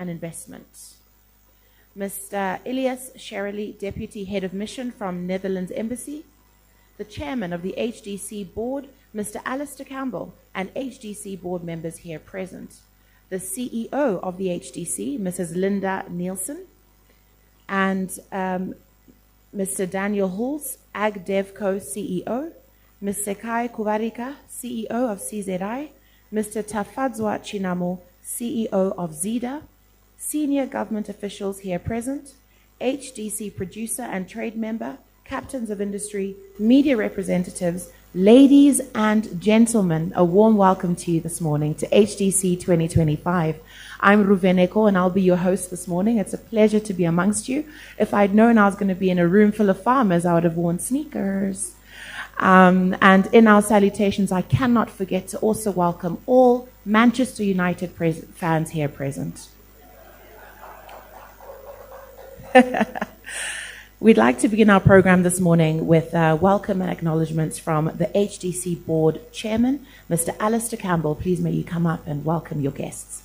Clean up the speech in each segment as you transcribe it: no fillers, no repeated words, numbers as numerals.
and Investment. Mr. Ilyas Sherali, Deputy Head of Mission from Netherlands Embassy. The Chairman of the HDC Board, Mr. Alistair Campbell, and HDC Board members here present. The CEO of the HDC, Mrs. Linda Nielsen, and Mr. Daniel Hulse, Ag DevCo CEO, Ms. Sekai Kuvarika, CEO of CZI, Mr. Tafadzwa Chinamo, CEO of ZEDA, senior government officials here present, HDC producer and trade member, captains of industry, media representatives, ladies and gentlemen, a warm welcome to you this morning to HDC 2025. I'm Ruveneko and I'll be your host this morning. It's a pleasure to be amongst you. If I'd known I was going to be in a room full of farmers, I would have worn sneakers. And in our salutations, I cannot forget to also welcome all Manchester United fans here present. We'd like to begin our program this morning with welcome and acknowledgements from the HDC Board Chairman, Mr. Alistair Campbell. Please may you come up and welcome your guests.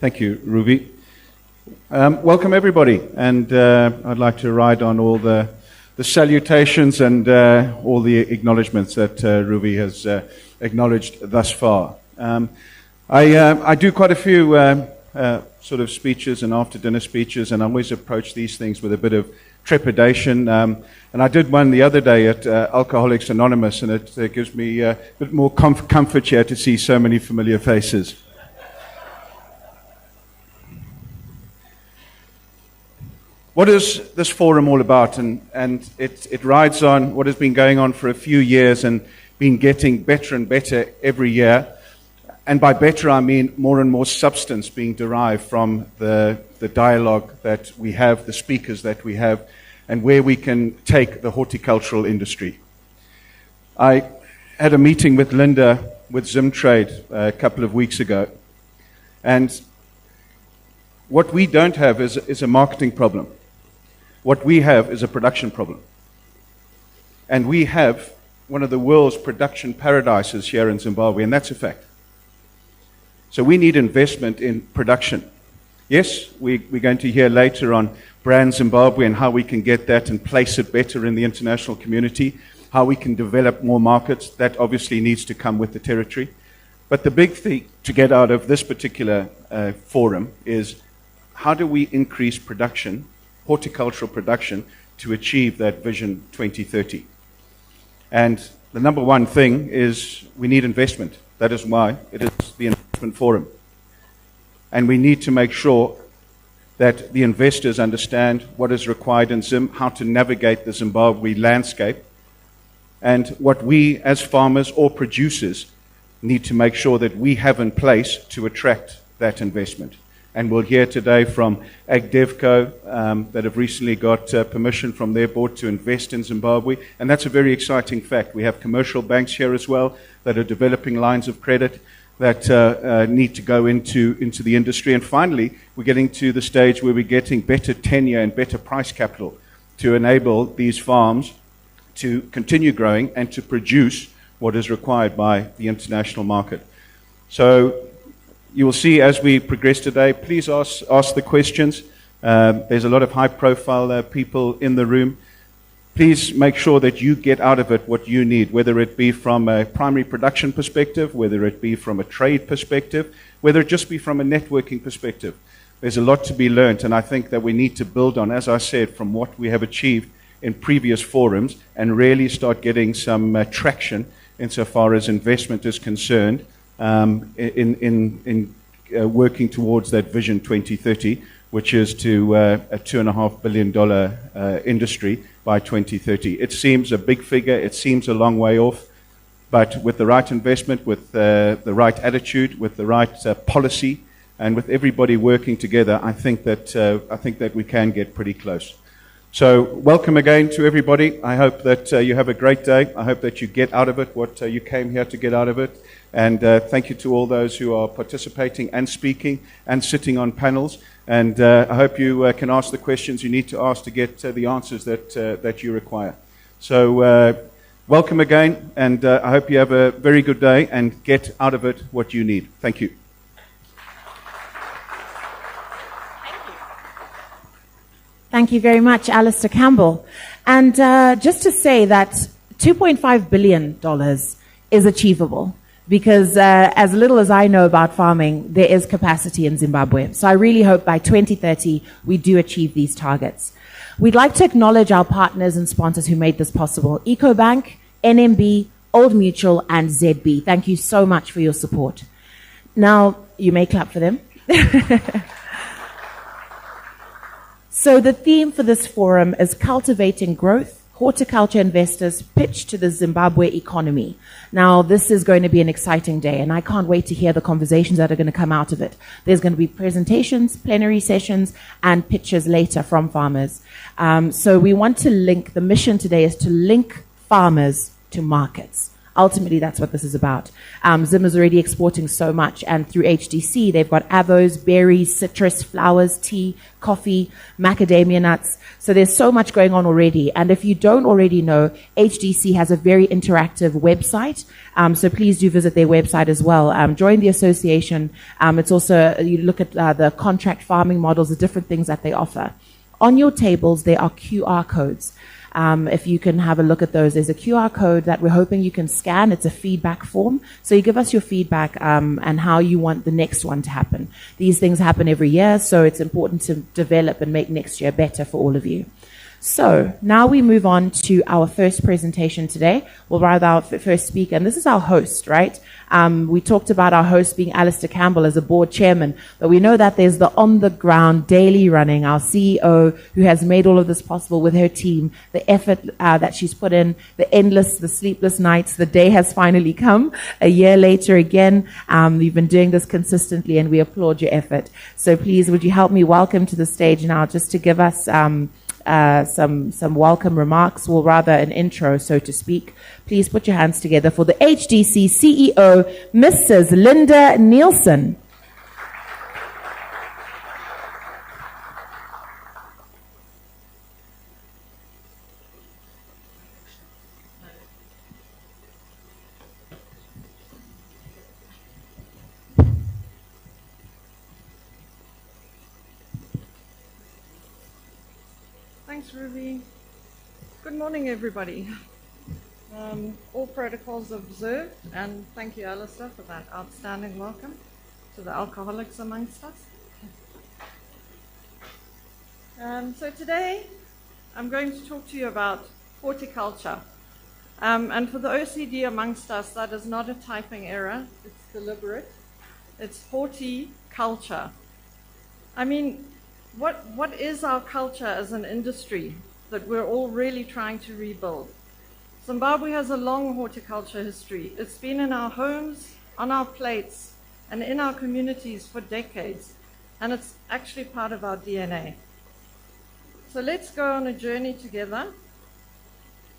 Thank you, Ruby. Welcome, everybody. And I'd like to ride on all the salutations and all the acknowledgements that Ruby has acknowledged thus far. I do quite a few sort of speeches and after-dinner speeches, and I always approach these things with a bit of trepidation. And I did one the other day at Alcoholics Anonymous, and it gives me a bit more comfort here to see so many familiar faces. What is this forum all about? And it rides on what has been going on for a few years and been getting better and better every year. And by better, I mean more and more substance being derived from the dialogue that we have, the speakers that we have, and where we can take the horticultural industry. I had a meeting with Linda with Zimtrade a couple of weeks ago. And what we don't have is a marketing problem. What we have is a production problem. And we have one of the world's production paradises here in Zimbabwe, and that's a fact. So we need investment in production. Yes, we're going to hear later on Brand Zimbabwe and how we can get that and place it better in the international community, how we can develop more markets. That obviously needs to come with the territory. But the big thing to get out of this particular forum is how do we increase production, horticultural production, to achieve that Vision 2030. And the number one thing is we need investment. That is why it is the investment forum. And we need to make sure that the investors understand what is required in Zim, how to navigate the Zimbabwe landscape, and what we as farmers or producers need to make sure that we have in place to attract that investment. And we'll hear today from Ag DevCo that have recently got permission from their board to invest in Zimbabwe. And that's a very exciting fact. We have commercial banks here as well that are developing lines of credit that need to go into the industry. And finally, we're getting to the stage where we're getting better tenure and better price capital to enable these farms to continue growing and to produce what is required by the international market. So you will see as we progress today, please ask the questions. There's a lot of high-profile people in the room. Please make sure that you get out of it what you need, whether it be from a primary production perspective, whether it be from a trade perspective, whether it just be from a networking perspective. There's a lot to be learned, and I think that we need to build on, as I said, from what we have achieved in previous forums and really start getting some traction insofar as investment is concerned, in working towards that Vision 2030, which is to a $2.5 billion industry by 2030. It seems a big figure, it seems a long way off, but with the right investment, with the right attitude, with the right policy, and with everybody working together, I think that we can get pretty close. So welcome again to everybody. I hope that you have a great day. I hope that you get out of it what you came here to get out of it. And thank you to all those who are participating and speaking and sitting on panels. And I hope you can ask the questions you need to ask to get the answers that you require. So welcome again, and I hope you have a very good day and get out of it what you need. Thank you. Thank you very much, Alistair Campbell. And just to say that $2.5 billion is achievable, because as little as I know about farming, there is capacity in Zimbabwe. So I really hope by 2030 we do achieve these targets. We'd like to acknowledge our partners and sponsors who made this possible: EcoBank, NMB, Old Mutual, and ZB. Thank you so much for your support. Now, you may clap for them. So the theme for this forum is Cultivating Growth, Horticulture Investors Pitch to the Zimbabwe Economy. Now, this is going to be an exciting day, and I can't wait to hear the conversations that are going to come out of it. There's going to be presentations, plenary sessions, and pitches later from farmers. So we want to link, the mission today is to link farmers to markets. Ultimately, that's what this is about. Zim is already exporting so much, and through HDC, they've got avos, berries, citrus, flowers, tea, coffee, macadamia nuts. So there's so much going on already. And if you don't already know, HDC has a very interactive website. So please do visit their website as well. Join the association. It's also, you look at the contract farming models, the different things that they offer. On your tables, there are QR codes. If you can have a look at those, there's a QR code that we're hoping you can scan. It's a feedback form. So you give us your feedback and how you want the next one to happen. These things happen every year, so it's important to develop and make next year better for all of you. So now we move on to our first presentation today, or rather our first speaker, and this is our host, right? We talked about our host being Alistair Campbell as a board chairman, but we know that there's the on-the-ground, daily running, our CEO, who has made all of this possible with her team, the effort that she's put in, the sleepless nights. The day has finally come, a year later again. You've been doing this consistently, and we applaud your effort. So please, would you help me welcome to the stage now, just to give us some welcome remarks, or rather an intro, so to speak. Please put your hands together for the HDC CEO, Mrs. Linda Nielsen. Thanks, Ruby. Good morning, everybody. All protocols observed, and thank you, Alistair, for that outstanding welcome to the alcoholics amongst us. So today, I'm going to talk to you about horticulture. And for the OCD amongst us, that is not a typing error, it's deliberate. It's horticulture. I mean, what is our culture as an industry that we're all really trying to rebuild? Zimbabwe has a long horticulture history. It's been in our homes, on our plates, and in our communities for decades. And it's actually part of our DNA. So let's go on a journey together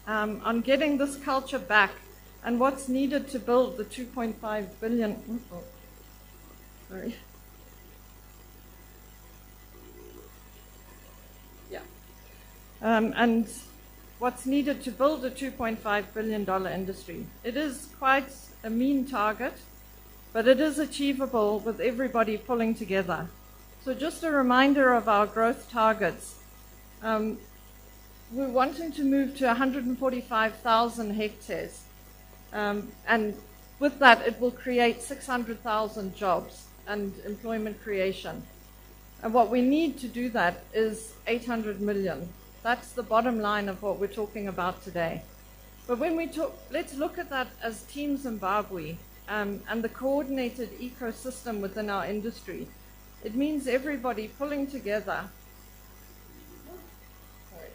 on getting this culture back and what's needed to build the 2.5 billion. Sorry. And what's needed to build a $2.5 billion industry. It is quite a mean target, but it is achievable with everybody pulling together. So just a reminder of our growth targets. We're wanting to move to 145,000 hectares. And with that, it will create 600,000 jobs and employment creation. And what we need to do that is 800 million. That's the bottom line of what we're talking about today. But when we talk, let's look at that as Team Zimbabwe and the coordinated ecosystem within our industry. It means everybody pulling together. Sorry.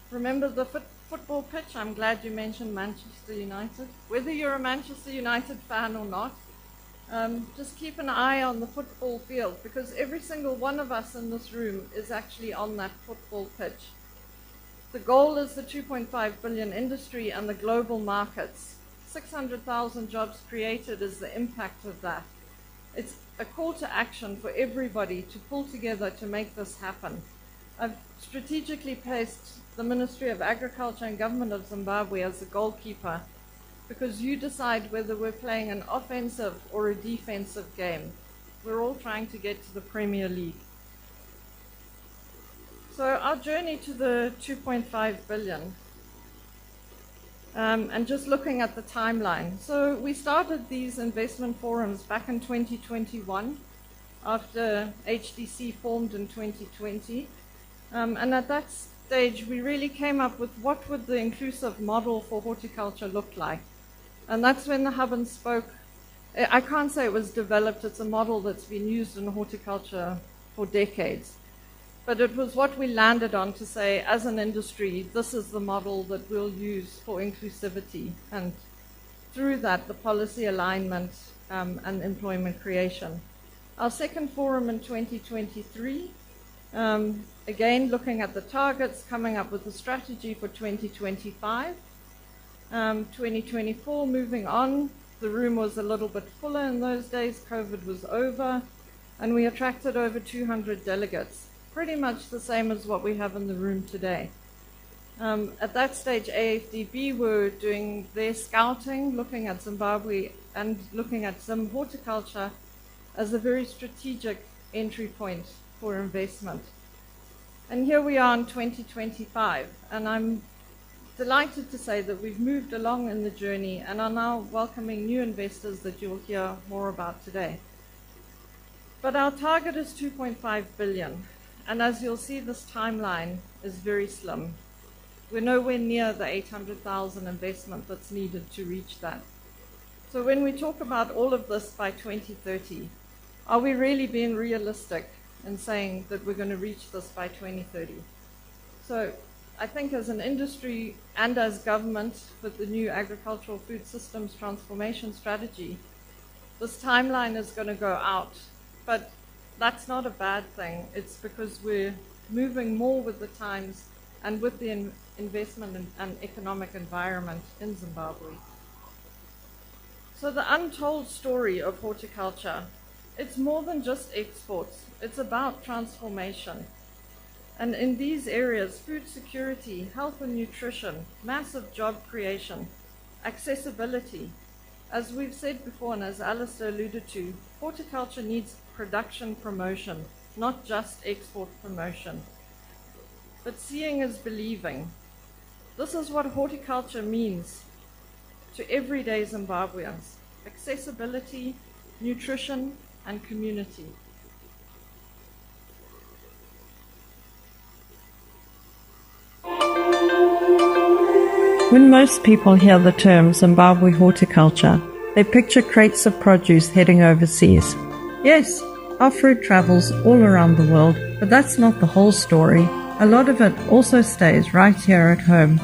Remember the football pitch? I'm glad you mentioned Manchester United. Whether you're a Manchester United fan or not, just keep an eye on the football field, because every single one of us in this room is actually on that football pitch. The goal is the 2.5 billion industry and the global markets. 600,000 jobs created is the impact of that. It's a call to action for everybody to pull together to make this happen. I've strategically placed the Ministry of Agriculture and Government of Zimbabwe as the goalkeeper, because you decide whether we're playing an offensive or a defensive game. We're all trying to get to the Premier League. So our journey to the 2.5 billion, and just looking at the timeline. So we started these investment forums back in 2021, after HDC formed in 2020. And at that stage, we really came up with what would the inclusive model for horticulture look like. And that's when the hub and spoke, I can't say it was developed, it's a model that's been used in horticulture for decades. But it was what we landed on to say, as an industry, this is the model that we'll use for inclusivity. And through that, the policy alignment and employment creation. Our second forum in 2023, again, looking at the targets, coming up with a strategy for 2025. 2024, moving on. The room was a little bit fuller in those days. COVID was over. And we attracted over 200 delegates. Pretty much the same as what we have in the room today. At that stage, AFDB were doing their scouting, looking at Zimbabwe and looking at Zim horticulture as a very strategic entry point for investment. And here we are in 2025, and I'm delighted to say that we've moved along in the journey and are now welcoming new investors that you'll hear more about today. But our target is 2.5 billion. And as you'll see, this timeline is very slim. We're nowhere near the 800,000 investment that's needed to reach that. So when we talk about all of this by 2030, are we really being realistic in saying that we're going to reach this by 2030? So I think as an industry and as government with the new agricultural food systems transformation strategy, this timeline is going to go out. But that's not a bad thing. It's because we're moving more with the times and with the investment and economic environment in Zimbabwe. So the untold story of horticulture, it's more than just exports. It's about transformation. And in these areas, food security, health and nutrition, massive job creation, accessibility. As we've said before, and as Alistair alluded to, horticulture needs production promotion, not just export promotion. But seeing is believing. This is what horticulture means to everyday Zimbabweans: accessibility, nutrition, and community. When most people hear the term Zimbabwe horticulture, they picture crates of produce heading overseas. Yes, our fruit travels all around the world, but that's not the whole story. A lot of it also stays right here at home.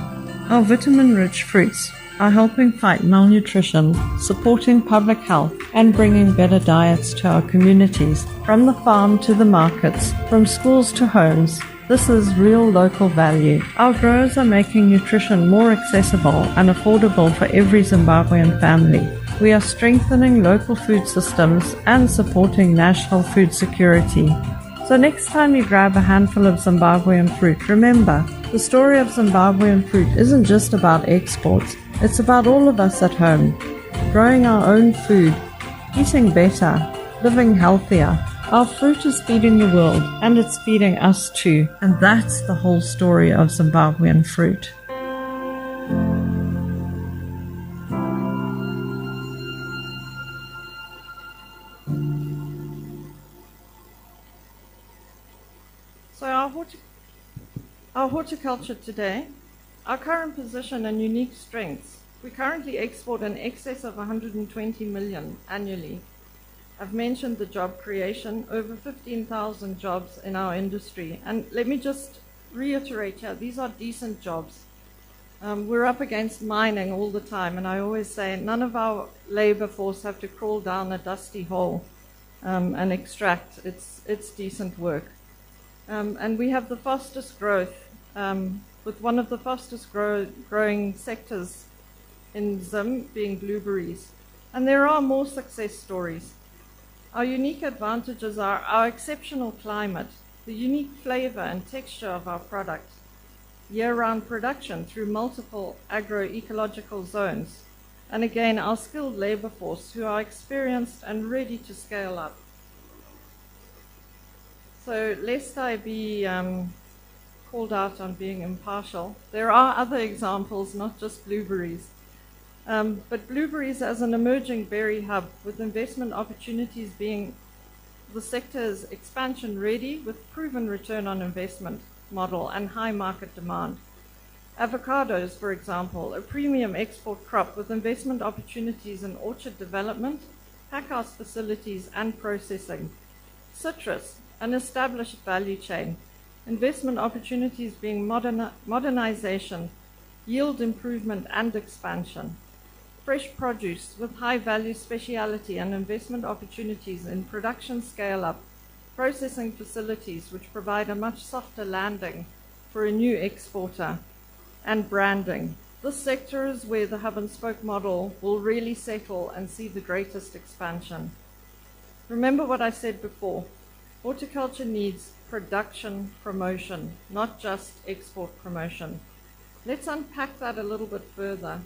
Our vitamin-rich fruits are helping fight malnutrition, supporting public health, and bringing better diets to our communities. From the farm to the markets, from schools to homes, this is real local value. Our growers are making nutrition more accessible and affordable for every Zimbabwean family. We are strengthening local food systems and supporting national food security. So next time you grab a handful of Zimbabwean fruit, remember, the story of Zimbabwean fruit isn't just about exports. It's about all of us at home, growing our own food, eating better, living healthier. Our fruit is feeding the world, and it's feeding us too. And that's the whole story of Zimbabwean fruit. So our horticulture today, our current position and unique strengths. We currently export in excess of 120 million annually. I've mentioned the job creation, over 15,000 jobs in our industry. And let me just reiterate here, these are decent jobs. We're up against mining all the time, and I always say none of our labor force have to crawl down a dusty hole and extract. It's decent work. And we have the fastest growth, with one of the fastest growing sectors in Zim being blueberries. And there are more success stories. Our unique advantages are our exceptional climate, the unique flavor and texture of our product, year-round production through multiple agroecological zones, and again, our skilled labor force who are experienced and ready to scale up. So lest I be called out on being impartial, there are other examples, not just blueberries. But blueberries as an emerging berry hub with investment opportunities being the sector's expansion ready with proven return on investment model and high market demand. Avocados, for example, a premium export crop with investment opportunities in orchard development, packhouse facilities and processing. Citrus, an established value chain, investment opportunities being modernization, yield improvement and expansion. Fresh produce with high-value speciality and investment opportunities in production scale-up, processing facilities which provide a much softer landing for a new exporter, and branding. This sector is where the hub-and-spoke model will really settle and see the greatest expansion. Remember what I said before, horticulture needs production promotion, not just export promotion. Let's unpack that a little bit further,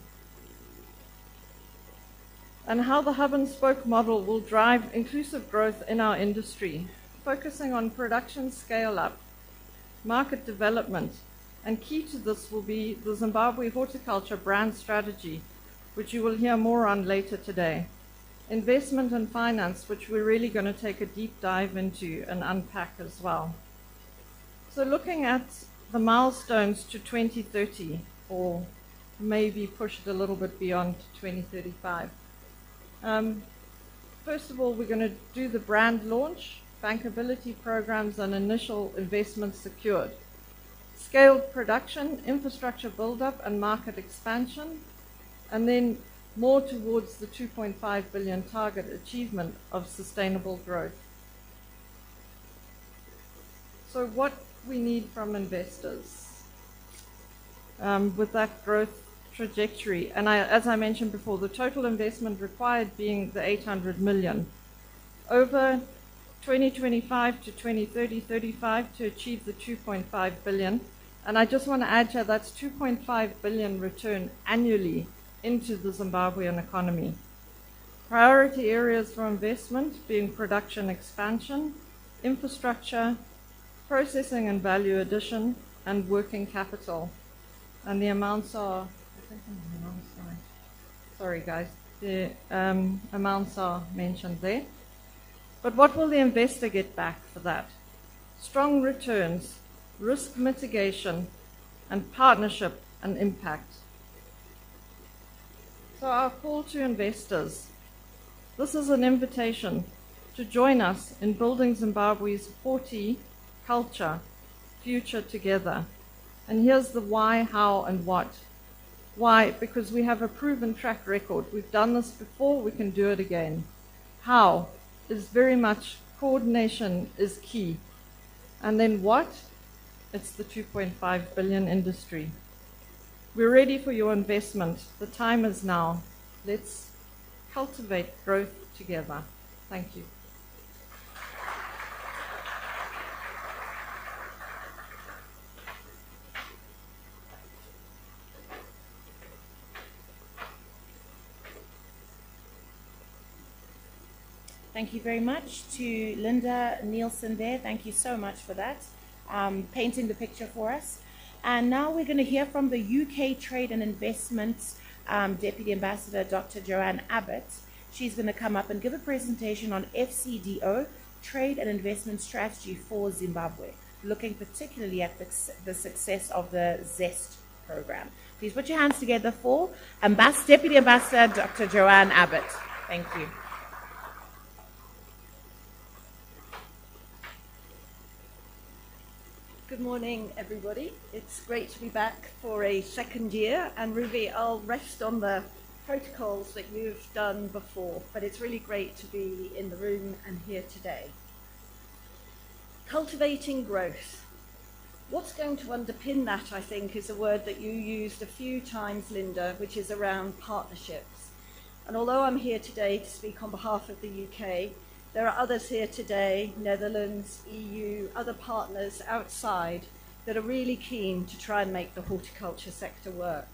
and how the hub-and-spoke model will drive inclusive growth in our industry, focusing on production scale-up, market development, and key to this will be the Zimbabwe Horticulture brand strategy, which you will hear more on later today. Investment and finance, which we're really going to take a deep dive into and unpack as well. So looking at the milestones to 2030, or maybe push it a little bit beyond 2035. First of all, we're going to do the brand launch, bankability programs and initial investments secured. Scaled production, infrastructure build-up and market expansion, and then more towards the 2.5 billion target achievement of sustainable growth. So what we need from investors with that growth trajectory, and as I mentioned before, the total investment required being the 800 million over 2025 to 2030-35 to achieve the 2.5 billion. And I just want to add here that's 2.5 billion return annually into the Zimbabwean economy. Priority areas for investment being production expansion, infrastructure, processing and value addition, and working capital. And the amounts are, I think I'm on the wrong side. Sorry guys, the amounts are mentioned there. But what will the investor get back for that? Strong returns, risk mitigation, and partnership and impact. So our call to investors. This is an invitation to join us in building Zimbabwe's horticulture future together. And here's the why, how, and what. Why? Because we have a proven track record. We've done this before, we can do it again. How? Is very much coordination is key. And then what? It's the 2.5 billion industry. We're ready for your investment. The time is now. Let's cultivate growth together. Thank you. Thank you very much to Linda Nielsen there. Thank you so much for that, painting the picture for us. And now we're going to hear from the UK Trade and Investment Deputy Ambassador, Dr. Joanne Abbott. She's going to come up and give a presentation on FCDO, Trade and Investment Strategy for Zimbabwe, looking particularly at the success of the ZEST program. Please put your hands together for Deputy Ambassador, Dr. Joanne Abbott. Thank you. Good morning, everybody. It's great to be back for a second year. And Ruby, I'll rest on the protocols that you've done before, but it's really great to be in the room and here today. Cultivating growth. What's going to underpin that, I think, is a word that you used a few times, Linda, which is around partnerships. And although I'm here today to speak on behalf of the UK, there are others here today, Netherlands, EU, other partners outside that are really keen to try and make the horticulture sector work.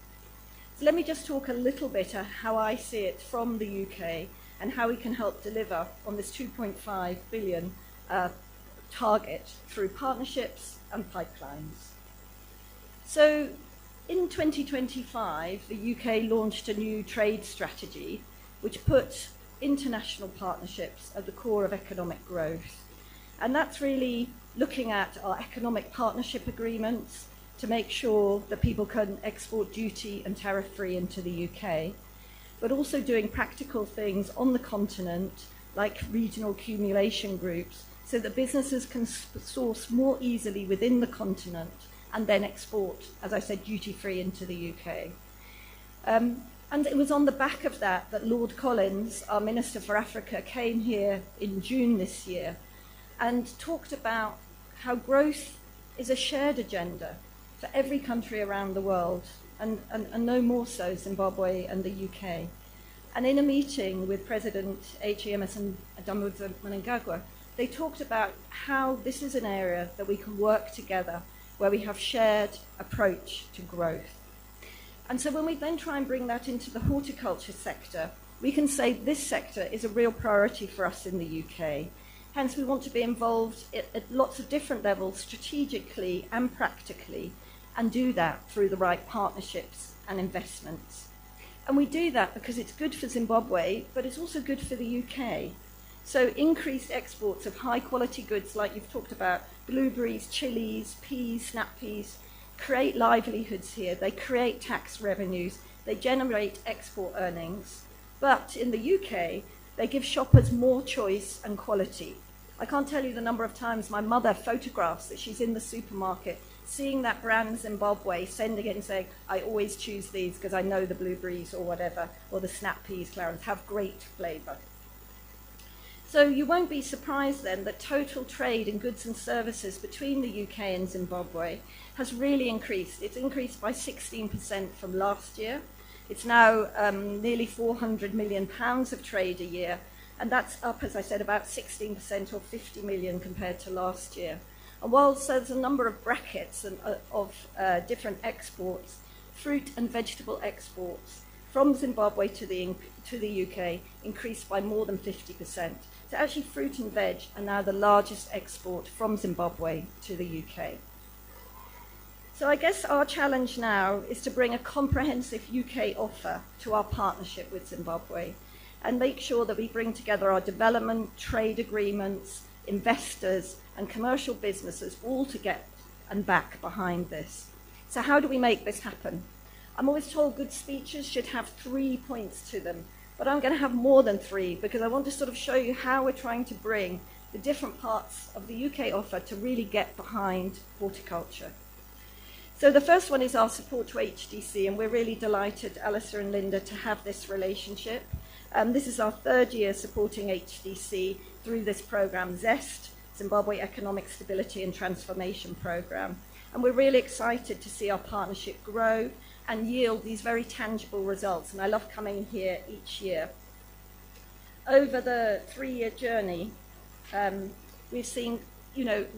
So let me just talk a little bit how I see it from the UK and how we can help deliver on this 2.5 billion target through partnerships and pipelines. So in 2025, the UK launched a new trade strategy which put international partnerships at the core of economic growth. And that's really looking at our economic partnership agreements to make sure that people can export duty and tariff-free into the UK, but also doing practical things on the continent, like regional accumulation groups, so that businesses can source more easily within the continent and then export, as I said, duty-free into the UK. And it was on the back of that that Lord Collins, our Minister for Africa, came here in June this year and talked about how growth is a shared agenda for every country around the world, and no more so Zimbabwe and the UK. And in a meeting with President Emerson Mnangagwa, they talked about how this is an area that we can work together, where we have shared approach to growth. And so when we then try and bring that into the horticulture sector, we can say this sector is a real priority for us in the UK. Hence, we want to be involved at lots of different levels, strategically and practically, and do that through the right partnerships and investments. And we do that because it's good for Zimbabwe, but it's also good for the UK. So increased exports of high-quality goods, like you've talked about, blueberries, chilies, peas, snap peas, create livelihoods here. They create tax revenues. They generate export earnings. But in the UK, they give shoppers more choice and quality. I can't tell you the number of times my mother photographs that she's in the supermarket, seeing that brand Zimbabwe, sending it and saying, I always choose these because I know the blueberries or whatever, or the snap peas, Clarence, have great flavour. So you won't be surprised then that total trade in goods and services between the UK and Zimbabwe has really increased. It's increased by 16% from last year. It's now nearly £400 million of trade a year, and that's up, as I said, about 16% or 50 million compared to last year. And whilst there's a number of brackets of different exports, fruit and vegetable exports from Zimbabwe to the UK increased by more than 50%. So actually fruit and veg are now the largest export from Zimbabwe to the UK. So I guess our challenge now is to bring a comprehensive UK offer to our partnership with Zimbabwe and make sure that we bring together our development, trade agreements, investors and commercial businesses all to get and back behind this. So how do we make this happen? I'm always told good speeches should have 3 points to them, but I'm going to have more than 3 because I want to sort of show you how we're trying to bring the different parts of the UK offer to really get behind horticulture. So the first one is our support to HDC, and we're really delighted, Alistair and Linda, to have this relationship. This is our 3rd year supporting HDC through this program, ZEST, Zimbabwe Economic Stability and Transformation Program. And we're really excited to see our partnership grow and yield these very tangible results. And I love coming here each year. Over the 3-year journey, we've seen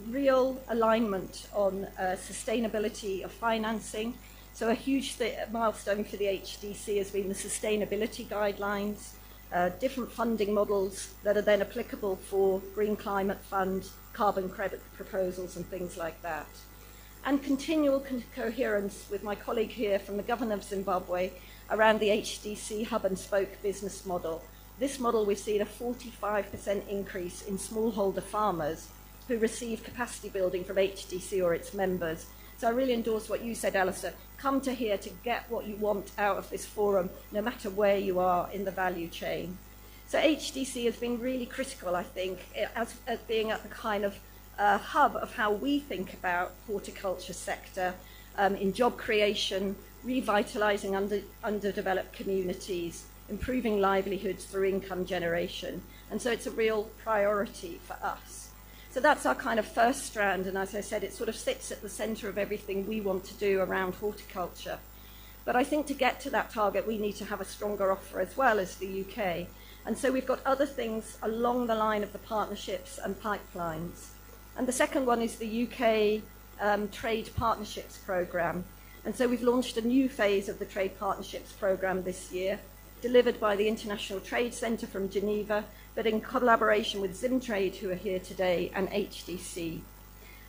real alignment on sustainability of financing. So a huge milestone for the HDC has been the sustainability guidelines, different funding models that are then applicable for Green Climate Fund, carbon credit proposals and things like that. And continual coherence with my colleague here from the Government of Zimbabwe around the HDC hub and spoke business model. This model, we've seen a 45% increase in smallholder farmers who receive capacity building from HDC or its members. So I really endorse what you said, Alistair. Come to here to get what you want out of this forum, no matter where you are in the value chain. So HDC has been really critical, I think, as being at the kind of hub of how we think about horticulture sector in job creation, revitalising underdeveloped communities, improving livelihoods through income generation. And so it's a real priority for us. So that's our kind of first strand, and as I said, it sort of sits at the centre of everything we want to do around horticulture. But I think to get to that target, we need to have a stronger offer as well as the UK. And so we've got other things along the line of the partnerships and pipelines. And the second one is the UK Trade Partnerships Programme. And so we've launched a new phase of the Trade Partnerships Programme this year, delivered by the International Trade Centre from Geneva, but in collaboration with Zimtrade, who are here today, and HDC.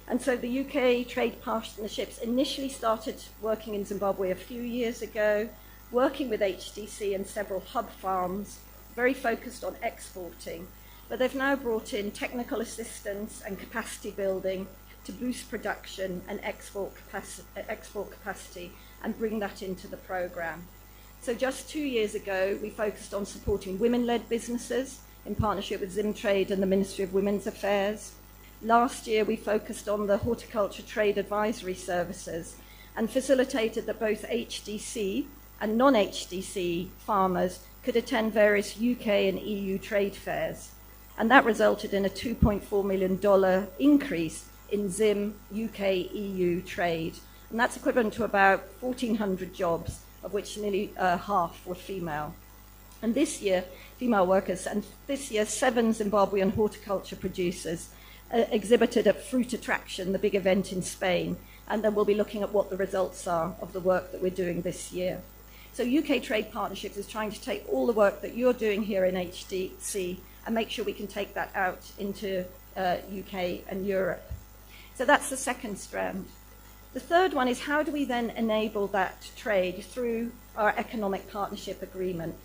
And so the UK Trade Partnerships initially started working in Zimbabwe a few years ago, working with HDC and several hub farms, very focused on exporting. But they've now brought in technical assistance and capacity building to boost production and export capacity and bring that into the programme. So just 2 years ago, we focused on supporting women-led businesses in partnership with Zimtrade and the Ministry of Women's Affairs. Last year, we focused on the horticulture trade advisory services and facilitated that both HDC and non-HDC farmers could attend various UK and EU trade fairs. And that resulted in a $2.4 million increase in Zim UK-EU trade. And that's equivalent to about 1,400 jobs, of which nearly half were female. And this year, female workers, and this year 7 Zimbabwean horticulture producers exhibited at Fruit Attraction, the big event in Spain, and then we'll be looking at what the results are of the work that we're doing this year. So UK Trade Partnerships is trying to take all the work that you're doing here in HDC and make sure we can take that out into UK and Europe. So that's the second strand. The third one is how do we then enable that trade through our economic partnership agreement?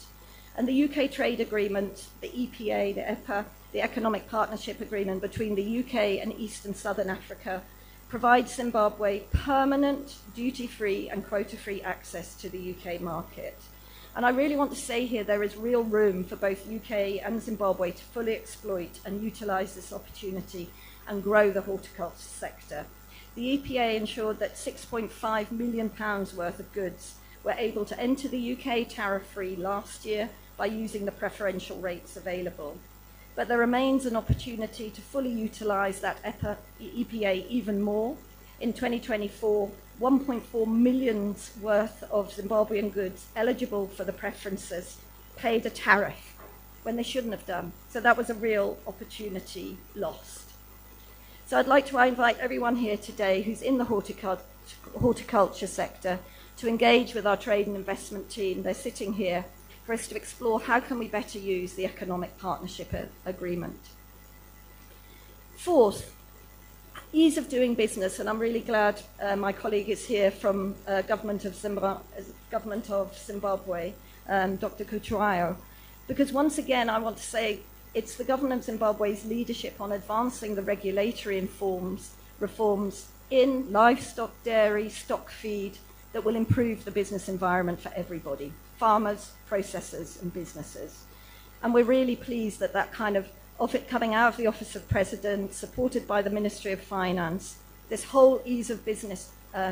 And the UK trade agreement, the EPA, the EPA, the economic partnership agreement between the UK and East and Southern Africa provides Zimbabwe permanent, duty-free and quota-free access to the UK market. And I really want to say here there is real room for both UK and Zimbabwe to fully exploit and utilise this opportunity and grow the horticulture sector. The EPA ensured that £6.5 million worth of goods were able to enter the UK tariff-free last year by using the preferential rates available. But there remains an opportunity to fully utilise that EPA even more. In 2024, 1.4 million worth of Zimbabwean goods eligible for the preferences paid a tariff when they shouldn't have done. So that was a real opportunity lost. So I'd like to invite everyone here today who's in the horticulture sector to engage with our trade and investment team. They're sitting here for us to explore how can we better use the economic partnership agreement. Fourth, ease of doing business, and I'm really glad my colleague is here from Government of Zimbabwe, Dr. Kutrayo, because once again I want to say it's the government of Zimbabwe's leadership on advancing the regulatory reforms in livestock, dairy, stock feed that will improve the business environment for everybody, farmers, processors and businesses. And we're really pleased that that kind of it coming out of the Office of President, supported by the Ministry of Finance, this whole ease of business,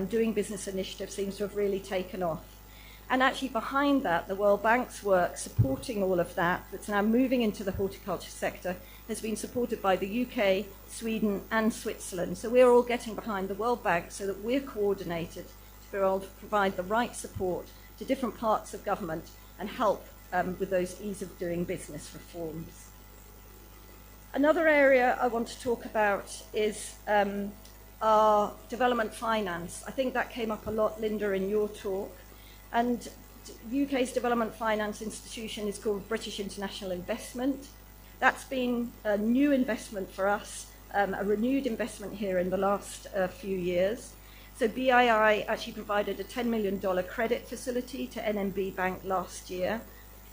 doing business initiative seems to have really taken off. And actually behind that, the World Bank's work supporting all of that, that's now moving into the horticulture sector, has been supported by the UK, Sweden and Switzerland. So we're all getting behind the World Bank so that we're coordinated to be able to provide the right support to different parts of government and help with those ease of doing business reforms. Another area I want to talk about is our development finance. I think that came up a lot, Linda, in your talk. And UK's development finance institution is called British International Investment. That's been a new investment for us, a renewed investment here in the last few years. So BII actually provided a $10 million credit facility to NMB Bank last year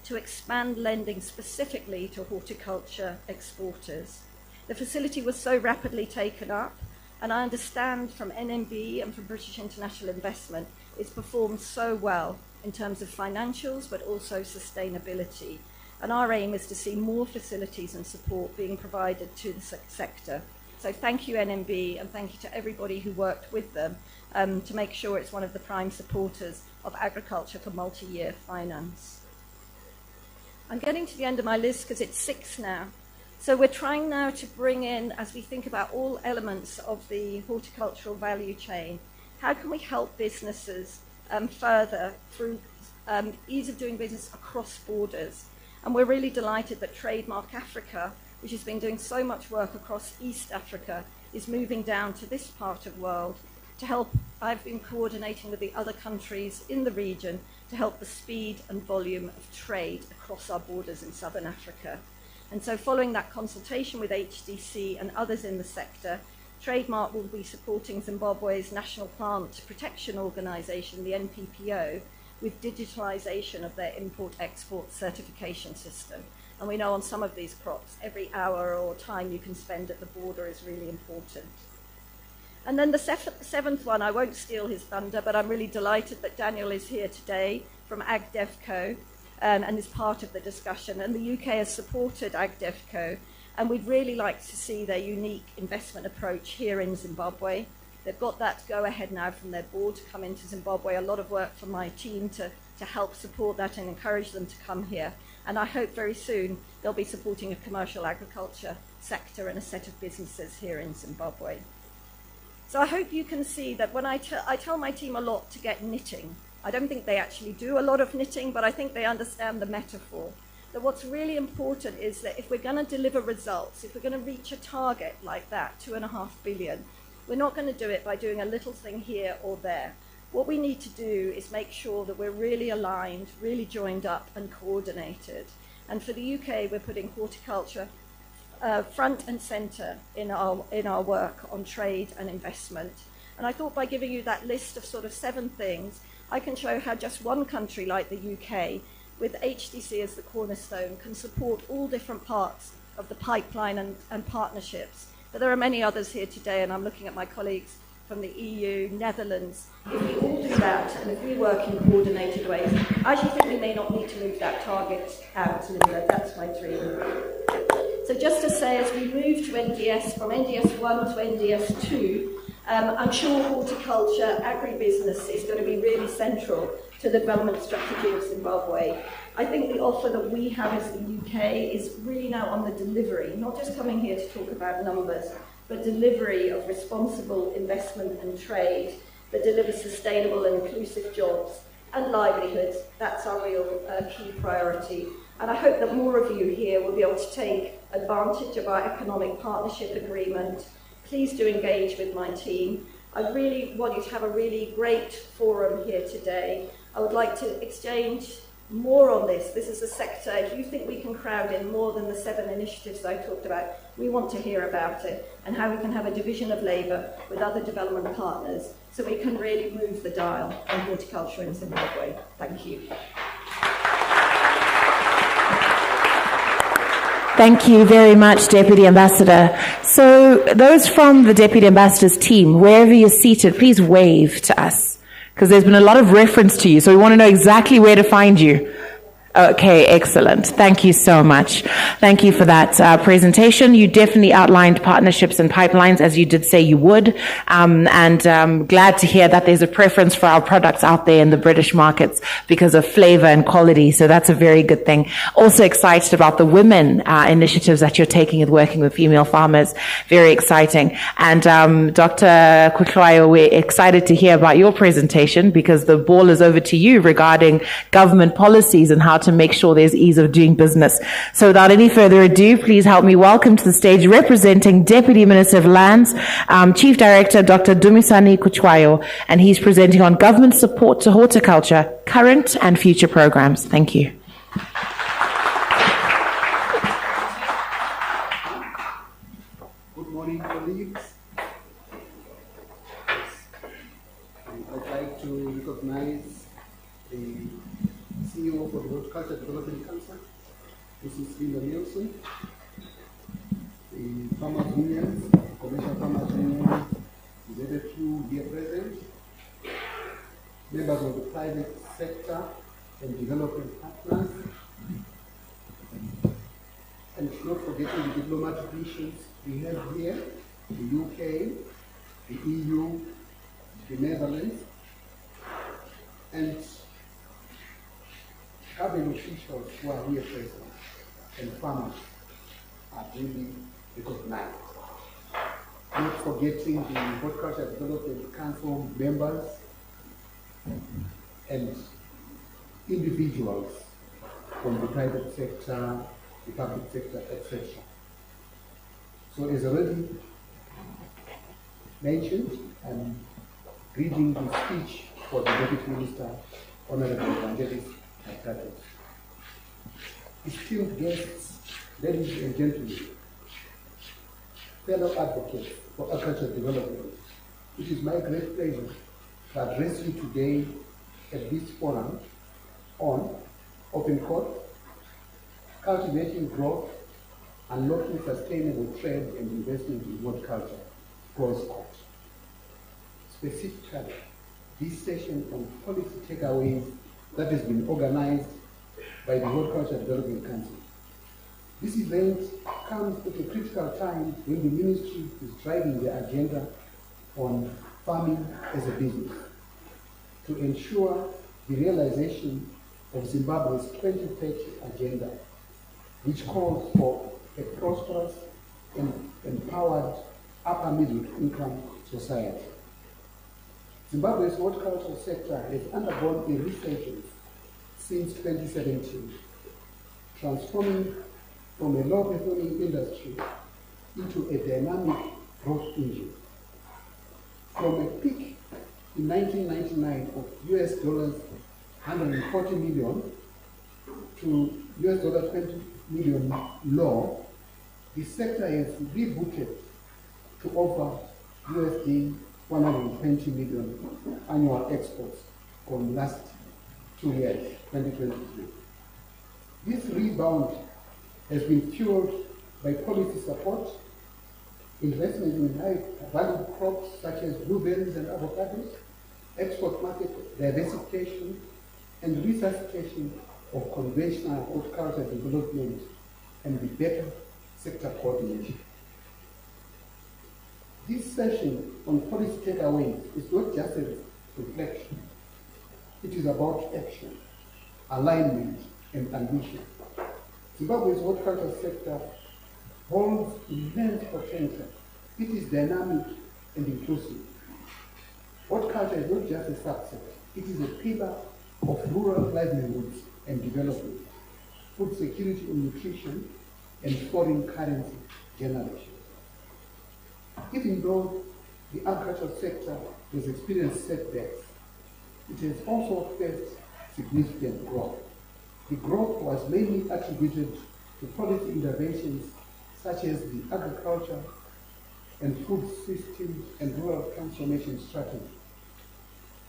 to expand lending specifically to horticulture exporters. The facility was so rapidly taken up, and I understand from NMB and from British International Investment, it's performed so well in terms of financials, but also sustainability. And our aim is to see more facilities and support being provided to the sector So thank you, NMB, and thank you to everybody who worked with them to make sure it's one of the prime supporters of agriculture for multi-year finance. I'm getting to the end of my list because it's 6 now. So we're trying now to bring in, as we think about all elements of the horticultural value chain, how can we help businesses further through ease of doing business across borders? And we're really delighted that Trademark Africa, which has been doing so much work across East Africa, is moving down to this part of the world to help. I've been coordinating with the other countries in the region to help the speed and volume of trade across our borders in Southern Africa. And so following that consultation with HDC and others in the sector, Trademark will be supporting Zimbabwe's National Plant Protection Organization, the NPPO, with digitalization of their import-export certification system. And we know on some of these crops, every hour or time you can spend at the border is really important. And then the seventh one, I won't steal his thunder, but I'm really delighted that Daniel is here today from AgDevCo and is part of the discussion. And the UK has supported AgDevCo, and we'd really like to see their unique investment approach here in Zimbabwe. They've got that go-ahead now from their board to come into Zimbabwe. A lot of work from my team to help support that and encourage them to come here. And I hope very soon they'll be supporting a commercial agriculture sector and a set of businesses here in Zimbabwe. So I hope you can see that when I tell my team a lot to get knitting. I don't think they actually do a lot of knitting, but I think they understand the metaphor. That what's really important is that if we're going to deliver results, if we're going to reach a target like that, 2.5 billion, we're not going to do it by doing a little thing here or there. What we need to do is make sure that we're really aligned, really joined up and coordinated. And for the UK, we're putting horticulture front and centre in our work on trade and investment. And I thought by giving you that list of sort of 7 things, I can show how just one country like the UK, with HDC as the cornerstone, can support all different parts of the pipeline and partnerships. But there are many others here today, and I'm looking at my colleagues from the EU, Netherlands. If we all do that, and if we work in coordinated ways, I actually think we may not need to move that target out, Linda. That's my dream. So just to say, as we move to NDS, from NDS 1 to NDS 2, I'm sure horticulture, agribusiness is going to be really central to the development strategy of Zimbabwe. I think the offer that we have as the UK is really now on the delivery, not just coming here to talk about numbers, but delivery of responsible investment and trade that delivers sustainable and inclusive jobs and livelihoods. That's our real key priority. And I hope that more of you here will be able to take advantage of our economic partnership agreement. Please do engage with my team. I really want you to have a really great forum here today. I would like to exchange more on this. This is a sector, if you think we can crowd in more than the 7 initiatives I talked about, we want to hear about it and how we can have a division of labour with other development partners so we can really move the dial on horticulture in Zimbabwe. Thank you. Thank you very much, Deputy Ambassador. So those from the Deputy Ambassador's team, wherever you're seated, please wave to us, because there's been a lot of reference to you, so we want to know exactly where to find you. Okay, excellent. Thank you so much. Thank you for that presentation. You definitely outlined partnerships and pipelines, as you did say you would. And glad to hear that there's a preference for our products out there in the British markets because of flavor and quality. So that's a very good thing. Also excited about the women initiatives that you're taking with working with female farmers. Very exciting. And Dr. Kutlwayo, we're excited to hear about your presentation because the ball is over to you regarding government policies and how to make sure there's ease of doing business. So without any further ado, please help me welcome to the stage, representing Deputy Minister of Lands, Chief Director Dr. Dumisani Kutlwayo, and he's presenting on government support to horticulture, current and future programs. Thank you. Good morning, colleagues. I'd like to recognize the CEO for the Horticulture Development Council, Mrs. Linda Nielsen, the Farmers Unions, Commercial Farmers Union, the few here present, members of the private sector and development partners, and not forgetting the diplomatic missions we have here, the UK, the EU, the Netherlands, and government officials who are here present and farmers are really recognized. Not forgetting the Horticulture Development Council members and individuals from the private sector, the public sector, etc. So as already mentioned, I'm reading the speech for the Deputy Minister, Honorable Evangelist Atkatos. Esteemed guests, ladies and gentlemen, fellow advocates for agricultural development, it is my great pleasure to address you today at this forum on open court, cultivating growth, unlocking sustainable trade and investment in horticulture, close court. Specifically, this session on policy takeaways that has been organized by the Horticulture Development Council. This event comes at a critical time when the ministry is driving the agenda on farming as a business to ensure the realization of Zimbabwe's 2030 agenda, which calls for a prosperous and empowered upper middle income society. Zimbabwe's horticultural sector has undergone a resurgence since 2017, transforming from a low-performing industry into a dynamic growth engine. From a peak in 1999 of US dollars 140 million to US dollar 20 million low, the sector has rebooted to over USD 120 million annual exports from last 2 years, 2023. This rebound has been fueled by policy support, investment in high-value crops such as blueberries and avocados, export market diversification, and resuscitation of conventional horticulture development and the better sector coordination. This session on policy takeaways is not just a reflection. It is about action, alignment, and ambition. Zimbabwe's horticulture sector holds immense potential. It is dynamic and inclusive. Horticulture is not just a subset. It is a pillar of rural livelihoods and development, food security and nutrition, and foreign currency generation. Even though the agricultural sector has experienced setbacks, it has also faced significant growth. The growth was mainly attributed to policy interventions such as the Agriculture and Food Systems and Rural Transformation Strategy,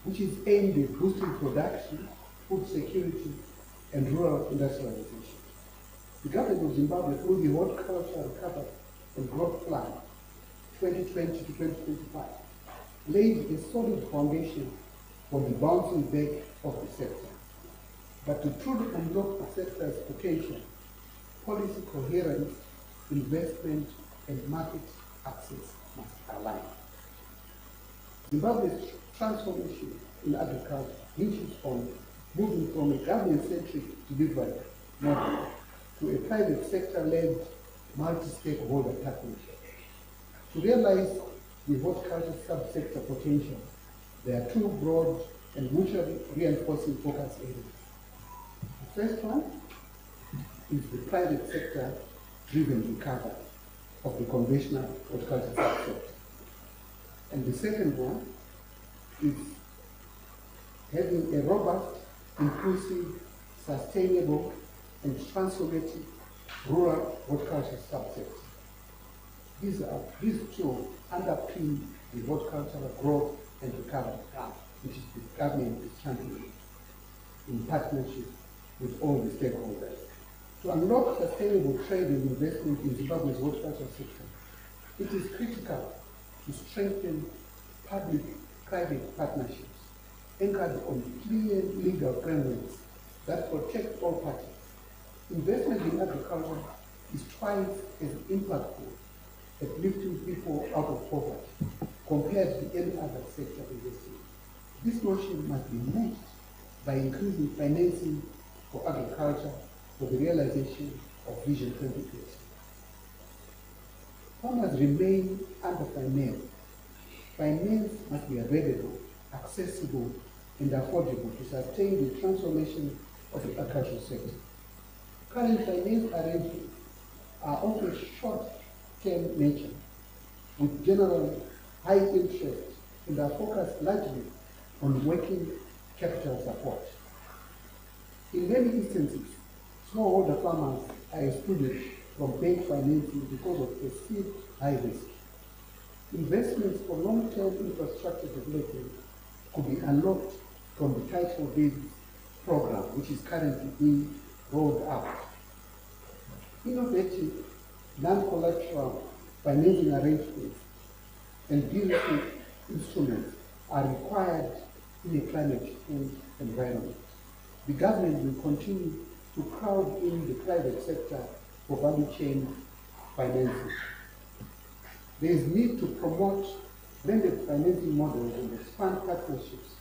which is aimed at boosting production, food security, and rural industrialization. The government of Zimbabwe, through the Horticulture Recovery and Growth Plan 2020 to 2025, laid a solid foundation for the bouncing back of the sector. But to truly unlock the sector's potential, policy coherence, investment, and market access must align. Zimbabwe's transformation in agriculture hinges on moving from a government-centric delivery model to a private sector-led multi-stakeholder partnership. To realize the horticulture sub-sector potential, there are two broad and mutually reinforcing focus areas. The first one is the private sector-driven recovery of the conventional horticulture sub-sector. And the second one is having a robust, inclusive, sustainable, and transformative rural horticulture subsector. These two underpin the horticultural growth and recovery plan, which the government is championing in partnership with all the stakeholders. To unlock sustainable trade and investment in Zimbabwe's horticulture sector, it is critical to strengthen public-private partnerships anchored on clear legal frameworks that protect all parties. Investment in agriculture is twice as impactful at lifting people out of poverty compared to any other sector investing. This notion must be matched by increasing financing for agriculture for the realization of Vision 2030. Farmers remain underfinanced. Finance must be available, accessible, and affordable to sustain the transformation of the agricultural sector. Current finance arrangements are of a short-term nature, with generally high interest and are focused largely on working capital support. In many instances, smallholder farmers are excluded from bank financing because of perceived high risk. Investments for long-term infrastructure development could be unlocked from the title-based program, which is currently being rolled out. Innovative, non-collateral financing arrangements and de-risking instruments are required in a climate change environment. The government will continue to crowd in the private sector for value chain financing. There is need to promote blended financing models and expand partnerships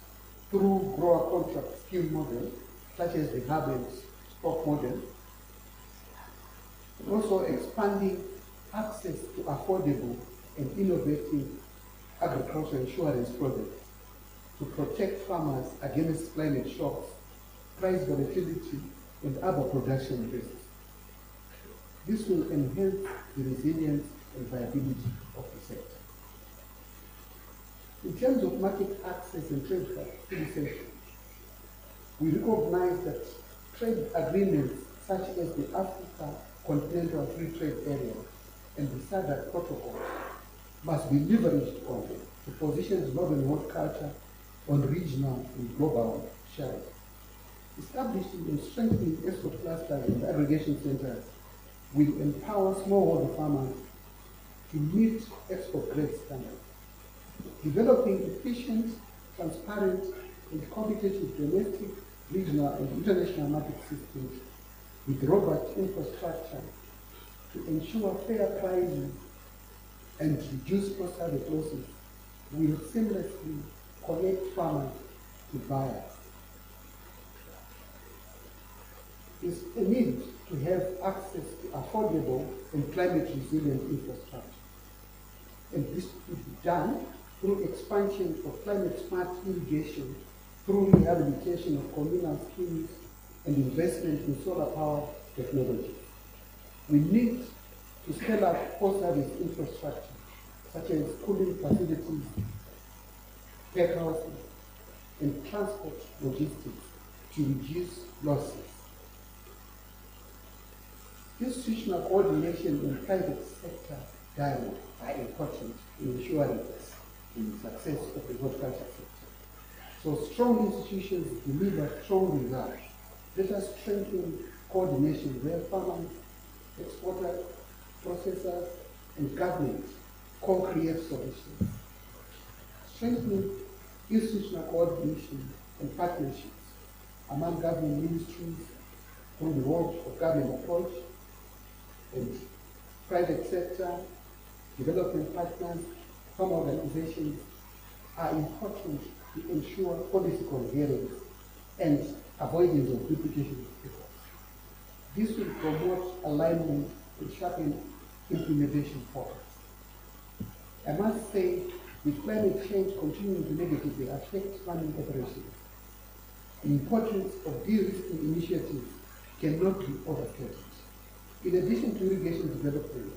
through grower contract scheme models, such as the hub and spoke model, and also expanding access to affordable and innovative agricultural insurance products to protect farmers against climate shocks, price volatility, and other production risks. This will enhance the resilience and viability of the sector. In terms of market access and trade facilitation, we recognize that trade agreements such as the Africa Continental Free Trade Area and the SADC Protocol must be leveraged on to position northern horticulture on regional and global shelves. Establishing and strengthening export clusters and aggregation centers will empower smallholder farmers to meet export grade standards. Developing efficient, transparent, and competitive domestic, regional, and international market systems with robust infrastructure to ensure fair prices and reduce post-harvest losses will seamlessly connect farmers to buyers. Is a need to have access to affordable and climate resilient infrastructure. And this will be done through expansion of climate smart irrigation, through rehabilitation of communal schemes, and investment in solar power technology. We need to scale up post-harvest infrastructure, such as cooling facilities, pack houses, and transport logistics to reduce losses. Institutional coordination and private sector dialogue are important in ensuring the success of the horticulture sector. So strong institutions deliver strong results. Let us strengthen coordination where farmers, exporters, processors, and government co-create solutions. Strengthening institutional coordination and partnerships among government ministries through the work of government approach and private sector, development partners, farm organizations are important to ensure policy coherence and avoidance of duplication of efforts. This will promote alignment and sharpen implementation focus. I must say, with climate change continuing to negatively affect farming operations, the importance of de-risking initiatives cannot be overstated. In addition to irrigation development,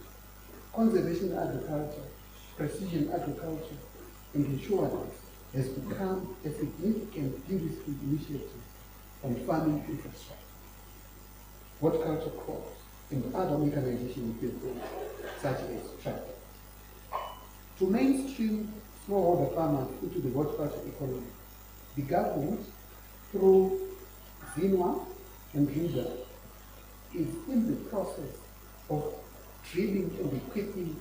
conservation agriculture, precision agriculture, and insurance has become a significant de-risking initiative on farming infrastructure, horticulture crops, and other mechanization equipment, such as tractors. To mainstream smallholder farmers into the horticulture economy, the government, through ZINWA and RIDA, is in the process of drilling and equipping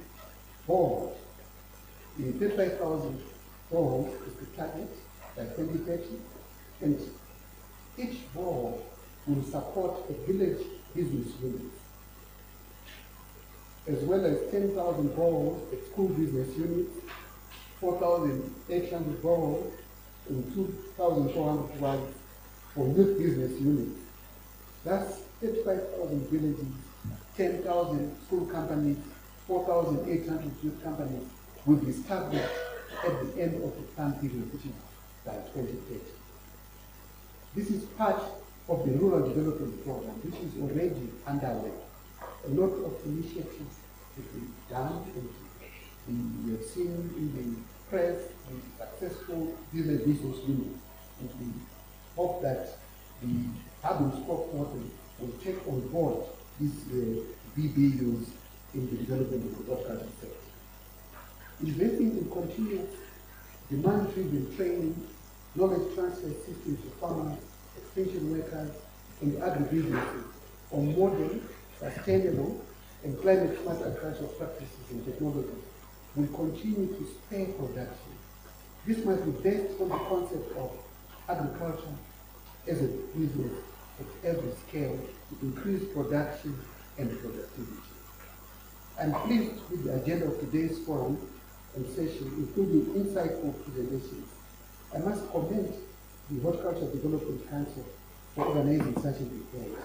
boreholes. The 35,000 boreholes is the target by 2030, and each borehole will support a village business unit. as well as 10,000 boreholes at school business units, 4,800 boreholes, and 2,400 wells for youth business units. That's 35,000 villages, 10,000 school companies, 4,800 youth companies will be established at the end of the plan period, which is by 2030. This is part of the rural development program, which is already underway. A lot of initiatives have been done, and we have seen in the press the successful business units, and we hope that the hub and spoke model will take on board these BBUs in the development of the horticulture sector. Investing in continuous demand-driven training, knowledge transfer systems to farmers, extension workers, and agribusinesses on modern, sustainable, and climate-smart agricultural practices and technologies will continue to spur production. This must be based on the concept of agriculture as a business at every scale to increase production and productivity. I'm pleased with the agenda of today's forum and session, including insightful presentations. I must commend the Horticulture Development Council for organizing such an event,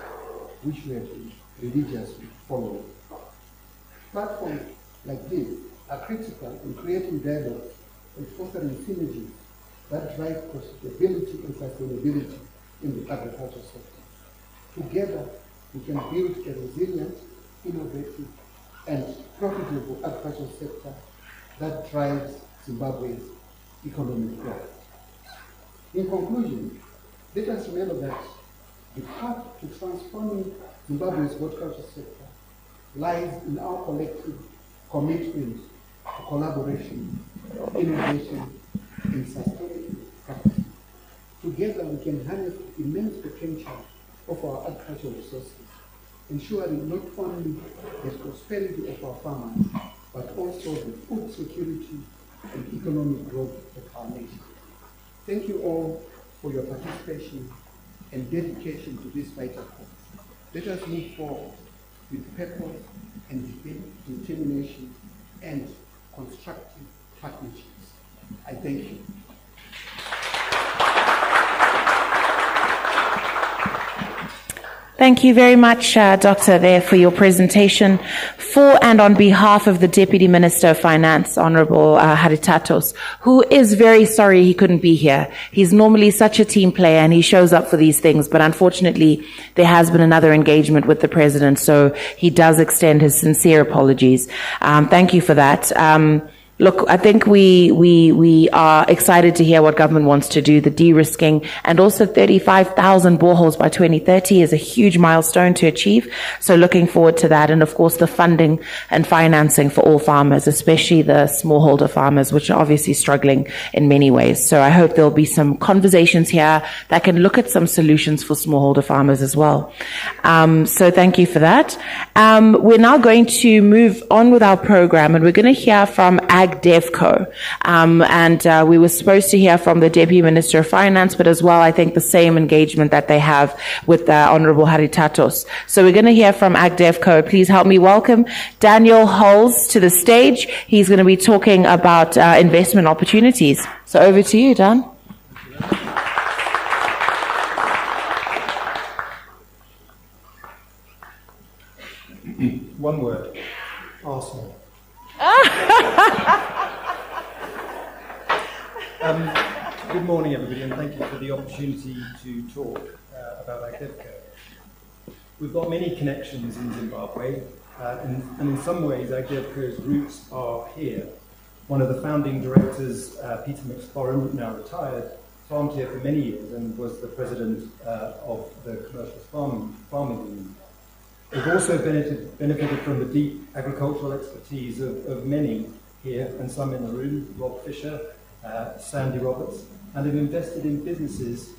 which we have been religiously following. Platforms like this are critical in creating dialogues and fostering synergies that drive profitability and sustainability in the agriculture sector. Together, we can build a resilient, innovative, and profitable agricultural sector that drives Zimbabwe's economic growth. In conclusion, let us remember that the path to transforming Zimbabwe's horticulture sector lies in our collective commitment to collaboration, innovation, and sustainable practice. Together, we can harness the immense potential of our agricultural resources, ensuring not only the prosperity of our farmers, but also the food security and economic growth of our nation. Thank you all for your participation and dedication to this vital cause. Let us move forward with purpose and determination and constructive partnerships. I thank you. Thank you very much, Doctor, there for your presentation. For and on behalf of the Deputy Minister of Finance, Honorable Horticulture, who is very sorry he couldn't be here. He's normally such a team player and he shows up for these things, but unfortunately there has been another engagement with the President, so he does extend his sincere apologies. Thank you for that. Look, I think we are excited to hear what government wants to do. The de-risking and also 35,000 boreholes by 2030 is a huge milestone to achieve. So looking forward to that. And of course, the funding and financing for all farmers, especially the smallholder farmers, which are obviously struggling in many ways. So I hope there'll be some conversations here that can look at some solutions for smallholder farmers as well. So thank you for that. We're now going to move on with our program, and we're going to hear from AgDevco. And we were supposed to hear from the Deputy Minister of Finance, but as well, I think the same engagement that they have with Honorable Horticulture. So we're going to hear from AgDevco. Please help me welcome Daniel Hulls to the stage. He's going to be talking about investment opportunities. So over to you, Dan. One word, Arsenal. Good morning, everybody, and thank you for the opportunity to talk about AgDevco. We've got many connections in Zimbabwe, and in some ways AgDevco's roots are here. One of the founding directors, Peter McSporran, now retired, farmed here for many years and was the president of the Commercial Farming Union. We've also benefited from the deep agricultural expertise of many here and some in the room, Rob Fisher, Sandy Roberts, and have invested in businesses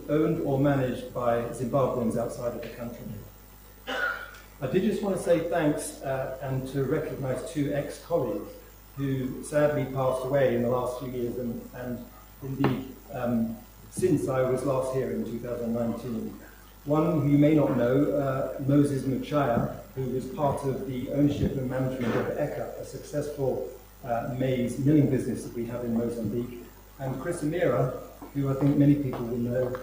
owned or managed by Zimbabweans outside of the country. I did just want to say thanks and to recognise two ex-colleagues who sadly passed away in the last few years and indeed since I was last here in 2019. One who you may not know, Moses Muchaya, who was part of the ownership and management of ECA, a successful maize milling business that we have in Mozambique, and Chris Amira, who I think many people will know,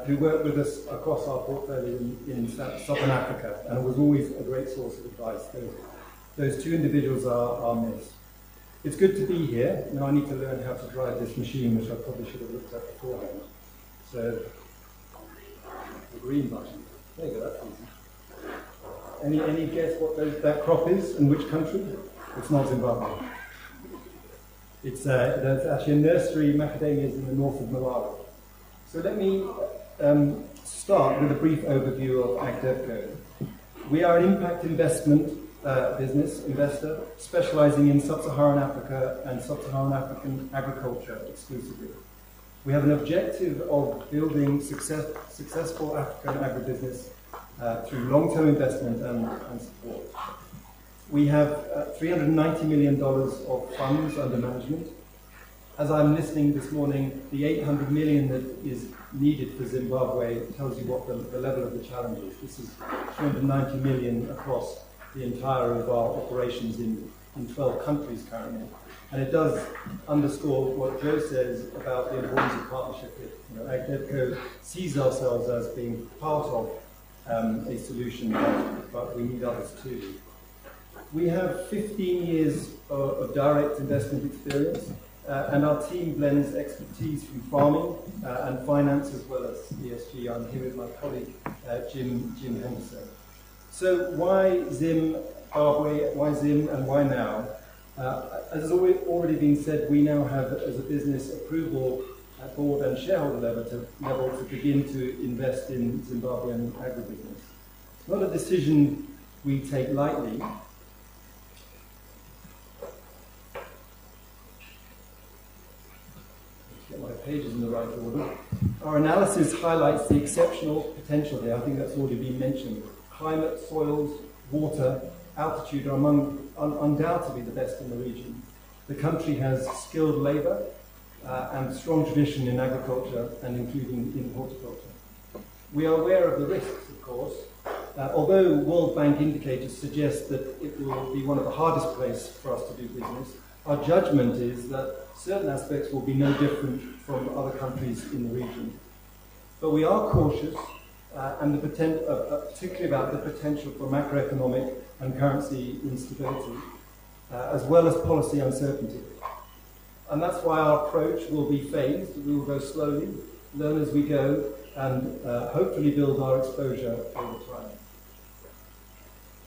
who worked with us across our portfolio in Southern Africa, and was always a great source of advice. Those two individuals are missed. It's good to be here. Now I need to learn how to drive this machine, which I probably should have looked at beforehand. So, the green button. There you go, that's easy. Any guess what that crop is and which country? It's not Zimbabwe. There's actually a nursery macadamias in the north of Malawi. So let me start with a brief overview of AgDevCo. We are an impact investment investor specializing in sub-Saharan Africa and sub-Saharan African agriculture exclusively. We have an objective of building successful African agribusiness through long-term investment and support. We have $390 million of funds under management. As I'm listening this morning, the $800 million that is needed for Zimbabwe tells you what the level of the challenge is. This is $390 million across the entire of our operations in 12 countries currently. And it does underscore what Joe says about the importance of partnership. AgDevCo sees ourselves as being part of a solution, but we need others too. We have 15 years of direct investment experience, and our team blends expertise from farming and finance as well as ESG. I'm here with my colleague, Jim Henderson. So why Zimbabwe, why Zim, and why now? As has already been said, we now have, as a business, approval at board and shareholder level to begin to invest in Zimbabwean agribusiness. It's not a decision we take lightly. Get my pages in the right order. Our analysis highlights the exceptional potential here. I think that's already been mentioned. Climate, soils, water, altitude are undoubtedly the best in the region. The country has skilled labour and strong tradition in agriculture and including in horticulture. We are aware of the risks, of course, although World Bank indicators suggest that it will be one of the hardest places for us to do business. Our judgment is that certain aspects will be no different from other countries in the region. But we are cautious, and particularly about the potential for macroeconomic and currency instability, as well as policy uncertainty. And that's why our approach will be phased. We will go slowly, learn as we go, and hopefully build our exposure over time.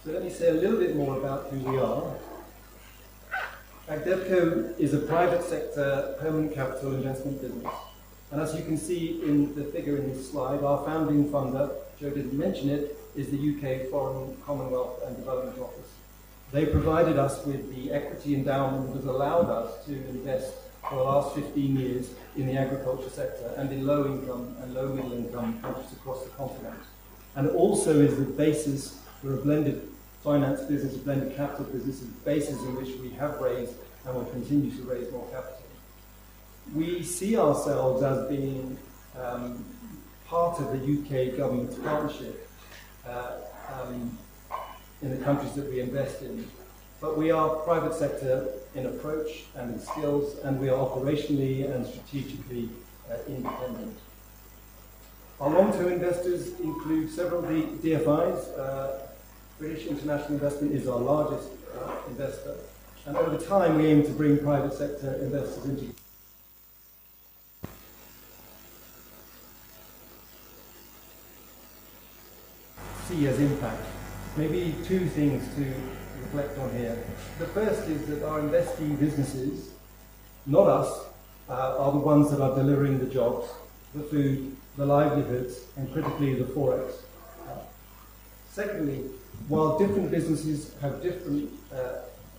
So let me say a little bit more about who we are. AgDevCo is a private sector permanent capital investment business. And as you can see in the figure in this slide, our founding funder, Joe didn't mention it, is the UK Foreign, Commonwealth and Development Office. They provided us with the equity endowment that has allowed us to invest for the last 15 years in the agriculture sector and in low income and low middle income countries across the continent. And also is the basis for a blended finance business, a blended capital business, the basis in which we have raised and will continue to raise more capital. We see ourselves as being part of the UK government's partnership in the countries that we invest in. But we are private sector in approach and in skills, and we are operationally and strategically independent. Our long-term investors include several DFIs. British International Investment is our largest investor, and over time we aim to bring private sector investors into see as impact. Maybe two things to reflect on here. The first is that our investing businesses, not us, are the ones that are delivering the jobs, the food, the livelihoods, and critically the forex. Secondly, while different businesses have different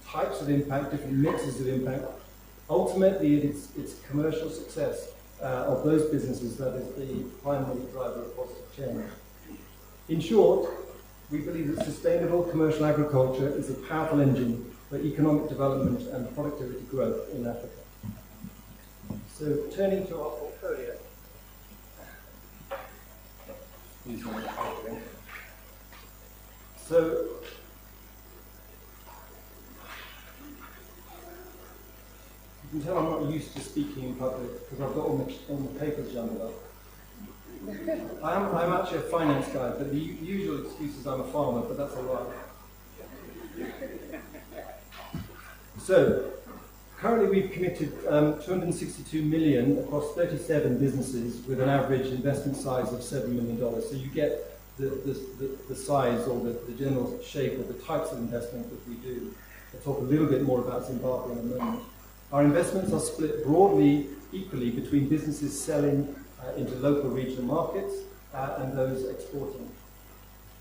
types of impact, different mixes of impact, ultimately it's commercial success of those businesses that is the primary driver of positive change. In short, we believe that sustainable commercial agriculture is a powerful engine for economic development and productivity growth in Africa. So turning to our portfolio. used to speaking in public because I've got all the papers jumbled up. I'm actually a finance guy, but the usual excuse is I'm a farmer, but that's a lie. So, currently we've committed 262 million across 37 businesses with an average investment size of $7 million. So you get the size or the general shape of the types of investment that we do. I'll talk a little bit more about Zimbabwe in a moment. Our investments are split broadly, equally between businesses selling into local regional markets and those exporting.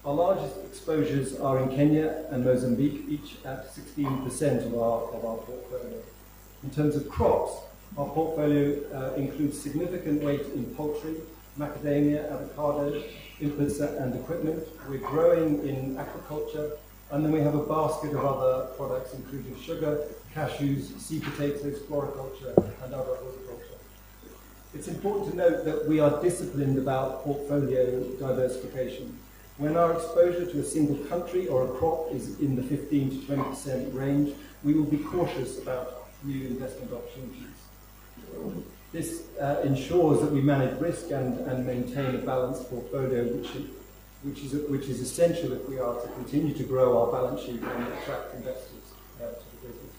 Our largest exposures are in Kenya and Mozambique, each at 16% of our portfolio. In terms of crops, our portfolio includes significant weight in poultry, macadamia, avocado, inputs and equipment. We're growing in aquaculture, and then we have a basket of other products including sugar, cashews, sea potatoes, floriculture, and other horticulture. It's important to note that we are disciplined about portfolio diversification. When our exposure to a single country or a crop is in the 15 to 20% range, we will be cautious about new investment opportunities. This ensures that we manage risk and maintain a balanced portfolio, which is essential if we are to continue to grow our balance sheet and attract investors to the business.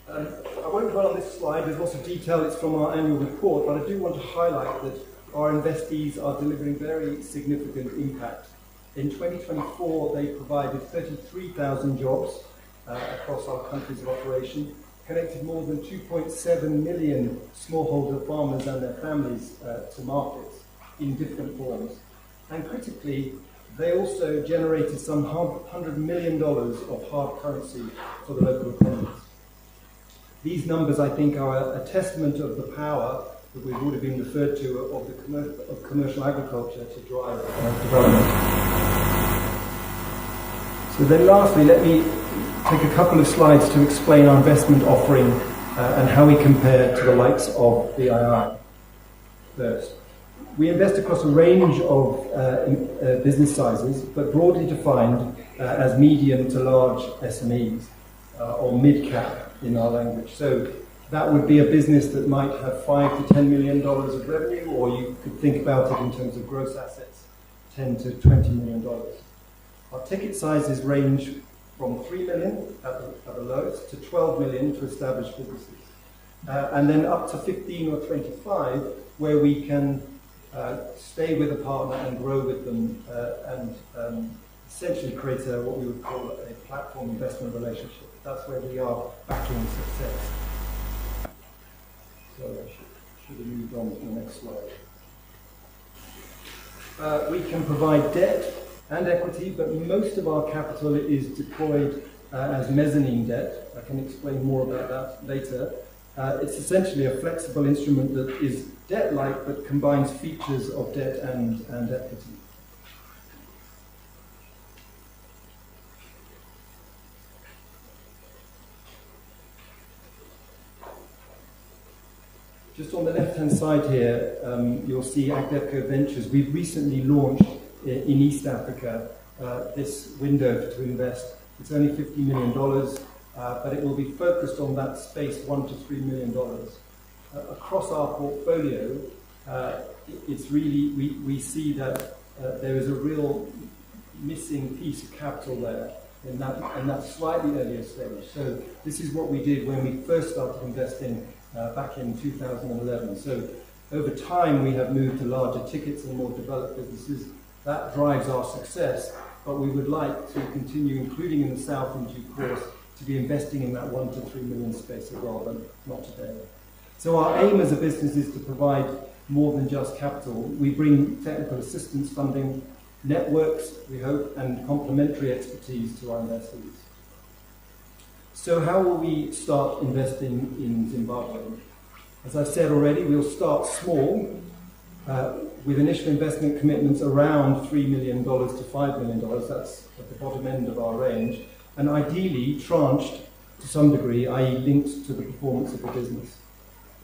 I won't dwell on this slide, there's lots of detail, it's from our annual report, but I do want to highlight that our investees are delivering very significant impact. In 2024, they provided 33,000 jobs across our countries of operation, connected more than 2.7 million smallholder farmers and their families to markets in different forms. And critically, they also generated some $100 million of hard currency for the local economies. These numbers, I think, are a testament of the power that we've already been referred to of commercial agriculture to drive development. So then lastly, let me take a couple of slides to explain our investment offering and how we compare to the likes of BII. First, we invest across a range of business sizes, but broadly defined as medium to large SMEs or mid-cap in our language. So that would be a business that might have $5 to $10 million of revenue, or you could think about it in terms of gross assets, $10 to $20 million. Our ticket sizes range from $3 million at the lowest to $12 million to established businesses. And then up to 15 or 25, where we can stay with a partner and grow with them and essentially create what we would call a platform investment relationship. That's where we are backing success. So I should have moved on to the next slide. We can provide debt and equity, but most of our capital is deployed as mezzanine debt. I can explain more about that later. It's essentially a flexible instrument that is debt-like but combines features of debt and equity. Just on the left-hand side here, you'll see Agdevco Ventures. We've recently launched in East Africa this window to invest. It's only $50 million, but it will be focused on that space, $1 to $3 million. Across our portfolio, it's really, we see that there is a real missing piece of capital there in that slightly earlier stage. So this is what we did when we first started investing back in 2011. So over time, we have moved to larger tickets and more developed businesses. That drives our success, but we would like to continue, including in the South in due course, to be investing in that $1 to $3 million space as well, but not today. So our aim as a business is to provide more than just capital. We bring technical assistance funding, networks, we hope, and complementary expertise to our investors. So how will we start investing in Zimbabwe? As I said already, we'll start small, with initial investment commitments around $3 million to $5 million. That's at the bottom end of our range. And ideally tranched to some degree, i.e. linked to the performance of the business.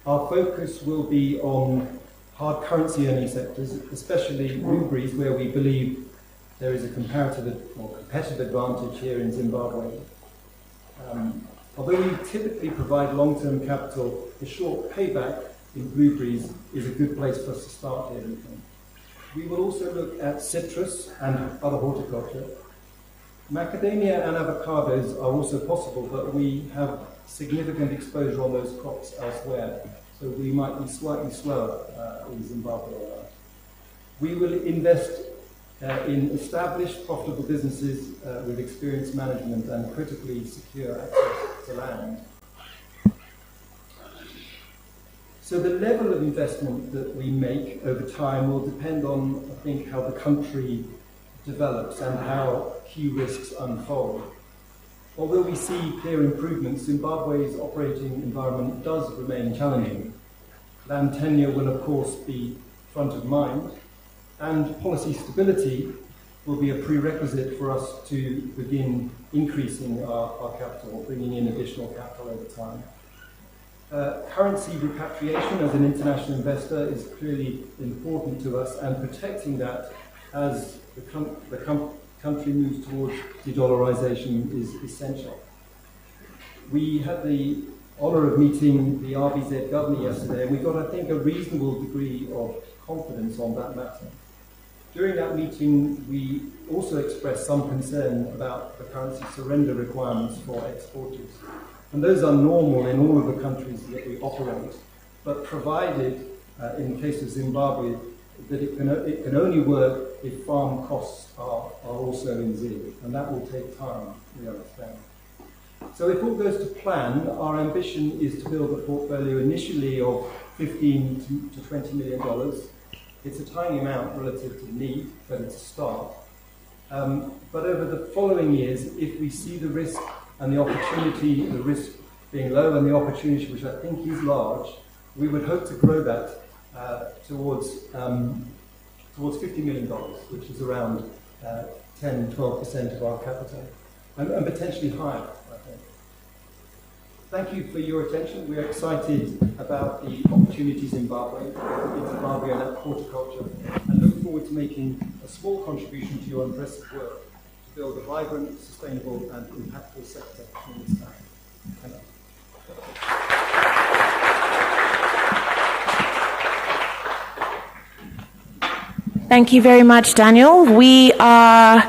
Our focus will be on hard currency earning sectors, especially blueberries, where we believe there is a comparative or competitive advantage here in Zimbabwe. Although we typically provide long-term capital, the short payback in blueberries is a good place for us to start here, we think. We will also look at citrus and other horticulture. Macadamia and avocados are also possible, but we have significant exposure on those crops elsewhere, so we might be slightly slower in Zimbabwe on that. We will invest in established, profitable businesses with experienced management and critically secure access to land. So the level of investment that we make over time will depend on, I think, how the country develops and how key risks unfold. Although we see clear improvements, Zimbabwe's operating environment does remain challenging. Land tenure will, of course, be front of mind, and policy stability will be a prerequisite for us to begin increasing our capital, bringing in additional capital over time. Currency repatriation as an international investor is clearly important to us, and protecting that as the country moves towards de-dollarization is essential. We had the honour of meeting the RBZ governor yesterday, and we got, I think, a reasonable degree of confidence on that matter. During that meeting, we also expressed some concern about the currency surrender requirements for exporters. And those are normal in all of the countries that we operate, but provided, in the case of Zimbabwe, that it can only work if farm costs are also in zero, and that will take time, we understand. So if all goes to plan, our ambition is to build a portfolio initially of $15 to $20 million. It's a tiny amount relative to need, but it's a start. But over the following years, if we see the risk and the opportunity, the risk being low and the opportunity, which I think is large, we would hope to grow that towards $50 million, which is around 10-12% of our capital, and potentially higher, I think. Thank you for your attention. We are excited about the opportunities in Zimbabwe and at horticulture, and look forward to making a small contribution to your impressive work to build a vibrant, sustainable, and impactful sector in this time. Thank you. Thank you very much, Daniel. We are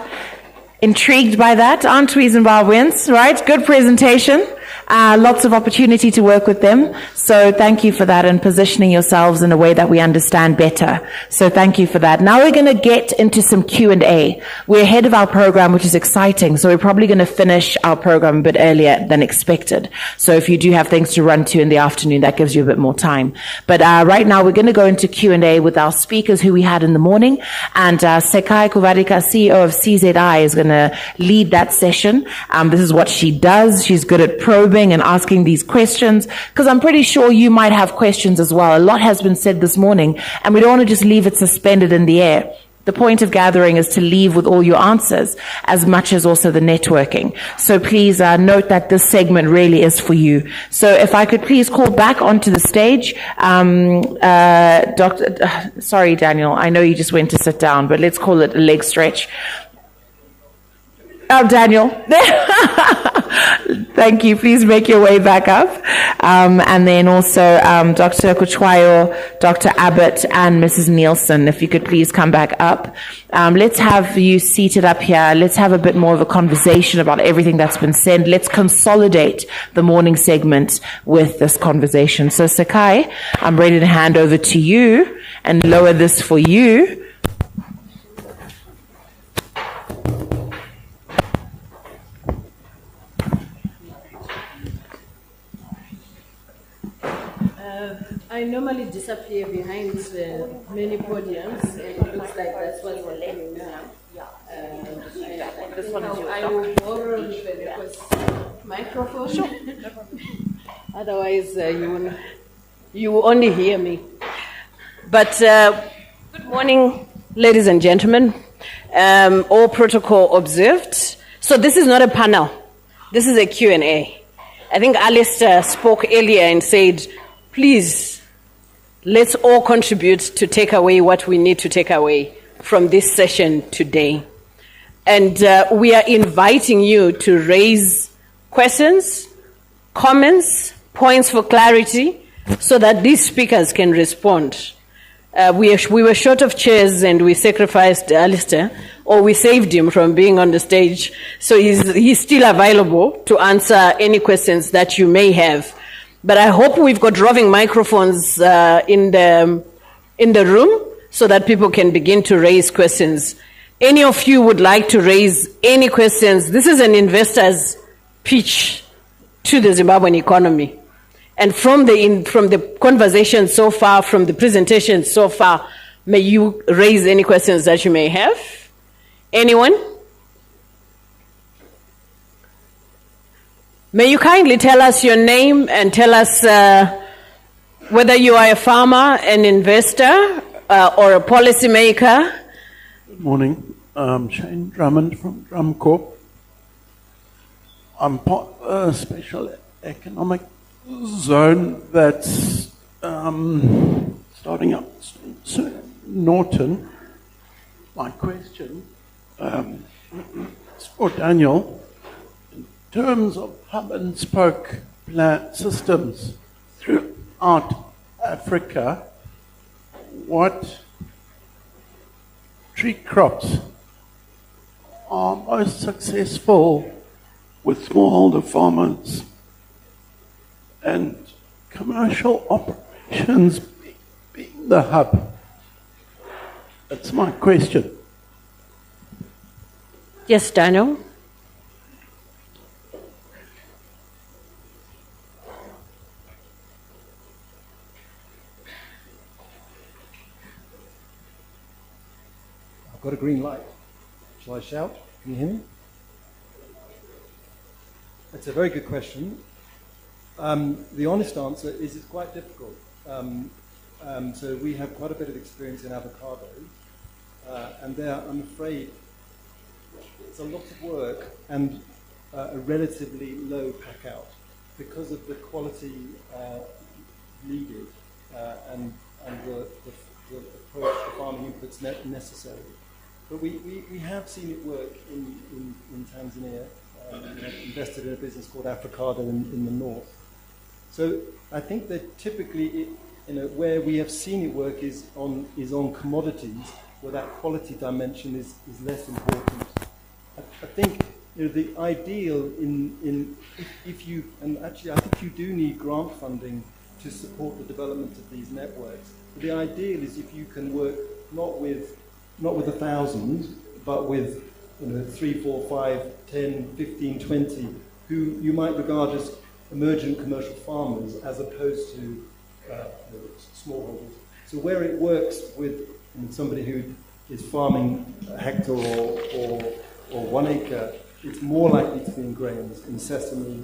intrigued by that, aren't we, Zimbabweans? Right? Good presentation. Lots of opportunity to work with them. So thank you for that and positioning yourselves in a way that we understand better. So thank you for that. Now we're going to get into some Q&A. We're ahead of our program, which is exciting. So we're probably going to finish our program a bit earlier than expected. So if you do have things to run to in the afternoon, that gives you a bit more time. But right now we're going to go into Q&A with our speakers who we had in the morning. And Sekai Kuvarika, CEO of CZI, is going to lead that session. This is what she does. She's good at probing and asking these questions, because I'm pretty sure you might have questions as well. A lot has been said this morning, and we don't want to just leave it suspended in the air. The point of gathering is to leave with all your answers, as much as also the networking. So please note that this segment really is for you. So if I could please call back onto the stage, sorry, Daniel, I know you just went to sit down, but let's call it a leg stretch. Oh, Daniel. Thank you. Please make your way back up. And then also Dr. Kuchwayo, Dr. Abbott, and Mrs. Nielsen, if you could please come back up. Let's have you seated up here. Let's have a bit more of a conversation about everything that's been said. Let's consolidate the morning segment with this conversation. So, Sakai, I'm ready to hand over to you and lower this for you. I normally disappear behind many podiums, and it looks like that's what's happening now. This one is yours. I will borrow the microphone. Sure. Otherwise, you will only hear me. But good morning, ladies and gentlemen. All protocol observed. So this is not a panel. This is a Q&A. I think Alistair spoke earlier and said, please, let's all contribute to take away what we need to take away from this session today. And we are inviting you to raise questions, comments, points for clarity, so that these speakers can respond. We were short of chairs and we sacrificed Alistair, or we saved him from being on the stage. So he's still available to answer any questions that you may have. But I hope we've got roving microphones in the room so that people can begin to raise questions. Any of you would like to raise any questions? This is an investor's pitch to the Zimbabwean economy. And from the conversation so far, from the presentation so far, may you raise any questions that you may have? Anyone? May you kindly tell us your name and tell us whether you are a farmer, an investor, or a policymaker. Good morning. I'm Shane Drummond from Drum Corp. I'm part of a special economic zone that's starting up soon. Norton. My question is for Daniel. In terms of hub and spoke plant systems throughout Africa, what tree crops are most successful with smallholder farmers and commercial operations being the hub? That's my question. Yes, Daniel. I've got a green light. Shall I shout? Can you hear me? It's a very good question. The honest answer is it's quite difficult. So we have quite a bit of experience in avocado, and there, I'm afraid, it's a lot of work and a relatively low pack out because of the quality needed and the approach to farming inputs necessary. But we have seen it work in Tanzania. We have invested in a business called Africado in the north. So I think that typically, where we have seen it work is on commodities, where that quality dimension is less important. I think the ideal if you, and actually I think you do need grant funding to support the development of these networks. But the ideal is if you can work not with 1,000, but with 3, 4, 5, 10, 15, 20, who you might regard as emergent commercial farmers as opposed to smallholders. So where it works with somebody who is farming a hectare or 1 acre, it's more likely to be in grains, in sesame,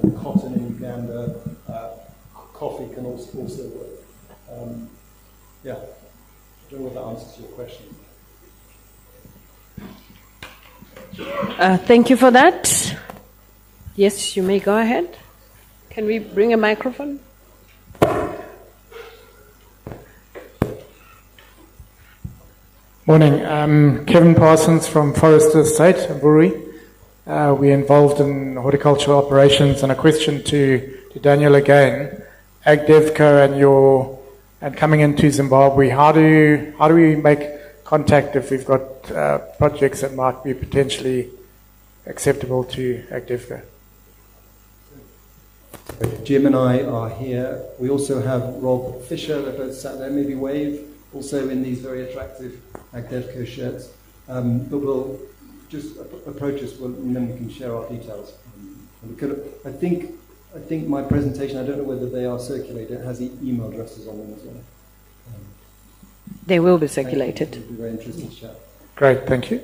in cotton in Uganda. Coffee can also work. Yeah, I don't know if that answers your question. Thank you for that. Yes, you may go ahead. Can we bring a microphone? Morning. Kevin Parsons from Forester Estate, Mburi. We're involved in horticultural operations, and a question to Daniel again. AgDevco and coming into Zimbabwe, how do we make contact if we've got projects that might be potentially acceptable to AgDevco? Jim and I are here. We also have Rob Fisher, they're both sat there, maybe wave, also in these very attractive AgDevco shirts. But we'll just approach us and then we can share our details. I think my presentation, I don't know whether they are circulated, it has email addresses on them as well. They will be circulated. It would be very interesting to chat. Great, thank you.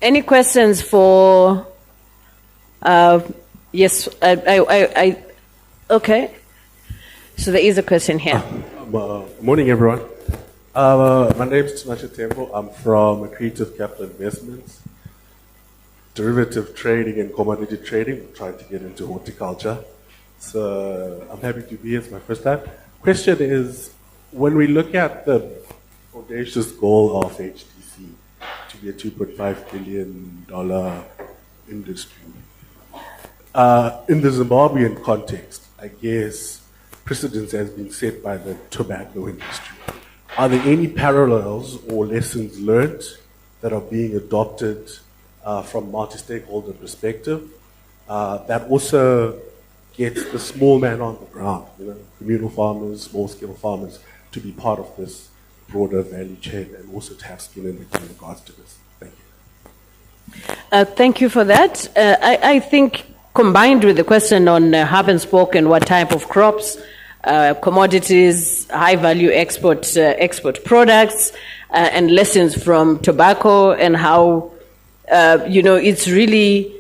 Any questions for... yes, okay. So there is a question here. Morning, everyone. My name is Tinashe Temple. I'm from Creative Capital Investments. Derivative trading and commodity trading. I'm trying to get into horticulture. So I'm happy to be here. It's my first time. Question is, when we look at the audacious goal of HDC to be a $2.5 billion industry. In the Zimbabwean context, I guess precedence has been set by the tobacco industry. Are there any parallels or lessons learned that are being adopted from multi-stakeholder perspective that also gets the small man on the ground, communal farmers, small-scale farmers, to be part of this broader value chain and also to have skin in regards to this? Thank you. Thank you for that. I think combined with the question on hub and spoke and what type of crops, commodities, high-value export products, and lessons from tobacco and how, it's really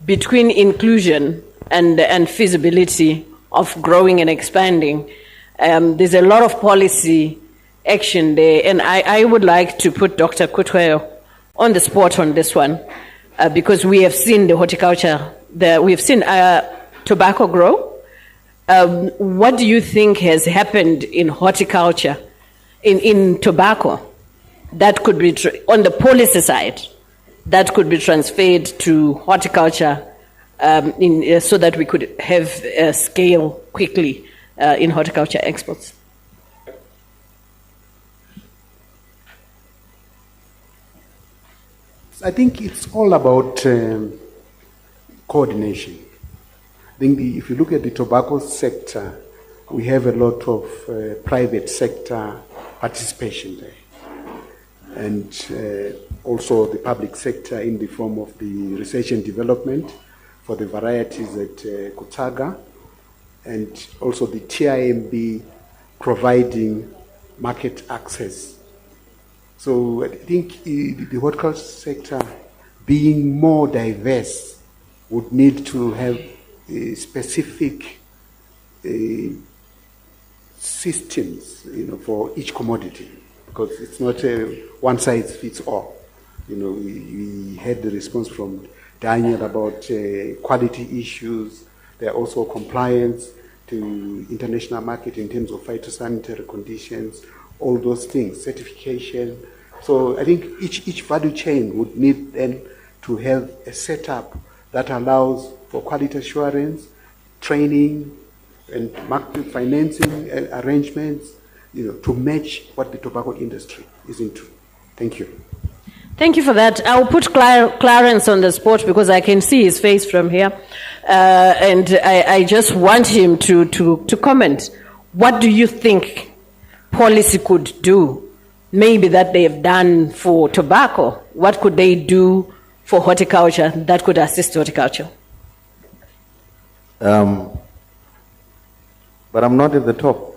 between inclusion and feasibility of growing and expanding. There's a lot of policy action there, and I would like to put Dr. Kutweo on the spot on this one, because we have seen the horticulture, we've seen tobacco grow. What do you think has happened in horticulture, in tobacco, that could be, on the policy side, that could be transferred to horticulture so that we could have scale quickly in horticulture exports? I think it's all about coordination. I think if you look at the tobacco sector, we have a lot of private sector participation there. And also the public sector in the form of the research and development for the varieties at Kutaga, and also the TIMB providing market access. So I think the horticulture sector, being more diverse, would need to have specific systems, for each commodity, because it's not a one size fits all. We had the response from Daniel about quality issues. There are also compliance to international market in terms of phytosanitary conditions, all those things, certification. So I think each value chain would need then to have a setup that allows for quality assurance, training, and market financing arrangements, to match what the tobacco industry is into. Thank you. Thank you for that. I'll put Clarence on the spot because I can see his face from here. And I just want him to comment. What do you think policy could do? Maybe that they have done for tobacco. What could they do for horticulture that could assist horticulture? But I'm not at the top.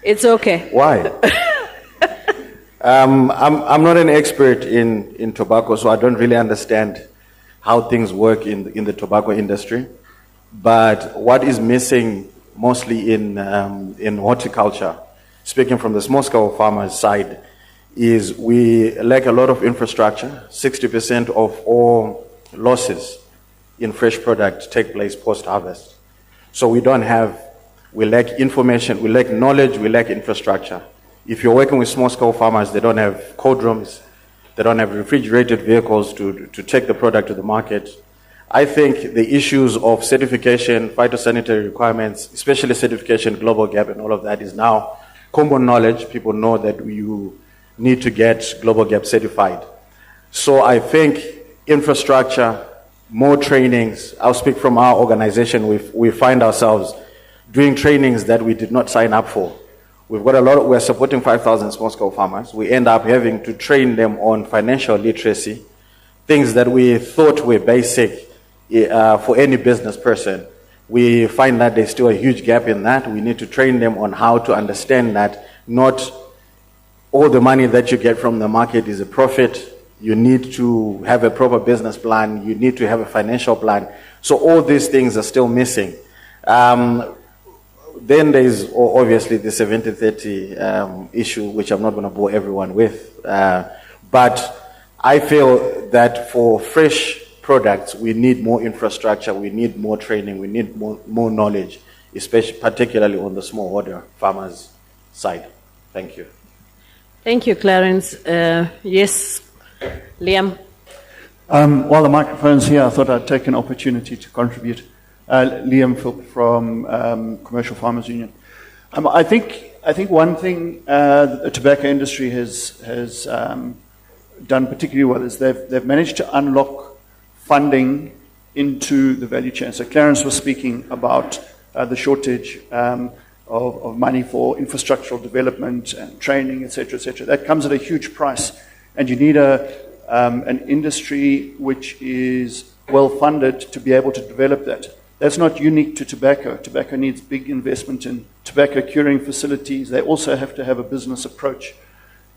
It's okay. Why? I'm not an expert in tobacco, so I don't really understand how things work in the tobacco industry. But what is missing mostly in horticulture, speaking from the small-scale farmers' side, is we lack a lot of infrastructure. 60% of all losses in fresh product take place post-harvest. So we lack information, we lack knowledge, we lack infrastructure. If you're working with small-scale farmers, they don't have cold rooms, they don't have refrigerated vehicles to take the product to the market. I think the issues of certification, phytosanitary requirements, especially certification, global gap, and all of that is now common knowledge. People know that you need to get global gap certified. So I think infrastructure, more trainings. I'll speak from our organization. We find ourselves doing trainings that we did not sign up for. We're supporting 5,000 small-scale farmers. We end up having to train them on financial literacy, things that we thought were basic for any business person. We find that there's still a huge gap in that. We need to train them on how to understand that not all the money that you get from the market is a profit. You need to have a proper business plan. You need to have a financial plan. So all these things are still missing. Then there's obviously the 70-30 issue, which I'm not going to bore everyone with. But I feel that for fresh products, we need more infrastructure, we need more training, we need more knowledge, especially particularly on the smallholder farmers' side. Thank you. Thank you, Clarence. Yes, Liam. While the microphone's here, I thought I'd take an opportunity to contribute. Liam Philp from Commercial Farmers Union. I think one thing the tobacco industry has done particularly well is they've managed to unlock funding into the value chain. So Clarence was speaking about the shortage of money for infrastructural development and training, etc., etc. That comes at a huge price, and you need an industry which is well funded to be able to develop that. That's not unique to tobacco. Tobacco needs big investment in tobacco curing facilities. They also have to have a business approach.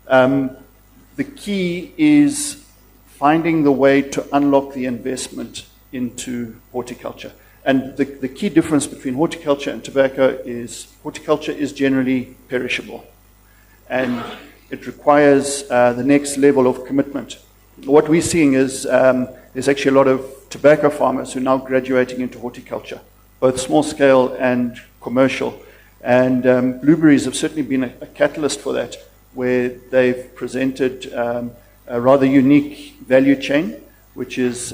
The key is finding the way to unlock the investment into horticulture. And the key difference between horticulture and tobacco is horticulture is generally perishable. And it requires the next level of commitment. What we're seeing is there's actually a lot of tobacco farmers who are now graduating into horticulture, both small scale and commercial. And blueberries have certainly been a catalyst for that, where they've presented a rather unique value chain, which is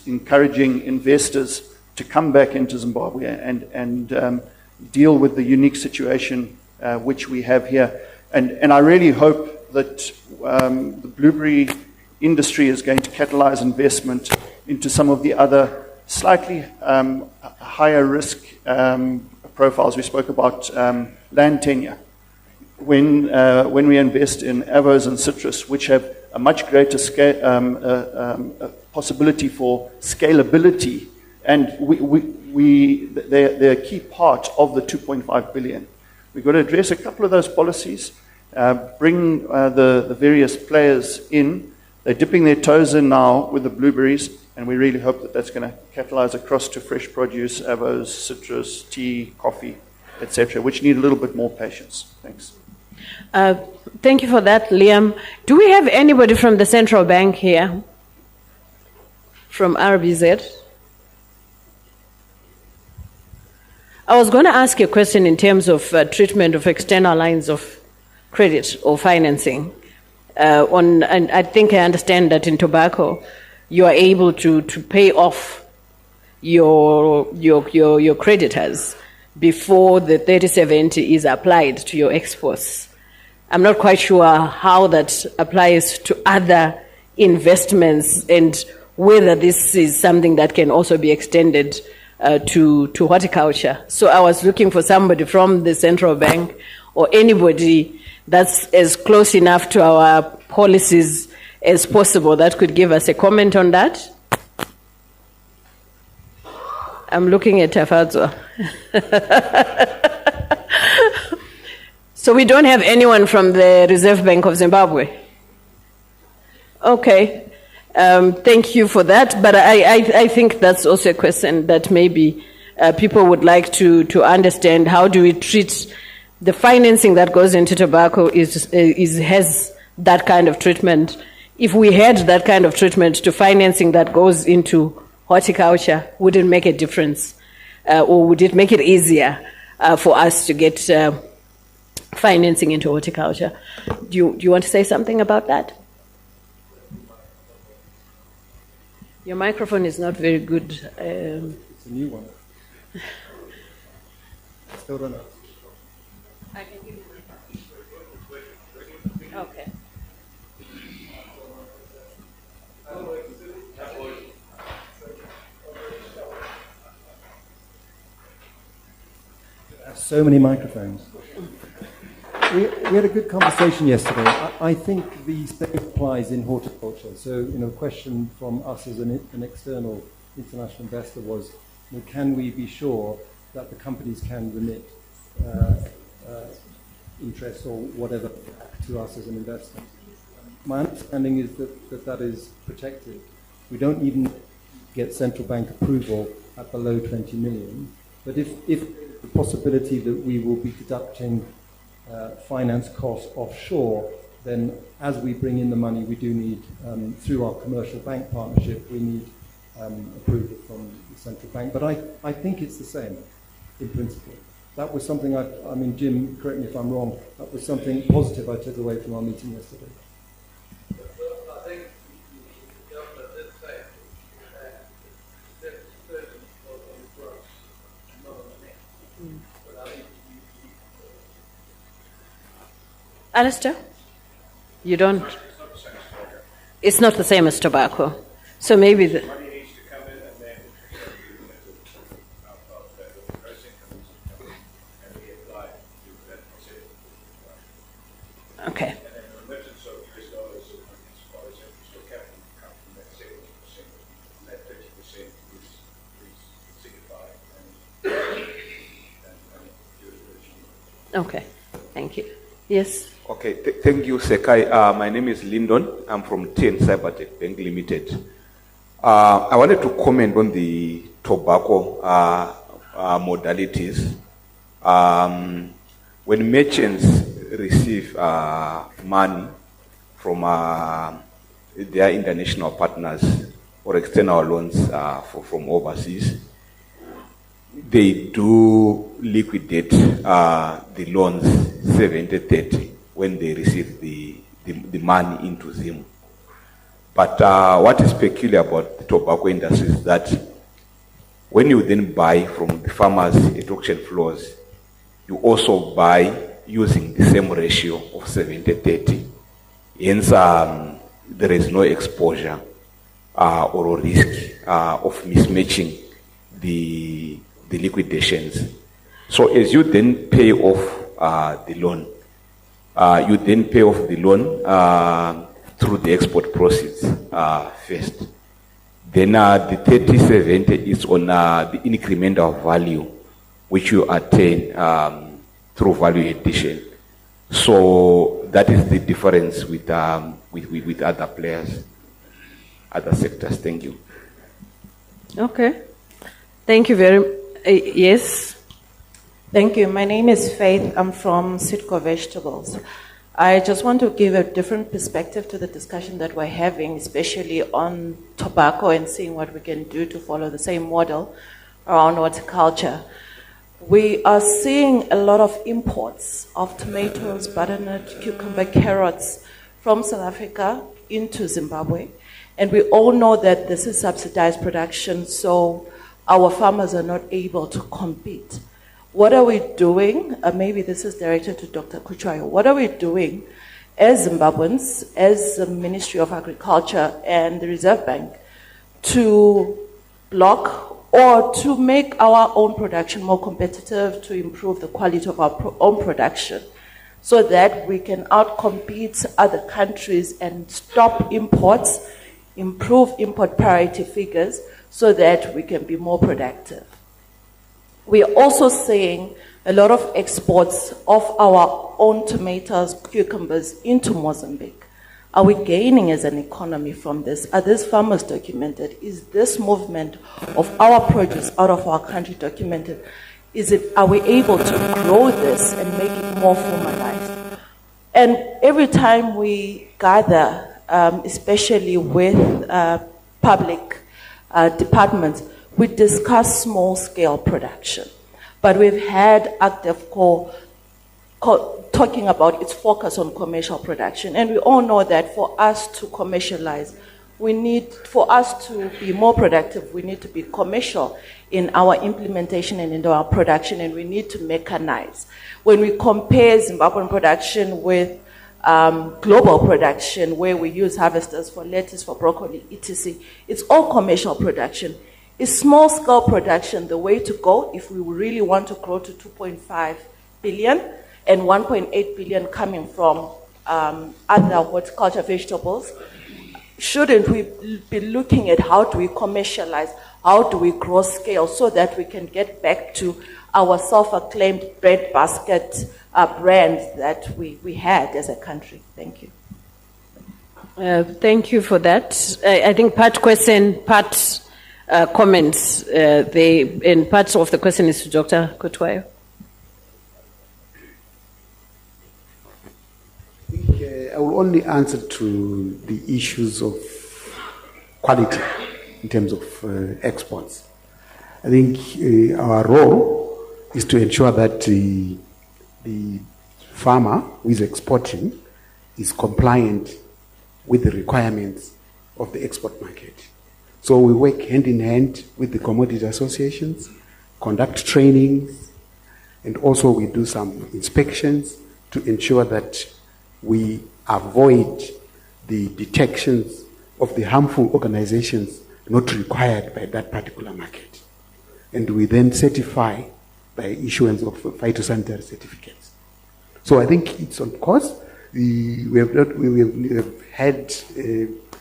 encouraging investors to come back into Zimbabwe and deal with the unique situation which we have here. And I really hope that the blueberry industry is going to catalyze investment into some of the other slightly higher risk profiles. We spoke about land tenure. When we invest in avos and citrus, which have a much greater possibility for scalability, and they're a key part of the 2.5 billion. We've got to address a couple of those policies, bring the various players in. They're dipping their toes in now with the blueberries, and we really hope that that's going to catalyze across to fresh produce, avos, citrus, tea, coffee, etc., which need a little bit more patience. Thanks. Thank you for that, Liam. Do we have anybody from the central bank here? From RBZ? I was going to ask you a question in terms of treatment of external lines of credit or financing. And I think I understand that in tobacco, you are able to pay off your creditors before the 3070 is applied to your exports. I'm not quite sure how that applies to other investments and whether this is something that can also be extended to horticulture. So I was looking for somebody from the central bank or anybody that's as close enough to our policies as possible that could give us a comment on that. I'm looking at Tafadzwa. So we don't have anyone from the Reserve Bank of Zimbabwe? Okay. Thank you for that. But I think that's also a question that maybe people would like to understand. How do we treat the financing that goes into tobacco has that kind of treatment? If we had that kind of treatment to financing that goes into horticulture, would it make a difference? Or would it make it easier for us to get financing into horticulture? Do you want to say something about that? Your microphone is not very good. It's a new one. Still don't know. I can give you. Okay. So many microphones. We had a good conversation yesterday. I think the same applies in horticulture. So, a question from us as an external international investor was, can we be sure that the companies can remit interest or whatever to us as an investor? My understanding is that is protected. We don't even get central bank approval at below 20 million. But if the possibility that we will be deducting finance costs offshore, then as we bring in the money, we do need, through our commercial bank partnership, we need approval from the central bank. But I think it's the same in principle. That was something Jim, correct me if I'm wrong, that was something positive I took away from our meeting yesterday. I think Alistair? You don't? It's not the same as tobacco. So maybe the... Okay. Okay, thank you. Yes? Okay, thank you, Sekai. My name is Lyndon. I'm from TN Cybertech Bank Limited. I wanted to comment on the tobacco modalities. When merchants receive money from their international partners or external loans from overseas, they do liquidate the loans 70-30 when they receive the money into them. But what is peculiar about the tobacco industry is that when you then buy from the farmers at auction floors, you also buy using the same ratio of 70-30. Hence, there is no exposure or risk of mismatching the liquidations. So as you then pay off the loan, you then pay off the loan through the export proceeds first. Then the 30-70 is on the incremental value which you attain through value addition. So that is the difference with other players, other sectors. Thank you. Okay. Thank you very much. Yes? Thank you. My name is Faith. I'm from Sitco Vegetables. I just want to give a different perspective to the discussion that we're having, especially on tobacco and seeing what we can do to follow the same model around horticulture. We are seeing a lot of imports of tomatoes, butternut, cucumber, carrots from South Africa into Zimbabwe. And we all know that this is subsidized production, so our farmers are not able to compete. What are we doing? Maybe this is directed to Dr. Kuchwayo. What are we doing as Zimbabweans, as the Ministry of Agriculture and the Reserve Bank to block or to make our own production more competitive, to improve the quality of our own production so that we can outcompete other countries and stop imports, improve import parity figures so that we can be more productive? We are also seeing a lot of exports of our own tomatoes, cucumbers into Mozambique. Are we gaining as an economy from this? Are these farmers documented? Is this movement of our produce out of our country documented? Are we able to grow this and make it more formalized? And every time we gather, especially with public departments, we discuss small-scale production. But we've had AgDevCo talking about its focus on commercial production. And we all know that for us to commercialize, for us to be more productive, we need to be commercial in our implementation and in our production, and we need to mechanize. When we compare Zimbabwean production with global production, where we use harvesters for lettuce, for broccoli, etc., it's all commercial production. Is small-scale production the way to go if we really want to grow to 2.5 billion and 1.8 billion coming from other horticulture vegetables? Shouldn't we be looking at how do we commercialize, how do we grow scale so that we can get back to our self-acclaimed breadbasket brand that we had as a country? Thank you. Thank you for that. I think part question, part comments. And part of the question is to Dr. Kuchwayo. I think I will only answer to the issues of quality in terms of exports. I think our role is to ensure that the farmer who is exporting is compliant with the requirements of the export market. So we work hand in hand with the commodity associations, conduct trainings, And also we do some inspections to ensure that we avoid the detections of the harmful organizations not required by that particular market. And we then certify by issuance of phytosanitary certificates. So I think it's on course. We have had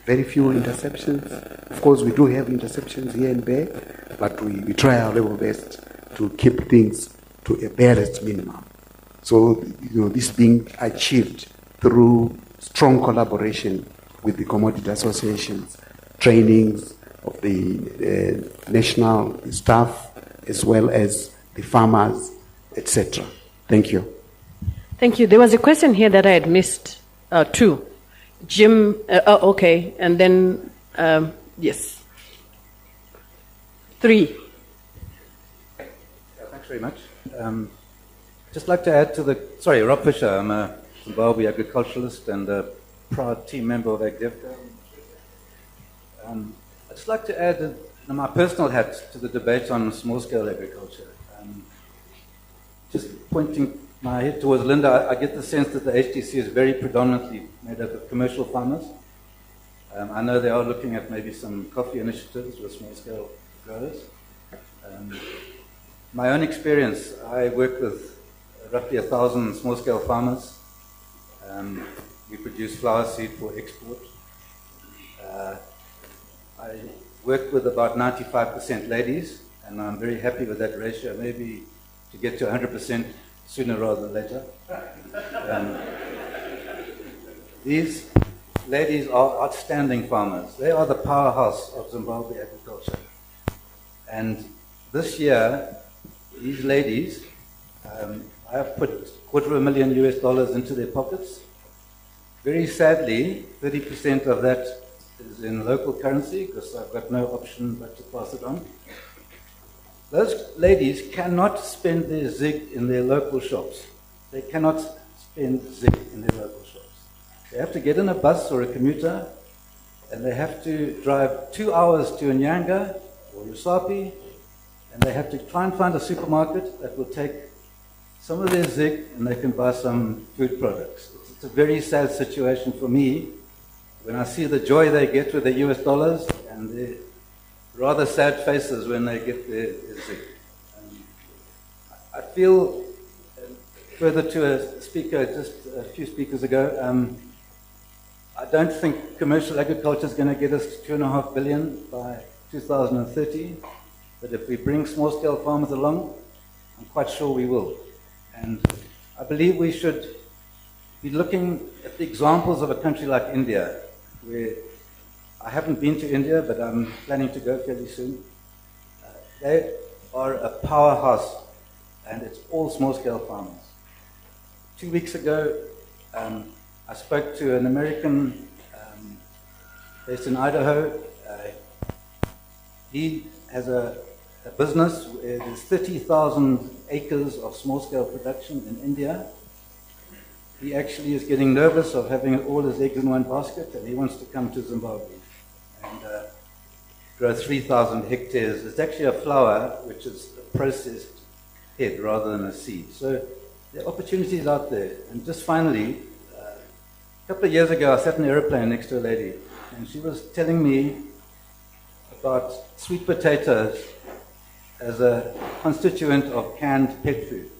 very few interceptions. Of course, we do have interceptions here and there, but we try our level best to keep things to a barest minimum. So, this being achieved through strong collaboration with the commodity associations, trainings of the national staff, as well as the farmers, etc. Thank you. Thank you. There was a question here that I had missed. Two. Jim, okay, and then, yes. Three. Thanks very much. Just like to add to Rob Fisher, I'm a Zimbabwe agriculturalist and a proud team member of AgDevco. I'd just like to add my personal hat to the debate on small-scale agriculture. Just pointing my head towards Linda, I get the sense that the HDC is very predominantly made up of commercial farmers. I know they are looking at maybe some coffee initiatives with small-scale growers. My own experience, I work with roughly 1,000 small-scale farmers. We produce flower seed for export. I work with about 95% ladies, and I'm very happy with that ratio, maybe to get to 100% sooner rather than later. These ladies are outstanding farmers. They are the powerhouse of Zimbabwe agriculture. And this year, these ladies, I have put $250,000 US into their pockets. Very sadly, 30% of that is in local currency because I've got no option but to pass it on. Those ladies cannot spend their zig in their local shops. They cannot spend zig in their local shops. They have to get in a bus or a commuter, and they have to drive 2 hours to Nyanga or Usapi, and they have to try and find a supermarket that will take some of their zig and they can buy some food products. It's a very sad situation for me when I see the joy they get with the US dollars and the rather sad faces when they get their zig. I feel, further to a speaker just a few speakers ago, I don't think commercial agriculture is going to get us to 2.5 billion by 2030, but if we bring small-scale farmers along, I'm quite sure we will. And I believe we should be looking at the examples of a country like India, where I haven't been to India, but I'm planning to go fairly soon. They are a powerhouse, and it's all small-scale farmers. 2 weeks ago, I spoke to an American based in Idaho. He has a business where there's 30,000 acres of small-scale production in India. He actually is getting nervous of having all his eggs in one basket, and he wants to come to Zimbabwe and grow 3,000 hectares. It's actually a flower, which is a processed head rather than a seed. So there are opportunities out there. And just finally, a couple of years ago, I sat in an airplane next to a lady, and she was telling me about sweet potatoes as a constituent of canned pet food.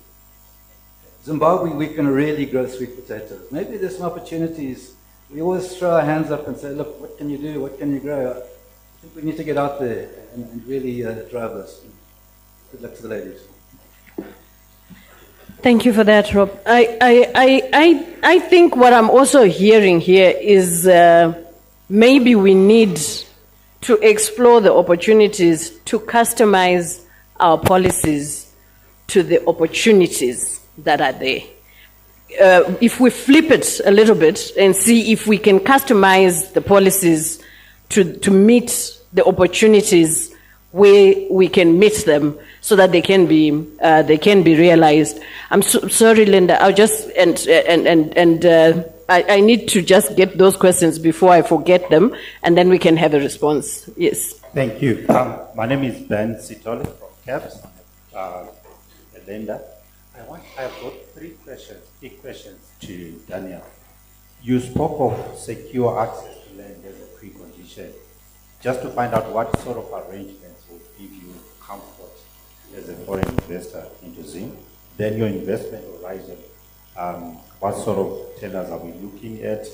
Zimbabwe, we can really grow sweet potatoes. Maybe there's some opportunities. We always throw our hands up and say, look, what can you do? What can you grow? I think we need to get out there and really drive this. Good luck to the ladies. Thank you for that, Rob. I think what I'm also hearing here is maybe we need to explore the opportunities to customize our policies to the opportunities that are there. If we flip it a little bit and see if we can customize the policies to meet the opportunities where we can meet them, so that they can be realized. I'm sorry, Linda. I'll just I need to just get those questions before I forget them, and then we can have a response. Yes. Thank you. My name is Ben Sitole from CAPS, Linda. I've got three questions to Daniel. You spoke of secure access to land as a precondition. Just to find out what sort of arrangements will give you comfort as a foreign investor into Zim. Then your investment horizon, what sort of tenors are we looking at?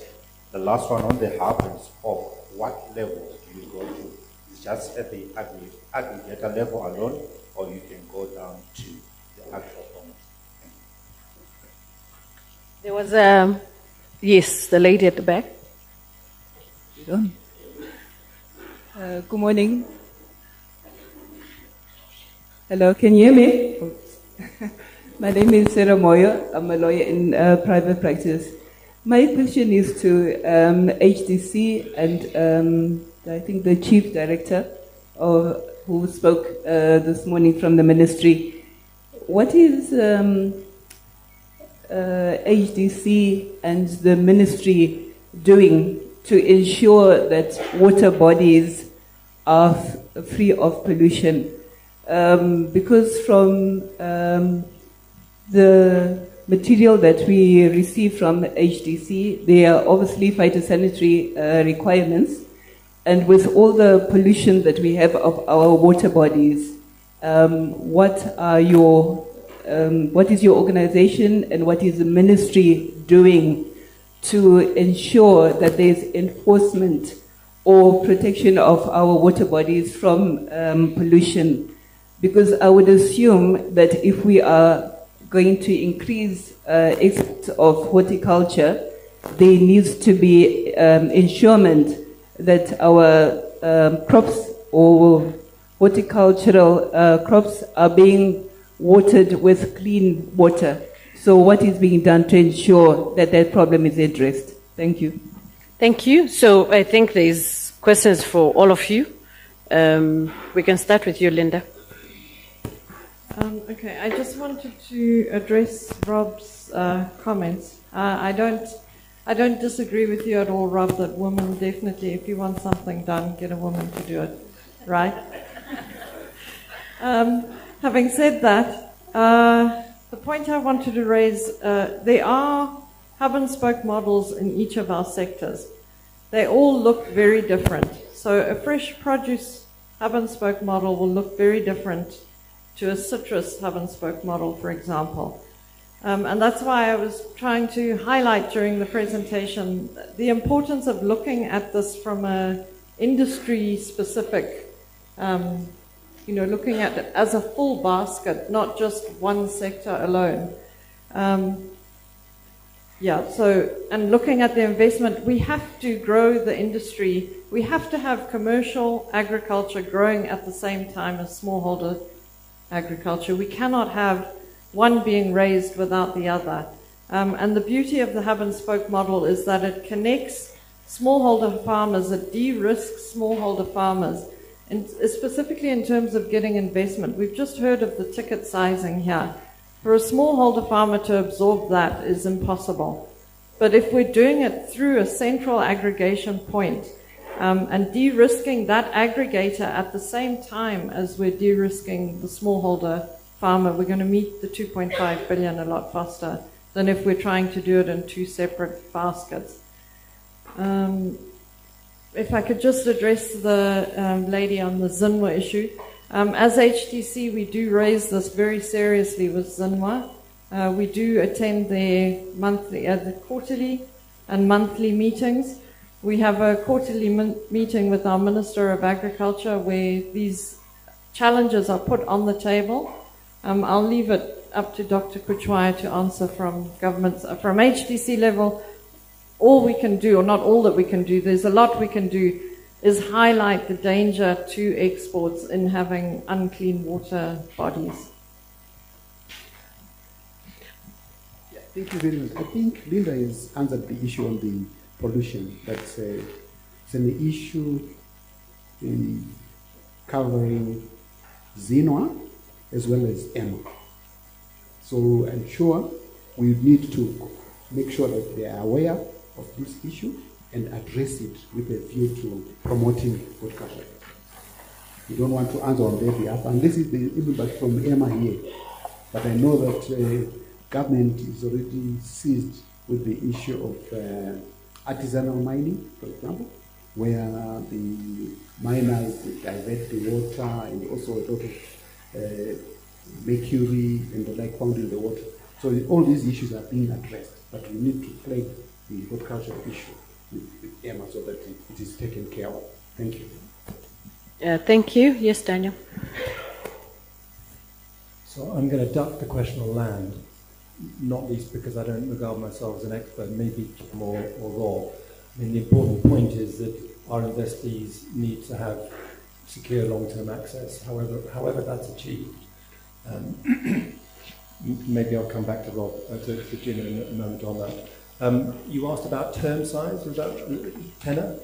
The last one on the hub and spoke, what levels do you go to? It's just at the aggregator level alone, or you can go down to the actual farmers? There was yes, the lady at the back. Good morning. Hello, can you hear me? My name is Sarah Moyo. I'm a lawyer in private practice. My question is to HDC and I think the Chief Director who spoke this morning from the Ministry. What is HDC and the Ministry doing to ensure that water bodies are free of pollution? Because from the material that we receive from HDC, there are obviously phytosanitary requirements, and with all the pollution that we have of our water bodies, what is your organization and what is the Ministry doing to ensure that there is enforcement or protection of our water bodies from pollution? Because I would assume that if we are going to increase exports of horticulture, there needs to be ensurement that our crops or horticultural crops are being watered with clean water. So what is being done to ensure that that problem is addressed? Thank you. Thank you. So I think there's questions for all of you. We can start with you, Linda. Okay, I just wanted to address Rob's comments. I don't disagree with you at all, Rob, that women definitely, if you want something done, get a woman to do it, right? Having said that, the point I wanted to raise, there are hub and spoke models in each of our sectors. They all look very different. So a fresh produce hub and spoke model will look very different to a citrus hub and spoke model, for example. And that's why I was trying to highlight during the presentation the importance of looking at this from an industry-specific, looking at it as a full basket, not just one sector alone. And looking at the investment, we have to grow the industry. We have to have commercial agriculture growing at the same time as smallholder agriculture. We cannot have one being raised without the other. And the beauty of the hub and spoke model is that it connects smallholder farmers, it de-risks smallholder farmers, and specifically in terms of getting investment. We've just heard of the ticket sizing here. For a smallholder farmer to absorb that is impossible. But if we're doing it through a central aggregation point, and de-risking that aggregator at the same time as we're de-risking the smallholder farmer, we're going to meet the 2.5 billion a lot faster than if we're trying to do it in two separate baskets. If I could just address the lady on the Zinwa issue. As HTC, we do raise this very seriously with Zinwa. We do attend their the quarterly and monthly meetings. We have a quarterly meeting with our Minister of Agriculture where these challenges are put on the table. I'll leave it up to Dr. Kuchwaya to answer from governments. From HDC level, all we can do, or not all that we can do, there's a lot we can do, is highlight the danger to exports in having unclean water bodies. Yeah, thank you very much. I think Linda has answered the issue on the pollution. That's it's an issue covering Zinwa as well as EMA. So I'm sure we need to make sure that they are aware of this issue and address it with a view to promoting horticulture. We don't want to answer on their behalf, and this is the input from EMA here. but I know that government is already seized with the issue of artisanal mining, for example, where the miners divert the water and also a lot of mercury and the like found in the water. So all these issues are being addressed, but we need to flag the horticulture issue with Emma so that it is taken care of. Thank you. Thank you. Yes, Daniel. So I'm going to duck the question on land, not least because I don't regard myself as an expert, maybe more or raw. I mean, the important point is that our investees need to have secure long-term access, however that's achieved. Maybe I'll come back to Rob, to Jim in a moment on that. You asked about term size, was that tenor?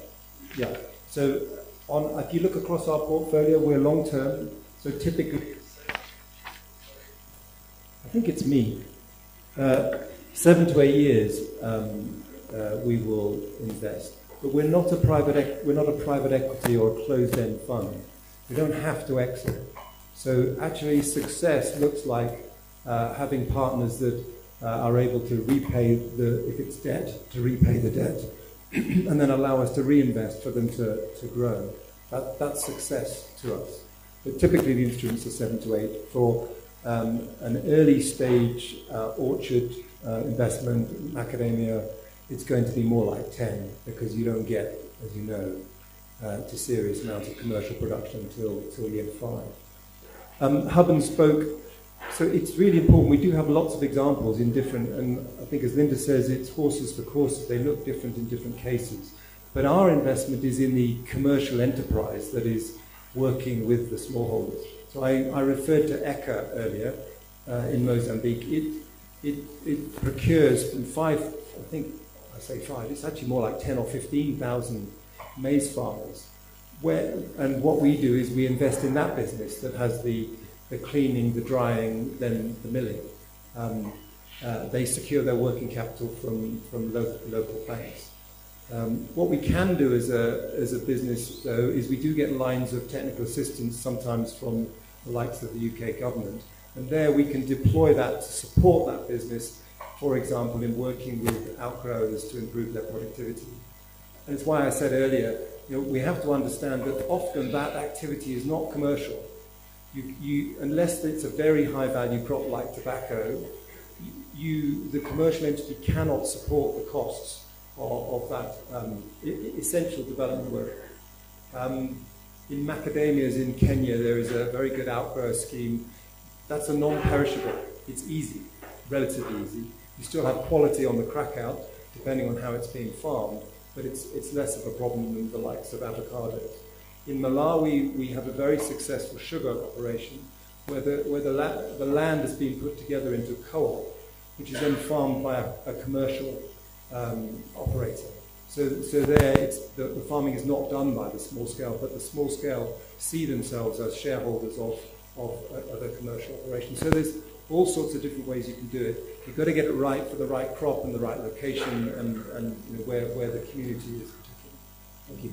Yeah. So if you look across our portfolio, we're long-term, so typically, I think it's me, 7 to 8 years we will invest. But we're not a private equity or a closed-end fund. We don't have to exit. So actually success looks like having partners that are able to repay if it's debt, to repay the debt, and then allow us to reinvest for them to grow. That's success to us. But typically the instruments are 7 to 8. For an early stage orchard investment, macadamia, it's going to be more like 10 because you don't get, as you know, to serious amounts of commercial production until year 5. Hub and spoke. So it's really important. We do have lots of examples in different, and I think as Linda says, it's horses for courses. They look different in different cases. But our investment is in the commercial enterprise that is working with the smallholders. So I referred to ECA earlier in Mozambique. It procures from 5, I think I say 5, it's actually more like 10 or 15,000 maize farmers. And what we do is we invest in that business that has the cleaning, the drying, then the milling. They secure their working capital from local banks. What we can do as a business, though, is we do get lines of technical assistance sometimes from the likes of the UK government, and there we can deploy that to support that business, for example, in working with outgrowers to improve their productivity. And it's why I said earlier, we have to understand that often that activity is not commercial. Unless it's a very high-value crop like tobacco, the commercial entity cannot support the costs of that essential development work. In macadamias in Kenya, there is a very good outgrower scheme. That's a non-perishable. It's easy, relatively easy. You still have quality on the crack-out, depending on how it's being farmed, but it's less of a problem than the likes of avocados. In Malawi, we have a very successful sugar operation where the land has been put together into a co-op, which is then farmed by a commercial operator. So there, the farming is not done by the small scale, but the small scale see themselves as shareholders of a commercial operation. So there's all sorts of different ways you can do it. You've got to get it right for the right crop and the right location and where the community is. Thank you.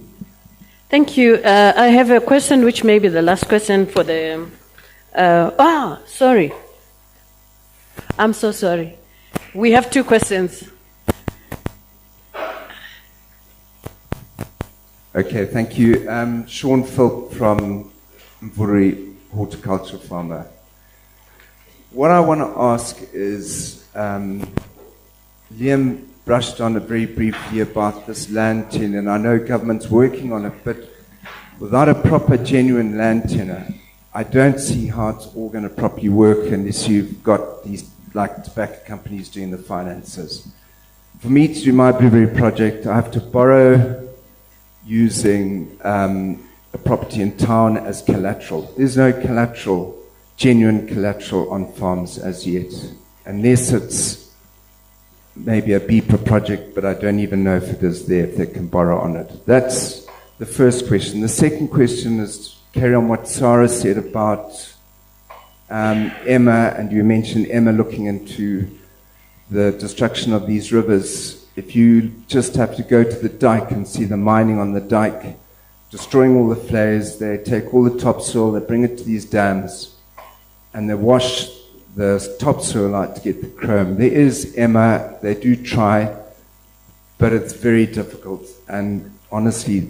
Thank you. I have a question, which may be the last question for the... sorry. I'm so sorry. We have 2 questions. Okay, thank you. Sean Philp from Mvuri Horticulture Farmer. What I want to ask is, Liam brushed on it very briefly about this land tenure, and I know government's working on it, but without a proper, genuine land tenure, I don't see how it's all going to properly work unless you've got these, like tobacco companies doing the finances. For me to do my blueberry project, I have to borrow using a property in town as collateral. There's no collateral, genuine collateral on farms as yet, unless it's maybe a beeper project, but I don't even know if it is there, if they can borrow on it. That's the first question. The second question is carry on what Sarah said about Emma, and you mentioned Emma looking into the destruction of these rivers. If you just have to go to the dike and see the mining on the dike, destroying all the flares, they take all the topsoil, they bring it to these dams, and they wash the topsoil out to get the chrome. There is Emma, they do try, but it's very difficult. And honestly,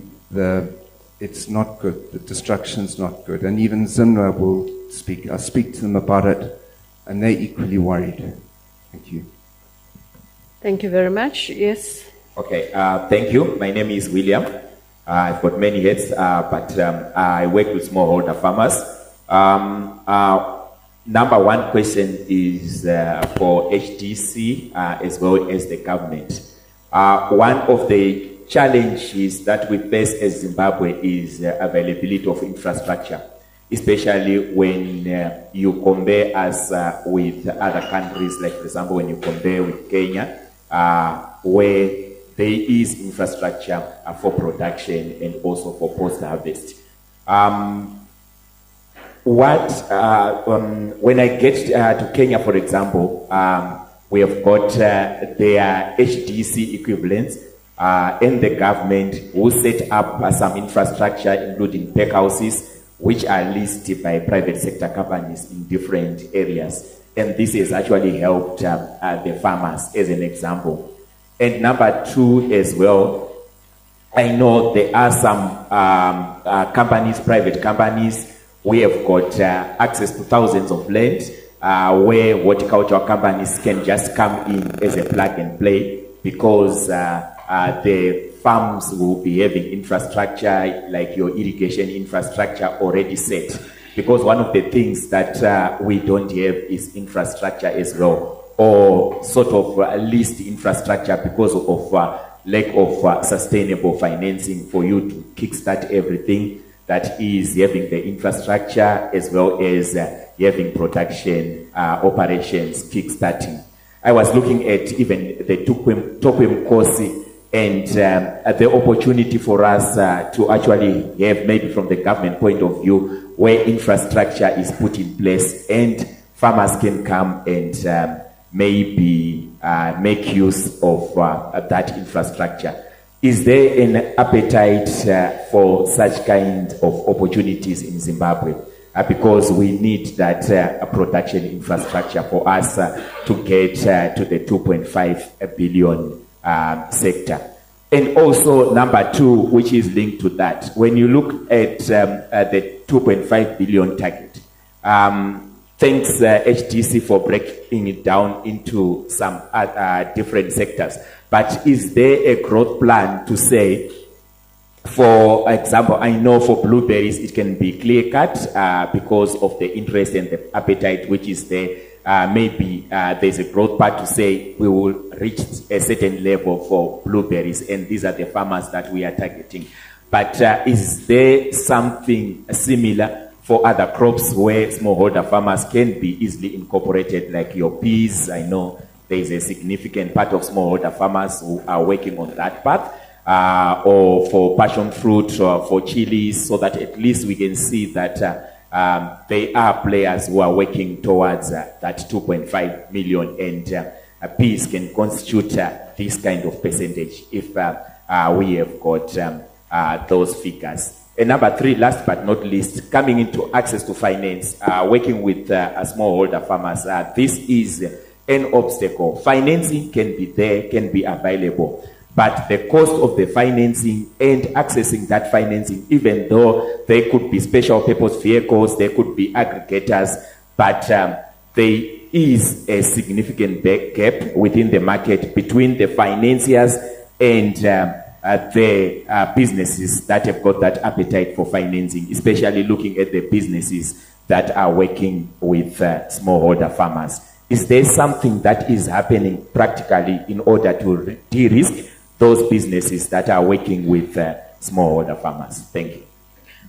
it's not good. The destruction's not good. And even Zimra will speak. I speak to them about it, and they're equally worried. Thank you. Thank you very much. Yes. Okay, thank you. My name is William. I've got many heads, but I work with smallholder farmers. Number one question is for HDC as well as the government. One of the challenges that we face as Zimbabwe is availability of infrastructure, especially when you compare us with other countries, like for example, when you compare with Kenya, where there is infrastructure for production and also for post-harvest. When I get to Kenya, for example, we have got their HDC equivalents and the government who set up some infrastructure, including pack houses, which are listed by private sector companies in different areas. And this has actually helped the farmers, as an example. And number two as well, I know there are some companies, private companies, we have got access to thousands of land where horticultural companies can just come in as a plug and play, because the farms will be having infrastructure like your irrigation infrastructure already set. Because one of the things that we don't have is infrastructure as well, or sort of least infrastructure because of lack of sustainable financing for you to kickstart everything that is having the infrastructure as well as having production operations kickstarting. I was looking at even the Tokwim course and the opportunity for us to actually have, maybe from the government point of view, where infrastructure is put in place and farmers can come and maybe make use of that infrastructure. Is there an appetite for such kind of opportunities in Zimbabwe? Because we need that production infrastructure for us to get to the 2.5 billion sector. And also number two, which is linked to that, when you look at the 2.5 billion target, thanks HTC for breaking it down into some different sectors. But is there a growth plan to say, for example, I know for blueberries it can be clear-cut because of the interest and the appetite which is there. Maybe there's a growth part to say we will reach a certain level for blueberries, and these are the farmers that we are targeting. But is there something similar for other crops where smallholder farmers can be easily incorporated, like your peas? I know there is a significant part of smallholder farmers who are working on that path, or for passion fruit or for chilies, so that at least we can see that there are players who are working towards that 2.5 million, and peas can constitute this kind of percentage if we have got those figures. And number three, last but not least, coming into access to finance, working with smallholder farmers, this is an obstacle. Financing can be there, can be available, but the cost of the financing and accessing that financing, even though there could be special purpose vehicles, there could be aggregators, but there is a significant gap within the market between the financiers and the businesses that have got that appetite for financing, especially looking at the businesses that are working with smallholder farmers. Is there something that is happening practically in order to de-risk those businesses that are working with smallholder farmers? Thank you.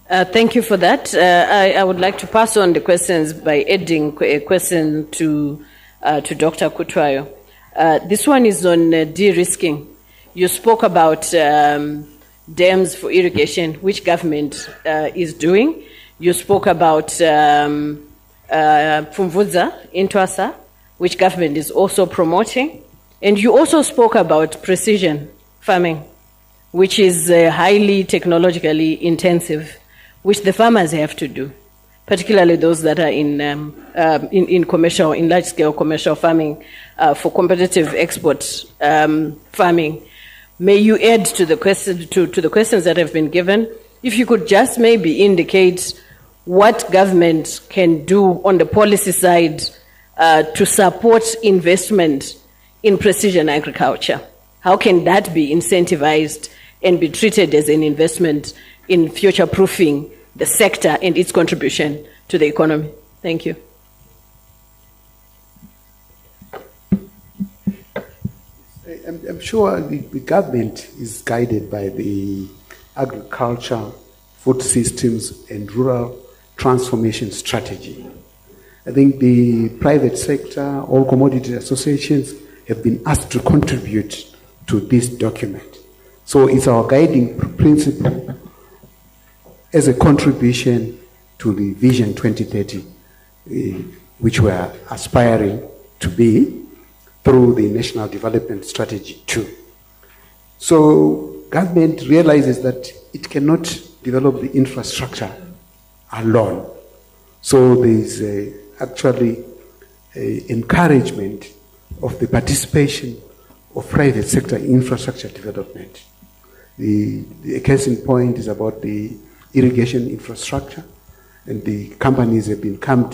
Thank you for that. I would like to pass on the questions by adding a question to Dr. Kutwayo. This one is on de-risking. You spoke about dams for irrigation, which government is doing. You spoke about Pfumvudza in Twasa, which government is also promoting. And you also spoke about precision farming, which is highly technologically intensive, which the farmers have to do. particularly those that are in commercial, in large-scale commercial farming, for competitive export farming. May you add to the question to the questions that have been given? If you could just maybe indicate what government can do on the policy side to support investment in precision agriculture. How can that be incentivized and be treated as an investment in future-proofing the sector and its contribution to the economy? Thank you. I'm sure the government is guided by the agriculture, food systems, and rural transformation strategy. I think the private sector, all commodity associations have been asked to contribute to this document. So it's our guiding principle as a contribution to the Vision 2030, which we are aspiring to be through the National Development Strategy 2. So government realizes that it cannot develop the infrastructure alone. So there is actually encouragement of the participation of private sector infrastructure development. The case in point is about the irrigation infrastructure, and the companies have been come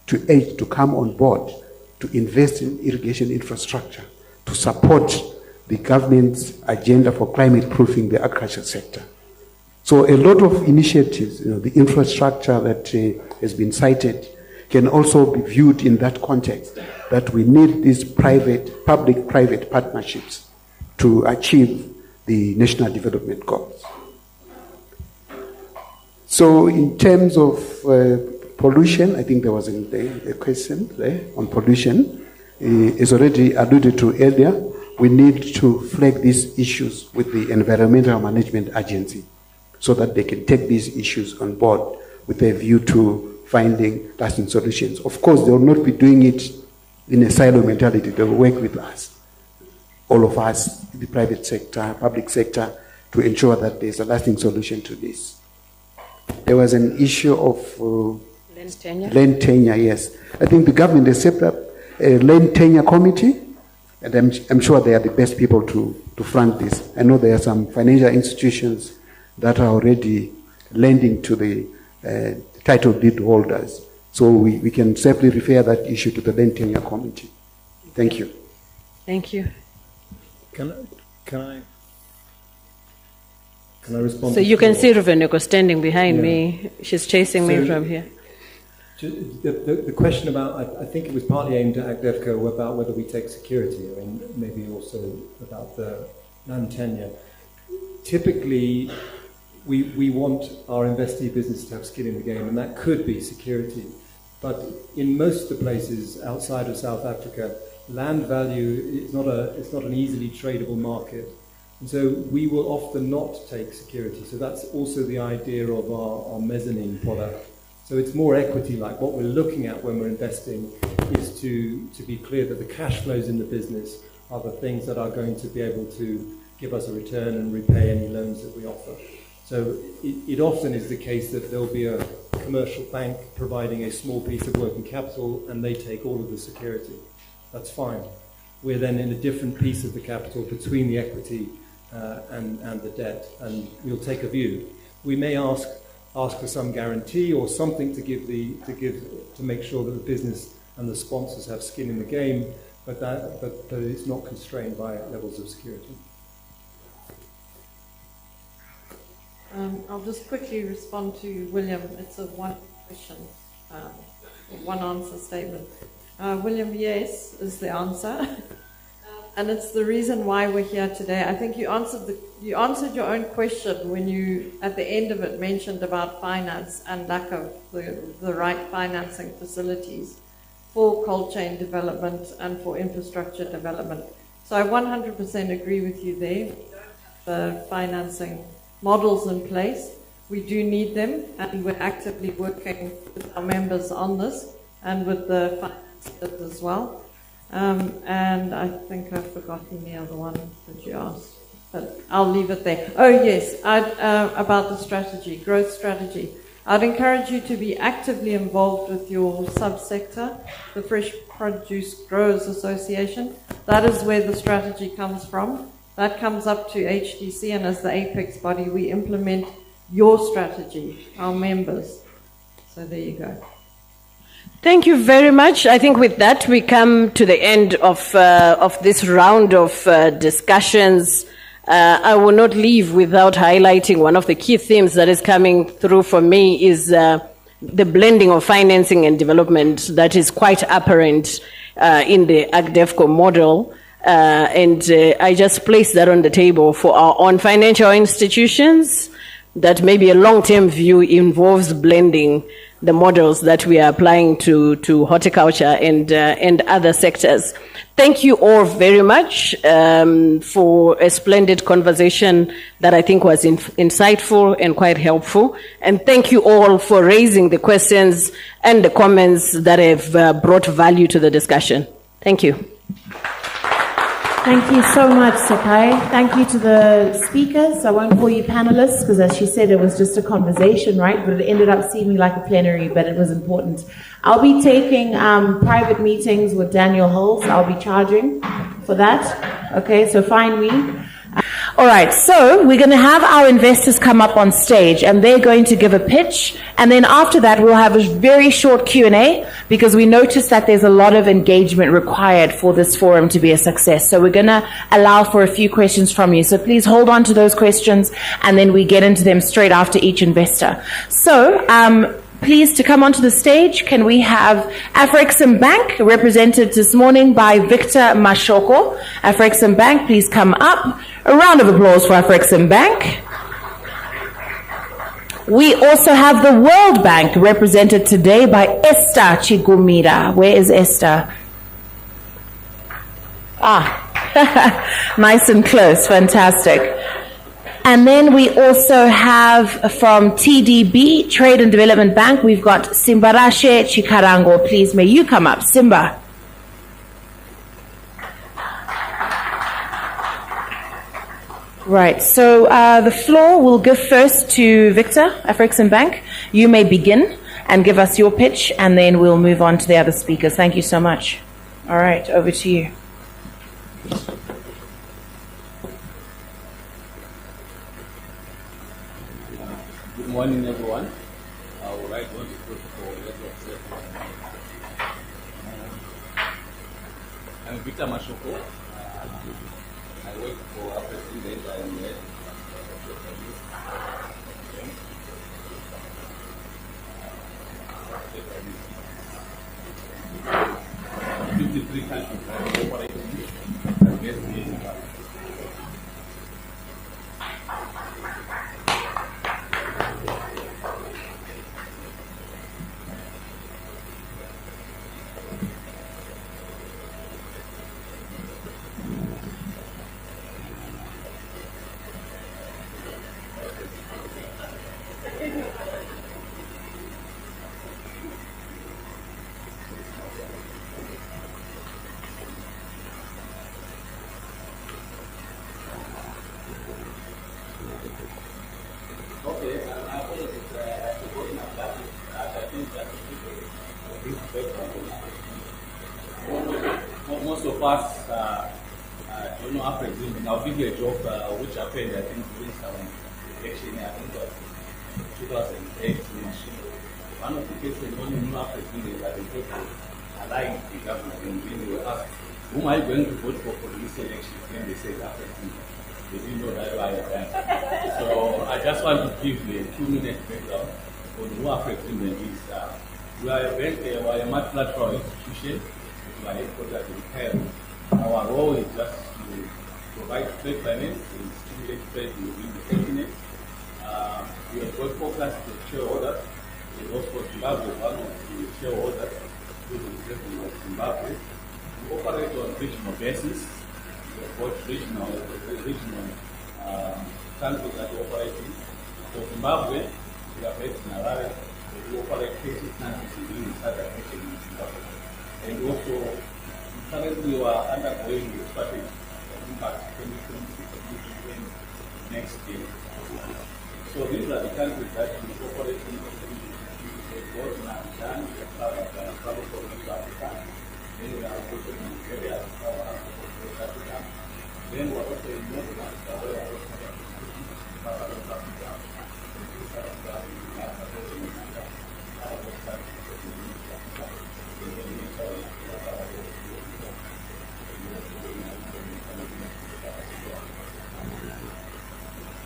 to come on board to invest in irrigation infrastructure to support the government's agenda for climate proofing the agriculture sector. So a lot of initiatives, the infrastructure that has been cited can also be viewed in that context, that we need these public-private partnerships to achieve the national development goals. So in terms of pollution, I think there was a question there on pollution. As already alluded to earlier, we need to flag these issues with the Environmental Management Agency so that they can take these issues on board with a view to finding lasting solutions. Of course, they will not be doing it in a silo mentality. They will work with us, all of us, the private sector, public sector, to ensure that there's a lasting solution to this. There was an issue of land tenure, yes. I think the government has set up a land tenure committee, and I'm sure they are the best people to front this. I know there are some financial institutions that are already lending to the title deed holders. So we can safely refer that issue to the land tenure committee. Thank you. Thank you. Can I respond? So you can see Ruveneko standing behind me. She's chasing me from here. The question about, I think it was partly aimed at AgDevCo about whether we take security, I mean, maybe also about the land tenure. Typically, we want our investee business to have skin in the game, and that could be security. But in most of the places outside of South Africa, land value is not an easily tradable market. And so we will often not take security. So that's also the idea of our mezzanine product. So it's more equity-like. What we're looking at when we're investing is to be clear that the cash flows in the business are the things that are going to be able to give us a return and repay any loans that we offer. So it often is the case that there'll be a commercial bank providing a small piece of working capital and they take all of the security. That's fine. We're then in a different piece of the capital between the equity and the debt, and we'll take a view. We may ask for some guarantee or something to make sure that the business and the sponsors have skin in the game, but it's not constrained by levels of security. I'll just quickly respond to William. It's a one question, one answer statement. William, yes, is the answer. And it's the reason why we're here today. I think you answered your own question when you, at the end of it, mentioned about finance and lack of the right financing facilities for cold chain development and for infrastructure development. So I 100% agree with you there. The financing models in place, we do need them, and we're actively working with our members on this and with the financiers as well. And I think I've forgotten the other one that you asked, but I'll leave it there. Oh yes, about the strategy, growth strategy. I'd encourage you to be actively involved with your subsector, the Fresh Produce Growers Association. That is where the strategy comes from. That comes up to HDC, and as the apex body, we implement your strategy, our members. So there you go. Thank you very much. I think with that we come to the end of this round of discussions. I will not leave without highlighting one of the key themes that is coming through for me is the blending of financing and development that is quite apparent in the AgDevco model. And I just place that on the table for our own financial institutions, that maybe a long-term view involves blending the models that we are applying to horticulture and other sectors. Thank you all very much for a splendid conversation that I think was insightful and quite helpful. And thank you all for raising the questions and the comments that have brought value to the discussion. Thank you. Thank you so much, Sakai. Thank you to the speakers. I won't call you panelists because, as she said, it was just a conversation, right? But it ended up seeming like a plenary, but it was important. I'll be taking private meetings with Daniel Hulse. I'll be charging for that. Okay, so find me. All right, so we're going to have our investors come up on stage, and they're going to give a pitch, and then after that we'll have a very short Q&A because we noticed that there's a lot of engagement required for this forum to be a success. So we're going to allow for a few questions from you. So please hold on to those questions, and then we get into them straight after each investor. So please, to come onto the stage, can we have Afrexim Bank, represented this morning by Victor Mashoko. Afrexim Bank, please come up. A round of applause for Afrexim Bank. We also have the World Bank, represented today by Esther Chigumira. Where is Esther? Nice and close. Fantastic. And then we also have from TDB, Trade and Development Bank, we've got Simbarashe Chikarango. Please, may you come up. Simba. Right, so the floor will give first to Victor, Afrexim Bank. You may begin and give us your pitch, and then we'll move on to the other speakers. Thank you so much. All right, over to you. Good morning, everyone. I would like to protocol. I'm Victor Mashoko. I work for Afrexim Bank. I am there. 53 countries operating. Most of us don't know Afrexim, and I'll give you a job which happened, I think, during some election, I think it was 2008. One of the cases when you know Afrexim is that the people aligned the government, and when they were asked, whom are you going to vote for this election? When they said Afrexim, they didn't know that I had. So I just want to give a 2-minute background on who Afrexim is. We are a bank, we are a multilateral institution. We are headquartered in Cairo. Our role is just to provide trade finance and stimulate trade within the continent. We are both focused on shareholders. We also Zimbabwe, one of the shareholders, who is the president of Zimbabwe. We operate on regional basis. We have both regional countries that we operate in. For Zimbabwe, we are based in Harare. We operate 30 countries in the South Africa and Zimbabwe. And also, currently we are undergoing a strategy impact 2020 next year. So these are the countries that we operate in both in Abidjan, travel from East Africa. Then we are also in Nigeria, travel from West Africa. Then we're also in North Africa, where we're also in North Africa.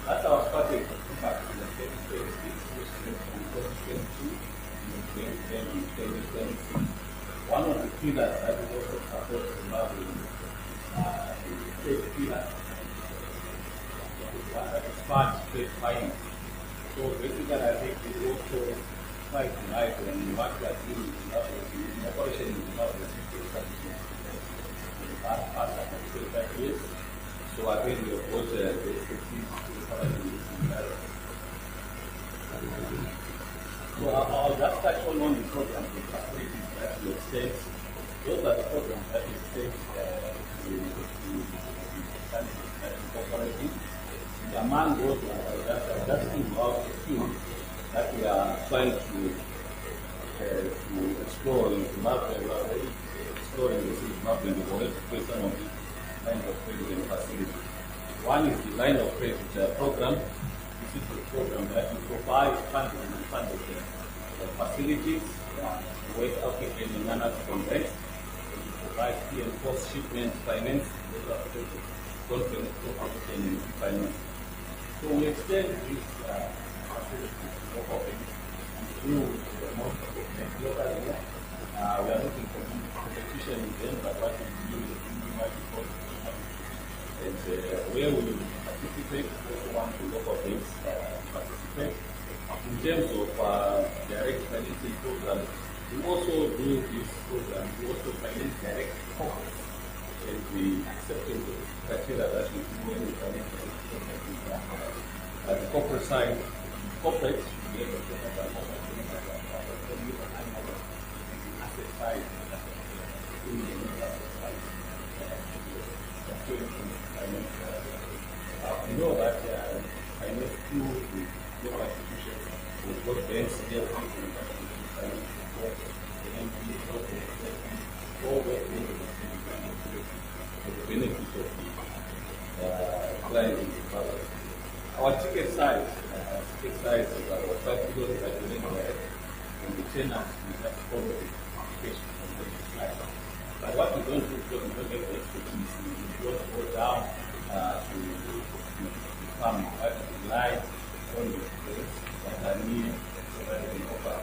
That's our strategy. In fact, in the 2022, one of the pillars that we also support Zimbabwe is the trade pillar. That is fund trade finance. So basically, I think we also try to write and what we are doing in Zimbabwe, in operation in Zimbabwe, the past like 25 years. So I think we have got the expertise to cover in that. So I'll just touch on the programs and facilities that we extend. Those are the programs that we extend to countries that we cooperate in. Among those, just think about a few that we are trying to explore in Zimbabwe. We are already exploring the Zimbabwe in the world to create some of these line of credit and facility. One is the line of credit program. This is the program that we provide funding and funded facilities, West African and non-African banks. We provide pre and post shipment finance, conference and finance. So we extend these facilities to local banks through the most of the banks locally. We are looking for competition in them, but what we do is and where we participate, we want to local banks participate. In terms of direct financing programs, we also do this program, we also finance direct corporates. And we accept the criteria that we do when we finance at the corporate side, corporates, we have a asset side, we know that I know through the local institutions, we've got banks here, all the benefit of the client in the product. Our ticket size is about 5 million that we need and the tenants we just follow the application from the slide. But what we don't do because we don't get the expertise, we don't go down to become light on the place that are needed so that they can offer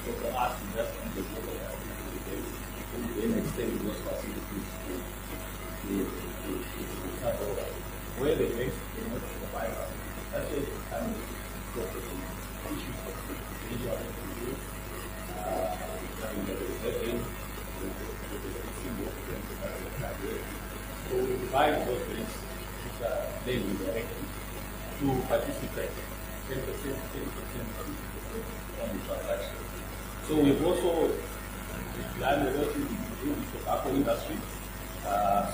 so for us, we just do the global activities and then extend those facilities to start over. Where the banks cannot provide us, that's where the kind of issues of insurance to do, so we provide those banks which are daily directly to participate 10% on the transaction. So we've also done a lot in the tobacco industry.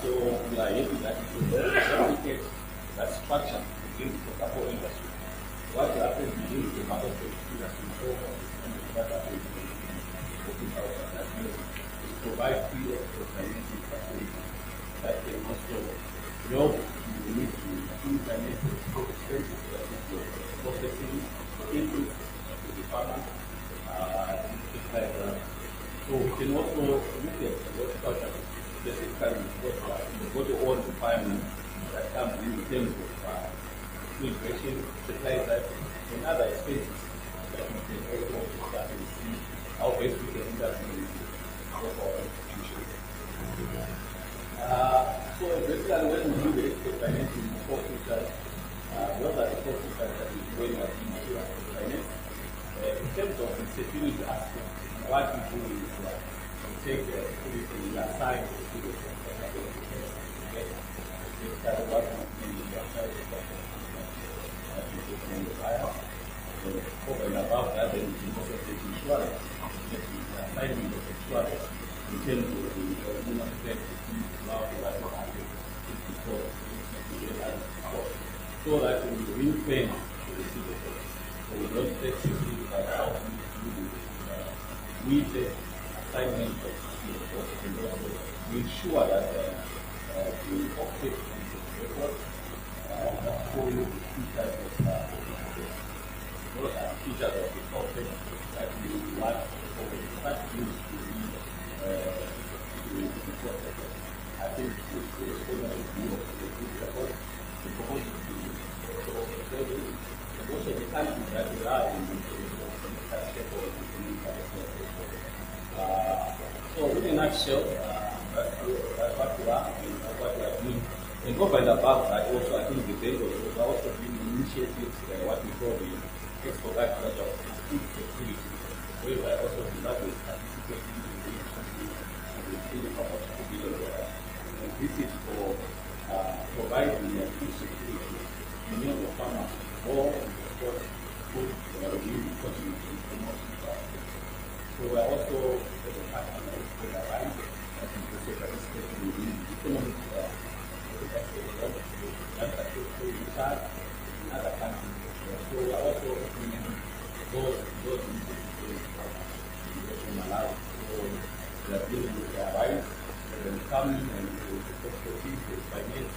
So we are able to replicate that structure in the tobacco industry. What happens in the tobacco industry is provide free of financing facilities that can also help you need to finance expenses processing inputs to the farmer. So we can also look at horticulture specifically what the old requirements that come in terms of nutrition, fertilizer, and other expenses that we can also start and see how best we can intervene with our institutions. So basically when we do the expert financing for futures, those are the core futures that we do in finance. In terms of the security aspect, what we do is we take the security and we assign the security. What we do over and above that, then we can also take insurance. The assignment of insurance in terms of the minimum debt so that we will pay the receivables. So we don't take 50 immediate assignment of to ensure that the offtake and the record follow features of the offtake that we want for the start use to be processed. I think the responsibility of the good record is supposed to be most of the countries that we are in so in a nutshell, that's what we are and what we are doing. And over and above that, also I think the bank was also doing initiatives, what we call the export agriculture food security, where we are also developing participating in the field of $2 billion. And this is for providing food security to many of the farmers or food review continue to promote. So we are also as a partner with the line that is also participating in the economic research in other countries. So we are also implementing those initiatives in Malawi. So we are dealing with their rights, coming and expertise, finance,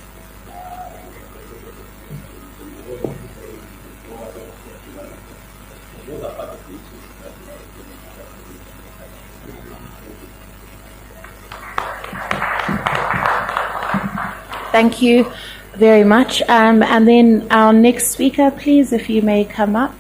those are part of the issues that we are dealing with. Thank you very much. And then our next speaker, please, if you may come up.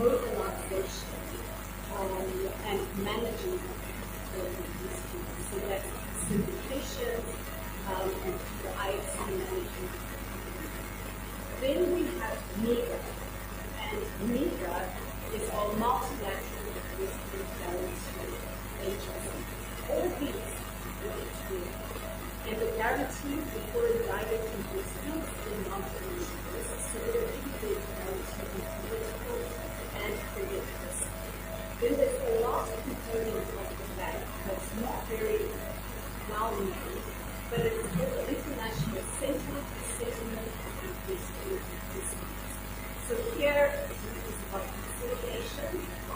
mobilization and managing these teams. So that's syndication and the IFC management. Then we have MEGA, and MEGA is our multilateral investment guarantee agency. All these work together. And the guarantee for foreign direct investment in non-financial risks, so there are two guarantees in political and credit risk. Then there's a lot of components of the bank that's not very well known, but it's called the International Center for Settlement of Investment Disputes. So here it's about conciliation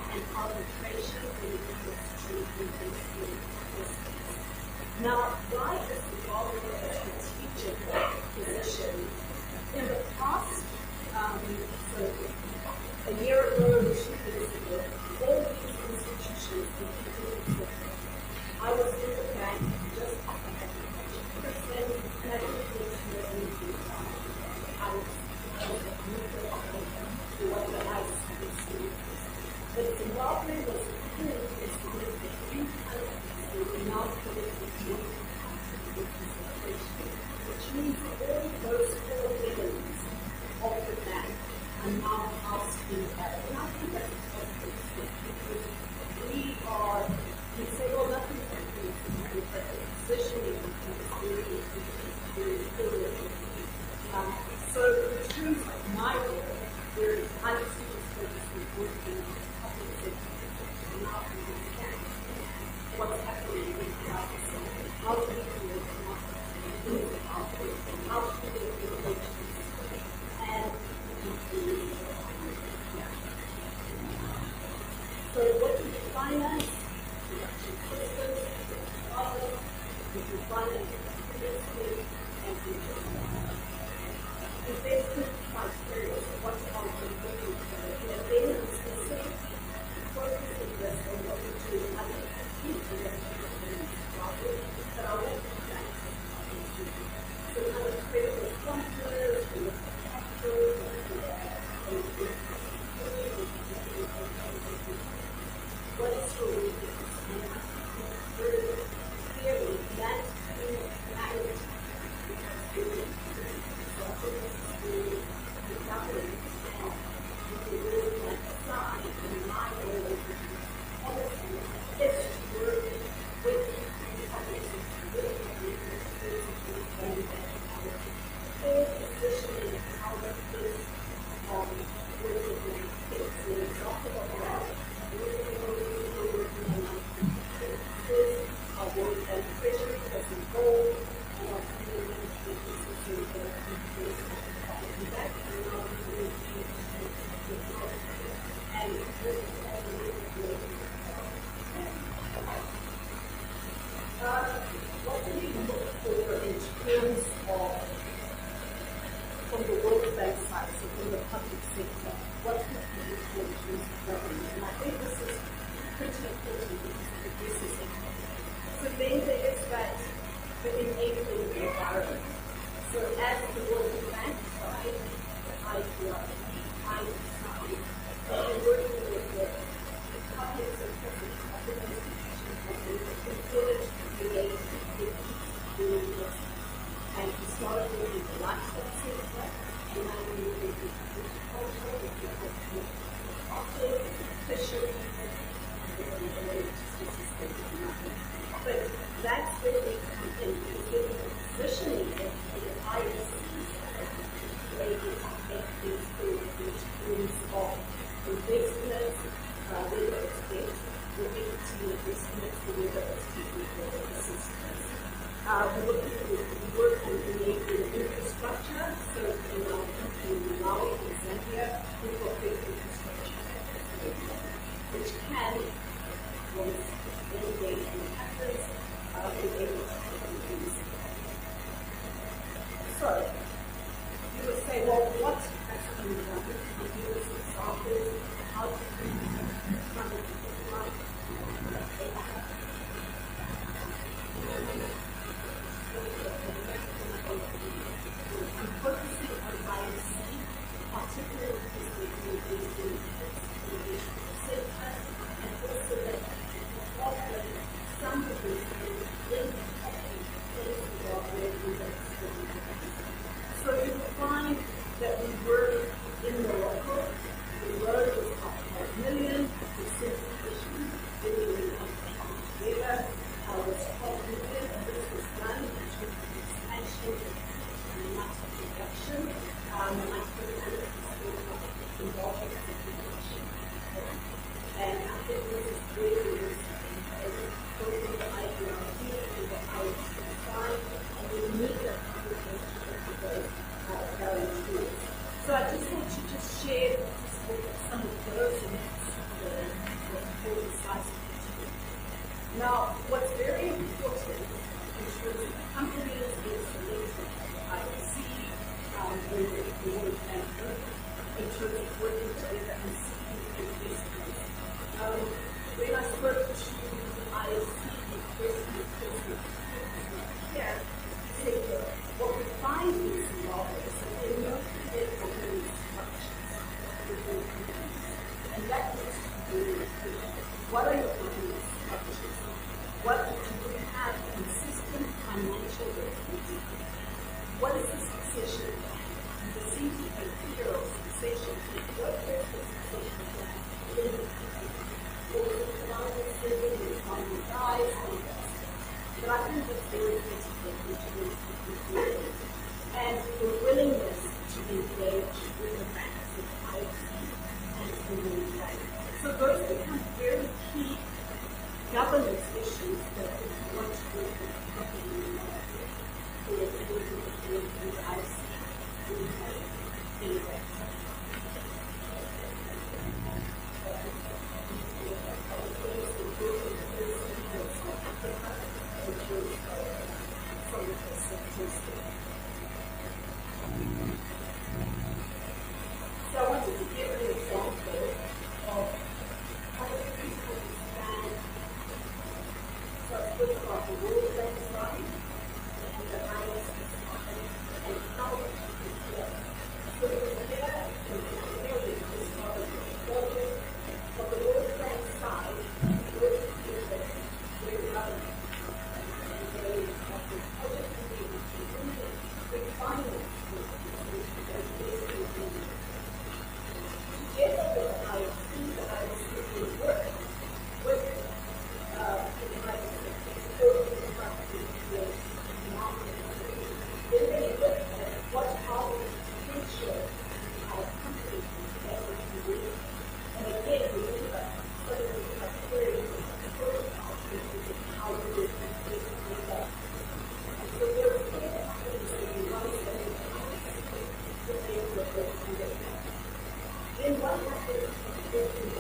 and arbitration when it comes to investment disputes. Now, why is the Zimbabwe a strategic position? In the past, so a year ago, 2 years ago, all these institutions competed with them. I was in the bank just after agriculture, and I didn't need to know anything about it. I was a neutral to what the ICE was doing. But Zimbabwe was approved as one of the 300 non-political which means all those 4 elements of the bank are now housed in the bank. And I think that's positive because we say, well, nothing's happening, but the positioning is very good. So in terms of my work, there is highly focused working on public sector, not understand what's happening in the private sector. How do we create how to do it and so what do you finance? Production systems, others, you can finance investment and investment criteria. What's our looking for? And then specifically focusing this on what we do in other countries, but I won't do that. So kind of critical sponsors, what is your very clearly that management the government and the really like side and my role as policy is to work with the public sector, and their position in how this working with kids. An example of that our work and treasury was involved and our senior management businesses that are in place of that and now we will be and what do we look for in terms of from the World Bank side, so from the public sector, what could we look for in terms of government? And I think this is pretty important because this is important. So then there is that the enabling environment. So as the World Bank side, I decide, we're working with the public sector, the public institutions, in order to create doing this. And historically in the livestock sector, and now we're moving to agriculture, fisheries, but that's where we come in, because we're positioning it in the ISCs maybe to take these things in terms of investments, whether it's debt, or equity investments, or whether it's technical assistance. We're looking to work on enabling infrastructure, so in Malawi and Zambia, we've got big infrastructure. project certification. And I think this is really interesting because both with the IPRD and the ISI, and we need that communication with those guarantees. So I just want to just share some of those in the full size of it. Now, what's very important in terms of companies being selected by the IOC, in the board and in terms of working together and seeking investments. When I spoke to the IOC, the person here, he said that what we find in Zimbabwe is that there are no clear governance structures within companies. And that needs to be very clear. What are your governance structures? What do we have consistent financial reporting? What is the succession plan? There seems to be a fear of succession. What is the succession plan in the company? Or is it private saving and finding guys and that? But I think it's very critical to do. And the willingness to engage with the banks, with the IFC, and the bank. So those become very key governance issues that if you want to work with the company in the IFC, anyway. So I wanted to give an example of how the people stand. So I spoke about the World Bank side and the ISC side and how it is here. So here is part of the project of the World Bank side with the government. And they have the project to be able to finance together with the IOC, the IOC will work with the private sector, the private market. Then they look at what are the potential companies that we can do. And again, remember, some of the criteria of protocol is how we do that. And so there are clear companies that we want to say that they will go under that. Then what happens if we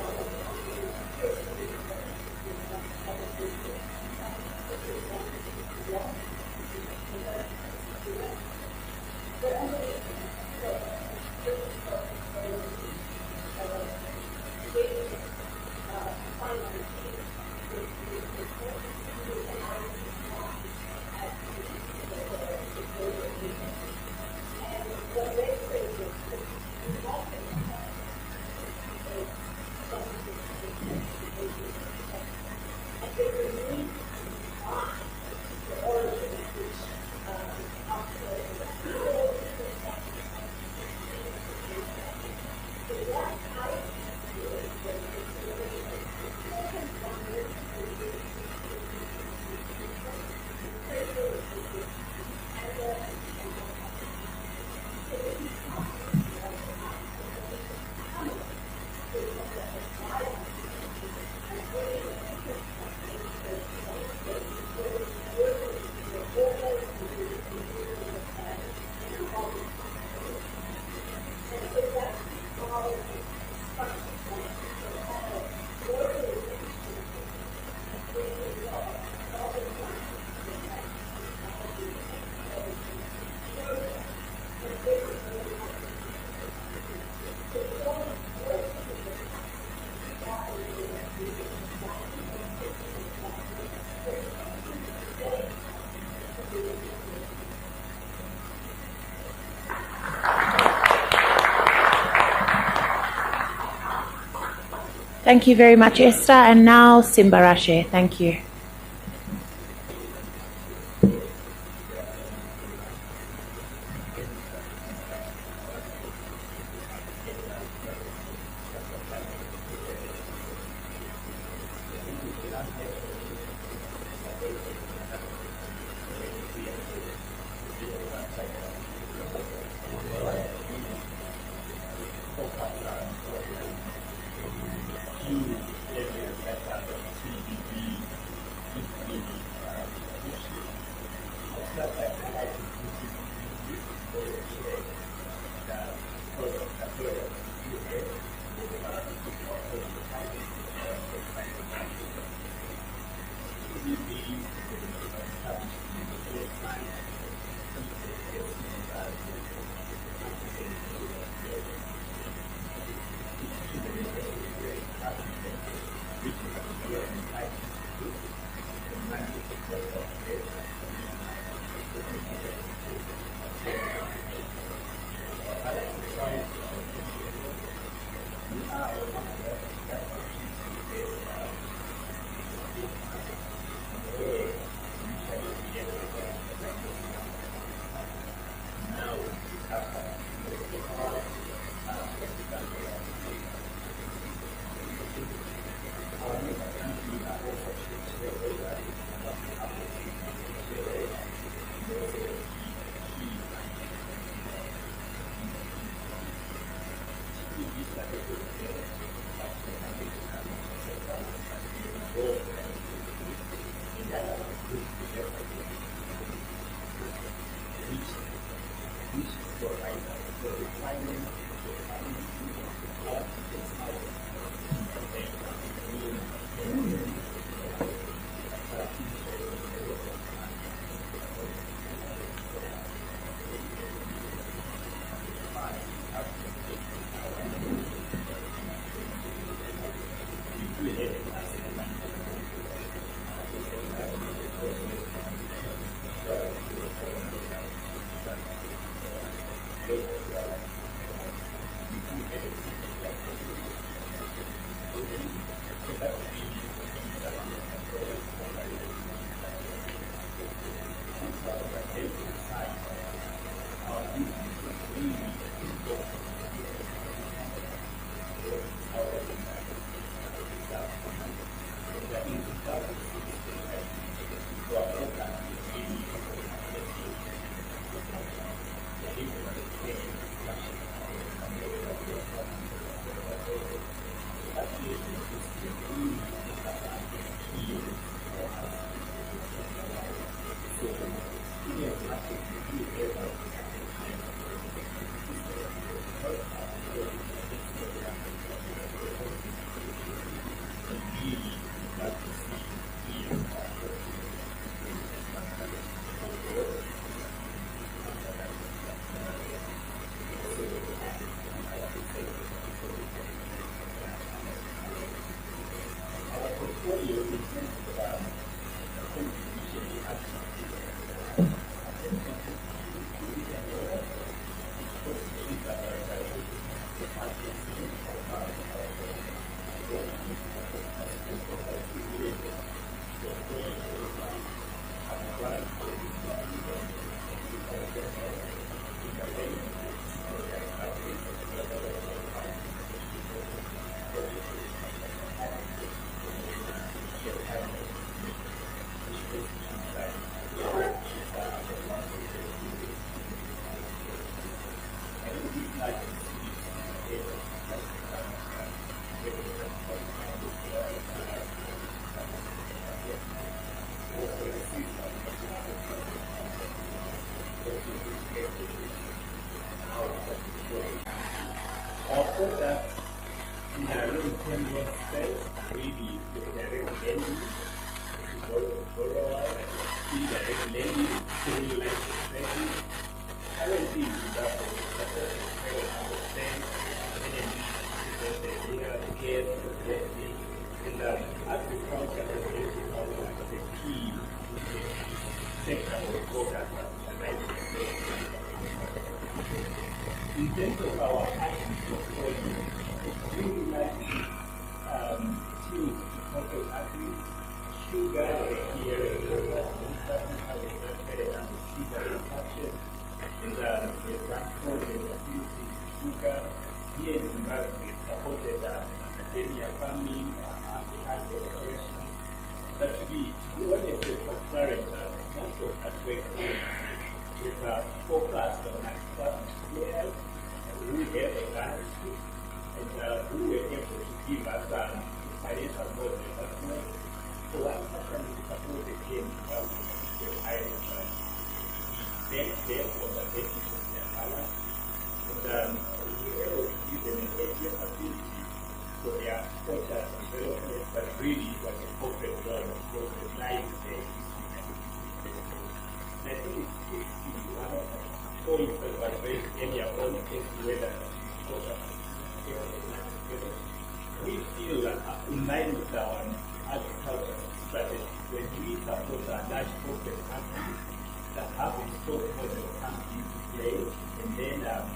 Thank you very much, Esther. And now Simbarashe. Thank you.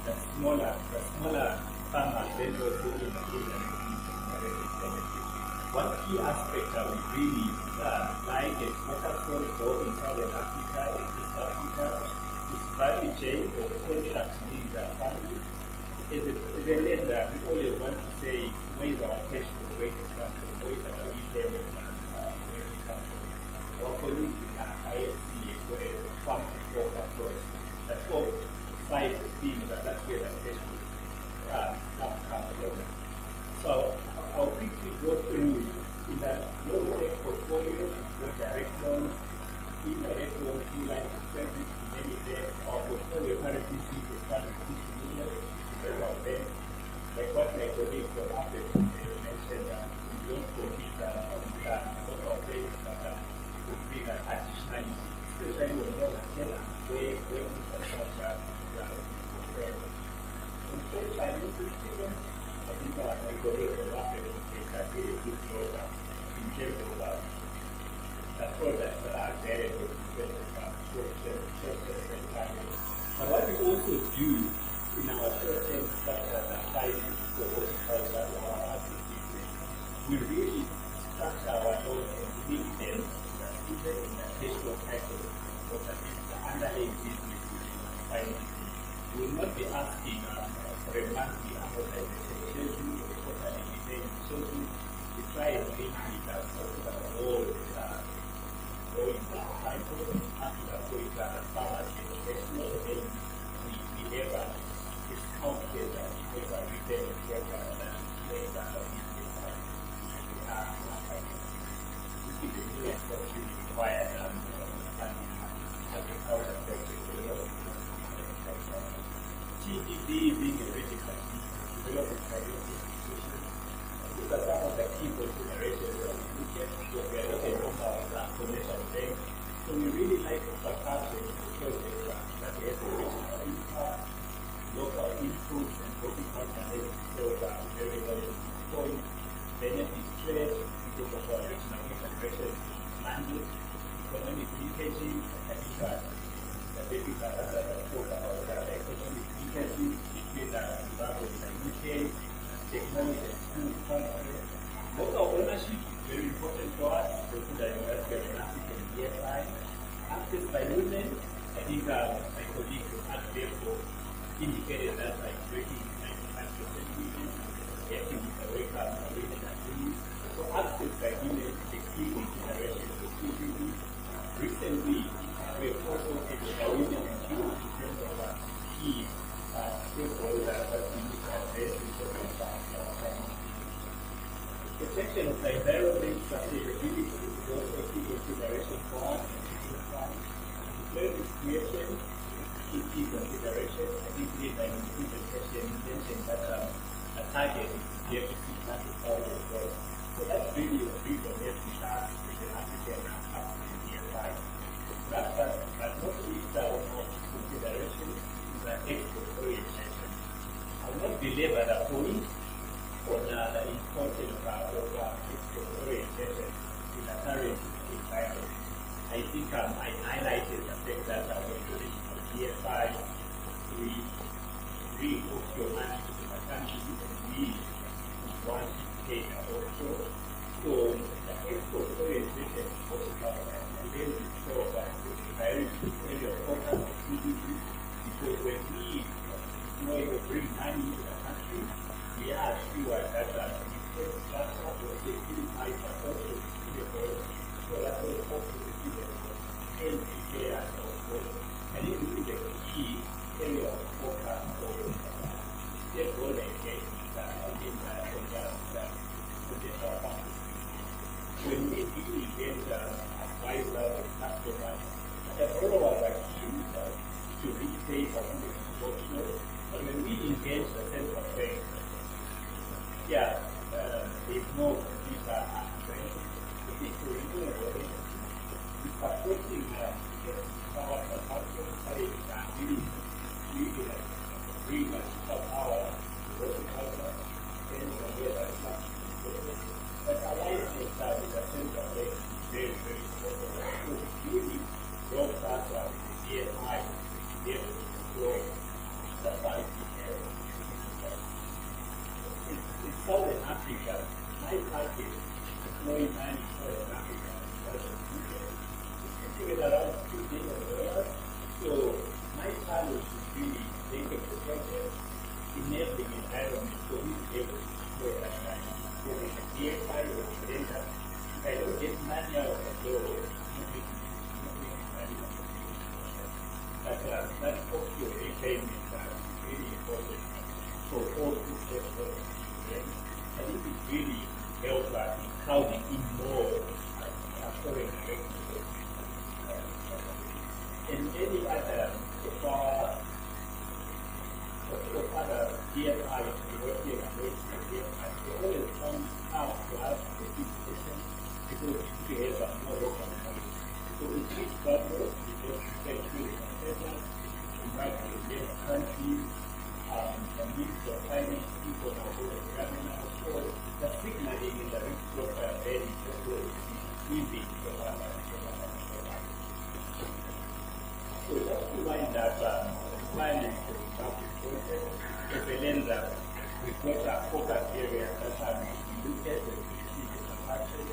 The smaller farmers then also in key aspect that we really like and focus on both in Southern Africa and East Africa is value chain or contract needs our families. As a lender, we always want to say, where is our cash flow, where it comes from, where is our repayment plan, where it comes from. Our colleagues in our IFC as well as the farm to fork approach, that's all five things that's where the cash flow comes from. So I'll quickly go through in that low-tech portfolio, direct loans, indirect loans, new line of credit, many there. Our portfolio currently sees a fund of 60 million. Of them, like what my colleague from Apple mentioned, we don't compete on most of them, but we bring an additionality, especially when you're a seller, where infrastructure is in trade financial statements, I think my colleague from Apple is a very good program in terms of the products that are available in terms of short-term finance. But what we also do in our short-term structure that ties for horticulture or our agribusiness, we really structure our loans and link them even in the cash flow cycle or the underlying business financing. We will not be asking for a monthly amortization schedule or quarterly repayment schedule. We try and link it so that the whole going cycle after that going farmers in the cash flow, then we ever discounted that because I retail program that makes that a business this is the new instruction required and agriculture sector. TDD being a registered development priority institution. These are some of the key considerations that we look at when we are looking at our transformation bank. So we really like to partner because that we have a regional impact, local inputs and horticulture so very, very important benefit trade because of our regional integration mandate, economic linkages, and the baby that talk about the economic linkages between the Zimbabwe and the UK, technology and school transfer. Local ownership is very important for us, so that you have an African DFI. Access by women, I think my colleague from AgDevco indicated that by breaking 95% women, getting with the wake up and women activities. So access by women is a key consideration for CCD. Recently, we have also taken the women and children in terms of key stakeholders that we need to address in terms of protection of the environment, sustainability is also a key consideration for us. Employment creation is key consideration. I think we have an presentation mentioned that a target is to get to 600,000 jobs. So that's really a big domestic task with an African DFI. Last but not least, our consideration is an export orientation. I will not belabor the point on the importance of export orientation in the current environment. I think I highlighted the fact that when you reach the DFI, we re-book your money to the country and we want to take also. So the export orientation is also about that. And then we show that the priority area of focus of CDB, because when we bring money to the country, we are sure that the infrastructure will secure my also so that will also and prepare and it will be the key area of focus for stakeholder engagement in the partners. When we engage advisors and customers, the followers are key to repay for the but when we engage the central bank, there's no visa aspect. It is to renew the supporting power consumption studies and really bring power to horticulture and but alliance with the central bank is very, very important. So really broadcast the DMI to be able to grow the 5G area. In Southern Africa, my target employ money for an African it's around $2 billion. So my challenge is really make a project enabling environment for me to be able to employ that money. So in a DFI or a lender, if I don't get money out of the door, I'm not making money. But that offshore repayment is really important for all two sectors. I think it really helps in crowding in more foreign direct and any other of other DFIs working and waiting DFIs, they always come out to us the situation because we have more local knowledge. So in each government, we just take through the consensus, invite the different countries, and meet the finance people who are going to government. So the signaling in the risk profile very easy to so just to find that finance, for example, as a lender, we've got a focus area that we look at and we see the transaction.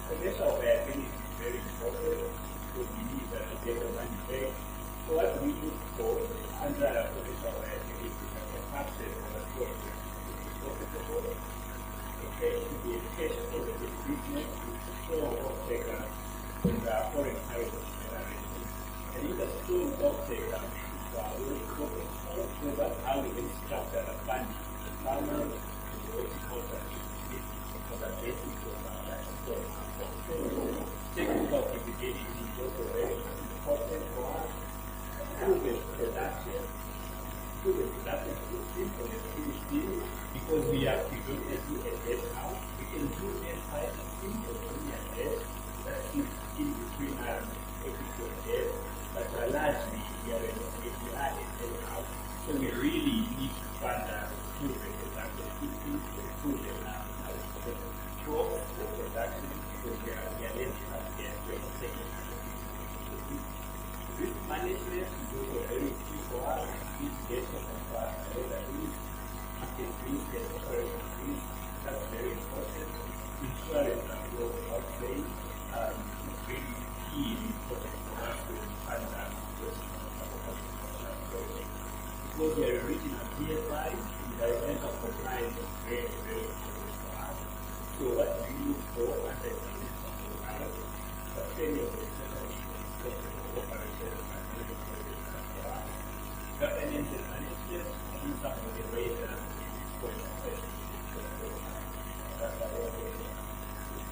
Financial viability is very important because we need to get the money back. So what we look for under financial viability is a transaction or a project is profitable. The cash should be a cash for the business with strong off-taker and foreign currency. And if the strong off-taker so that's how we can structure the funding. Farmers, horticulture, for the basic so technical capability is also very important for us. Proven production system for the PhD because we are predominantly a debt house. We can do debt financing or junior debt that is in between equity and debt, but largely we are a debt house. So we really need to fund proven production system, proven crops for production because we are lending out there to risk management is also very key for us. Mitigation of whether risk, market risk, and operational risk, that's very important. Insurance and growth outside is really key and important for us to fund those projects. Because we are original DFI, environmental compliance is very, very important for us. So what we look for under the sustainable operations governance and management, and some of the ways that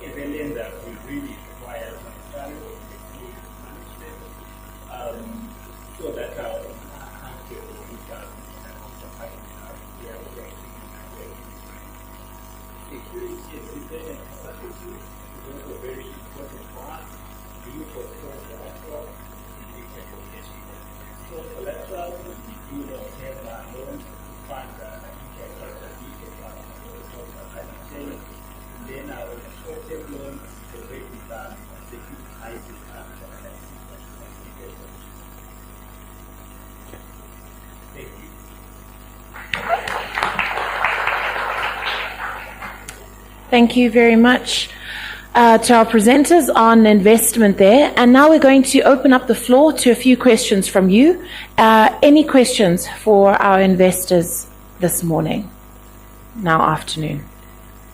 as a lender, we really require some salary management so that our security and defense capacity is also very important for us. We look for strong collateral and strong collateral, we do not have loans to fund infrastructure, climate change. And then our short-term loans, the rate is securitized. Thank you. Thank you very much to our presenters on investment there. And now we're going to open up the floor to a few questions from you. Any questions for our investors this morning? Now afternoon.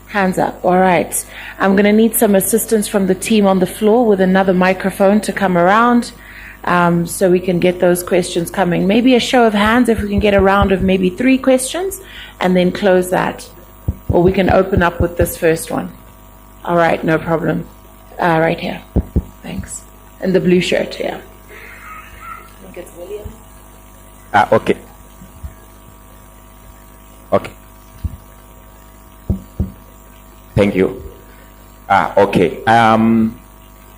Hands up. All right. I'm going to need some assistance from the team on the floor with another microphone to come around so we can get those questions coming. Maybe a show of hands if we can get a round of maybe 3 questions and then close that. Or we can open up with this first one. All right, no problem. Right here. Thanks. And the blue shirt here. I think it's William. Okay. Okay. Thank you. Okay. I'm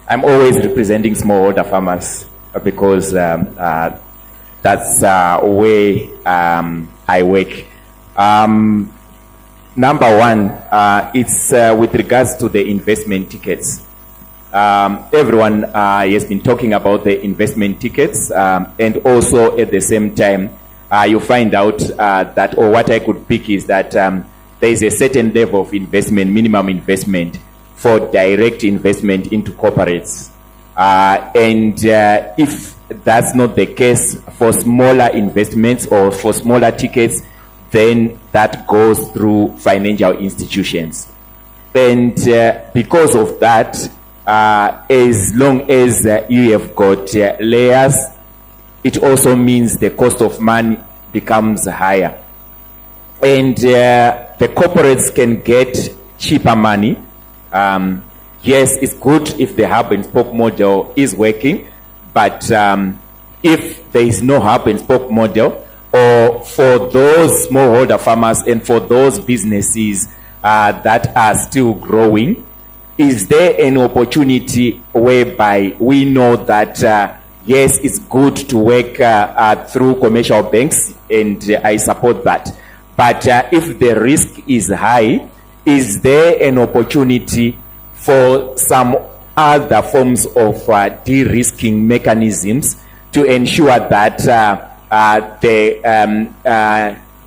always representing smallholder farmers because that's where I work. Number one, it's with regards to the investment tickets. Everyone has been talking about the investment tickets, and also at the same time, you find out that, or what I could pick is that there is a certain level of investment, minimum investment for direct investment into corporates. And if that's not the case for smaller investments or for smaller tickets, then that goes through financial institutions. And because of that, as long as you have got layers, it also means the cost of money becomes higher. And the corporates can get cheaper money. Yes, it's good if the hub and spoke model is working, but if there is no hub and spoke model, or for those smallholder farmers and for those businesses that are still growing, is there an opportunity whereby we know that yes, it's good to work through commercial banks, and I support that. But if the risk is high, is there an opportunity for some other forms of de-risking mechanisms to ensure that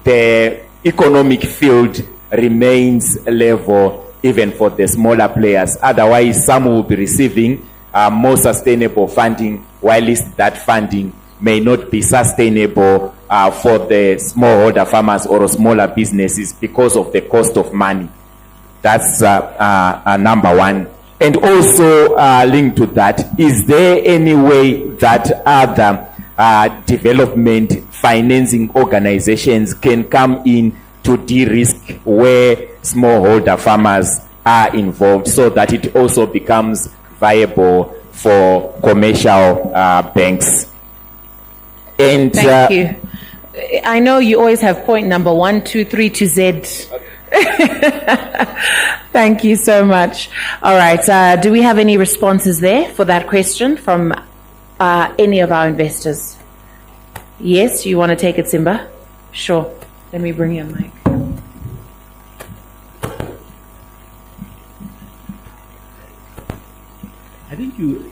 the economic field remains level even for the smaller players? Otherwise, some will be receiving more sustainable funding, while that funding may not be sustainable for the smallholder farmers or smaller businesses because of the cost of money. That's number one. And also linked to that, is there any way that other development financing organizations can come in to de-risk where smallholder farmers are involved, so that it also becomes viable for commercial banks? And thank you. I know you always have point number 1, 2, 3 to Z. Thank you so much. All right. Do we have any responses there for that question from any of our investors? Yes, you want to take it, Simba? Sure. Let me bring you a mic. I think you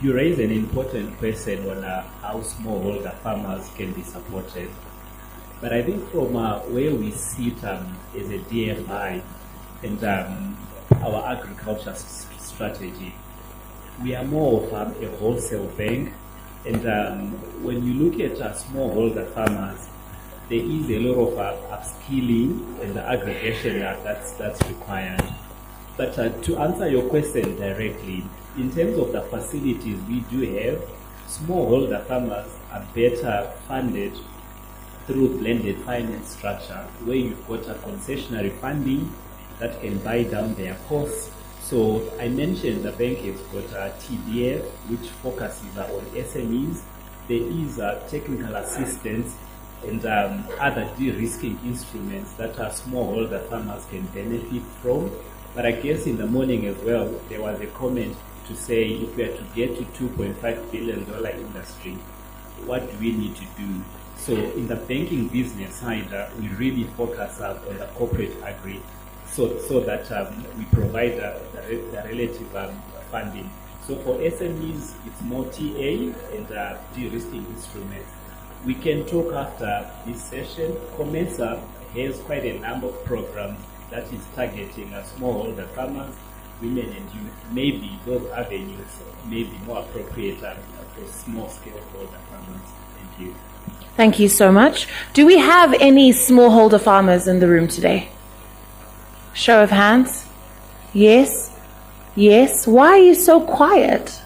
raise an important question on how smallholder farmers can be supported. But I think from where we sit as a DFI and our agriculture strategy, we are more of a wholesale bank. And when you look at smallholder farmers, there is a lot of upskilling and aggregation that's required. But to answer your question directly, in terms of the facilities we do have, smallholder farmers are better funded through blended finance structure, where you've got a concessionary funding that can buy down their costs. So I mentioned the bank has got a TBF, which focuses on SMEs. There is technical assistance and other de-risking instruments that smallholder farmers can benefit from. But I guess in the morning as well, there was a comment to say, if we are to get to $2.5 billion industry, what do we need to do? So in the banking business side, we really focus on the corporate agri, so that we provide the relative funding. So for SMEs, it's more TA and de-risking instruments. We can talk after this session. COMESA has quite a number of programs that is targeting smallholder farmers, women and youth. Maybe those avenues may be more appropriate for small-scale holder farmers. Thank you. Thank you so much. Do we have any smallholder farmers in the room today? Show of hands. Yes. Yes. Why are you so quiet?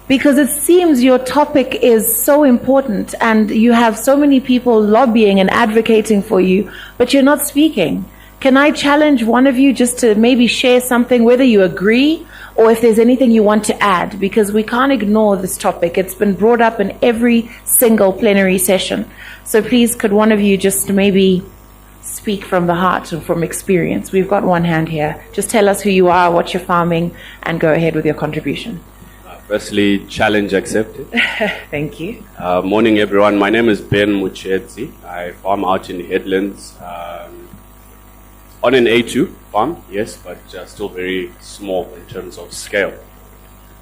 Because it seems your topic is so important and you have so many people lobbying and advocating for you, but you're not speaking. Can I challenge one of you just to maybe share something, whether you agree or if there's anything you want to add, because we can't ignore this topic. It's been brought up in every single plenary session. So please, could one of you just maybe speak from the heart and from experience? We've got one hand here. Just tell us who you are, what you're farming, and go ahead with your contribution. Firstly, challenge accepted. Thank you. Morning, everyone. My name is Ben Muchedzi. I farm out in Headlands. On an A2 farm, yes, but still very small in terms of scale.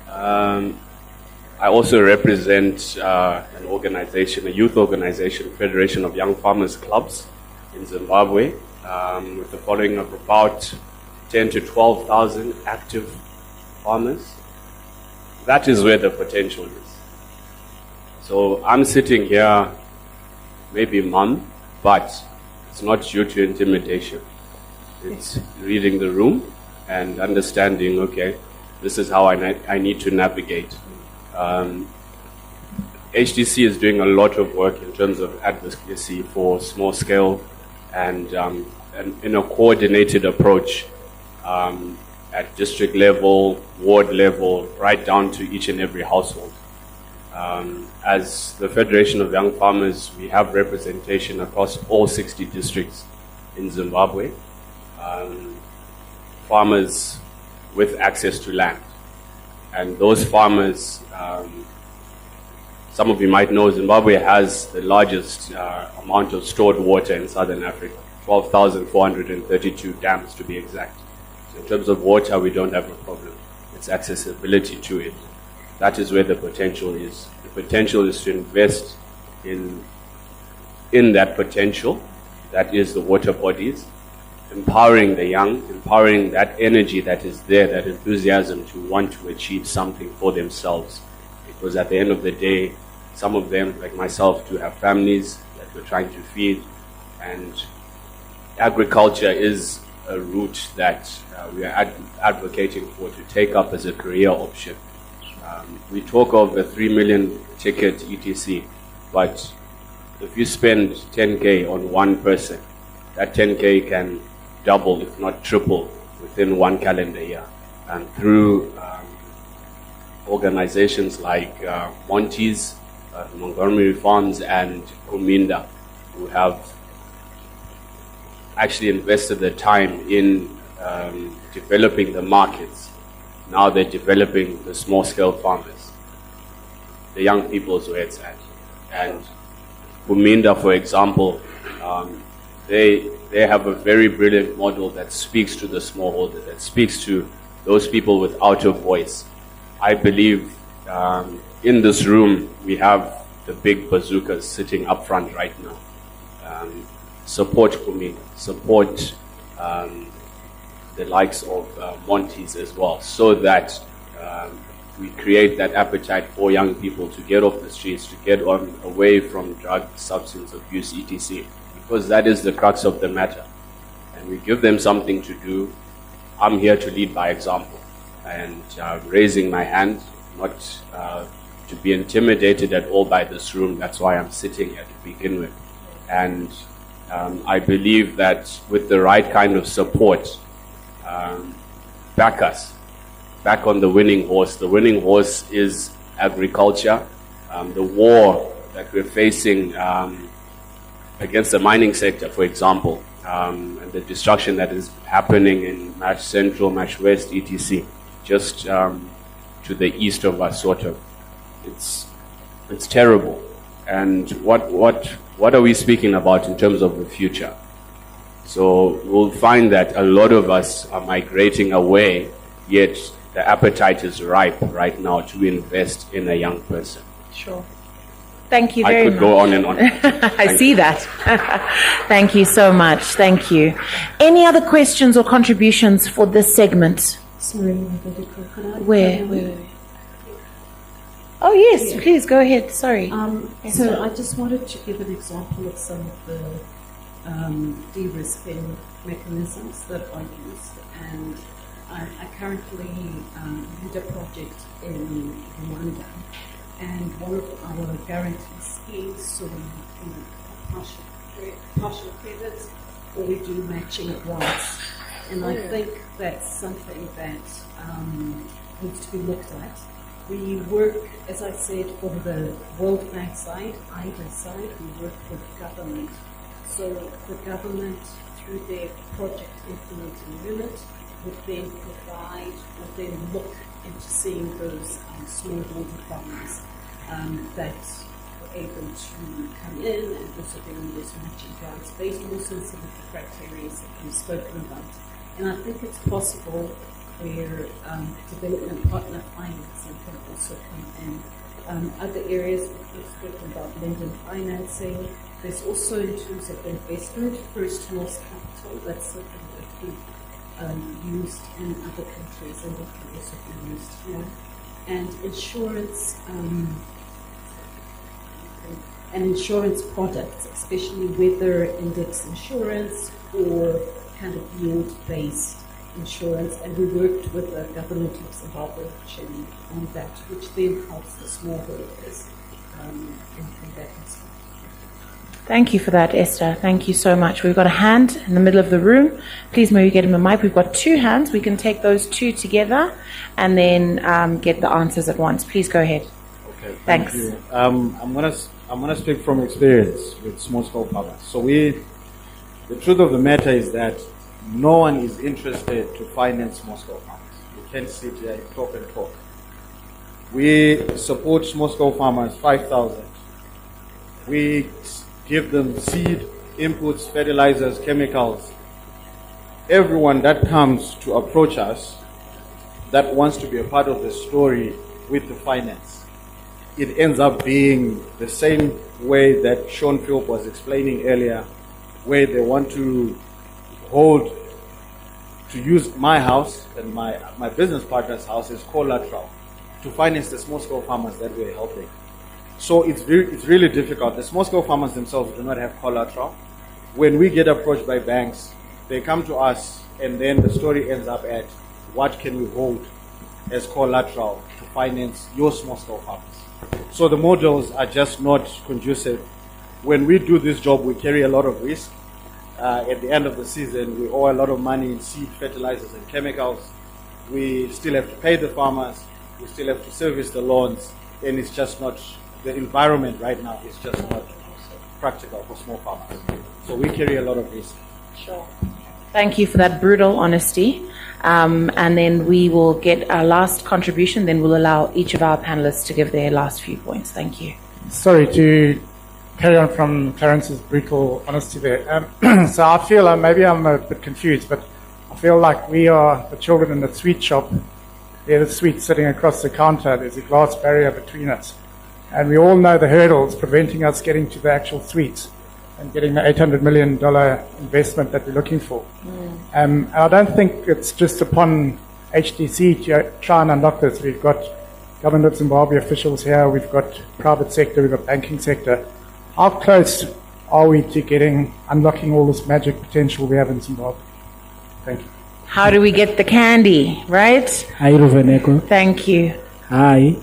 I also represent an organization, a youth organization, Federation of Young Farmers Clubs in Zimbabwe, with a following of about 10 to 12,000 active farmers. That is where the potential is. So I'm sitting here, maybe mum, but it's not due to intimidation. It's reading the room and understanding, okay, this is how I need to navigate. HDC is doing a lot of work in terms of advocacy for small scale and in a coordinated approach at district level, ward level, right down to each and every household. As the Federation of Young Farmers, we have representation across all 60 districts in Zimbabwe. Farmers with access to land. And those farmers, some of you might know, Zimbabwe has the largest amount of stored water in Southern Africa, 12,432 dams to be exact. So in terms of water, we don't have a problem. It's accessibility to it. That is where the potential is. The potential is to invest in that potential, that is the water bodies, empowering the young, empowering that energy that is there, that enthusiasm to want to achieve something for themselves. Because at the end of the day, some of them, like myself, do have families that we're trying to feed, and agriculture is a route that we are advocating for to take up as a career option. We talk of a 3 million ticket ETC, but if you spend 10K on one person, that 10K can double, if not triple, within one calendar year. And through organizations like Monty's, Montgomery Farms, and Kuminda, who have actually invested their time in developing the markets. Now they're developing the small-scale farmers. The young people is where it's at. And Kuminda, for example, they have a very brilliant model that speaks to the smallholder, that speaks to those people without a voice. I believe in this room we have the big bazookas sitting up front right now. Support Kuminda, support the likes of Monty's as well, so that we create that appetite for young people to get off the streets, to get away from drug, substance abuse, etc. Because that is the crux of the matter. And we give them something to do. I'm here to lead by example, and raising my hand, not to be intimidated at all by this room. That's why I'm sitting here to begin with. And I believe that with the right kind of support, back us, back on the winning horse. The winning horse is agriculture. The war that we're facing against the mining sector, for example, and the destruction that is happening in Mash Central, Mash West, etc., just to the east of us, sort of. It's terrible. And what are we speaking about in terms of the future? So we'll find that a lot of us are migrating away, yet the appetite is ripe right now to invest in a young person. Sure. Thank you very much. I could go on and on. I see that. Thank you so much. Thank you. Any other questions or contributions for this segment? Sorry, Where? Oh, yes, yeah. Please go ahead. Sorry. So I just wanted to give an example of some of the de-risking mechanisms that are used. And I currently lead a project in Rwanda. And one of our guarantee schemes, so we do partial credits, or we do matching grants. And I think that's something that needs to be looked at. We work, as I said, from the World Bank side, IDA side, we work with government. So the government, through their project implementing unit, would then provide, would then look into seeing those smallholder farmers that were able to come in and also doing those matching grants based also on some of the criteria that we've spoken about. And I think it's possible where development partner financing can also come in. Other areas we've spoken about lending financing. There's also in terms of investment, first loss capital, that's something that we've used in other countries and that can also be used here. And insurance products, especially weather index insurance or kind of yield-based insurance. And we worked with the government of Zimbabwe actually on that, which then helps the smallholders in that respect. Thank you for that, Esther. Thank you so much. We've got a hand in the middle of the room. Please, may we get him a mic? We've got two hands. We can take those two together and then get the answers at once. Please go ahead. Okay, thanks. You. I'm gonna speak from experience with small-scale farmers. So the truth of the matter is that no one is interested to finance small-scale farmers. You can't sit here and talk and talk. We support small-scale farmers 5,000. We give them seed, inputs, fertilizers, chemicals. Everyone that comes to approach us that wants to be a part of the story with the finance, it ends up being the same way that Sean Philp was explaining earlier, where they want to use my house and my business partner's house as collateral to finance the small-scale farmers that we're helping. So it's really difficult. The small-scale farmers themselves do not have collateral. When we get approached by banks, they come to us, and then the story ends up at what can we hold as collateral to finance your small-scale farmers. So the models are just not conducive. When we do this job, we carry a lot of risk. At the end of the season, we owe a lot of money in seed, fertilizers, and chemicals. We still have to pay the farmers. We still have to service the loans, and it's just not. The environment right now is just not practical for small farmers. So we carry a lot of risk. Sure. Thank you for that brutal honesty. And then we will get our last contribution, then we'll allow each of our panelists to give their last few points. Thank you. Sorry to carry on from Clarence's brutal honesty there. So I feel, maybe I'm a bit confused, but I feel like we are the children in the sweet shop. They're the sweets sitting across the counter. There's a glass barrier between us. And we all know the hurdles preventing us getting to the actual sweets and getting the $800 million investment that we're looking for. And I don't think it's just upon HDC to try and unlock this. We've got government of Zimbabwe officials here, we've got private sector, we've got banking sector. How close are we to unlocking all this magic potential we have in Zimbabwe? Thank you. How do we get the candy, right? Hi, Ruveneko. Thank you. Hi.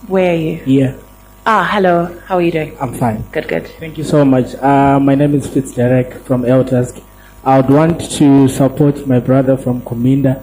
Where are you? Here. Hello. How are you doing? I'm fine. Good. Thank you so much. My name is Fitzderek from Eltask. I would want to support my brother from Kuminda.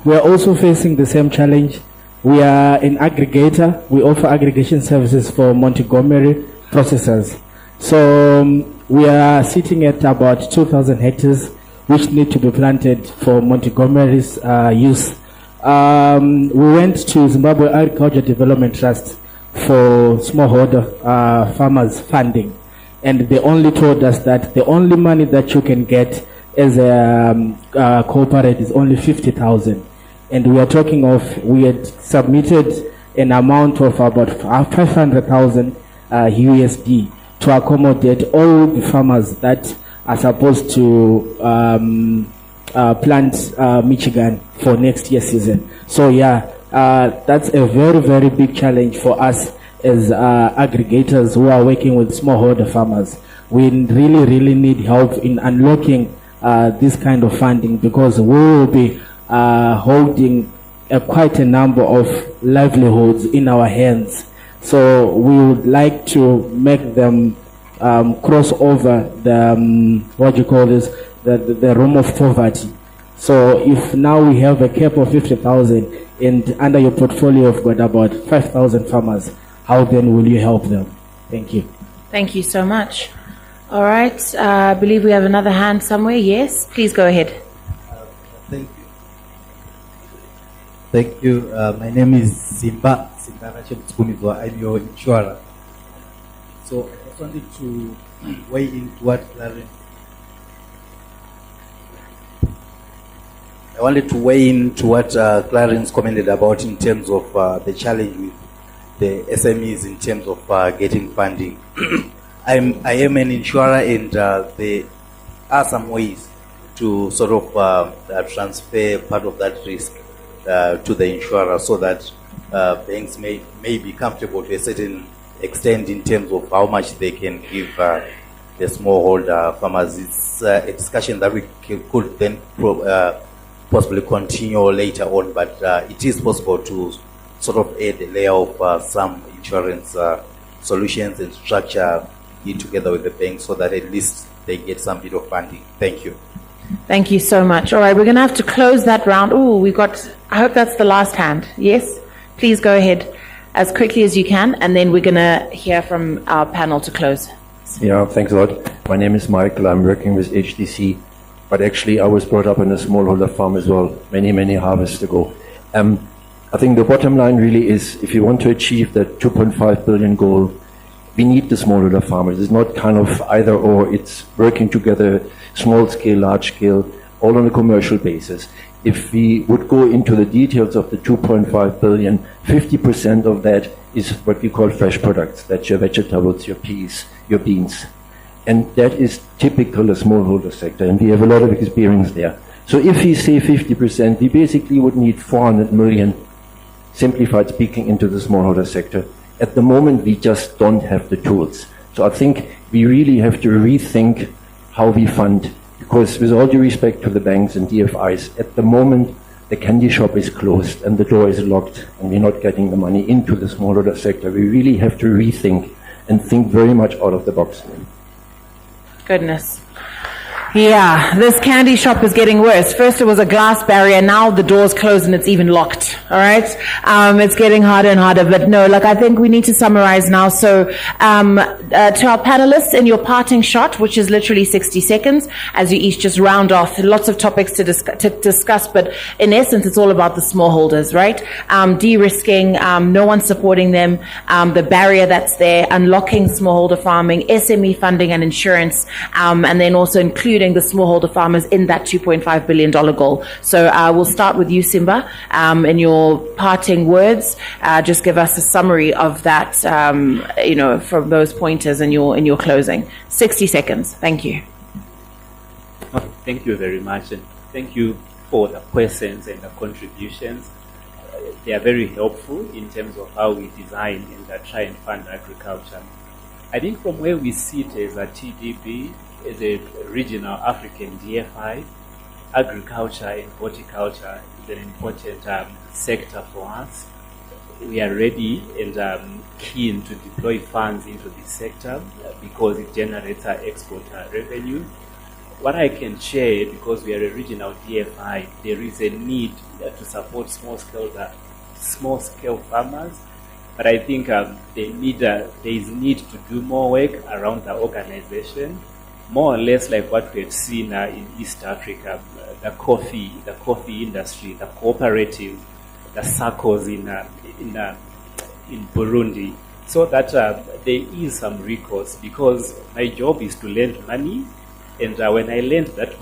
We are also facing the same challenge. We are an aggregator. We offer aggregation services for Montgomery processors. So we are sitting at about 2,000 hectares, which need to be planted for Montgomery's use. We went to Zimbabwe Agriculture Development Trust for smallholder farmers funding, and they only told us that the only money that you can get as a corporate is only 50,000, and we are talking of we had submitted an amount of about 500,000 USD to accommodate all the farmers that are supposed to plant Michigan for next year's season. So that's a very, very big challenge for us as aggregators who are working with smallholder farmers. We really, really need help in unlocking this kind of funding, because we will be holding quite a number of livelihoods in our hands. So we would like to make them cross over the the room of poverty. So if now we have a cap of 50,000 and under your portfolio you've got about 5,000 farmers, how then will you help them? Thank you. Thank you so much. All right. I believe we have another hand somewhere. Yes, please go ahead. Thank you. Thank you. My name is Simba Rachel. I'm your insurer. So I just wanted to weigh into what Clarence. I wanted to weigh into what Clarence commented about in terms of the challenge with the SMEs in terms of getting funding. I am an insurer, and there are some ways to sort of transfer part of that risk to the insurer, so that banks may be comfortable to a certain extent in terms of how much they can give the smallholder farmers. It's a discussion that we could then possibly continue later on, but it is possible to sort of add a layer of some insurance solutions and structure it together with the bank, so that at least they get some bit of funding. Thank you. Thank you so much. All right, we're going to have to close that round. Oh, I hope that's the last hand. Yes? Please go ahead as quickly as you can, and then we're going to hear from our panel to close. Yeah, thanks a lot. My name is Michael. I'm working with HDC, but actually I was brought up on a smallholder farm as well, many, many harvests ago. I think the bottom line really is, if you want to achieve that 2.5 billion goal, we need the smallholder farmers. It's not kind of either or, it's working together, small scale, large scale, all on a commercial basis. If we would go into the details of the 2.5 billion, 50% of that is what we call fresh products. That's your vegetables, your peas, your beans. And that is typical of smallholder sector, and we have a lot of experience there. So if we say 50%, we basically would need 400 million, simplified speaking, into the smallholder sector. At the moment, we just don't have the tools. So I think we really have to rethink how we fund, because with all due respect to the banks and DFIs, at the moment, the candy shop is closed and the door is locked, and we're not getting the money into the smallholder sector. We really have to rethink and think very much out of the box. Goodness. Yeah, this candy shop is getting worse. First it was a glass barrier, now the door's closed and it's even locked. All right? It's getting harder and harder, but no, I think we need to summarize now. So, to our panelists, in your parting shot, which is literally 60 seconds, as you each just round off, lots of topics to discuss, but in essence, it's all about the smallholders, right? De-risking, no one supporting them, the barrier that's there, unlocking smallholder farming, SME funding and insurance, and then also including the smallholder farmers in that $2.5 billion goal. So we'll start with you, Simba. In your parting words, just give us a summary of that, from those pointers in your closing. 60 seconds. Thank you. Thank you very much, and thank you for the questions and the contributions. They are very helpful in terms of how we design and try and fund agriculture. I think from where we sit as a TDB, as a regional African DFI, agriculture and horticulture is an important sector for us. We are ready and keen to deploy funds into this sector because it generates our export revenue. What I can share, because we are a regional DFI, there is a need to support small scale farmers, but I think there is need to do more work around the organization. More or less like what we have seen in East Africa, the coffee industry, the cooperative, the circles in Burundi, so that there is some recourse, because my job is to lend money, and when I lend that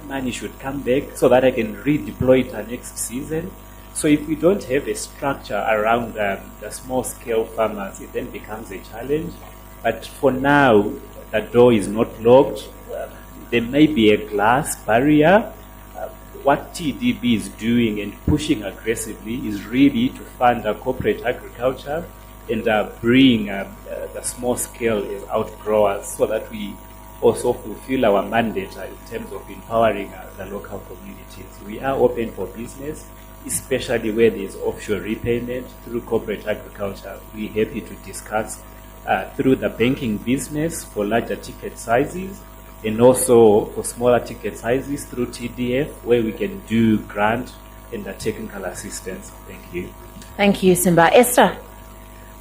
money should come back so that I can redeploy it next season. So if we don't have a structure around the small scale farmers, it then becomes a challenge. But for now, the door is not locked. There may be a glass barrier. What TDB is doing and pushing aggressively is really to fund corporate agriculture and bring the small scale outgrowers, so that we also fulfill our mandate in terms of empowering the local communities. We are open for business, especially where there is offshore repayment through corporate agriculture. We're happy to discuss through the banking business for larger ticket sizes, and also for smaller ticket sizes through TDF, where we can do grant and the technical assistance. Thank you. Thank you, Simba. Esther?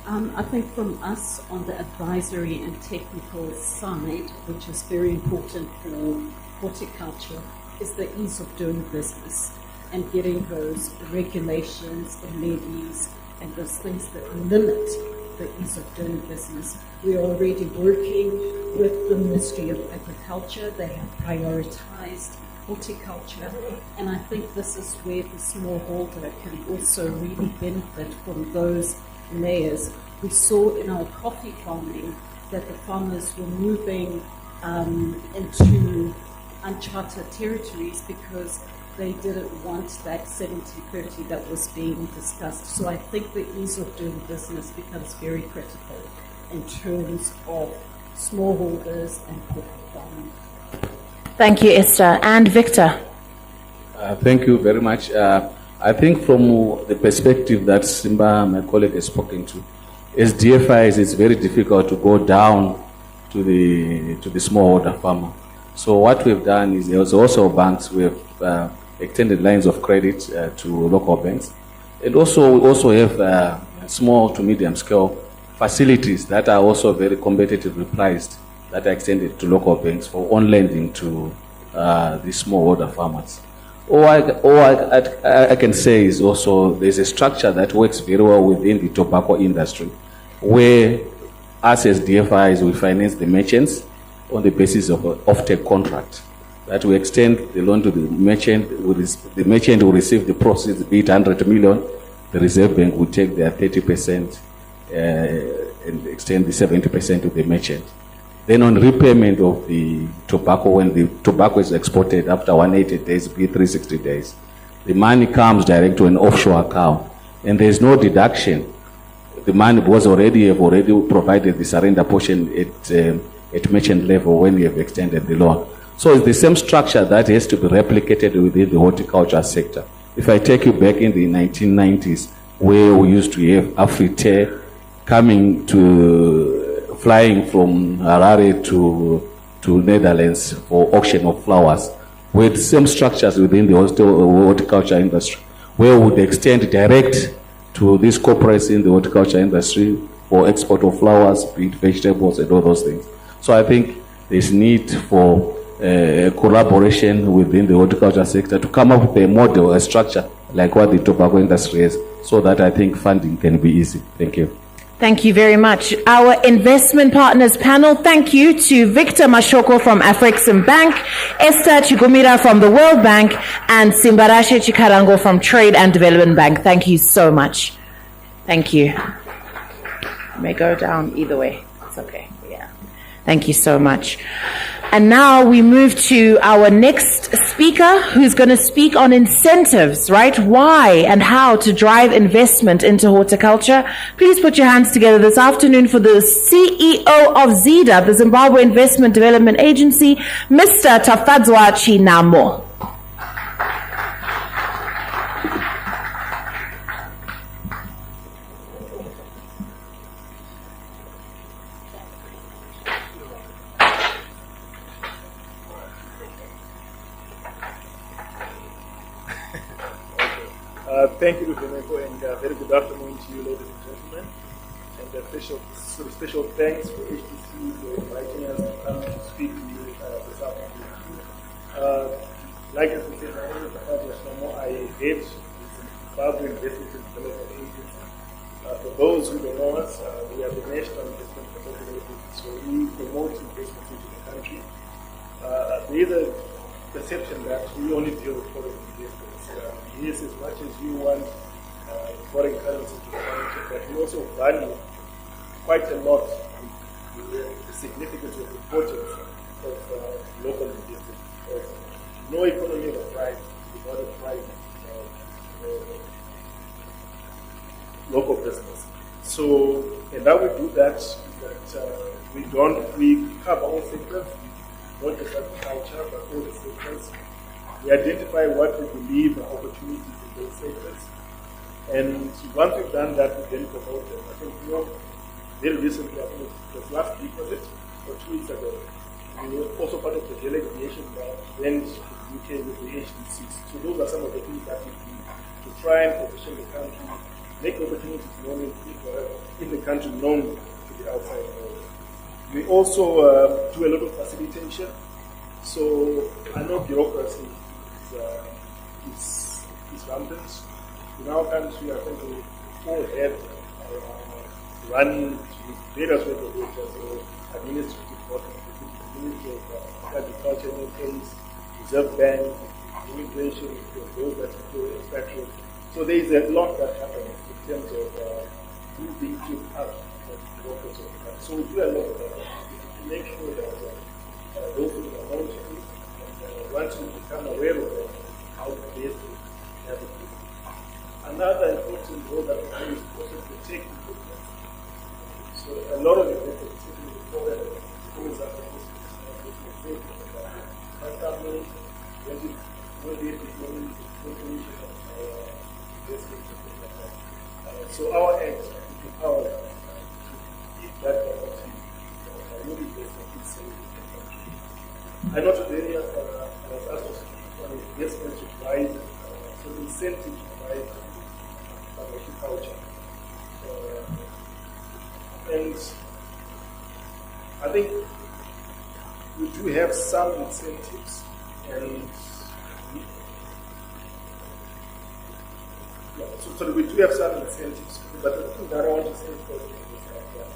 I think from us on the advisory and technical side, which is very important for horticulture, is the ease of doing business and getting those regulations and levies and those things that limit the ease of doing business. We are already working with the Ministry of Agriculture. They have prioritized horticulture, and I think this is where the smallholder can also really benefit from those layers. We saw in our coffee farming that the farmers were moving into uncharted territories because they didn't want that 70-30 that was being discussed. So I think the ease of doing business becomes very critical in terms of smallholders and corporate farming. Thank you, Esther. And Victor. Thank you very much. I think from the perspective that Simba, my colleague, has spoken to, as DFIs, it's very difficult to go down to the smallholder farmer. So what we've done is there's also banks. We have extended lines of credit to local banks, and also we also have small to medium scale facilities that are also very competitively priced that are extended to local banks for on lending to the smallholder farmers. All I can say is also there's a structure that works very well within the tobacco industry, where us as DFIs, we finance the merchants on the basis of an off-take contract. That we extend the loan to the merchant, the merchant will receive the proceeds, be it 100 million, the Reserve Bank will take their 30% and extend the 70% to the merchant. Then on repayment of the tobacco, when the tobacco is exported after 180 days, be 360 days, the money comes direct to an offshore account and there is no deduction. The money was already provided the surrender portion at merchant level when we have extended the loan. So it's the same structure that has to be replicated within the horticulture sector. If I take you back in the 1990s, where we used to have Afrite flying from Harare to Netherlands for auction of flowers, with the same structures within the horticulture industry, where we would extend direct to these corporates in the horticulture industry for export of flowers, be it vegetables and all those things. So I think there's need for collaboration within the horticulture sector to come up with a model, a structure like what the tobacco industry is, so that I think funding can be easy. Thank you. Thank you very much. Our investment partners panel, thank you to Victor Mashoko from Afrexim Bank, Esther Chigumira from the World Bank, and Simbarashe Chikarango from Trade and Development Bank. Thank you so much. Thank you. You may go down either way. It's okay. Yeah. Thank you so much. And now we move to our next speaker, who's going to speak on incentives, right? Why and how to drive investment into horticulture. Please put your hands together this afternoon for the CEO of ZIDA, the Zimbabwe Investment Development Agency, Mr. Tafadzwa Chinamo. Thank you, Rubeneko, and very good afternoon to you, ladies and gentlemen. And special thanks for HTC for inviting us to come to speak to you this afternoon. Like as we said, my name is Tafadzwa Chinamo. I head the Zimbabwe Investment and Development Agency. For those who don't know us, we are the National Investment Development Agency, so we promote investments into the country. There is a perception that we only deal with foreign investors. Yes, as much as you want foreign currency to the country, but we also value quite a lot the significance of the importance of local investment. No economy of thrive without a thriving local business. So, and how we do that is that we cover all sectors, not just agriculture, but all the sectors. We identify what we believe are opportunities in those sectors. And once we've done that, we then promote them. I think, very recently, I think it was last week, was it? Or 2 weeks ago, we were also part of the delegation that went to the UK with the HDCs. So those are some of the things that we do to try and position the country, make opportunities known in the country known to the outside world. We also do a lot of facilitation. So I know bureaucracy is rampant. In our country, I think we all have running various regulations or administrative bodies, the Ministry of Agriculture, case, Reserve Bank, immigration, those that do expatriate. So there is a lot that happens in terms of who being kept out of the workers of the country. So we do a lot of that to make sure that those things are known to you. once you become aware of that, how to best navigate. Another important role that we play is also protecting the business. So a lot of the business, particularly the foreign, always have the business. My family, when they begin information of investment, so our aim is to empower them to keep that quality really investment is safe. I know today I was asked to speak on investment to provide some incentive to provide horticulture. And I think we do have some incentives, and so we do have some incentives, but the thing that I want to say first is that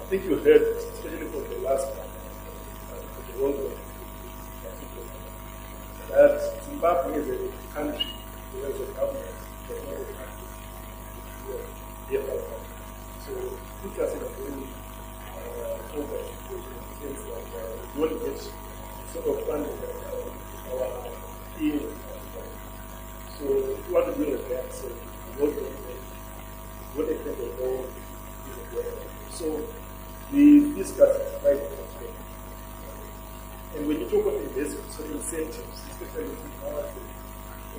I think you heard, especially from the last one, the world war, that Zimbabwe is a country, there is a government, but not a country. So it puts us in a very over situation in the sense that we want to get sort of funding our team. So if you want to do a grant, so what extent of goal is a grant. So we discussed it right now. And when you talk of investment, so incentives, especially in our field,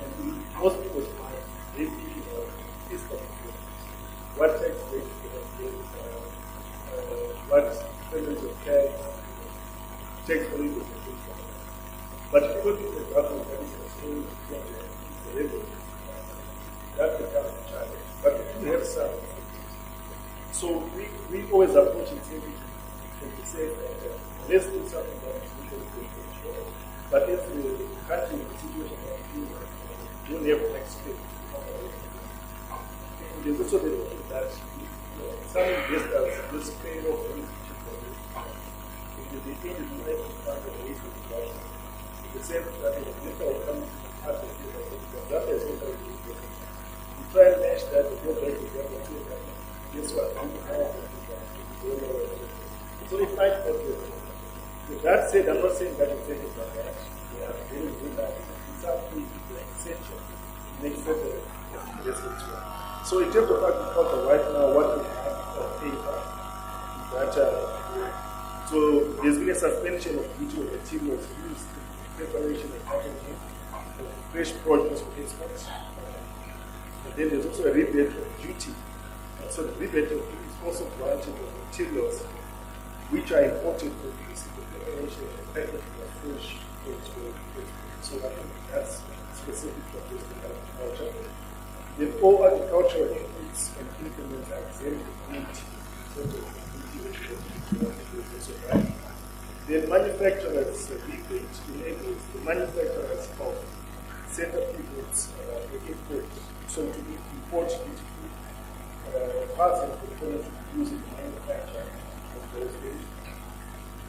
and most people's mind, they think of fiscal incentives. What tax rates they have paid, what percentage of tax holidays they pay for. But if you look at the government that is constrained to the revenue, that becomes a challenge. But we do have some. So we always approach incentives and we say, let's do something that is legally controlled. But if the country in a situation that you don't have tax pay, there's also the thing that some investors just pay off the end of the life of the waste of the government. The same that the investor will come to the part of the because that is what I do. You try and match that, you go back to the government, guess what? So it might not be. With that said, I'm not saying that incentives are bad. They are very good at it. It's actually essential to make sure that investments work. So in terms of agriculture right now, what we have on paper is that so there's been a suspension of digital materials used in preparation and packaging of fresh produce for exports. And then there's also a rebate of duty. So the rebate of duty is also granted of materials which are imported for use in the preparation and packaging of fresh produce. So I think that's specific for this agriculture. Then all agricultural inputs and implements are exempt from duty. Then manufacturers rebate enables the manufacturers of setup inputs the import, so to import duty-free parts and components used in the manufacture of those goods.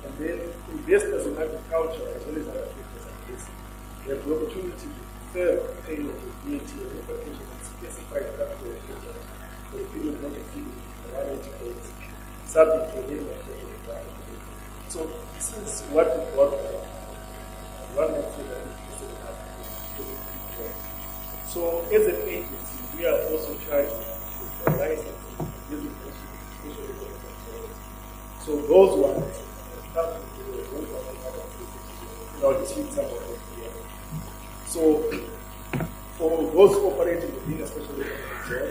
And then investors in agriculture, as well as other sectors like this, they have the opportunity to defer payment of VAT or importation and specified capital expenditure for the period not exceeding 180 days, subject to any manufacturing requirement. So this is what we got one might say that is. So as an agency, we are also charged with the license using special control. So those ones come to the ones that we have. I'll just read some of them here. So for those operating within a special control,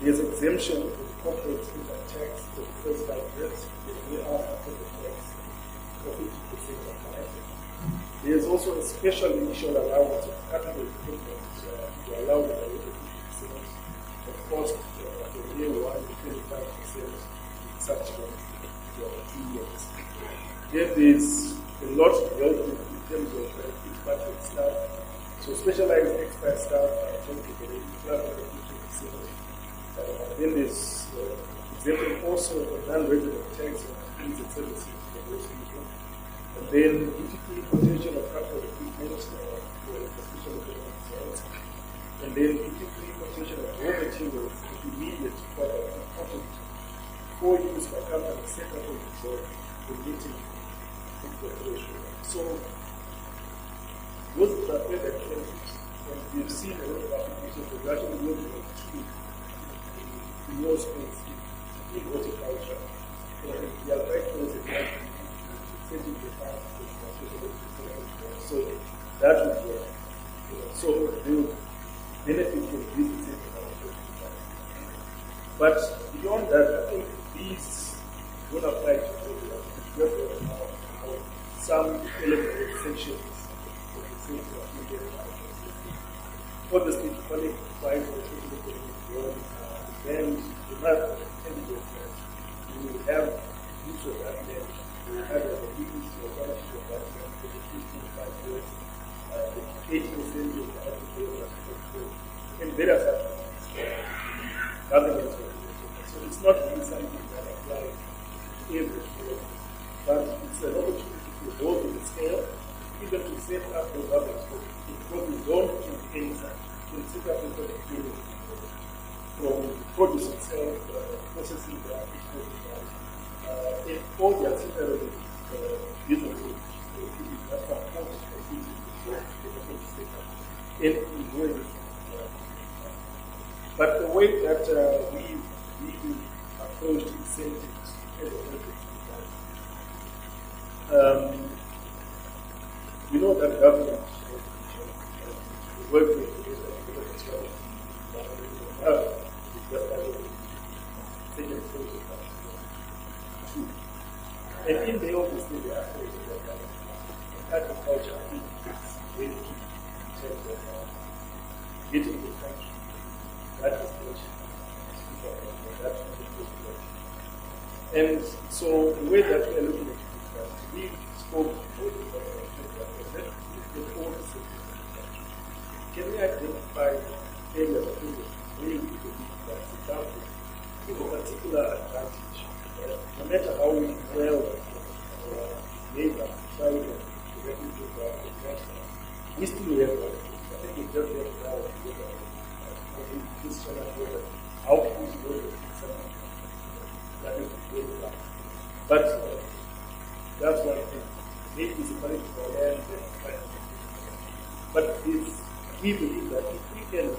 there's exemption from corporate income tax for the first 5 years. They are after the tax for 50% of life. There's also a special initial allowance of capital equipment to allow the 50% of cost for year 1 to 25% subsequent to 2 years. Then there's a lot dealt with in terms of expatriate staff. So specialized expert staff are contributing to 50%. Then there's exemption also for non-resident tax on fees and services for those people. And then duty-free quotation of capital equipment for the special economic. And then duty-free quotation of raw materials immediate product important for use by companies set up in the meeting. So those that are paid benefits, and we've seen a lot of applications that actually working on two in your space in horticulture. And we are quite close in that setting the time. So that would work. So they would benefit from this incentive. But beyond that, I think these don't apply to some element of sanctions. Obviously, the public requires then you have you have use of that land, you have a use of ownership of that land for the 15 years, 80% of the application, and various other government regulations. So it's not really something that applies everywhere, but it's an opportunity for those with the scale, even to set up those others. Because we don't do anything, we set up the experience from produce itself, processing the in all the ancillary businesses, in doing it. But the way that we approached incentives as a we know that government work with and in the obviously they are agriculture is very key in terms of getting the country that is and so the way that we are looking at it is that we spoke can we identify areas of where we believe that, for example, with a particular advantage, no matter how well labor, try to replicate our potential, we still have one. I think we just have now this challenge how can we go to that is very bad. But that's one thing. Maybe it's a political land, but we believe that if we can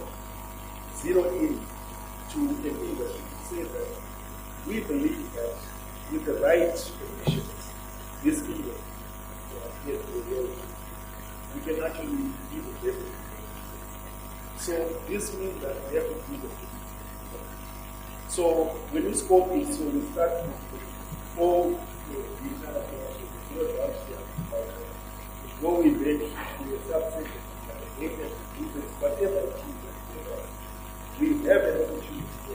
zero in to an industry to say that we believe that with the right conditions, this industry can we can actually be the best. So this means that we have to be the best. So when we scope it, so we start with all the internal go with it to a subset, whatever it is, we have an opportunity to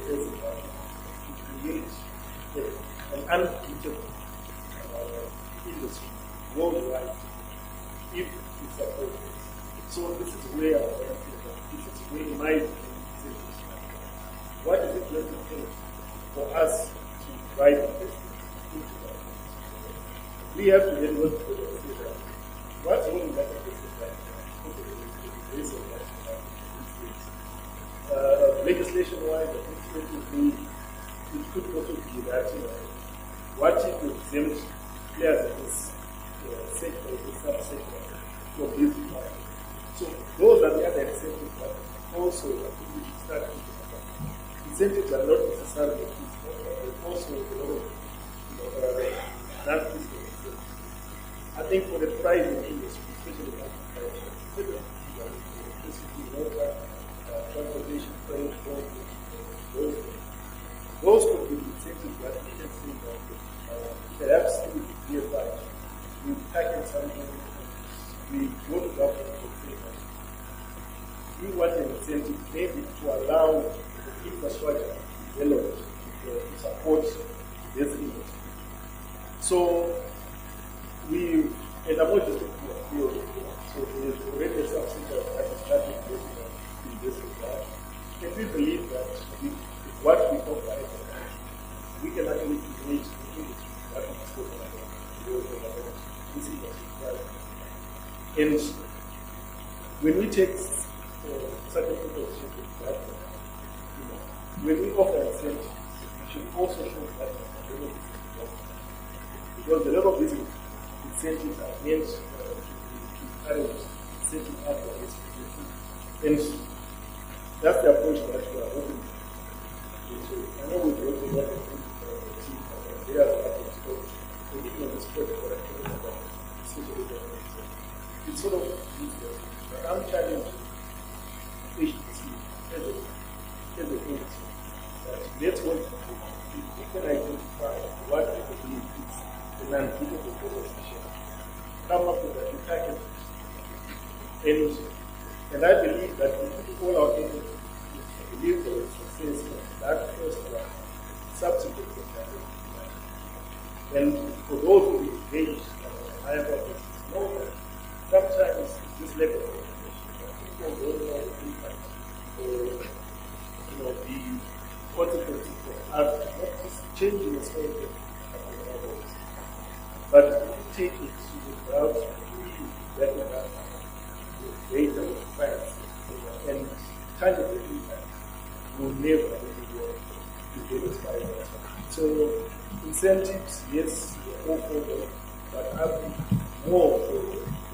create an unbeatable industry worldwide if it's supported. So this is where this is where my decision. What is it going to take for us to drive investment into that? We have to then work together and say that what's holding back investment right now? Legislation-wise, administratively, it could also be that what if you exempt players in this sector, this subsector, for this market? So those are the other incentives that also we should start thinking about. Incentives are not necessarily physical, but also a lot of non-physical incentives. I think for the private industry, especially agriculture, electricity, water, transportation, transport, those could be incentives that we can see that perhaps through DFI, we package something, we go to government and say that we want an incentive maybe to allow the infrastructure to develop to support this industry. So we, and I'm not just looking at field, so there's already a subsidy that is starting in this regard. And we believe that with what we offer, we can actually create the industry that is supported by this industry. And when we take certain positions with that, when we offer incentives, we should also show that because a lot of these incentives are meant to encourage setting up the risk reduction. And that's the approach that we are hoping to take. I know we've worked a lot of things and they are like exposed. We didn't know this project, but I'm talking about especially the it's sort of useless. But I'm challenging HTC as a entity that let's work if we can identify what people believe is the non-critical position, come up with a package. And I believe that we put all our efforts to deliver the success of that first one, subsequently. And for those who engage in higher purposes, know that sometimes this level of information, people don't know the impact or the consequences of us not just changing the small thing, but take it to the ground, really recognize data with facts and tangible impact will never really work to get us by that. So incentives, yes, we're all for them, but I would be more for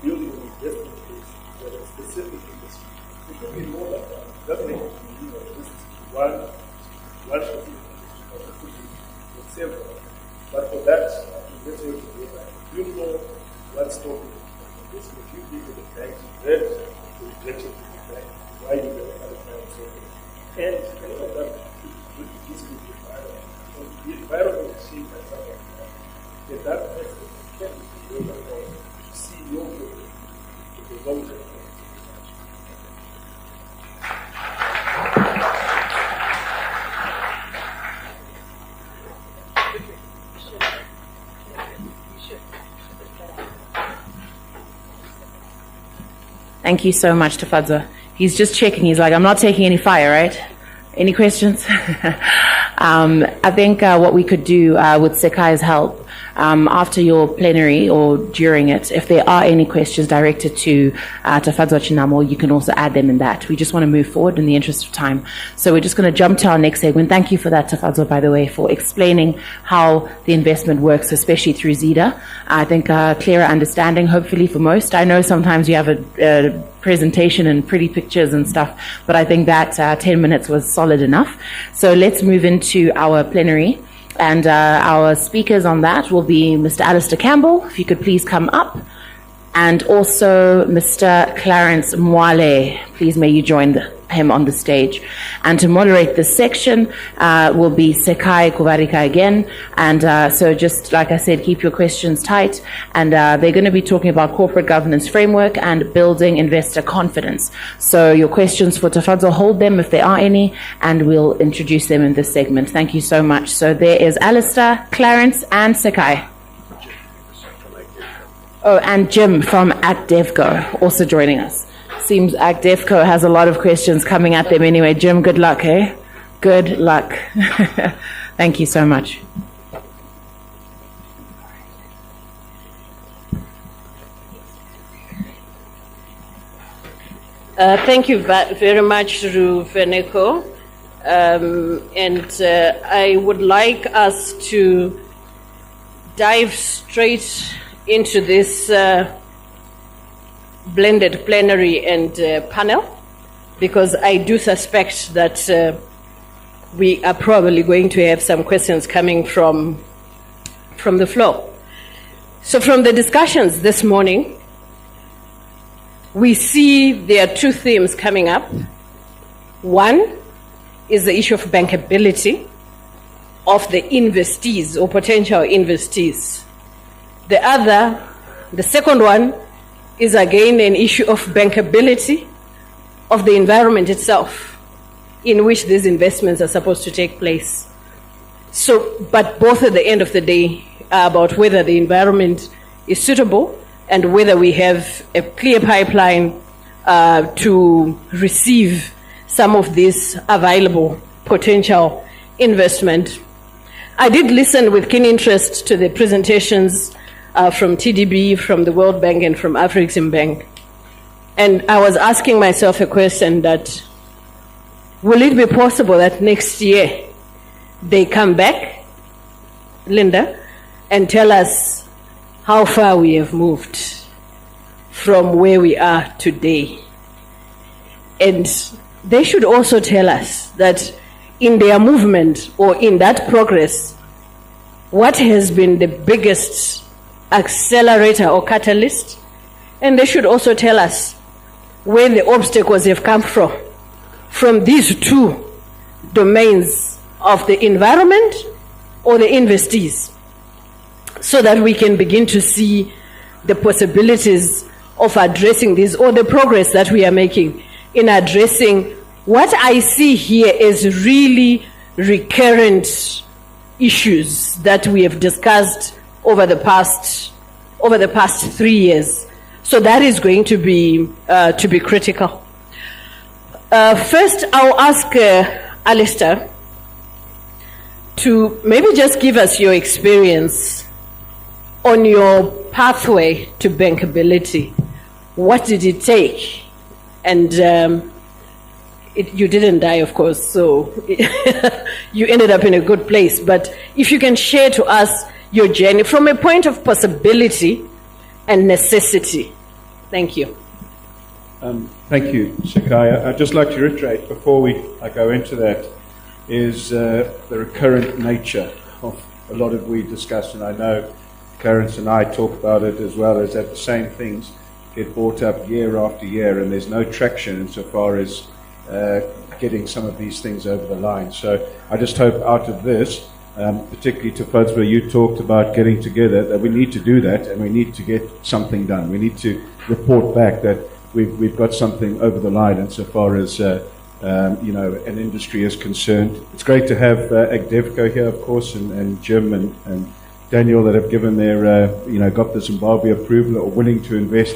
building an investment case that is specific industry. It could be more than that. It doesn't have to be just one specific industry, but it could be several. But for that, let's work together. You know what's stopping this. If you give the banks read the rejection to the bank, why you don't qualify and so forth. And all of that is with the environment. So the environment is shaped by something. And that person can be able to see your growth in the long term. Thank you so much, Tafadzwa. He's just checking. He's like, I'm not taking any fire, right? Any questions? I think what we could do with Sekai's help, after your plenary or during it, if there are any questions directed to Tafadzwa Chinamo, you can also add them in that. We just want to move forward in the interest of time. So we're just going to jump to our next segment. Thank you for that, Tafadzwa, by the way, for explaining how the investment works, especially through ZEDA. I think clearer understanding, hopefully, for most. I know sometimes you have a presentation and pretty pictures and stuff, but I think that 10 minutes was solid enough. So let's move into our plenary. And our speakers on that will be Mr. Alistair Campbell, if you could please come up, and also Mr. Clarence Mwale. Please may you join him on the stage. And to moderate this section will be Sekai Kuvarika again. And so just like I said, keep your questions tight. And they're going to be talking about corporate governance framework and building investor confidence. So your questions for Tafadzwa, hold them if there are any, and we'll introduce them in this segment. Thank you so much. So there is Alistair, Clarence, and Sekai. Oh, and Jim from ActDevco also joining us. Seems ActDevco has a lot of questions coming at them anyway. Jim, good luck, eh? Good luck. Thank you so much. Thank you very much, Ruveneko. And I would like us to dive straight into this blended plenary and panel, because I do suspect that we are probably going to have some questions coming from the floor. So from the discussions this morning, we see there are two themes coming up. One is the issue of bankability of the investees or potential investees. The second one, is again an issue of bankability of the environment itself in which these investments are supposed to take place. So, but both at the end of the day are about whether the environment is suitable and whether we have a clear pipeline to receive some of this available potential investment. I did listen with keen interest to the presentations from TDB, from the World Bank, and from Afrexim Bank. And I was asking myself a question that, will it be possible that next year they come back, Linda, and tell us how far we have moved from where we are today. And they should also tell us that in their movement or in that progress, what has been the biggest accelerator or catalyst, and they should also tell us where the obstacles have come from these two domains of the environment or the investees, so that we can begin to see the possibilities of addressing these, or the progress that we are making in addressing what I see here is really recurrent issues that we have discussed over the past 3 years. So that is going to be critical. First, I'll ask Alistair to maybe just give us your experience on your pathway to bankability. What did it take? And you didn't die, of course, so you ended up in a good place. But if you can share to us your journey from a point of possibility and necessity. Thank you. Thank you, Sakai. I'd just like to reiterate before I go into that is the recurrent nature of a lot of we discussed, and I know Clarence and I talk about it as well, is that the same things get brought up year after year, and there's no traction insofar as getting some of these things over the line. So I just hope out of this, particularly to folks where you talked about getting together, that we need to do that and we need to get something done. We need to report back that we've got something over the line insofar as an industry is concerned. It's great to have AgDevco here, of course, and Jim and Daniel that have given their got the Zimbabwe approval or willing to invest.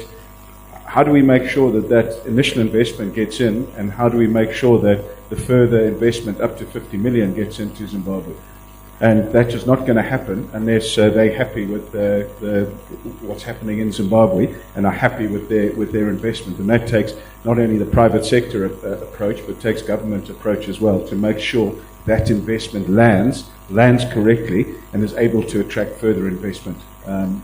How do we make sure that that initial investment gets in, and how do we make sure that the further investment up to 50 million gets into Zimbabwe? And that is not going to happen unless they're happy with what's happening in Zimbabwe and are happy with their investment. And that takes not only the private sector approach, but takes government approach as well to make sure that investment lands correctly and is able to attract further investment,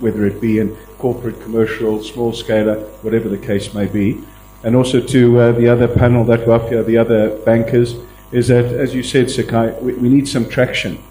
whether it be in corporate, commercial, small scaler, whatever the case may be. And also to the other panel that were up here, the other bankers, is that, as you said, Sakai, we need some traction.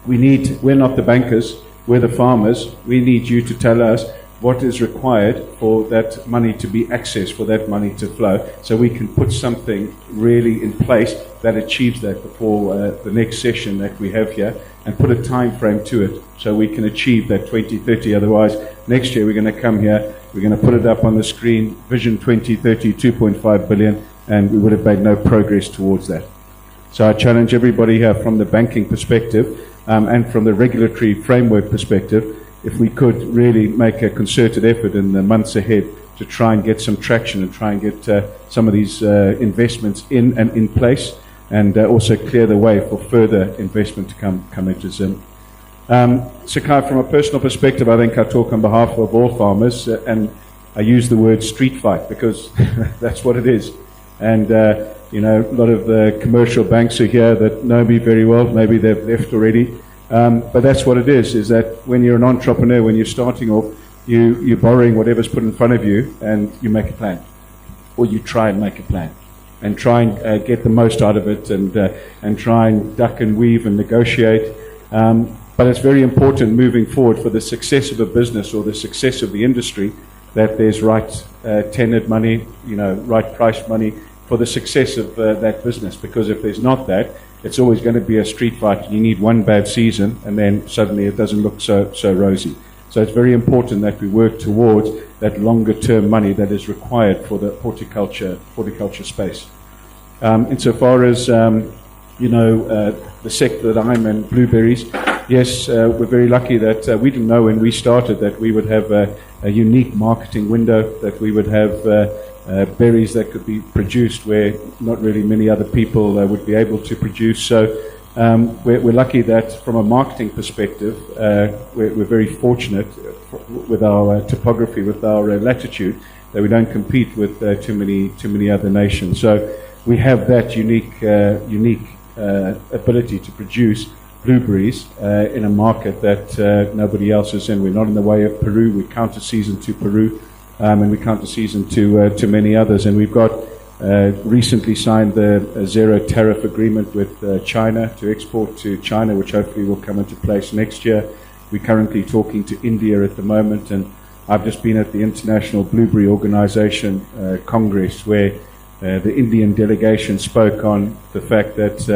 We're not the bankers, we're the farmers. We need you to tell us what is required for that money to be accessed, for that money to flow, so we can put something really in place that achieves that before the next session that we have here, and put a time frame to it so we can achieve that 2030. Otherwise, next year we're going to come here, we're going to put it up on the screen, Vision 2030, 2.5 billion, and we would have made no progress towards that. So I challenge everybody here from the banking perspective and from the regulatory framework perspective, if we could really make a concerted effort in the months ahead to try and get some traction and try and get some of these investments in and in place, and also clear the way for further investment to come into Zim. Sakai, from a personal perspective, I think I talk on behalf of all farmers, and I use the word street fight because that's what it is. And a lot of the commercial banks are here that know me very well. Maybe they've left already. But that's what it is that when you're an entrepreneur, when you're starting off, you're borrowing whatever's put in front of you and you make a plan. Or you try and make a plan. And try and get the most out of it and try and duck and weave and negotiate. But it's very important moving forward for the success of a business or the success of the industry that there's right tenured money, right price money for the success of that business. Because if there's not that, it's always going to be a street fight. You need one bad season and then suddenly it doesn't look so rosy. So it's very important that we work towards that longer term money that is required for the horticulture space. Insofar as the sector that I'm in, blueberries, yes, we're very lucky that we didn't know when we started that we would have a unique marketing window, that we would have berries that could be produced where not really many other people would be able to produce. So we're lucky that from a marketing perspective, we're very fortunate with our topography, with our latitude, that we don't compete with too many other nations. So we have that unique ability to produce blueberries in a market that nobody else is in. We're not in the way of Peru. We counter season to Peru. and we count the season to many others. And we've got recently signed the zero tariff agreement with China to export to China, which hopefully will come into place next year. We're currently talking to India at the moment, and I've just been at the International Blueberry Organization Congress, where the Indian delegation spoke on the fact that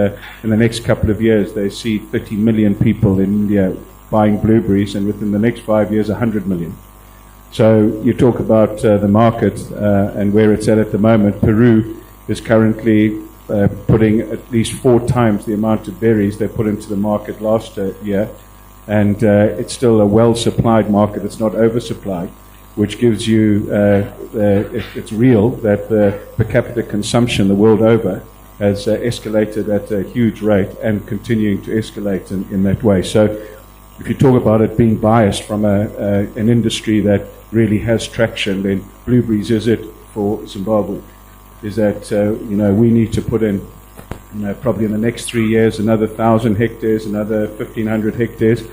in the next couple of years they see 30 million people in India buying blueberries, and within the next 5 years 100 million. So you talk about the market and where it's at the moment. Peru is currently putting at least 4 times the amount of berries they put into the market last year, and it's still a well-supplied market. It's not oversupplied, which gives you, it's real that the per capita consumption the world over has escalated at a huge rate and continuing to escalate in that way. So if you talk about it being biased from an industry that really has traction, then blueberries is it for Zimbabwe. Is that, we need to put in, probably in the next 3 years, another 1,000 hectares, another 1,500 hectares.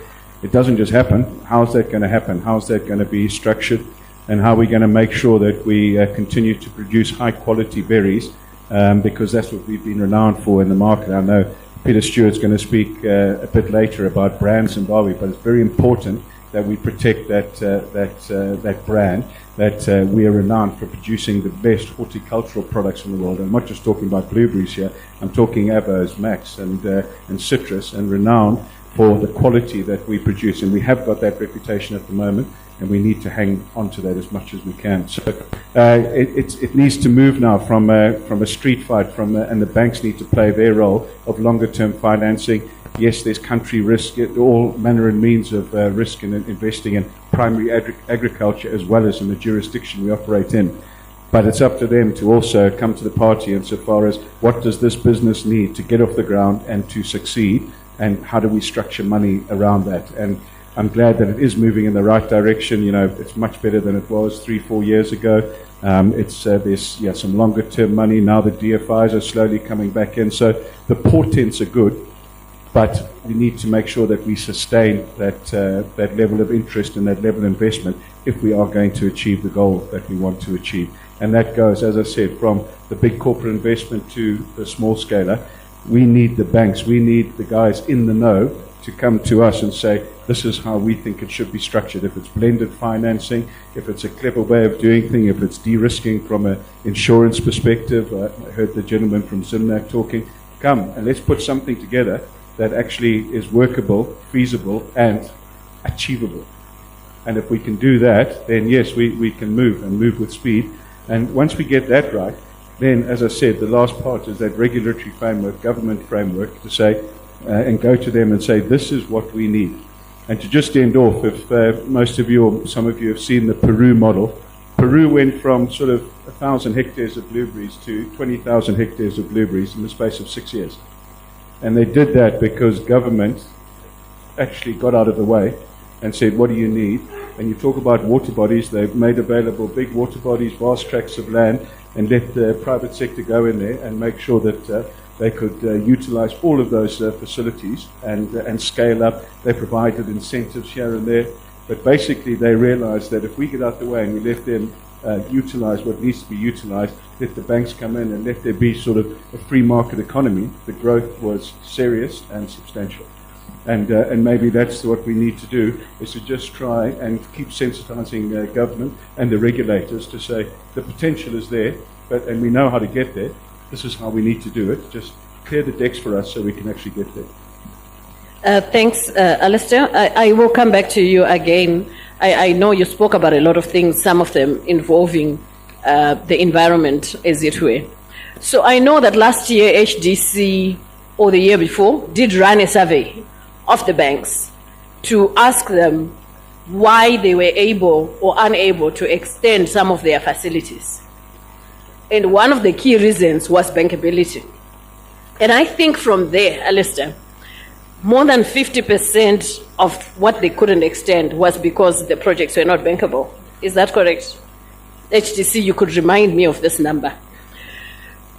It doesn't just happen. How's that going to happen? How's that going to be structured? And how are we going to make sure that we continue to produce high-quality berries? Because that's what we've been renowned for in the market. I know Peter Stewart's going to speak a bit later about brand Zimbabwe, but it's very important that we protect that brand, that we are renowned for producing the best horticultural products in the world. I'm not just talking about blueberries here. I'm talking avos, max, and citrus, and renowned for the quality that we produce. And we have got that reputation at the moment, and we need to hang on to that as much as we can. So it needs to move now from a street fight, and the banks need to play their role of longer-term financing. Yes, there's country risk, all manner and means of risk in investing in primary agriculture as well as in the jurisdiction we operate in. But it's up to them to also come to the party insofar as what does this business need to get off the ground and to succeed, and how do we structure money around that. And I'm glad that it is moving in the right direction. It's much better than it was 3-4 years ago. There's some longer term money. Now the DFIs are slowly coming back in. So the portents are good, but we need to make sure that we sustain that level of interest and that level of investment if we are going to achieve the goal that we want to achieve. And that goes, as I said, from the big corporate investment to the small scaler. We need the banks, we need the guys in the know to come to us and say, this is how we think it should be structured. If it's blended financing, if it's a clever way of doing things, if it's de-risking from an insurance perspective. I heard the gentleman from Zimnak talking. Come and let's put something together that actually is workable, feasible, and achievable. And if we can do that, then yes, we can move with speed. And once we get that right, then, as I said, the last part is that regulatory framework, government framework, to say, and go to them and say, this is what we need. And to just end off, if most of you or some of you have seen the Peru model, Peru went from sort of 1,000 hectares of blueberries to 20,000 hectares of blueberries in the space of 6 years. And they did that because government actually got out of the way and said, what do you need? And you talk about water bodies, they've made available big water bodies, vast tracts of land, and let the private sector go in there and make sure that they could utilize all of those facilities and scale up. They provided incentives here and there. But basically they realized that if we get out the way and we let them utilize what needs to be utilized, let the banks come in and let there be sort of a free market economy, the growth was serious and substantial. And maybe that's what we need to do, is to just try and keep sensitizing government and the regulators to say the potential is there, and we know how to get there. This is how we need to do it. Just clear the decks for us so we can actually get there. Thanks, Alistair. I will come back to you again. I know you spoke about a lot of things, some of them involving the environment, as it were. So I know that last year HDC, or the year before, did run a survey of the banks to ask them why they were able or unable to extend some of their facilities. And one of the key reasons was bankability. And I think from there, Alistair, more than 50% of what they couldn't extend was because the projects were not bankable. Is that correct? HDC, you could remind me of this number.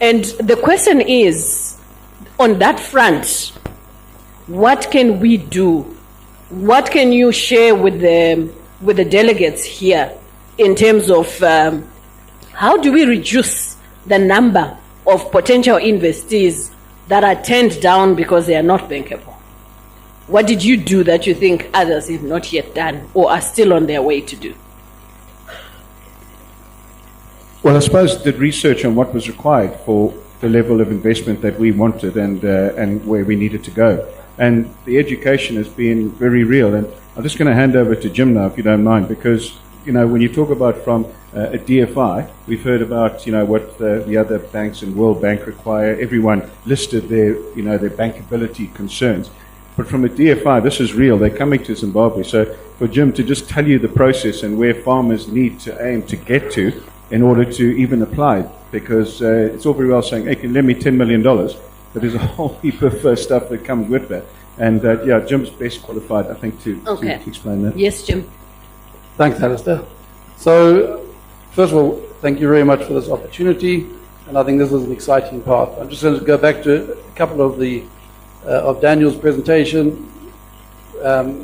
And the question is, on that front, what can we do? What can you share with the delegates here in terms of how do we reduce the number of potential investees that are turned down because they are not bankable? What did you do that you think others have not yet done or are still on their way to do? Well, I suppose the research on what was required for the level of investment that we wanted and where we needed to go. And the education has been very real. And I'm just going to hand over to Jim now, if you don't mind, because, you know, when you talk about from a DFI, we've heard about, you know, what the other banks and World Bank require. Everyone listed their, you know, their bankability concerns. But from a DFI, this is real. They're coming to Zimbabwe. So for Jim to just tell you the process and where farmers need to aim to get to in order to even apply, because it's all very well saying, hey, can you lend me $10 million? But there's a whole heap of stuff that comes with that. And yeah, Jim's best qualified, I think, to explain that. Yes, Jim. Thanks, Alistair. So, first of all, thank you very much for this opportunity, and I think this is an exciting part. I'm just going to go back to a couple of the of Daniel's presentation.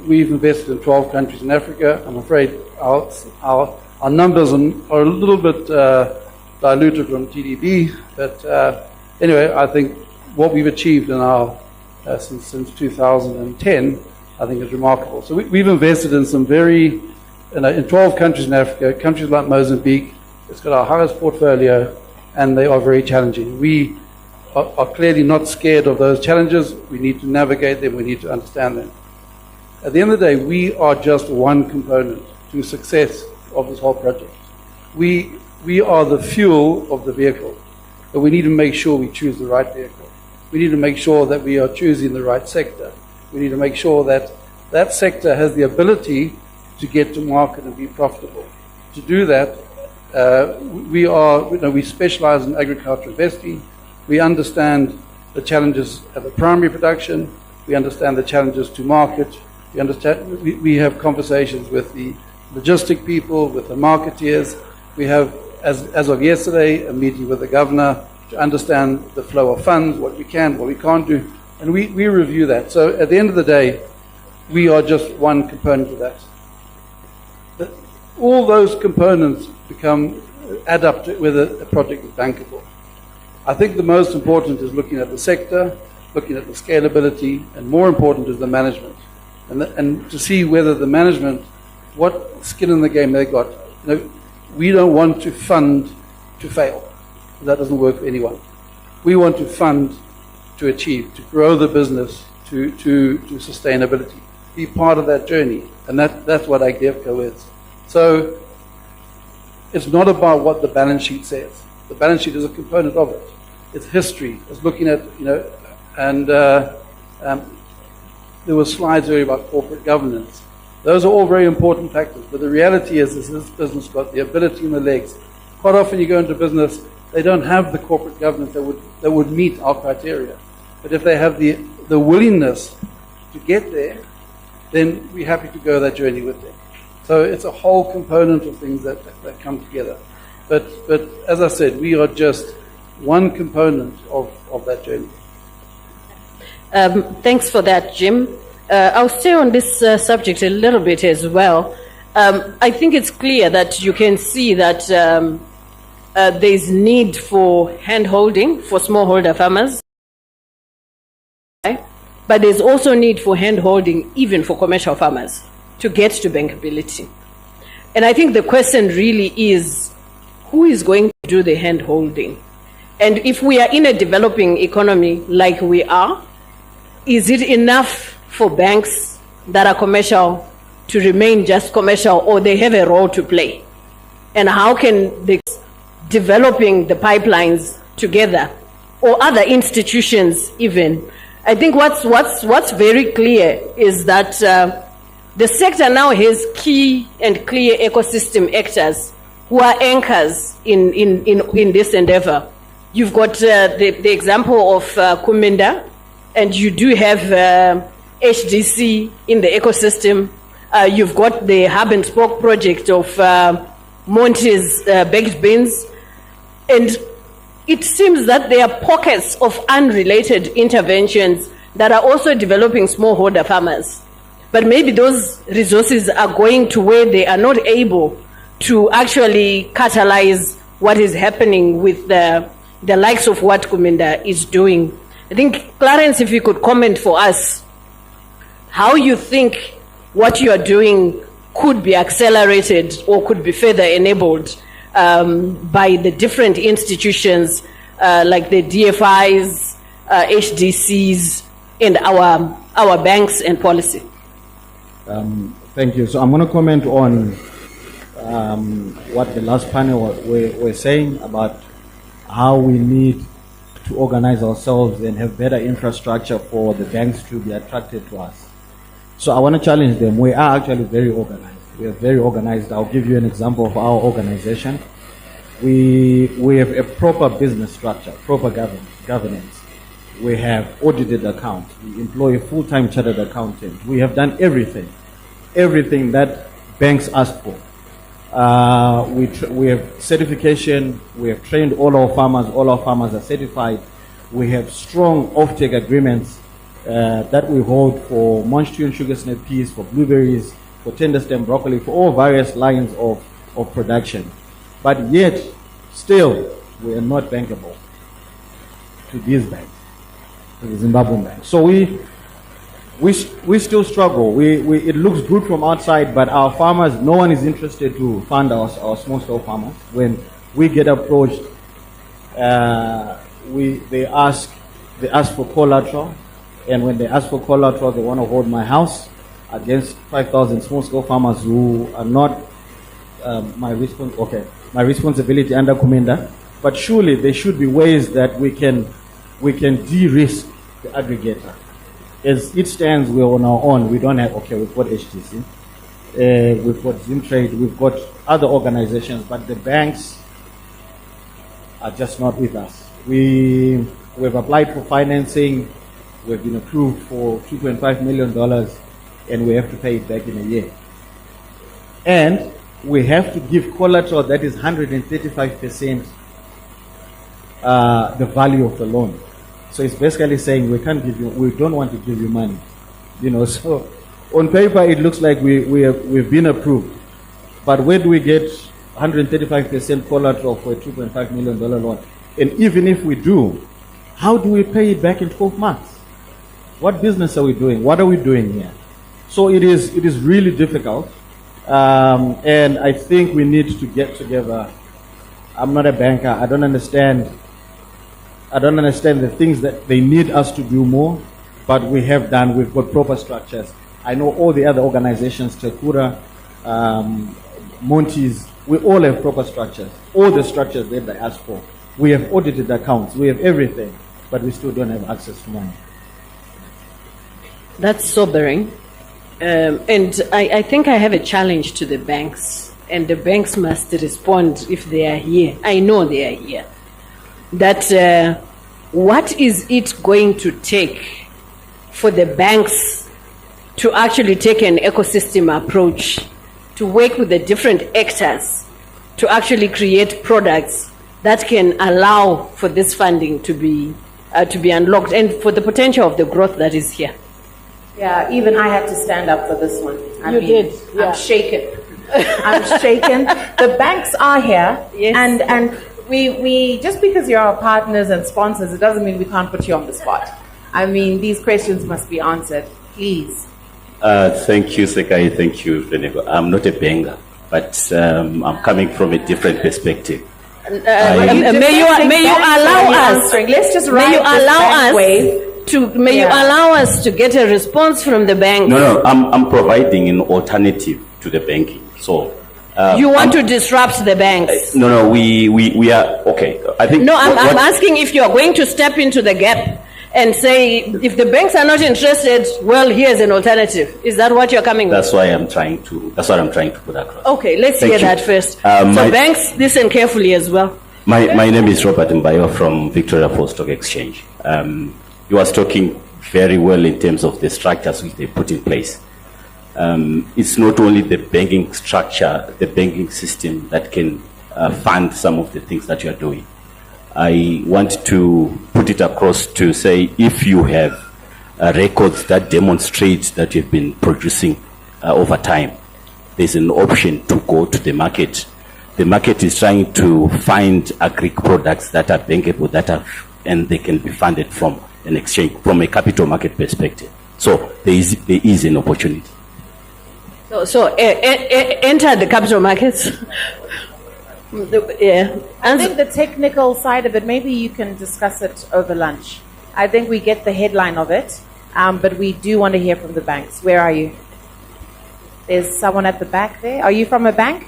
We've invested in 12 countries in Africa. I'm afraid our numbers are a little bit diluted from TDB, but anyway, I think what we've achieved in our since 2010, I think is remarkable. So we've invested in some very, in 12 countries in Africa, countries like Mozambique. It's got our highest portfolio, and they are very challenging. We are clearly not scared of those challenges. We need to navigate them. We need to understand them. At the end of the day, we are just one component to success of this whole project. We are the fuel of the vehicle, but we need to make sure we choose the right vehicle. We need to make sure that we are choosing the right sector. We need to make sure that that sector has the ability to get to market and be profitable. To do that, we specialize in agriculture investing. We understand the challenges at the primary production. We understand the challenges to market. We have conversations with the logistic people, with the marketeers. We have, as of yesterday, a meeting with the governor to understand the flow of funds, what we can, what we can't do, and we review that. So at the end of the day, we are just one component of that. All those components add up to whether a project is bankable. I think the most important is looking at the sector, looking at the scalability, and more important is the management. And to see whether the management, what skin in the game they got. You know, we don't want to fund to fail. That doesn't work for anyone. We want to fund to achieve, to grow the business, to sustainability. Be part of that journey. And that's what AgDevCo is. So it's not about what the balance sheet says. The balance sheet is a component of it. It's history. It's looking at, you know, and there were slides earlier about corporate governance. Those are all very important factors. But the reality is this business got the ability and the legs. Quite often you go into business, they don't have the corporate governance that would meet our criteria. But if they have the willingness to get there, then we're happy to go that journey with them. So it's a whole component of things that come together. But as I said, we are just one component of that journey. Thanks for that, Jim. I'll stay on this subject a little bit as well. I think it's clear that you can see that there's need for hand-holding for smallholder farmers, but there's also need for hand-holding even for commercial farmers to get to bankability. And I think the question really is, who is going to do the hand-holding? And if we are in a developing economy like we are, is it enough for banks that are commercial to remain just commercial, or they have a role to play? And how can they developing the pipelines together, or other institutions even? I think what's very clear is that the sector now has key and clear ecosystem actors who are anchors in this endeavor. You've got the example of Kuminda, and you do have HDC in the ecosystem. You've got the hub and spoke project of Monty's baked beans. And it seems that there are pockets of unrelated interventions that are also developing smallholder farmers. But maybe those resources are going to where they are not able to actually catalyze what is happening with the likes of what Kuminda is doing. I think, Clarence, if you could comment for us, how you think what you are doing could be accelerated or could be further enabled by the different institutions like the DFIs, HDCs, and our banks and policy. Thank you. So I'm going to comment on what the last panel were saying about how we need to organize ourselves and have better infrastructure for the banks to be attracted to us. So I want to challenge them. We are actually very organized. We are very organized. I'll give you an example of our organization. We have a proper business structure, proper governance. We have audited accounts. We employ a full-time chartered accountant. We have done everything that banks ask for. We have certification. We have trained all our farmers. All our farmers are certified. We have strong offtake agreements that we hold for Munchkin sugar snap peas, for blueberries, for tender stem broccoli, for all various lines of production. But yet, still, we are not bankable to these banks, to the Zimbabwean banks. So we still struggle. It looks good from outside, but our farmers, no one is interested to fund our small-scale farmers. When we get approached, they ask for collateral, and when they ask for collateral, they want to hold my house against 5,000 small-scale farmers who are not my responsibility under Kuminda. But surely there should be ways that we can de-risk the aggregator. As it stands, we're on our own. We don't have, we've got HTC, we've got Zimtrade, we've got other organizations, but the banks are just not with us. We've applied for financing, we've been approved for $2.5 million, and we have to pay it back in a year. And we have to give collateral that is 135% the value of the loan. So it's basically saying we don't want to give you money. So on paper it looks like we've been approved. But where do we get 135% collateral for a $2.5 million loan? And even if we do, how do we pay it back in 12 months? What business are we doing? What are we doing here? So it is really difficult. And I think we need to get together. I'm not a banker. I don't understand the things that they need us to do more, but we've got proper structures. I know all the other organizations, Tekura, Monty's, we all have proper structures. All the structures that they ask for. We have audited accounts. We have everything, but we still don't have access to money. That's sobering. And I think I have a challenge to the banks, and the banks must respond if they are here. I know they are here. That what is it going to take for the banks to actually take an ecosystem approach, to work with the different actors, to actually create products that can allow for this funding to be unlocked and for the potential of the growth that is here? Yeah, even I had to stand up for this one. You did. Yeah. I'm shaken. I'm shaken. The banks are here, yes. and we just because you're our partners and sponsors, it doesn't mean we can't put you on the spot. I mean, these questions must be answered, please. Thank you, Sekai. Thank you, Fenego. I'm not a banker, but I'm coming from a different perspective. May you allow us? Let's just may you allow us you allow us to get a response from the bank? No, I'm providing an alternative to the banking. So you want to disrupt the banks? No, we are okay. I think. No, I'm asking if you are going to step into the gap and say if the banks are not interested, well, here's an alternative. Is that what you're coming with? That's what I'm trying to put across. Okay, let's hear that first. So banks, listen carefully as well. My name is Robert Mbayo from Victoria Falls Stock Exchange. You was talking very well in terms of the structures which they put in place. It's not only the banking structure, the banking system that can fund some of the things that you are doing. I want to put it across to say if you have records that demonstrate that you've been producing over time, there's an option to go to the market. The market is trying to find agri products that are bankable, and they can be funded from an exchange, from a capital market perspective. So there is an opportunity. So enter the capital markets. Yeah. I think the technical side of it, maybe you can discuss it over lunch. I think we get the headline of it, but we do want to hear from the banks. Where are you? There's someone at the back there. Are you from a bank?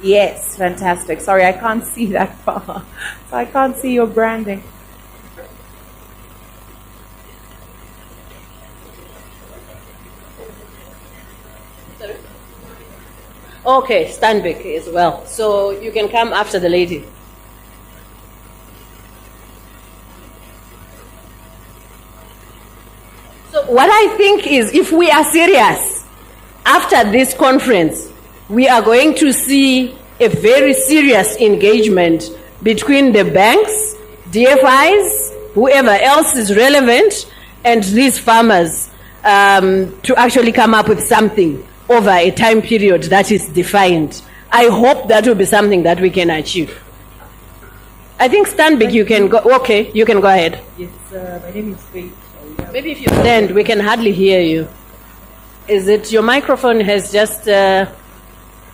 Yes, fantastic. Sorry, I can't see that far. So I can't see your branding. Okay, Stanbic as well. So you can come after the lady. So what I think is, if we are serious, after this conference, we are going to see a very serious engagement between the banks, DFIs, whoever else is relevant, and these farmers to actually come up with something over a time period that is defined. I hope that will be something that we can achieve. I think Stanbic, you can go. Okay, you can go ahead. Yes, my name is Faith. Maybe if you stand, we can hardly hear you. Is it your microphone has just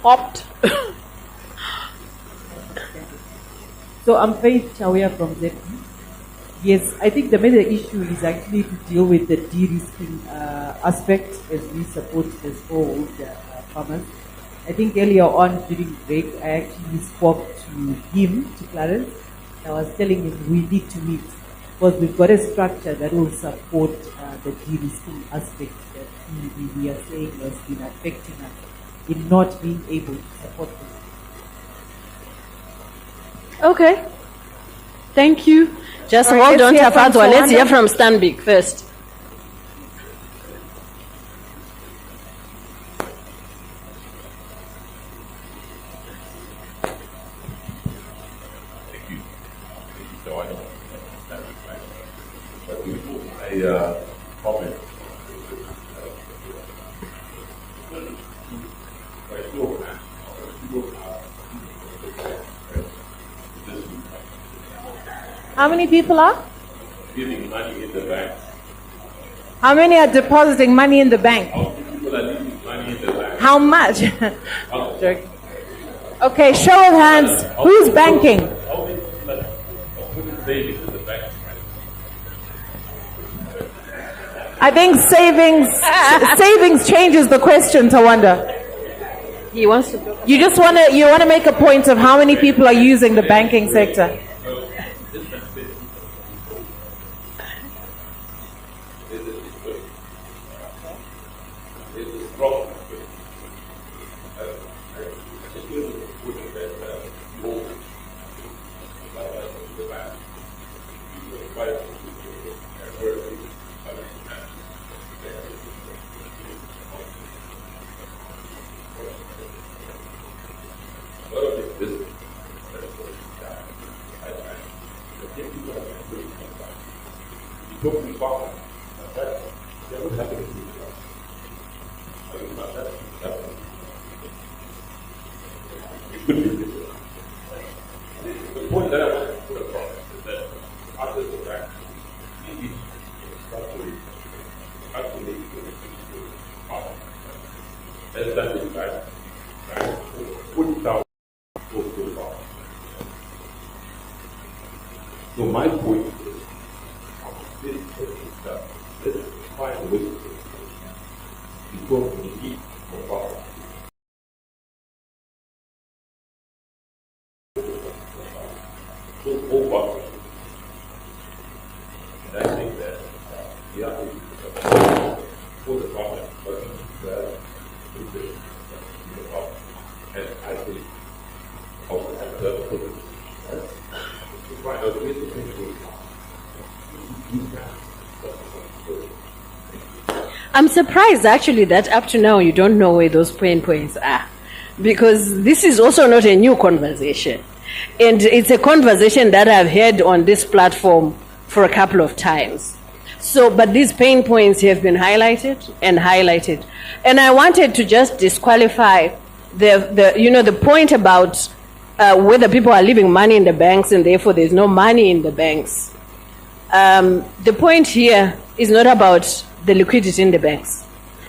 popped? So I'm Faith Chawea from ZP. Yes, I think the major issue is actually to deal with the de-risking aspect as we support the smallholder farmers. I think earlier on during break, I actually spoke to him, to Clarence. I was telling him we need to meet because we've got a structure that will support the de-risking aspect that we are saying has been affecting us in not being able to support them. Okay. Thank you. Just All right, hold on, let's hear from Tafatwa. Let's hear Tawanda. from Stanbic first. Comment. How many people are? Giving money in the bank. How many are depositing money in the bank? How many people are leaving money in the bank? How much? Okay. Okay, show of hands. Who's banking? How many people are putting savings in the bank? I think savings changes the question, Tawanda. He wants to. You just want to make a point of how many people are using the banking sector. The point that I want to put across is that after the fact, we need to actually as that is fact, 40,000 to farm. So my point is, this is that let's find a way to do it. Because we need more power. So over. And I think that we are able to for the farmer, but that is the farmer. And I think also have to put it to find out ways to control. I'm surprised actually that up to now you don't know where those pain points are, because this is also not a new conversation, and it's a conversation that I've had on this platform for a couple of times. So, but these pain points have been highlighted and highlighted. And I wanted to just disqualify the point about whether people are leaving money in the banks and therefore there's no money in the banks. The point here is not about the liquidity in the banks.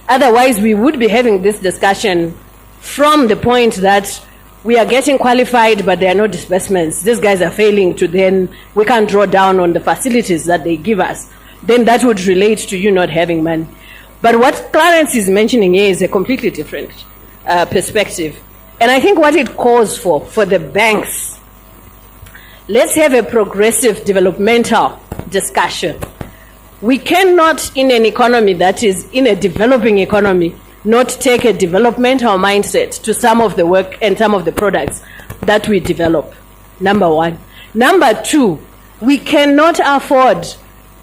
Otherwise, we would be having this discussion from the point that we are getting qualified, but there are no disbursements. These guys are failing to then, we can't draw down on the facilities that they give us. Then that would relate to you not having money. But what Clarence is mentioning here is a completely different perspective. And I think what it calls for the banks, let's have a progressive developmental discussion. We cannot, in an economy that is in a developing economy, not take a developmental mindset to some of the work and some of the products that we develop, number one. Number two, we cannot afford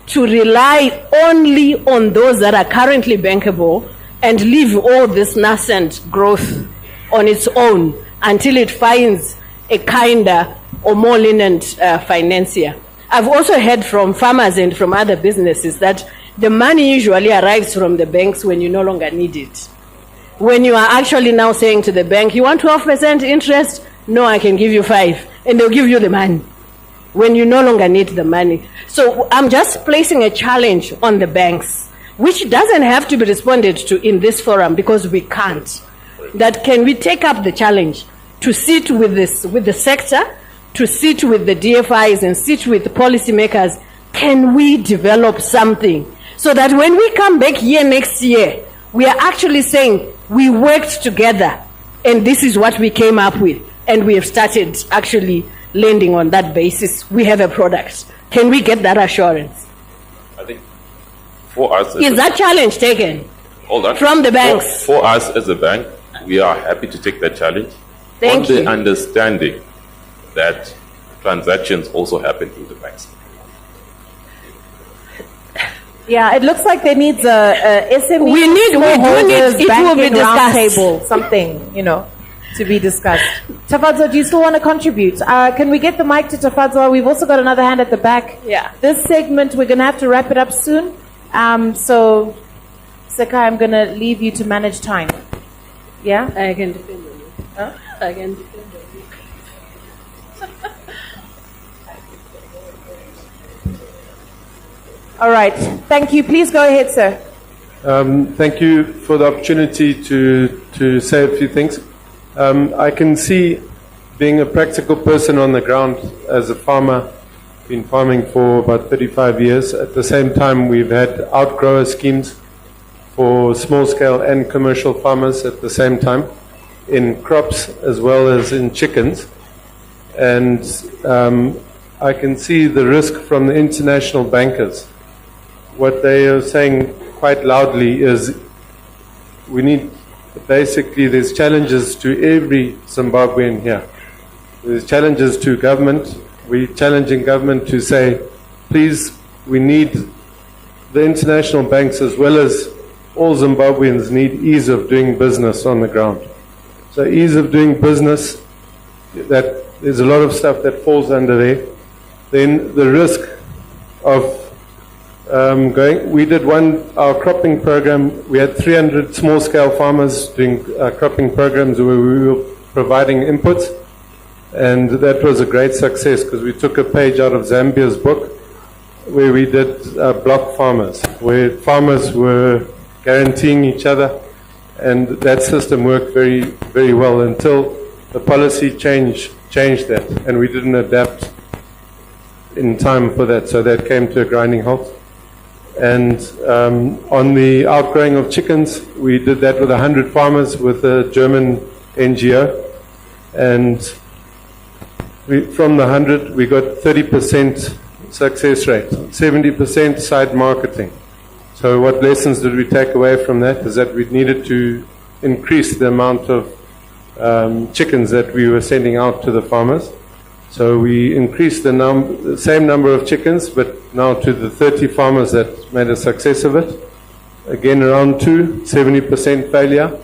to rely only on those that are currently bankable and leave all this nascent growth on its own until it finds a kinder or more lenient financier. I've also heard from farmers and from other businesses that the money usually arrives from the banks when you no longer need it. When you are actually now saying to the bank, you want 12% interest? No, I can give you 5%. And they'll give you the money when you no longer need the money. So I'm just placing a challenge on the banks, which doesn't have to be responded to in this forum because we can't. That can we take up the challenge to sit with the sector, to sit with the DFIs and sit with the policymakers? Can we develop something so that when we come back here next year, we are actually saying we worked together and this is what we came up with, and we have started actually lending on that basis. We have a product. Can we get that assurance? I think for us... Is that challenge taken from the banks? For us as a bank, we are happy to take that challenge. Thank you. On the understanding that transactions also happen through the banks. Yeah, it looks like there needs a SME. We do need, it will be discussed. Table, something, to be discussed. Tafadzwa, do you still want to contribute? Can we get the mic to Tafadzwa? We've also got another hand at the back. Yeah. This segment, we're going to have to wrap it up soon. So, Sekai, I'm going to leave you to manage time. Yeah? I can depend on you. Huh? I can depend on you. All right. Thank you. Please go ahead, sir. Thank you for the opportunity to say a few things. I can see, being a practical person on the ground as a farmer, been farming for about 35 years. At the same time, we've had outgrower schemes for small-scale and commercial farmers at the same time, in crops as well as in chickens. And I can see the risk from the international bankers. What they are saying quite loudly is we need, basically there's challenges to every Zimbabwean here. There's challenges to government. We're challenging government to say, please, we need the international banks as well as all Zimbabweans need ease of doing business on the ground. So ease of doing business, that there's a lot of stuff that falls under there. Then the risk of we did our cropping program. We had 300 small-scale farmers doing cropping programs where we were providing inputs, and that was a great success because we took a page out of Zambia's book where we did block farmers, where farmers were guaranteeing each other, and that system worked very, very well until the policy changed that, and we didn't adapt in time for that, so that came to a grinding halt. And on the outgrowing of chickens, we did that with 100 farmers with a German NGO. And from the 100, we got 30% success rate, 70% side marketing. So what lessons did we take away from that is that we needed to increase the amount of chickens that we were sending out to the farmers. So we increased the same number of chickens, but now to the 30 farmers that made a success of it. Again, around 70% failure,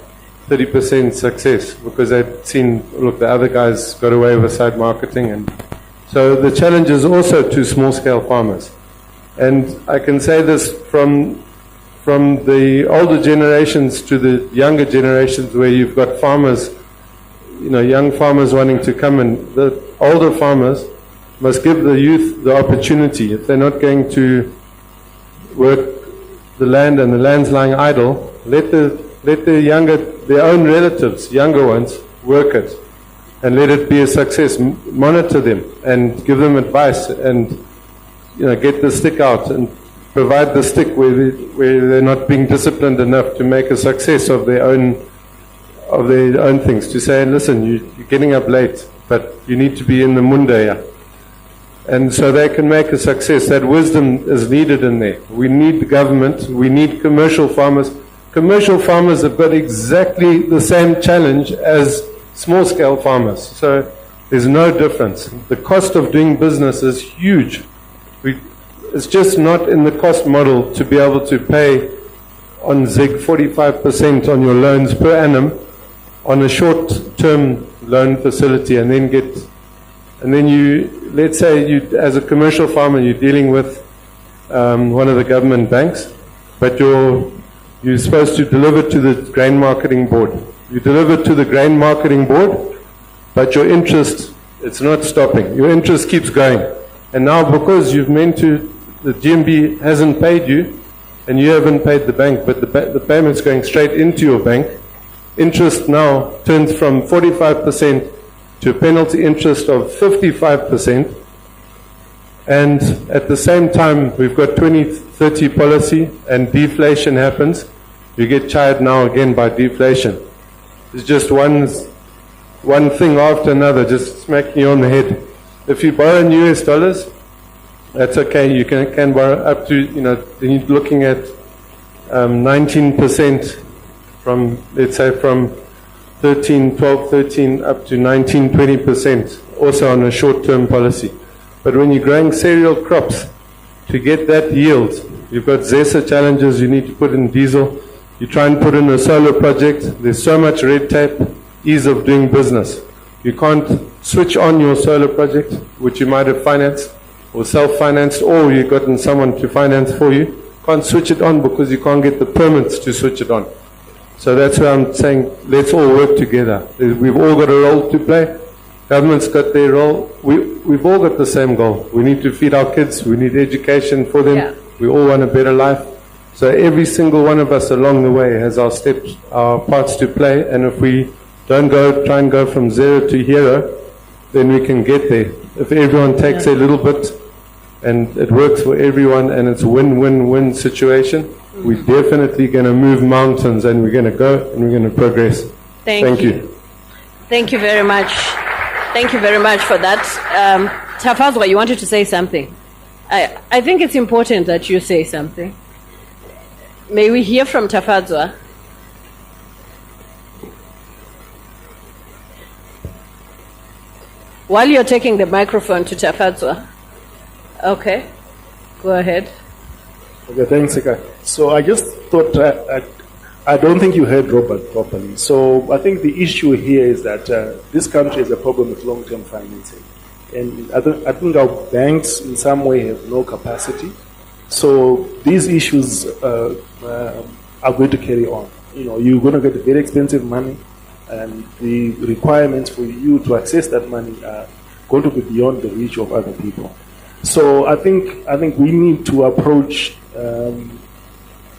30% success, because they'd seen, look, the other guys got away with side marketing. And so the challenge is also to small-scale farmers. And I can say this from the older generations to the younger generations, where you've got farmers, young farmers wanting to come in. The older farmers must give the youth the opportunity. If they're not going to work the land and the land's lying idle, let their own relatives, younger ones, work it and let it be a success. Monitor them and give them advice and get the stick out and provide the stick where they're not being disciplined enough to make a success of their own things. To say, listen, you're getting up late, but you need to be in the munda. And so they can make a success. That wisdom is needed in there. We need the government. We need commercial farmers. Commercial farmers have got exactly the same challenge as small-scale farmers. So there's no difference. The cost of doing business is huge. It's just not in the cost model to be able to pay on ZIG 45% on your loans per annum on a short-term loan facility, and then let's say you, as a commercial farmer, you're dealing with one of the government banks, but you're supposed to deliver to the grain marketing board. You deliver to the grain marketing board, but your interest, it's not stopping. Your interest keeps going. And now because the GMB hasn't paid you, and you haven't paid the bank, but the payment's going straight into your bank, interest now turns from 45% to a penalty interest of 55%. And at the same time, we've got 2030 policy and deflation happens. You get chired now again by deflation. It's just one thing after another, just smacking you on the head. If you borrow in US dollars, that's okay. You can borrow up to, then you're looking at 19% from, let's say, from 12, 13 up to 19, 20%, also on a short-term policy. But when you're growing cereal crops, to get that yield, you've got ZESA challenges, you need to put in diesel. You try and put in a solar project, there's so much red tape, ease of doing business. You can't switch on your solar project, which you might have financed or self-financed, or you've gotten someone to finance for you. Can't switch it on because you can't get the permits to switch it on. So that's why I'm saying let's all work together. We've all got a role to play. Government's got their role. We've all got the same goal. We need to feed our kids. We need education for them. Yeah. We all want a better life. So every single one of us along the way has our steps, our parts to play. And if we don't try and go from zero to hero, then we can get there. If everyone takes a little bit and it works for everyone and it's a win-win-win situation, we're definitely going to move mountains and we're going to go and we're going to progress. Thank you. Thank you very much. Thank you very much for that. Tafazwa, you wanted to say something. I think it's important that you say something. May we hear from Tafazwa? While you're taking the microphone to Tafazwa. Okay, go ahead. Okay, thanks, Eka. So I just thought, I don't think you heard Robert properly. So I think the issue here is that this country has a problem with long-term financing. And I think our banks in some way have no capacity. So these issues are going to carry on. You're going to get very expensive money, and the requirements for you to access that money are going to be beyond the reach of other people. So I think we need to approach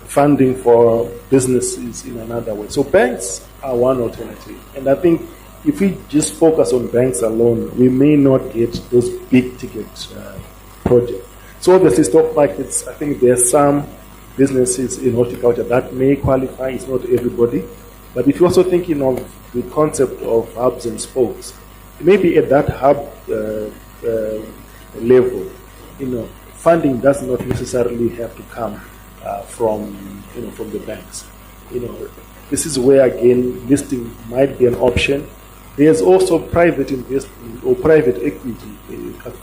funding for businesses in another way. So banks are one alternative, and I think if we just focus on banks alone, we may not get those big ticket projects. So obviously stock markets, I think there are some businesses in horticulture that may qualify. It's not everybody, but if you're also thinking of the concept of hubs and spokes, maybe at that hub level, funding does not necessarily have to come from the banks. This is where again listing might be an option. There's also private investment or private equity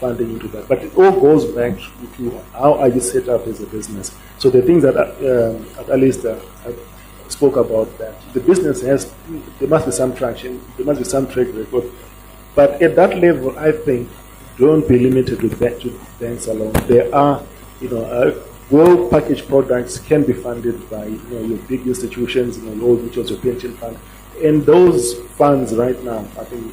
funding into that, but it all goes back to how are you set up as a business. So the things that Alistair spoke about, that the business there must be some traction, there must be some track record, but at that level, I think don't be limited to banks alone. There are well packaged products can be funded by your big institutions, your old mutuals, your pension fund. And those funds right now, I think,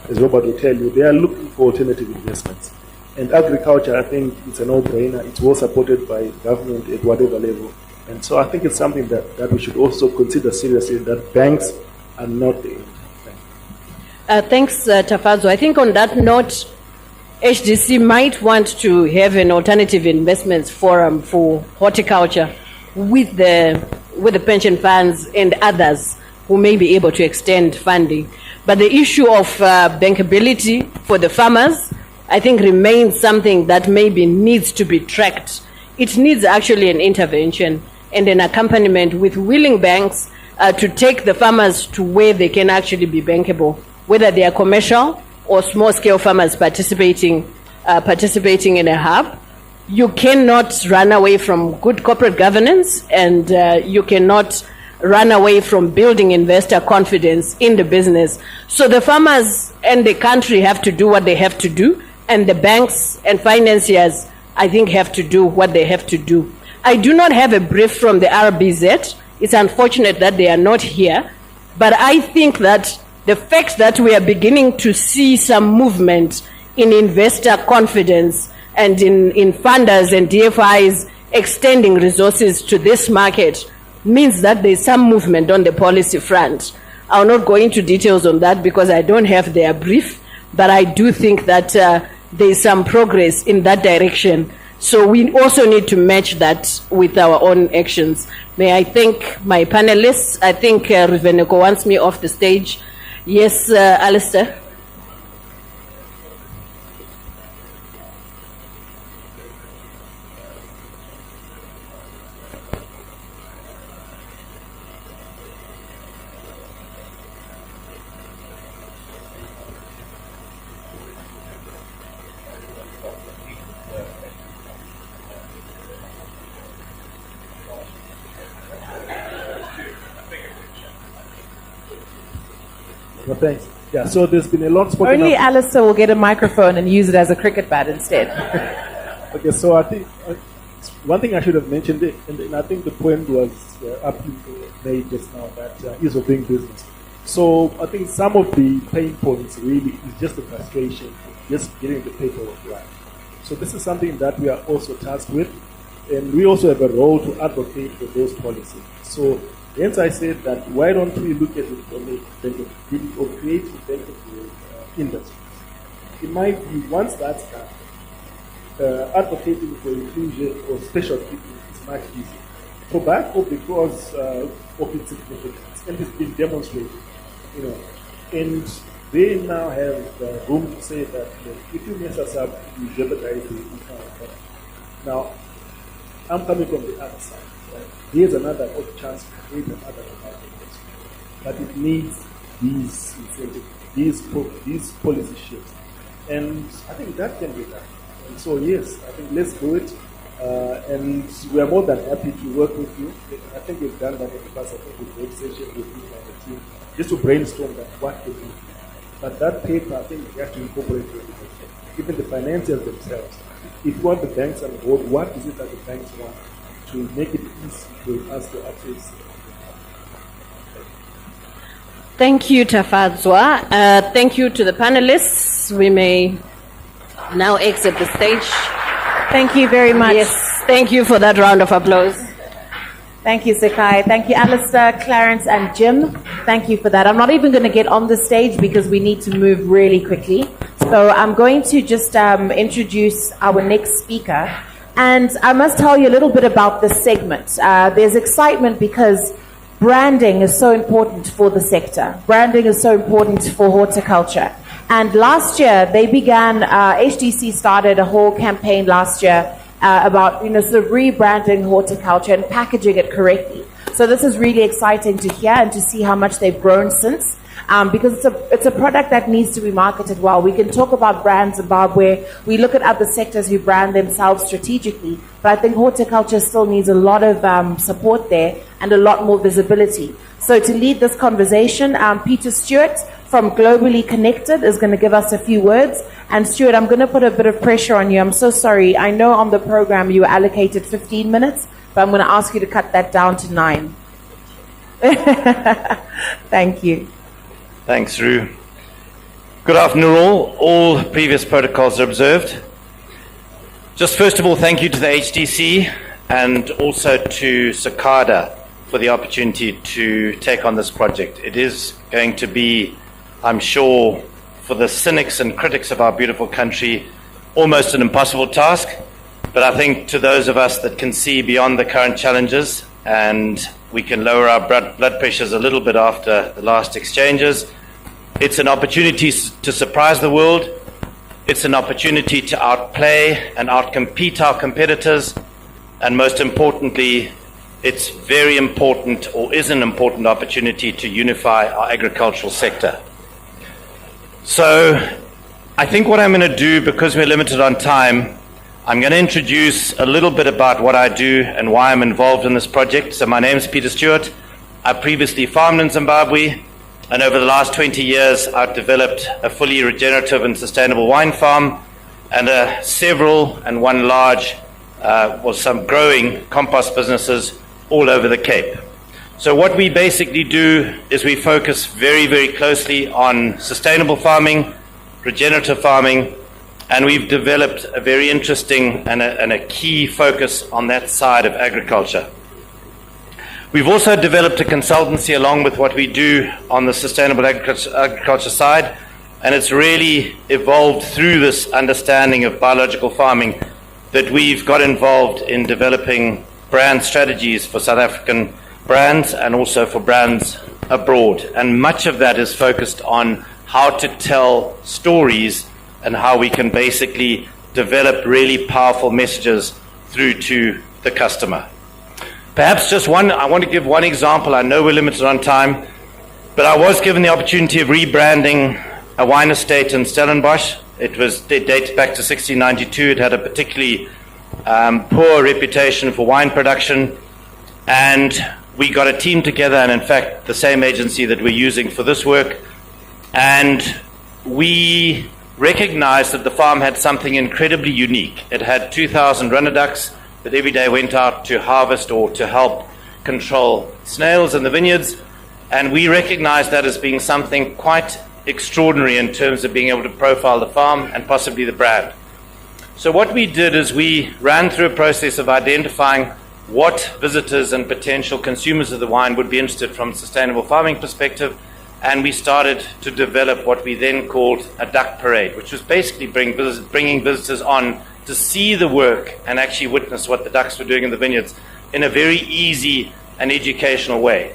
as Robert will tell you, they are looking for alternative investments. And agriculture, I think it's a no-brainer. It's well supported by government at whatever level. And so I think it's something that we should also consider seriously, that banks are not the end. Thanks, Tafazo. I think on that note, HDC might want to have an alternative investments forum for horticulture with the pension funds and others who may be able to extend funding. But the issue of bankability for the farmers, I think, remains something that maybe needs to be tracked. It needs actually an intervention and an accompaniment with willing banks to take the farmers to where they can actually be bankable, whether they are commercial or small-scale farmers participating in a hub. You cannot run away from good corporate governance, and you cannot run away from building investor confidence in the business. So the farmers and the country have to do what they have to do, and the banks and financiers, I think, have to do what they have to do. I do not have a brief from the RBZ. It's unfortunate that they are not here, but I think that the fact that we are beginning to see some movement in investor confidence and in funders and DFIs extending resources to this market means that there's some movement on the policy front. I'll not go into details on that because I don't have their brief, but I do think that there's some progress in that direction. So we also need to match that with our own actions. May I thank my panelists. I think Riveneko wants me off the stage. Yes, Alistair. Well, thanks. Yeah, so there's been a lot spoken Only about. Alistair will get a microphone and use it as a cricket bat instead. Okay, so I think one thing I should have mentioned, and I think the point was aptly made just now, that ease of doing business. So I think some of the pain points really is just the frustration of just getting the paperwork right. So this is something that we are also tasked with, and we also have a role to advocate for those policies. So hence I said that why don't we look at it from a bankability or creating bankable industries. In my view, once that's done, advocating for inclusion or special treatment is much easier. Tobacco, because of its significance, and it's been demonstrated, and they now have room to say that if you mess us up, you jeopardize the economy. Now, I'm coming from the other side. Right? Here's another chance to create another tobacco industry, but it needs these incentives, these policy shifts, and I think that can be done. And so yes, I think let's do it. And we are more than happy to work with you. I think we've done that in the past. I think with great session with you and the team, just to brainstorm that what to do. But that paper, I think we have to incorporate it. Even the financiers themselves. If you want the banks on board, what is it that the banks want to make it easy for us to access? Thank you, Tafadzwa. Thank you to the panelists. We may now exit the stage. Thank you very much. Yes, thank you for that round of applause. Thank you, Sakai. Thank you, Alistair, Clarence, and Jim. Thank you for that. I'm not even going to get on the stage because we need to move really quickly. So I'm going to just introduce our next speaker. And I must tell you a little bit about this segment. There's excitement because branding is so important for the sector. Branding is so important for horticulture. And last year, they began, HDC started a whole campaign last year about, sort of rebranding horticulture and packaging it correctly. So this is really exciting to hear and to see how much they've grown since, because it's a product that needs to be marketed well. We can talk about brands, Zimbabwe. We look at other sectors who brand themselves strategically, but I think horticulture still needs a lot of support there and a lot more visibility. So to lead this conversation, Peter Stewart from Globally Connected is going to give us a few words, And Stuart, I'm going to put a bit of pressure on you. I'm so sorry. I know on the program you were allocated 15 minutes, but I'm going to ask you to cut that down to 9. Thank you. Thanks, Roo. Good afternoon, all. All previous protocols are observed. Just first of all, thank you to the HDC and also to Cicada for the opportunity to take on this project. It is going to be, I'm sure, for the cynics and critics of our beautiful country, almost an impossible task. But I think to those of us that can see beyond the current challenges and we can lower our blood pressures a little bit after the last exchanges, it's an opportunity to surprise the world. It's an opportunity to outplay and outcompete our competitors. And most importantly, it's very important, or is an important opportunity to unify our agricultural sector. So I think what I'm going to do, because we're limited on time, I'm going to introduce a little bit about what I do and why I'm involved in this project. So my name is Peter Stewart. I previously farmed in Zimbabwe, and over the last 20 years, I've developed a fully regenerative and sustainable wine farm and several and one large, some growing compost businesses all over the Cape. So what we basically do is we focus very, very closely on sustainable farming, regenerative farming, and we've developed a very interesting and a key focus on that side of agriculture. We've also developed a consultancy along with what we do on the sustainable agriculture side, and it's really evolved through this understanding of biological farming that we've got involved in developing brand strategies for South African brands and also for brands abroad. And much of that is focused on how to tell stories and how we can basically develop really powerful messages through to the customer. Perhaps just I want to give one example. I know we're limited on time, but I was given the opportunity of rebranding a wine estate in Stellenbosch. It dates back to 1692. It had a particularly poor reputation for wine production, and we got a team together, and in fact the same agency that we're using for this work, and we recognized that the farm had something incredibly unique. It had 2,000 runner ducks that every day went out to harvest or to help control snails in the vineyards, and we recognized that as being something quite extraordinary in terms of being able to profile the farm and possibly the brand. So what we did is we ran through a process of identifying what visitors and potential consumers of the wine would be interested from a sustainable farming perspective, and we started to develop what we then called a duck parade, which was basically bringing visitors on to see the work and actually witness what the ducks were doing in the vineyards in a very easy and educational way.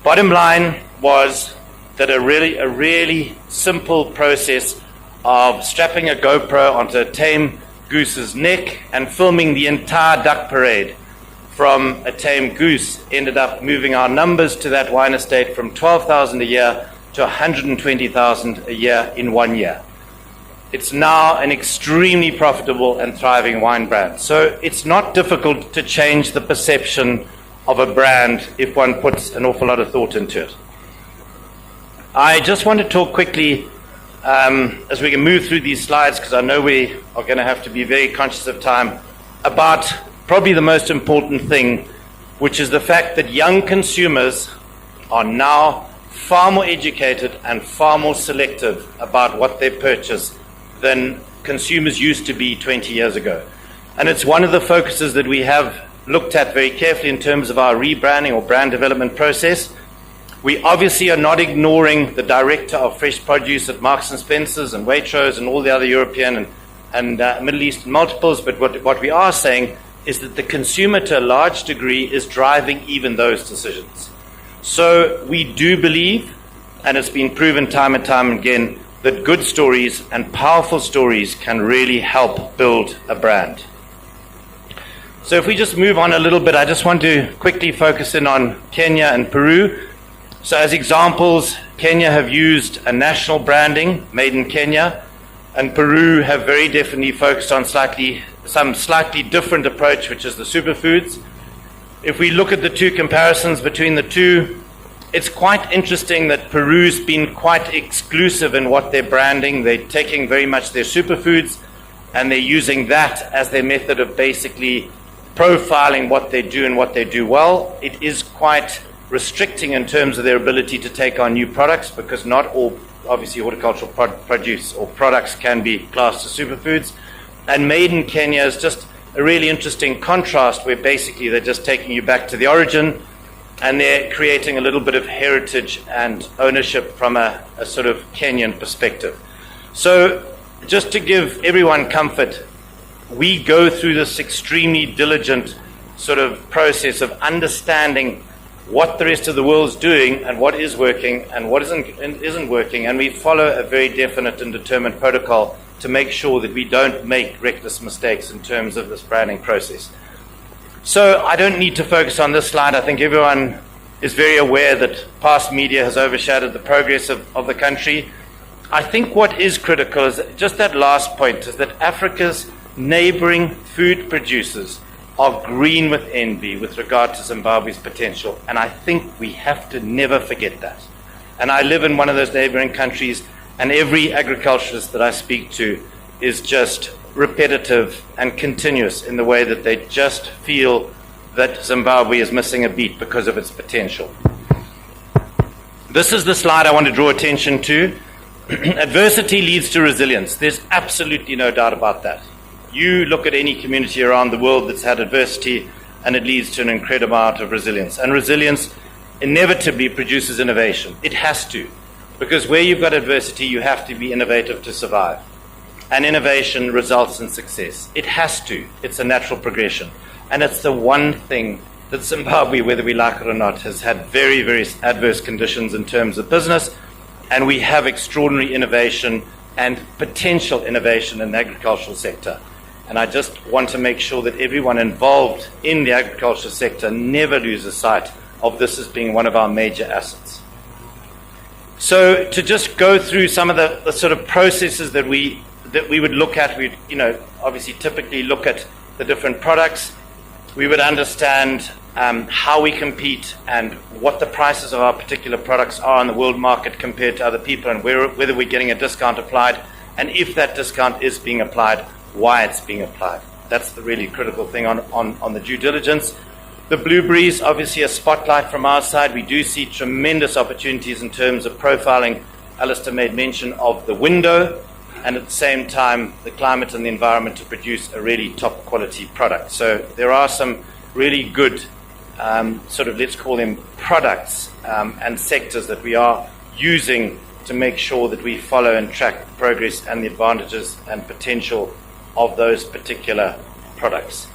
Bottom line was that a really simple process of strapping a GoPro onto a tame goose's neck and filming the entire duck parade from a tame goose ended up moving our numbers to that wine estate from 12,000 a year to 120,000 a year in 1 year. It's now an extremely profitable and thriving wine brand. So it's not difficult to change the perception of a brand if one puts an awful lot of thought into it. I just want to talk quickly as we can move through these slides, because I know we are going to have to be very conscious of time, about probably the most important thing, which is the fact that young consumers are now far more educated and far more selective about what they purchase than consumers used to be 20 years ago. And it's one of the focuses that we have looked at very carefully in terms of our rebranding or brand development process. We obviously are not ignoring the director of fresh produce at Marks and Spencer's and Waitrose and all the other European and Middle Eastern multiples, but what we are saying is that the consumer to a large degree is driving even those decisions. So we do believe, and it's been proven time and time again, that good stories and powerful stories can really help build a brand. So if we just move on a little bit, I just want to quickly focus in on Kenya and Peru. So as examples, Kenya have used a national branding, made in Kenya, and Peru have very definitely focused on some slightly different approach, which is the superfoods. If we look at the two comparisons between the two, It's quite interesting that Peru's been quite exclusive in what they're branding. They're taking very much their superfoods and they're using that as their method of basically profiling what they do and what they do well. It is quite restricting in terms of their ability to take on new products, because not all, obviously, horticultural produce or products can be classed as superfoods. And Made in Kenya is just a really interesting contrast, where basically they're just taking you back to the origin and they're creating a little bit of heritage and ownership from a sort of Kenyan perspective. So just to give everyone comfort, we go through this extremely diligent sort of process of understanding what the rest of the world's doing and what is working and what isn't working, and we follow a very definite and determined protocol to make sure that we don't make reckless mistakes in terms of this branding process. So I don't need to focus on this slide. I think everyone is very aware that past media has overshadowed the progress of the country. I think what is critical is just that last point, is that Africa's neighboring food producers are green with envy with regard to Zimbabwe's potential. And I think we have to never forget that. And I live in one of those neighboring countries, and every agriculturalist that I speak to is just repetitive and continuous in the way that they just feel that Zimbabwe is missing a beat because of its potential. This is the slide I want to draw attention to. Adversity leads to resilience. There's absolutely no doubt about that. You look at any community around the world that's had adversity, and it leads to an incredible amount of resilience. And resilience inevitably produces innovation. It has to. Because where you've got adversity, you have to be innovative to survive. And innovation results in success. It has to. It's a natural progression. And it's the one thing that Zimbabwe, whether we like it or not, has had very, very adverse conditions in terms of business. And we have extraordinary innovation and potential innovation in the agricultural sector. And I just want to make sure that everyone involved in the agriculture sector never loses sight of this as being one of our major assets. So to just go through some of the sort of processes that we would look at, we'd obviously typically look at the different products. We would understand how we compete and what the prices of our particular products are in the world market compared to other people, and whether we're getting a discount applied, and if that discount is being applied, why it's being applied. That's the really critical thing on the due diligence. The blueberries, obviously a spotlight from our side. We do see tremendous opportunities in terms of profiling. Alistair made mention of the window, and at the same time the climate and the environment to produce a really top quality product. So there are some really good sort of, let's call them products and sectors that we are using to make sure that we follow and track the progress and the advantages and potential of those particular products.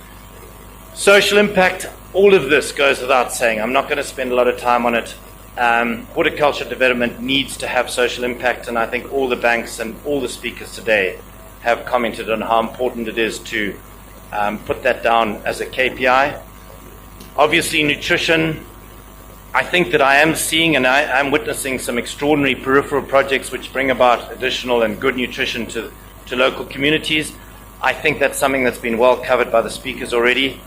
Social impact, all of this goes without saying. I'm not going to spend a lot of time on it. Horticulture development needs to have social impact, and I think all the banks and all the speakers today have commented on how important it is to put that down as a KPI. Obviously, nutrition, I think that I am seeing and I am witnessing some extraordinary peripheral projects which bring about additional and good nutrition to local communities. I think that's something that's been well covered by the speakers already.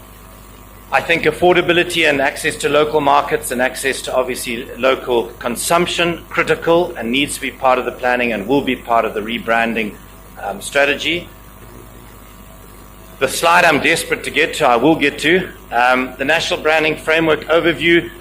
I think affordability and access to local markets and access to obviously local consumption, critical and needs to be part of the planning and will be part of the rebranding strategy. The slide I'm desperate to get to, I will get to. The National Branding Framework Overview.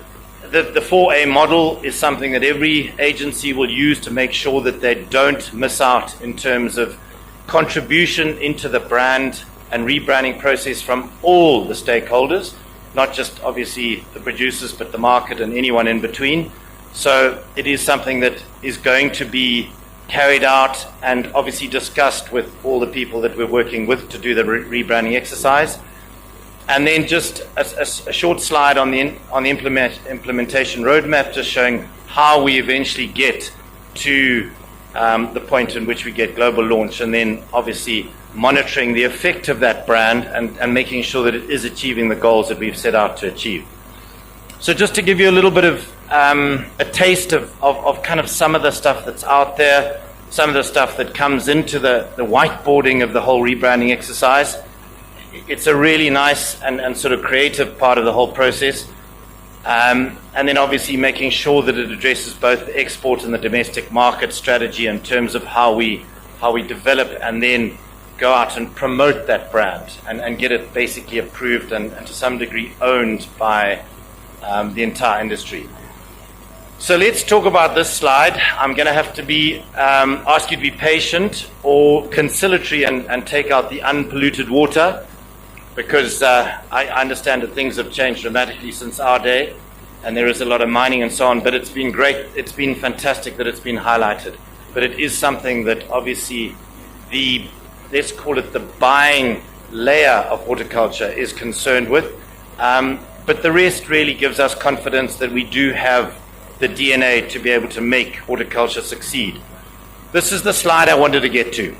The 4A model is something that every agency will use to make sure that they don't miss out in terms of contribution into the brand and rebranding process from all the stakeholders, not just obviously the producers, but the market and anyone in between. So it is something that is going to be carried out and obviously discussed with all the people that we're working with to do the rebranding exercise. And then just a short slide on the implementation roadmap, just showing how we eventually get to the point in which we get global launch, and then obviously monitoring the effect of that brand and making sure that it is achieving the goals that we've set out to achieve. So just to give you a little bit of a taste of kind of some of the stuff that's out there, some of the stuff that comes into the whiteboarding of the whole rebranding exercise. It's a really nice and sort of creative part of the whole process. And then obviously making sure that it addresses both the export and the domestic market strategy in terms of how we develop and then go out and promote that brand and get it basically approved and to some degree owned by the entire industry. So let's talk about this slide. I'm going to have to ask you to be patient or conciliatory and take out the unpolluted water, because I understand that things have changed dramatically since our day, and there is a lot of mining and so on, but it's been great, it's been fantastic that it's been highlighted. But it is something that obviously let's call it the buying layer of horticulture is concerned with. But the rest really gives us confidence that we do have the DNA to be able to make horticulture succeed. This is the slide I wanted to get to.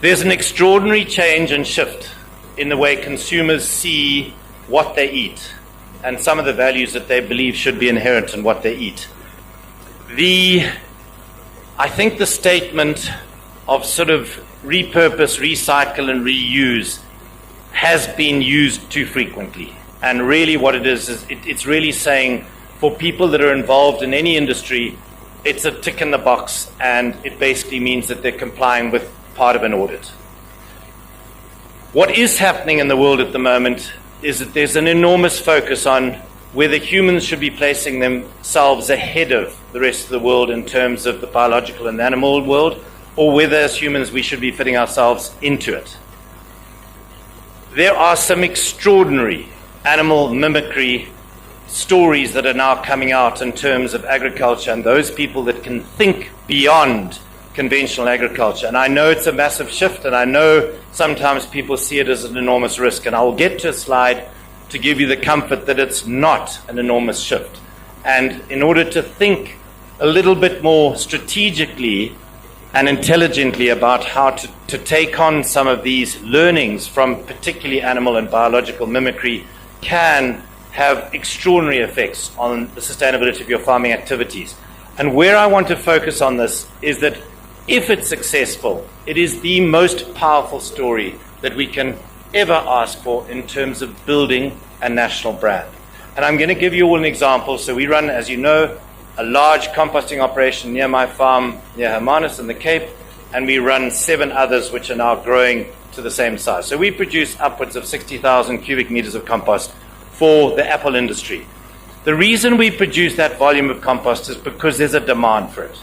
There's an extraordinary change and shift in the way consumers see what they eat and some of the values that they believe should be inherent in what they eat. I think the statement of sort of repurpose, recycle, and reuse has been used too frequently. And really what it is it's really saying for people that are involved in any industry, it's a tick in the box, and it basically means that they're complying with part of an audit. What is happening in the world at the moment is that there's an enormous focus on whether humans should be placing themselves ahead of the rest of the world in terms of the biological and animal world, or whether as humans we should be fitting ourselves into it. There are some extraordinary animal mimicry stories that are now coming out in terms of agriculture and those people that can think beyond conventional agriculture. And I know it's a massive shift, and I know sometimes people see it as an enormous risk, and I will get to a slide to give you the comfort that it's not an enormous shift. And in order to think a little bit more strategically and intelligently about how to take on some of these learnings from particularly animal and biological mimicry can have extraordinary effects on the sustainability of your farming activities. And where I want to focus on this is that if it's successful, it is the most powerful story that we can ever ask for in terms of building a national brand. And I'm going to give you all an example. So we run, as you know, a large composting operation near my farm, near Hermanus in the Cape, and we run 7 others which are now growing to the same size. So we produce upwards of 60,000 cubic meters of compost for the apple industry. The reason we produce that volume of compost is because there's a demand for it.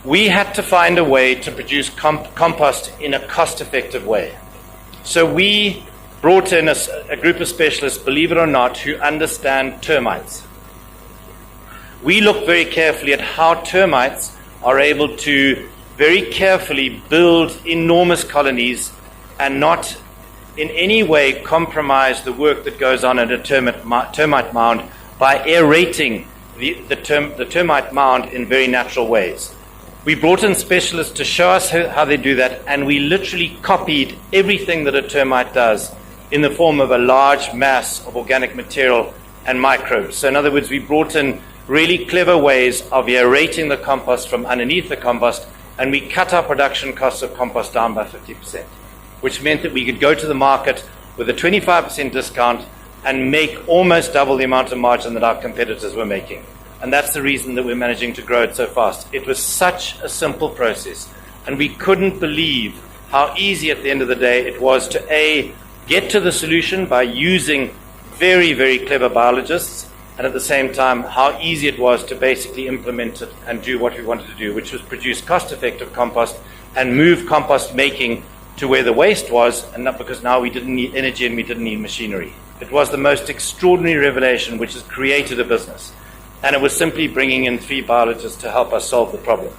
We had to find a way to produce compost in a cost-effective way. So we brought in a group of specialists, believe it or not, who understand termites. We look very carefully at how termites are able to very carefully build enormous colonies and not in any way compromise the work that goes on at a termite mound by aerating the termite mound in very natural ways. We brought in specialists to show us how they do that, and we literally copied everything that a termite does in the form of a large mass of organic material and microbes. So in other words, we brought in really clever ways of aerating the compost from underneath the compost, and we cut our production costs of compost down by 50%, which meant that we could go to the market with a 25% discount and make almost double the amount of margin that our competitors were making. And that's the reason that we're managing to grow it so fast. It was such a simple process, and we couldn't believe how easy at the end of the day it was to get to the solution by using very, very clever biologists, and at the same time how easy it was to basically implement it and do what we wanted to do, which was produce cost-effective compost and move compost making to where the waste was, and not because now we didn't need energy and we didn't need machinery. It was the most extraordinary revelation which has created a business, and it was simply bringing in 3 biologists to help us solve the problem.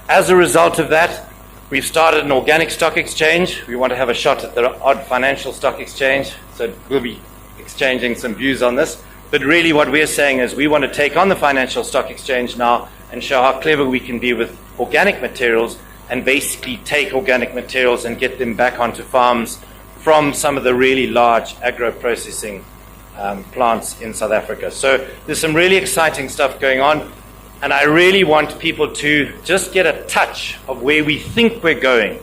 As a result of that, we've started an organic stock exchange. We want to have a shot at the odd financial stock exchange, so we'll be exchanging some views on this. But really what we're saying is we want to take on the financial stock exchange now and show how clever we can be with organic materials, and basically take organic materials and get them back onto farms from some of the really large agro-processing plants in South Africa. So there's some really exciting stuff going on, and I really want people to just get a touch of where we think we're going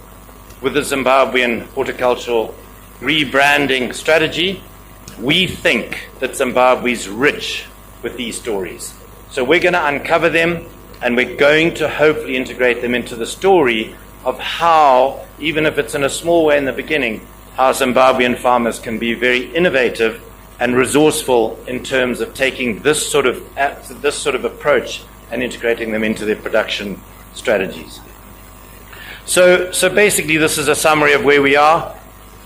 with the Zimbabwean horticultural rebranding strategy. we think that Zimbabwe is rich with these stories. So we're going to uncover them, and we're going to hopefully integrate them into the story of how, even if it's in a small way in the beginning, how Zimbabwean farmers can be very innovative and resourceful in terms of taking this sort of approach and integrating them into their production strategies. So basically, this is a summary of where we are.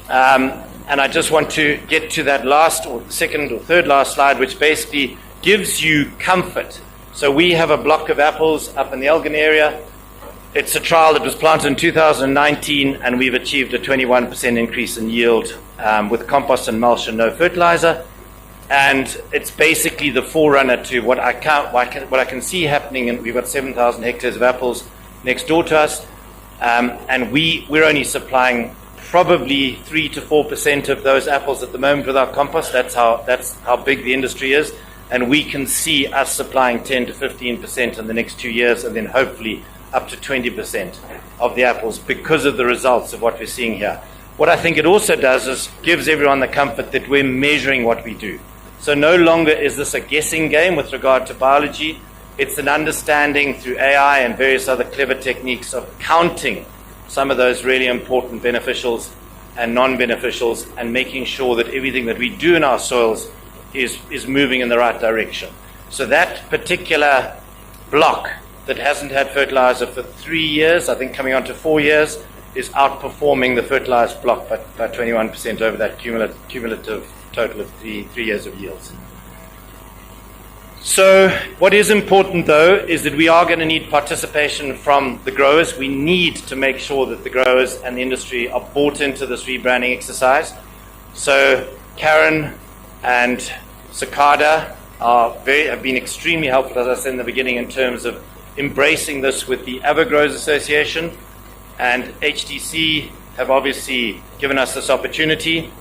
And I just want to get to that last or second or third last slide, which basically gives you comfort. So we have a block of apples up in the Elgin area. It's a trial that was planted in 2019, and we've achieved a 21% increase in yield with compost and mulch and no fertilizer. And it's basically the forerunner to what I can see happening. And we've got 7,000 hectares of apples next door to us, and we're only supplying probably 3 to 4% of those apples at the moment with our compost. That's how big the industry is, and we can see us supplying 10 to 15% in the next 2 years, and then hopefully up to 20% of the apples because of the results of what we're seeing here. What I think it also does is gives everyone the comfort that we're measuring what we do. So no longer is this a guessing game with regard to biology. It's an understanding through AI and various other clever techniques of counting some of those really important beneficials and non-beneficials, and making sure that everything that we do in our soils is moving in the right direction. So that particular block that hasn't had fertilizer for 3 years, I think coming on to 4 years, is outperforming the fertilized block by 21% over that cumulative total of three years of yields. So what is important, though, is that we are going to need participation from the growers. We need to make sure that the growers and the industry are bought into this rebranding exercise. So Karen and Sakada have been extremely helpful, as I said in the beginning, in terms of embracing this with the Growers Association, and HTC have obviously given us this opportunity.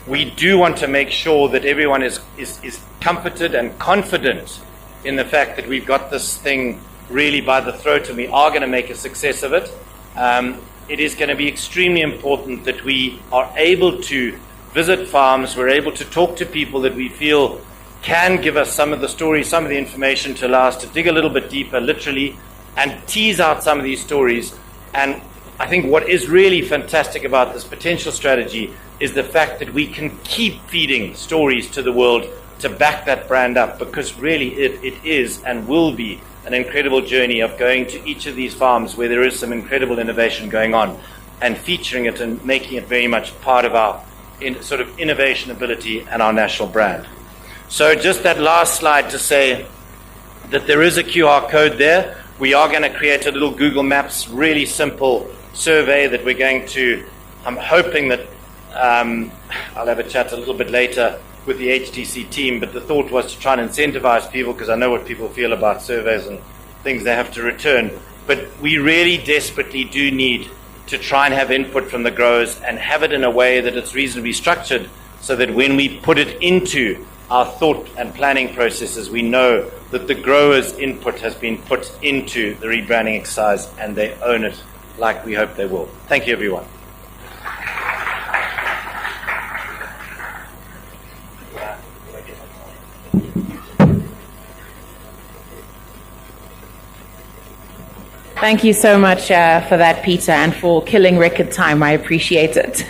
We do want to make sure that everyone is comforted and confident in the fact that we've got this thing really by the throat and we are going to make a success of it. It is going to be extremely important that we are able to visit farms, we're able to talk to people that we feel can give us some of the stories, some of the information to allow us to dig a little bit deeper, literally, and tease out some of these stories. And I think what is really fantastic about this potential strategy is the fact that we can keep feeding stories to the world to back that brand up, because really it is and will be an incredible journey of going to each of these farms where there is some incredible innovation going on and featuring it and making it very much part of our sort of innovation ability and our national brand. So just that last slide to say that there is a QR code there. We are going to create a little Google Maps, really simple survey that we're going to, I'm hoping that I'll have a chat a little bit later with the HTC team, but the thought was to try and incentivize people, because I know what people feel about surveys and things they have to return. But we really desperately do need to try and have input from the growers and have it in a way that it's reasonably structured, so that when we put it into our thought and planning processes, we know that the growers' input has been put into the rebranding exercise and they own it like we hope they will. Thank you, everyone. Thank you so much for that, Peter, and for killing record time. I appreciate it.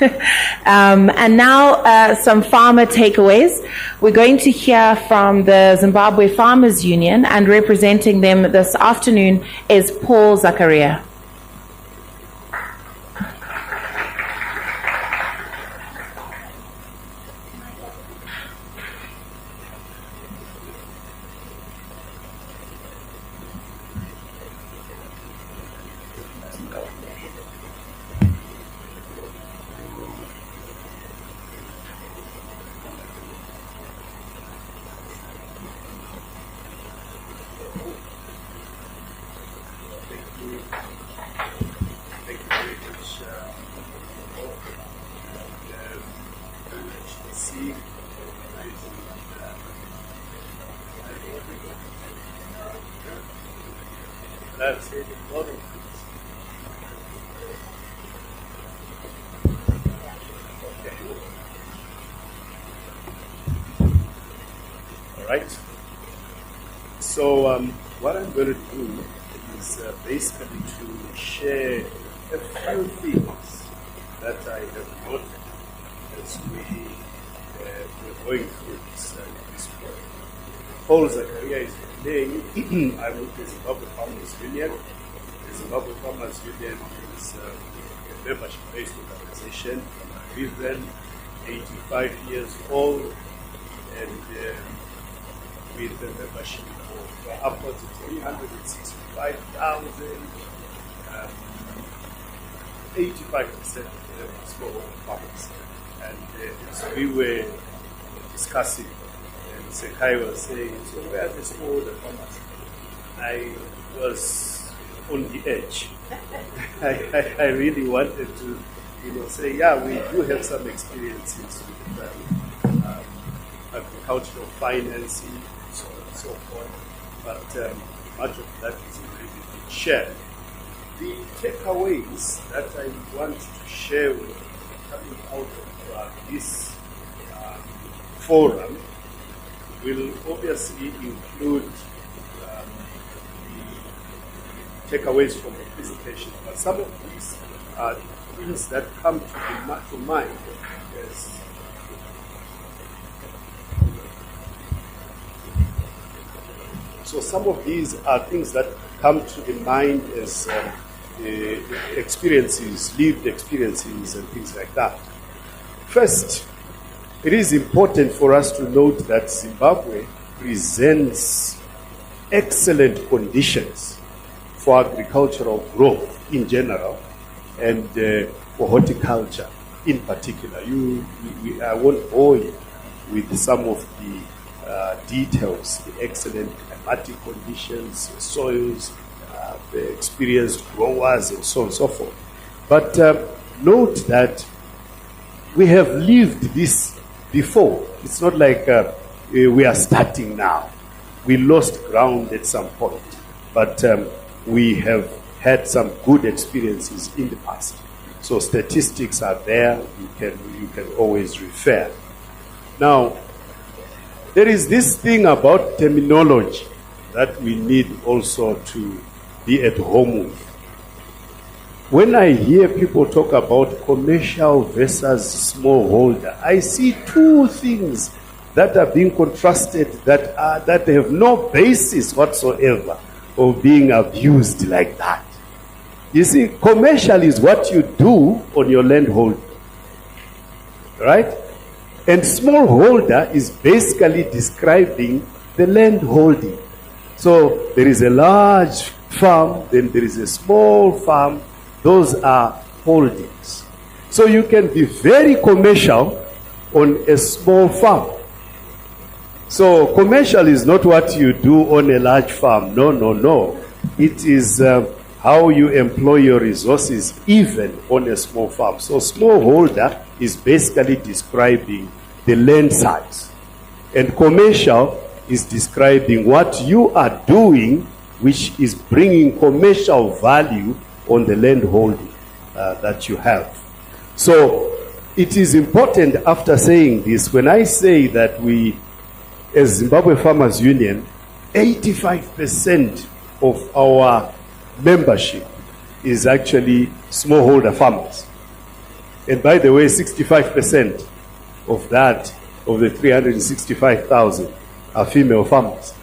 And now some farmer takeaways. We're going to hear from the Zimbabwe Farmers Union, and representing them this afternoon is Paul Zakaria. All right. So what I'm going to do is basically to share a few things that I have noted as we're going through this work. Paul Zakaria is my name. I'm with the Zimbabwe Farmers Union. The Zimbabwe Farmers Union is a membership-based organization, driven, 85 years old, and with a membership of upwards of 365,000, 85% of them are smallholder farmers. And as we were discussing, and Sekai was saying, so where are the smallholder farmers? I was on the edge. I really wanted to, say, yeah, we do have some experiences with agricultural financing, and so on and so forth, but much of that is already been shared. The takeaways that I want to share with you coming out of this forum will obviously include the takeaways from the presentation, but some of these are things that come to mind as so some of these are things that come to the mind as experiences, lived experiences and things like that. First, it is important for us to note that Zimbabwe presents excellent conditions for agricultural growth in general and for horticulture in particular. I won't bore you with some of the details, the excellent climatic conditions, the soils, the experienced growers, and so on and so forth. But note that we have lived this before. It's not like we are starting now. We lost ground at some point, but we have had some good experiences in the past. So statistics are there. You can always refer. Now, there is this thing about terminology that we need also to be at home with. When I hear people talk about commercial versus smallholder, I see two things that are being contrasted that have no basis whatsoever of being abused like that. You see, commercial is what you do on your land holding, right? And smallholder is basically describing the land holding. So there is a large farm, then there is a small farm. Those are holdings. So you can be very commercial on a small farm. So commercial is not what you do on a large farm. No. It is how you employ your resources even on a small farm. So smallholder is basically describing the land size. And commercial is describing what you are doing, which is bringing commercial value on the land holding that you have. So it is important, after saying this, when I say that we, as Zimbabwe Farmers Union, 85% of our membership is actually smallholder farmers. And by the way, 65% of that, of the 365,000, are female farmers.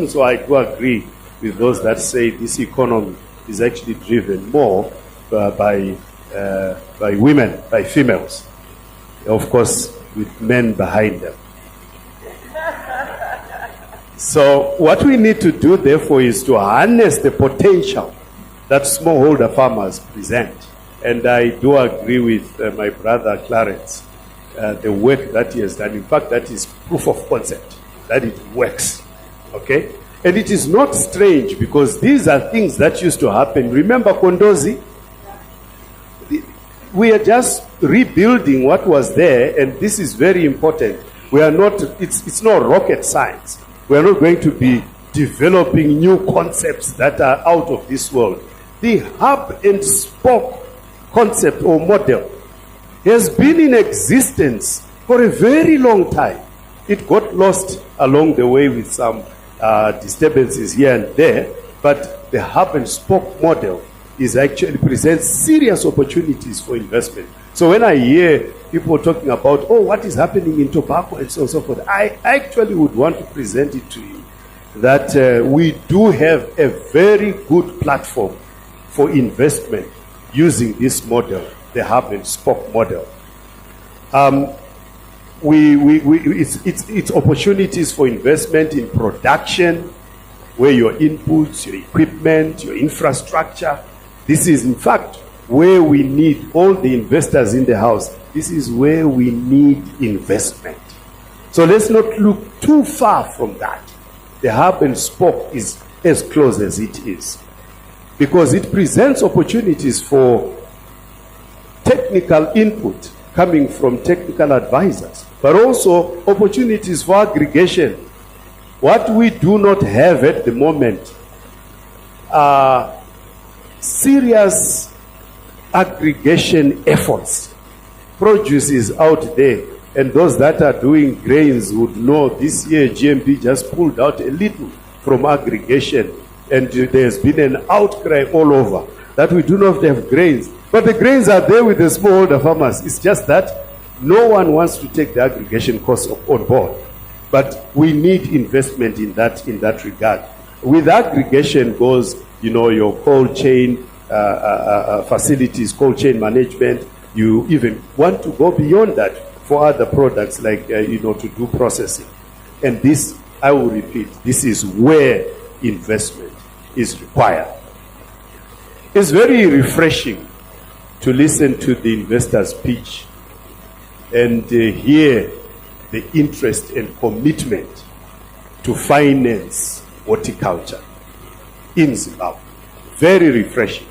So I do agree with those that say this economy is actually driven more by women, by females. Of course, with men behind them. So what we need to do, therefore, is to harness the potential that smallholder farmers present. And I do agree with my brother Clarence, the work that he has done. In fact, that is proof of concept, that it works. Okay? And it is not strange, because these are things that used to happen. Remember Kondozi? We are just rebuilding what was there, and this is very important. We are not, it's not rocket science. We are not going to be developing new concepts that are out of this world. The hub and spoke concept or model has been in existence for a very long time. It got lost along the way with some disturbances here and there, but the hub and spoke model is actually presents serious opportunities for investment. So when I hear people talking about, oh, what is happening in tobacco and so on and so forth, I actually would want to present it to you that we do have a very good platform for investment using this model, the hub and spoke model. It's opportunities for investment in production, where your inputs, your equipment, your infrastructure. This is, in fact, where we need all the investors in the house. This is where we need investment. So let's not look too far from that. The hub and spoke is as close as it is, because it presents opportunities for technical input coming from technical advisors, but also opportunities for aggregation. What we do not have at the moment are serious aggregation efforts. Produce is out there, and those that are doing grains would know this year GMP just pulled out a little from aggregation, and there's been an outcry all over that we do not have grains. But the grains are there with the smallholder farmers. It's just that no one wants to take the aggregation cost on board. But we need investment in that regard. With aggregation goes, your cold chain facilities, cold chain management. You even want to go beyond that for other products like, to do processing. And this, I will repeat, this is where investment is required. It's very refreshing to listen to the investors' pitch and hear the interest and commitment to finance horticulture in Zimbabwe. Very refreshing.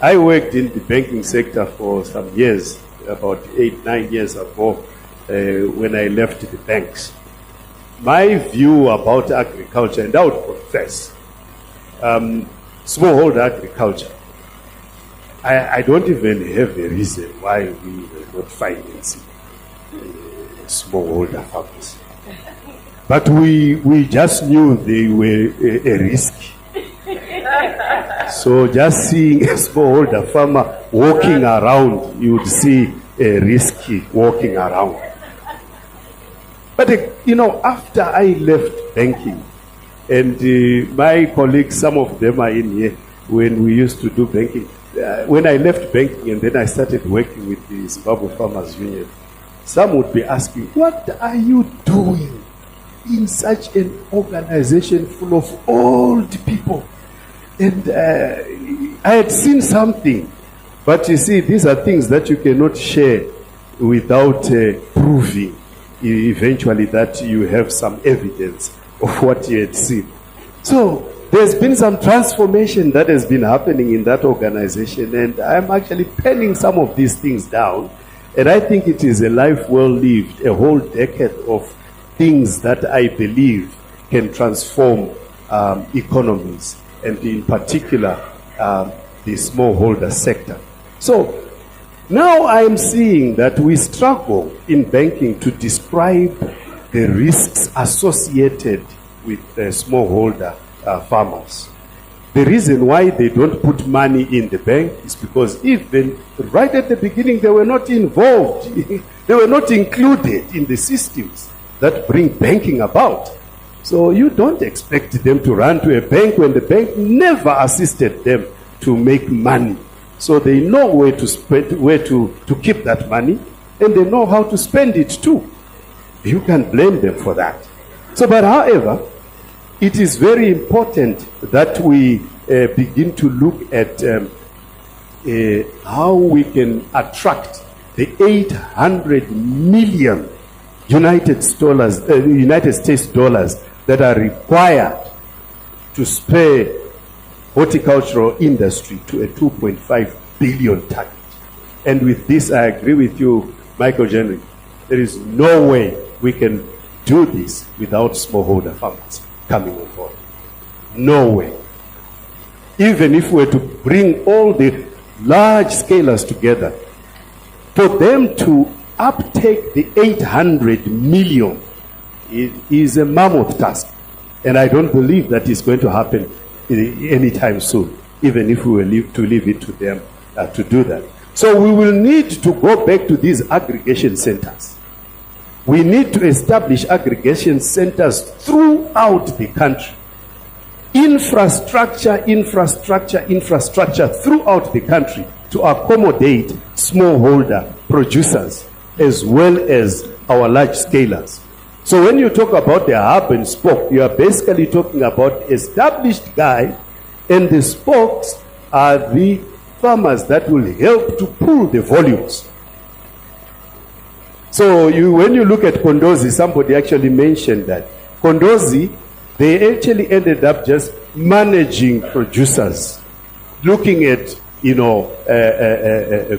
I worked in the banking sector for some years, about 8-9 years ago, when I left the banks. My view about agriculture, and I would confess, smallholder agriculture, I don't even have a reason why we were not financing smallholder farmers. But we just knew they were a risk. So just seeing a smallholder farmer walking around, you would see a risky walking around. But after I left banking, and my colleagues, some of them are in here, when we used to do banking, when I left banking and then I started working with the Zimbabwe Farmers Union, some would be asking, what are you doing in such an organization full of old people? And I had seen something. But you see, these are things that you cannot share without proving eventually that you have some evidence of what you had seen. So there's been some transformation that has been happening in that organization, and I'm actually penning some of these things down. And I think it is a life well lived, a whole decade of things that I believe can transform economies, and in particular, the smallholder sector. So now I'm seeing that we struggle in banking to describe the risks associated with smallholder farmers. The reason why they don't put money in the bank is because even right at the beginning they were not involved. They were not included in the systems that bring banking about. So you don't expect them to run to a bank when the bank never assisted them to make money. So they know where to spend, where to keep that money, and they know how to spend it too. You can blame them for that. So, but however, it is very important that we begin to look at how we can attract the 800 million United States dollars that are required to spare horticultural industry to a 2.5 billion target. And with this, I agree with you, Michael Jenry. There is no way we can do this without smallholder farmers coming on board. No way. Even if we were to bring all the large scalers together, for them to uptake the 800 million it is a mammoth task. And I don't believe that is going to happen anytime soon, even if we were to leave it to them to do that. So we will need to go back to these aggregation centers. We need to establish aggregation centers throughout the country. Infrastructure throughout the country to accommodate smallholder producers as well as our large scalers. So when you talk about the hub and spoke, you are basically talking about established guy, and the spokes are the farmers that will help to pull the volumes. So when you look at Kondozi, somebody actually mentioned that. Kondozi, they actually ended up just managing producers, looking at,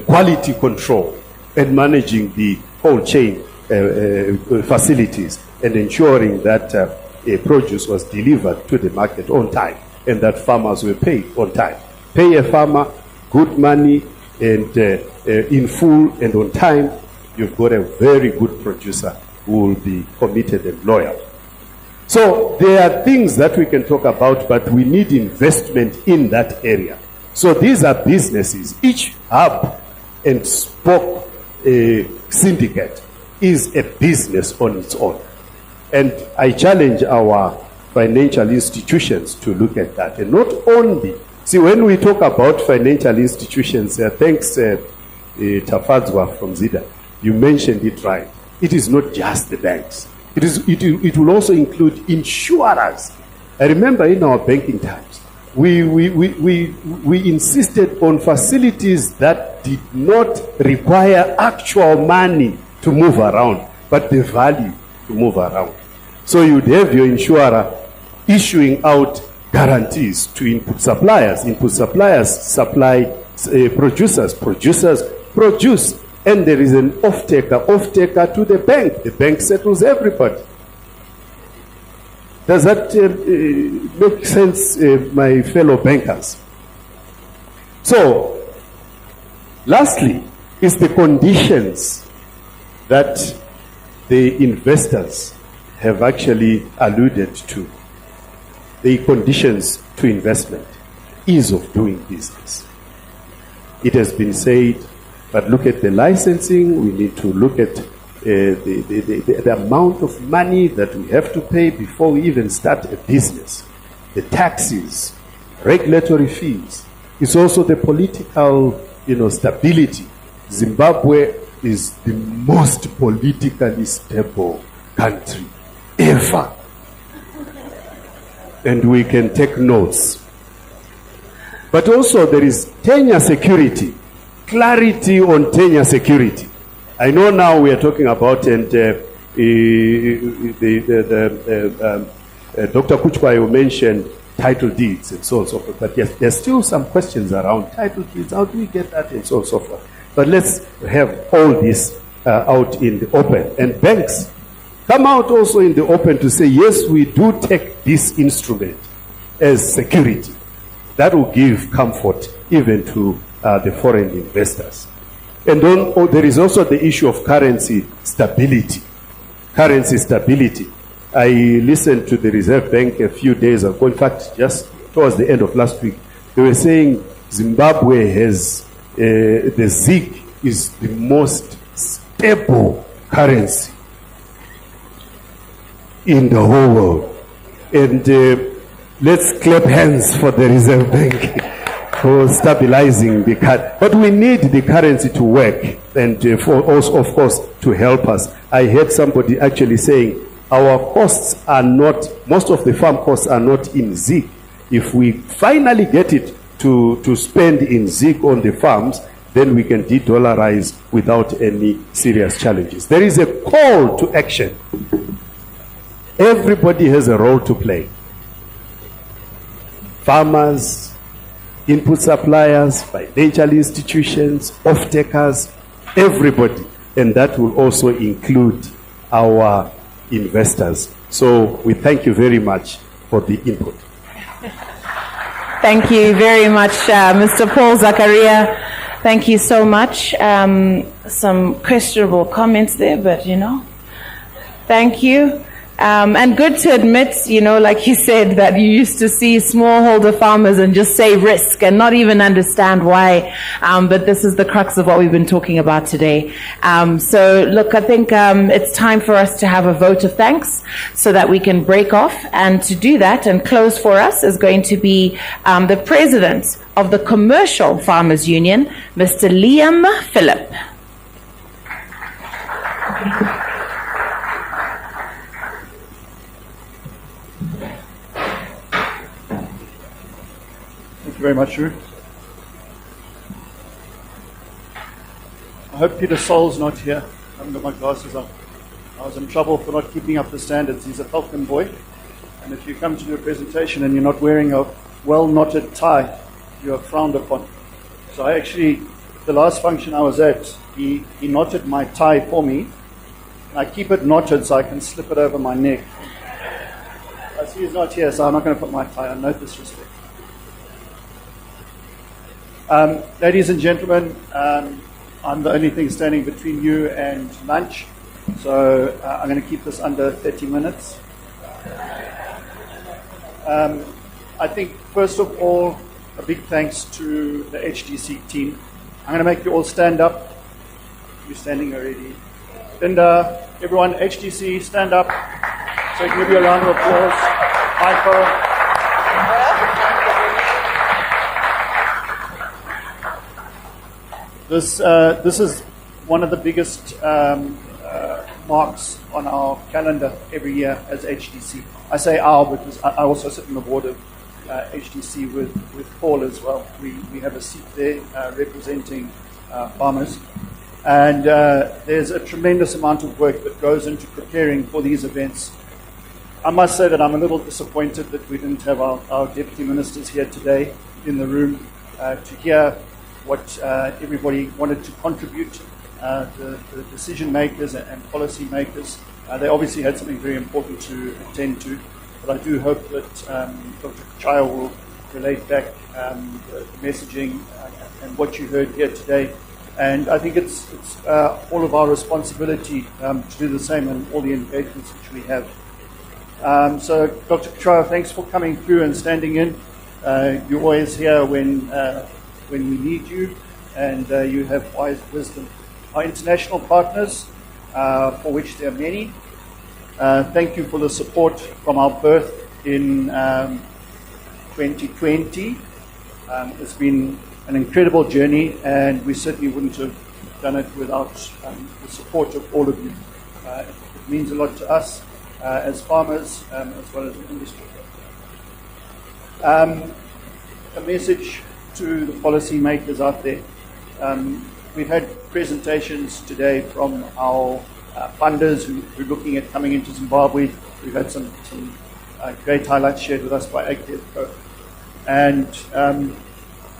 quality control and managing the whole chain facilities and ensuring that produce was delivered to the market on time and that farmers were paid on time. Pay a farmer good money and in full and on time, you've got a very good producer who will be committed and loyal. So there are things that we can talk about, but we need investment in that area. So these are businesses. Each hub and spoke syndicate is a business on its own. And I challenge our financial institutions to look at that. And not only, see, when we talk about financial institutions, thanks Tafadzwa from Zida, you mentioned it right. It is not just the banks. It will also include insurers. I remember in our banking times, we insisted on facilities that did not require actual money to move around, but the value to move around. So you'd have your insurer issuing out guarantees to input suppliers. Input suppliers supply producers. Producers produce. And there is an off-taker to the bank. The bank settles everybody. Does that make sense, my fellow bankers? So, lastly, is the conditions that the investors have actually alluded to. The conditions to investment, ease of doing business. It has been said, but look at the licensing. We need to look at the amount of money that we have to pay before we even start a business. The taxes, regulatory fees. It's also the political, stability. Zimbabwe is the most politically stable country ever. And we can take notes. But also there is tenure security. Clarity on tenure security. I know now we are talking about, and Dr. Kuchwayo mentioned title deeds and so on and so forth. But yes, there's still some questions around title deeds. How do we get that and so on and so forth? But let's have all this out in the open. And banks come out also in the open to say, yes, we do take this instrument as security. That will give comfort even to the foreign investors. And there is also the issue of currency stability. Currency stability. I listened to the Reserve Bank a few days ago, in fact, just towards the end of last week. They were saying Zimbabwe has, the ZiG is the most stable currency in the whole world. And let's clap hands for the Reserve Bank for stabilizing the currency. But we need the currency to work and for also, of course, to help us. I heard somebody actually saying our costs are not, most of the farm costs are not in ZiG. If we finally get it to spend in ZiG on the farms, then we can de-dollarize without any serious challenges. There is a call to action. Everybody has a role to play. Farmers, input suppliers, financial institutions, off-takers, everybody. And that will also include our investors. So we thank you very much for the input. Thank you very much, Mr. Paul Zakaria. Thank you so much. Some questionable comments there, but thank you. And good to admit, like you said, that you used to see smallholder farmers and just say risk and not even understand why. But this is the crux of what we've been talking about today. So look, I think it's time for us to have a vote of thanks so that we can break off. And to do that and close for us is going to be the president of the Commercial Farmers Union, Mr. Liam Phillip. Thank you very much, Ruth. I hope Peter Sol's not here. I haven't got my glasses on. I was in trouble for not keeping up the standards. He's a Falcon boy. And if you come to do a presentation and you're not wearing a well-knotted tie, you are frowned upon. So I actually, the last function I was at, he knotted my tie for me. I keep it knotted so I can slip it over my neck. I see he's not here, so I'm not going to put my tie on. No disrespect. Ladies and gentlemen, I'm the only thing standing between you and lunch, so I'm going to keep this under 30 minutes. I think, first of all, a big thanks to the HDC team. I'm going to make you all stand up. You're standing already. Linda, everyone, HDC, stand up. So I can give you a round of applause. Michael. This is one of the biggest marks on our calendar every year as HDC. I say our because I also sit on the board of HDC with Paul as well. We have a seat there representing farmers. And there's a tremendous amount of work that goes into preparing for these events. I must say that I'm a little disappointed that we didn't have our deputy ministers here today in the room to hear what everybody wanted to contribute, the decision makers and policy makers. They obviously had something very important to attend to, but I do hope that Dr. Chaya will relate back the messaging and what you heard here today. And I think it's all of our responsibility to do the same in all the engagements which we have. So, Dr. Chaya, thanks for coming through and standing in. You're always here when we need you, and you have wise wisdom. Our international partners, for which there are many, thank you for the support from our birth in 2020. It's been an incredible journey, and we certainly wouldn't have done it without the support of all of you. It means a lot to us as farmers as well as the industry. A message to the policy makers out there. We've had presentations today from our funders who are looking at coming into Zimbabwe. We've had some great highlights shared with us by AgDevCo. And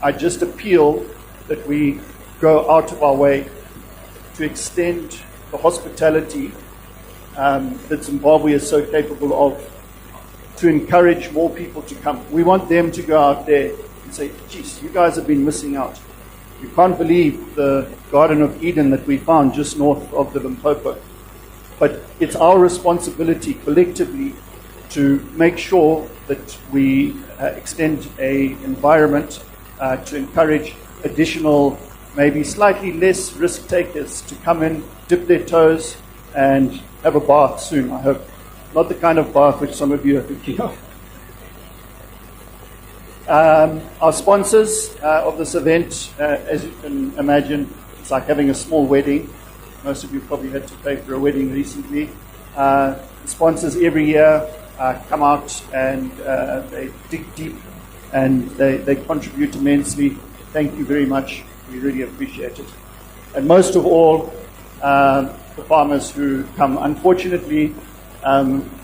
I just appeal that we go out of our way to extend the hospitality that Zimbabwe is so capable of, to encourage more people to come. We want them to go out there and say, geez, you guys have been missing out. You can't believe the Garden of Eden that we found just north of the Limpopo. But it's our responsibility collectively to make sure that we extend an environment to encourage additional, maybe slightly less risk takers to come in, dip their toes, and have a bath soon, I hope. Not the kind of bath which some of you are thinking of. Our sponsors of this event, as you can imagine, it's like having a small wedding. Most of you probably had to pay for a wedding recently. Sponsors every year come out and they dig deep and they contribute immensely. Thank you very much. We really appreciate it. And most of all, the farmers who come. Unfortunately,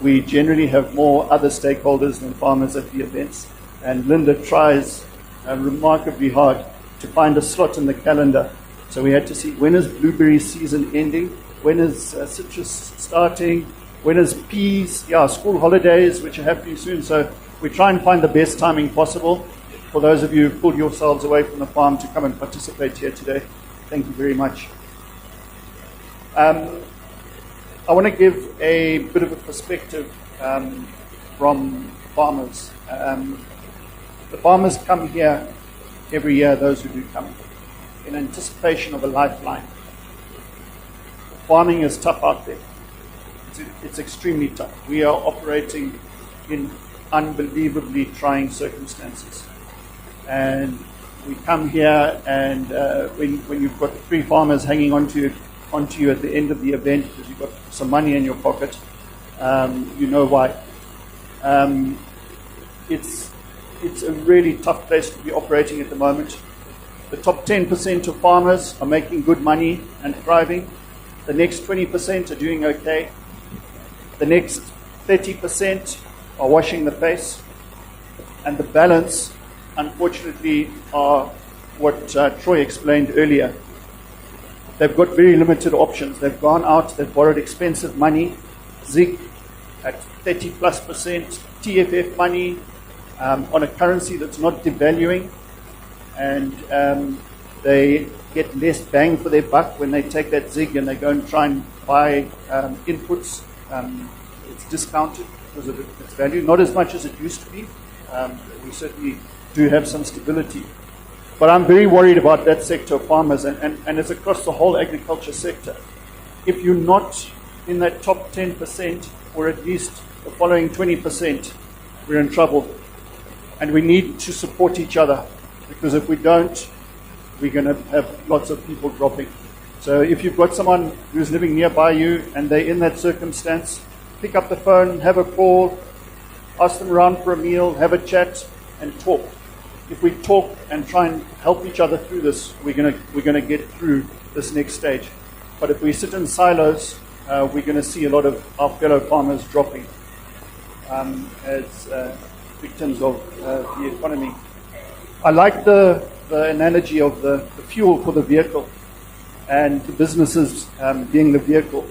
we generally have more other stakeholders than farmers at the events. And Linda tries remarkably hard to find a slot in the calendar. So we had to see, when is blueberry season ending? When is citrus starting? When is peas? Yeah, school holidays, which are happening soon. So we try and find the best timing possible for those of you who pulled yourselves away from the farm to come and participate here today. Thank you very much. I want to give a bit of a perspective from farmers. The farmers come here every year, those who do come, in anticipation of a lifeline. Farming is tough out there. It's extremely tough. We are operating in unbelievably trying circumstances. And we come here, and when you've got three farmers hanging onto you at the end of the event because you've got some money in your pocket, you know why. It's a really tough place to be operating at the moment. The top 10% of farmers are making good money and thriving. The next 20% are doing okay. The next 30% are washing the face. And the balance, unfortunately, are what Troy explained earlier. They've got very limited options. They've gone out, they've borrowed expensive money, ZIG at 30+%, TFF money on a currency that's not devaluing, and they get less bang for their buck when they take that ZIG and they go and try and buy inputs. It's discounted because of its value, not as much as it used to be. We certainly do have some stability. But I'm very worried about that sector of farmers, and it's across the whole agriculture sector. If you're not in that top 10%, or at least the following 20%, we're in trouble. And we need to support each other, because if we don't, we're going to have lots of people dropping. So if you've got someone who's living nearby you and they're in that circumstance, pick up the phone, have a call, ask them around for a meal, have a chat, and talk. If we talk and try and help each other through this, we're going to get through this next stage. But if we sit in silos, we're going to see a lot of our fellow farmers dropping as victims of the economy. I like the analogy of the fuel for the vehicle and the businesses being the vehicle.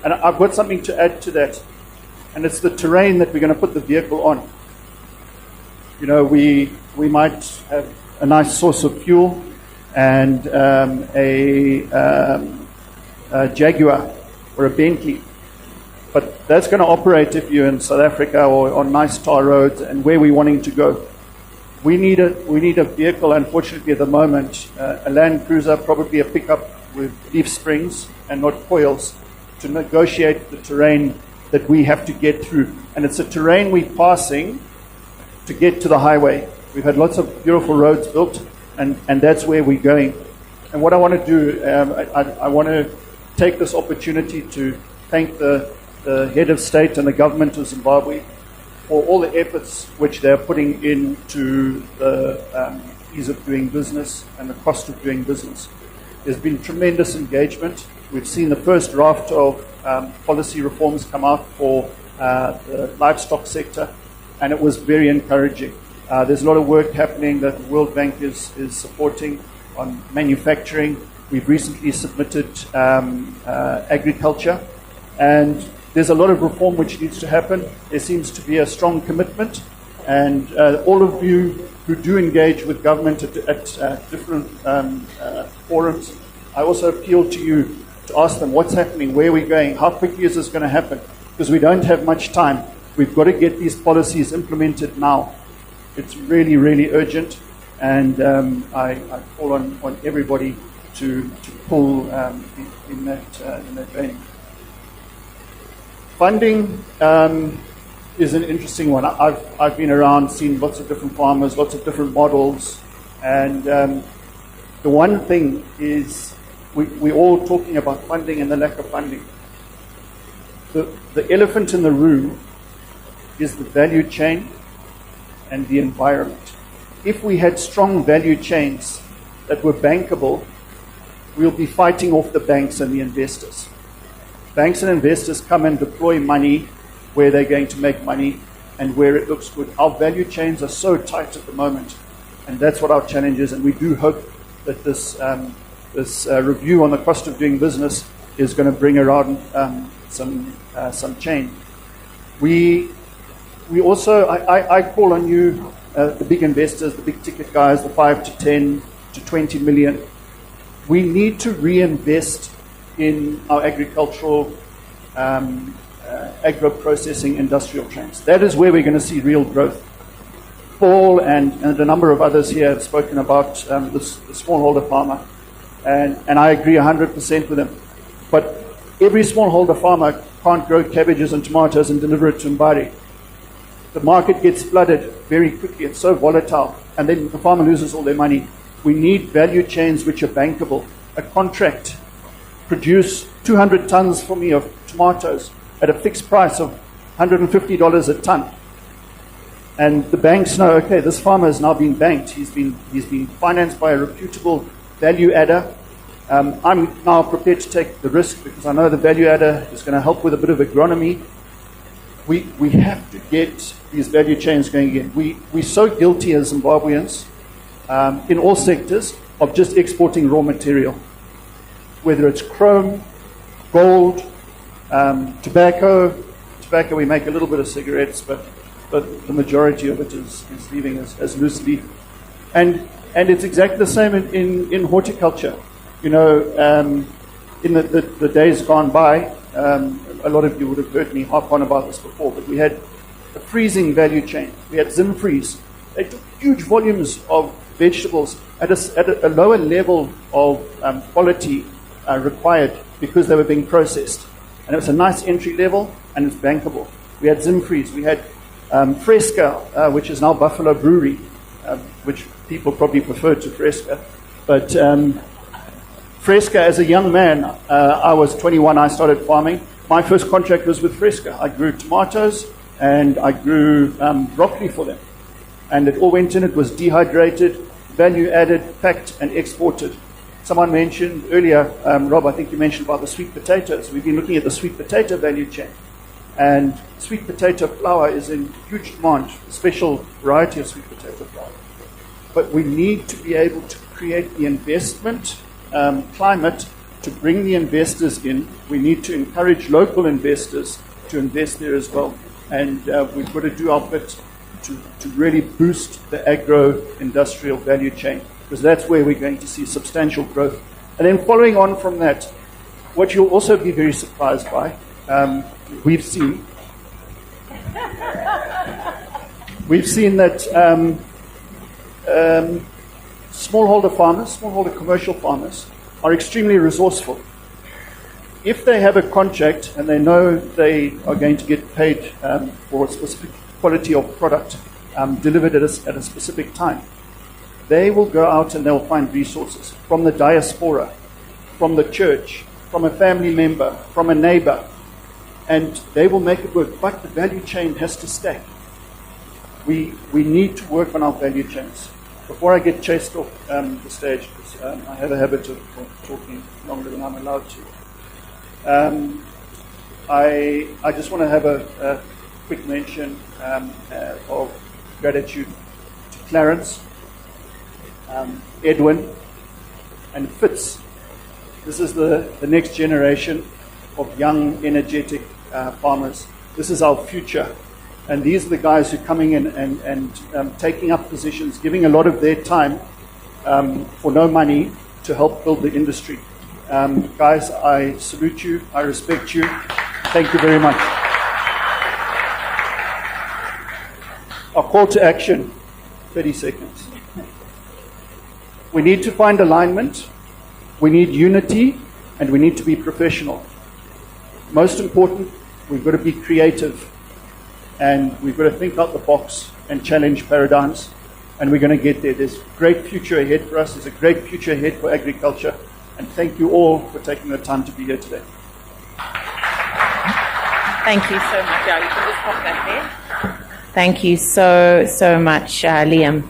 And I've got something to add to that, and it's the terrain that we're going to put the vehicle on. You know, we might have a nice source of fuel and a Jaguar or a Bentley, but that's going to operate if you're in South Africa or on nice tar roads and where we're wanting to go. We need a vehicle, unfortunately, at the moment, a Land Cruiser, probably a pickup with leaf springs and not coils, to negotiate the terrain that we have to get through. And it's a terrain we're passing to get to the highway. We've had lots of beautiful roads built, and that's where we're going. And what I want to do, I want to take this opportunity to thank the head of state and the government of Zimbabwe for all the efforts which they're putting into the ease of doing business and the cost of doing business. There's been tremendous engagement. We've seen the first draft of policy reforms come out for the livestock sector, and it was very encouraging. There's a lot of work happening that the World Bank is supporting on manufacturing. We've recently submitted agriculture, and there's a lot of reform which needs to happen. There seems to be a strong commitment, and all of you who do engage with government at different forums, I also appeal to you to ask them what's happening, where are we going, how quickly is this going to happen, because we don't have much time. We've got to get these policies implemented now. It's really, really urgent, and I call on everybody to pull in that vein. Funding is an interesting one. I've been around, seen lots of different farmers, lots of different models, and the one thing is we're all talking about funding and the lack of funding. The elephant in the room is the value chain and the environment. If we had strong value chains that were bankable, we'll be fighting off the banks and the investors. Banks and investors come and deploy money where they're going to make money and where it looks good. Our value chains are so tight at the moment, and that's what our challenge is, and we do hope that this review on the cost of doing business is going to bring around some change. We also, I call on you, the big investors, the big ticket guys, the 5 to 10 to 20 million. We need to reinvest in our agricultural agro-processing industrial chains. That is where we're going to see real growth. Paul and a number of others here have spoken about the smallholder farmer, and I agree 100% with them. But every smallholder farmer can't grow cabbages and tomatoes and deliver it to Mbari. The market gets flooded very quickly. It's so volatile, and then the farmer loses all their money. We need value chains which are bankable. A contract, produce 200 tons for me of tomatoes at a fixed price of $150 a ton. And the banks know, okay, this farmer has now been banked. He's been financed by a reputable value adder. I'm now prepared to take the risk because I know the value adder is going to help with a bit of agronomy. We have to get these value chains going again. We're so guilty as Zimbabweans in all sectors of just exporting raw material, whether it's chrome, gold, tobacco. Tobacco, we make a little bit of cigarettes, but the majority of it is leaving as loose leaf. And it's exactly the same in horticulture. You know, in the days gone by, a lot of you would have heard me harp on about this before, but we had a freezing value chain. We had Zim Freeze. They took huge volumes of vegetables at a lower level of quality required because they were being processed. And it was a nice entry level, and it's bankable. We had Zim Freeze. We had Fresca, which is now Buffalo Brewery, which people probably prefer to Fresca. But Fresca, as a young man, I was 21, I started farming. My first contract was with Fresca. I grew tomatoes and I grew broccoli for them. And it all went in, it was dehydrated, value added, packed and exported. Someone mentioned earlier, Rob, I think you mentioned about the sweet potatoes. We've been looking at the sweet potato value chain. And sweet potato flour is in huge demand, a special variety of sweet potato flour. But we need to be able to create the investment climate to bring the investors in. We need to encourage local investors to invest there as well. And we've got to do our bit to really boost the agro-industrial value chain, because that's where we're going to see substantial growth. And then following on from that, what you'll also be very surprised by, we've seen that smallholder farmers, smallholder commercial farmers, are extremely resourceful. If they have a contract and they know they are going to get paid for a specific quality of product delivered at a specific time, they will go out and they'll find resources from the diaspora, from the church, from a family member, from a neighbor, and they will make it work. But the value chain has to stack. We need to work on our value chains. Before I get chased off the stage, because I have a habit of talking longer than I'm allowed to, I just want to have a quick mention of gratitude to Clarence, Edwin, and Fitz. This is the next generation of young, energetic farmers. This is our future. And these are the guys who are coming in and taking up positions, giving a lot of their time for no money to help build the industry. Guys, I salute you. I respect you. Thank you very much. Our call to action, 30 seconds. We need to find alignment. We need unity, and we need to be professional. Most important, we've got to be creative. And we've got to think out the box and challenge paradigms. And we're going to get there. There's a great future ahead for us. There's a great future ahead for agriculture. And thank you all for taking the time to be here today. Thank you so much. Yeah, you can just pop that there. Thank you so much, Liam.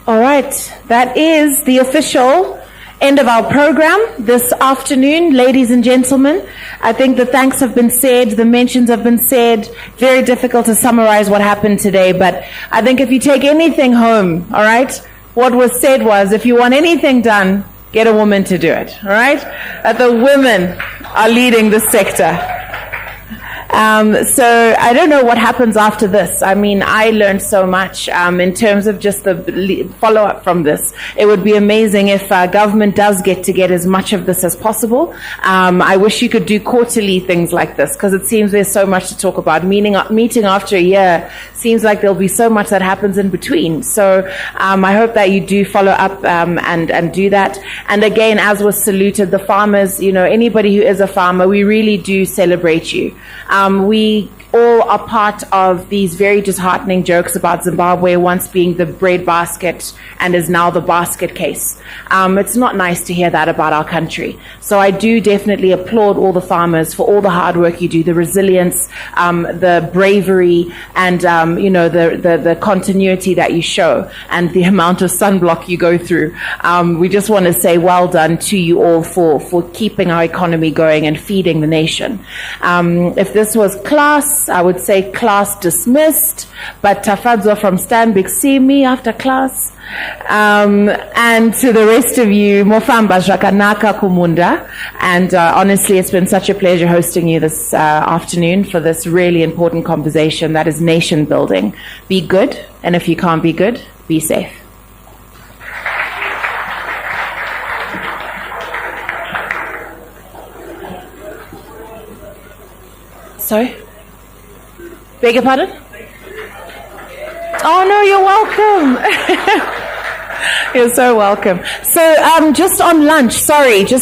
All right. That is the official end of our program this afternoon, ladies and gentlemen. I think the thanks have been said, the mentions have been said. Very difficult to summarize what happened today, but I think if you take anything home, all right, what was said was, if you want anything done, get a woman to do it, all right? That the women are leading the sector. So I don't know what happens after this. I mean, I learned so much in terms of just the follow-up from this. It would be amazing if government does get as much of this as possible. I wish you could do quarterly things like this, because it seems there's so much to talk about. Meeting after a year seems like there'll be so much that happens in between. So I hope that you do follow up and do that. And again, as was saluted, the farmers, anybody who is a farmer, we really do celebrate you. We all are part of these very disheartening jokes about Zimbabwe once being the bread basket and is now the basket case. It's not nice to hear that about our country. So I do definitely applaud all the farmers for all the hard work you do, the resilience, the bravery, and the continuity that you show, and the amount of sunblock you go through. We just want to say well done to you all for keeping our economy going and feeding the nation. If this was class, I would say class dismissed, but Tafadzo from Stanbic, see me after class. And to the rest of you, Mofamba Zvakanaka Kumunda. And honestly, it's been such a pleasure hosting you this afternoon for this really important conversation that is nation building. Be good, and if you can't be good, be safe. Sorry? Beg your pardon? Oh no, you're welcome. You're so welcome. So just on lunch, sorry, just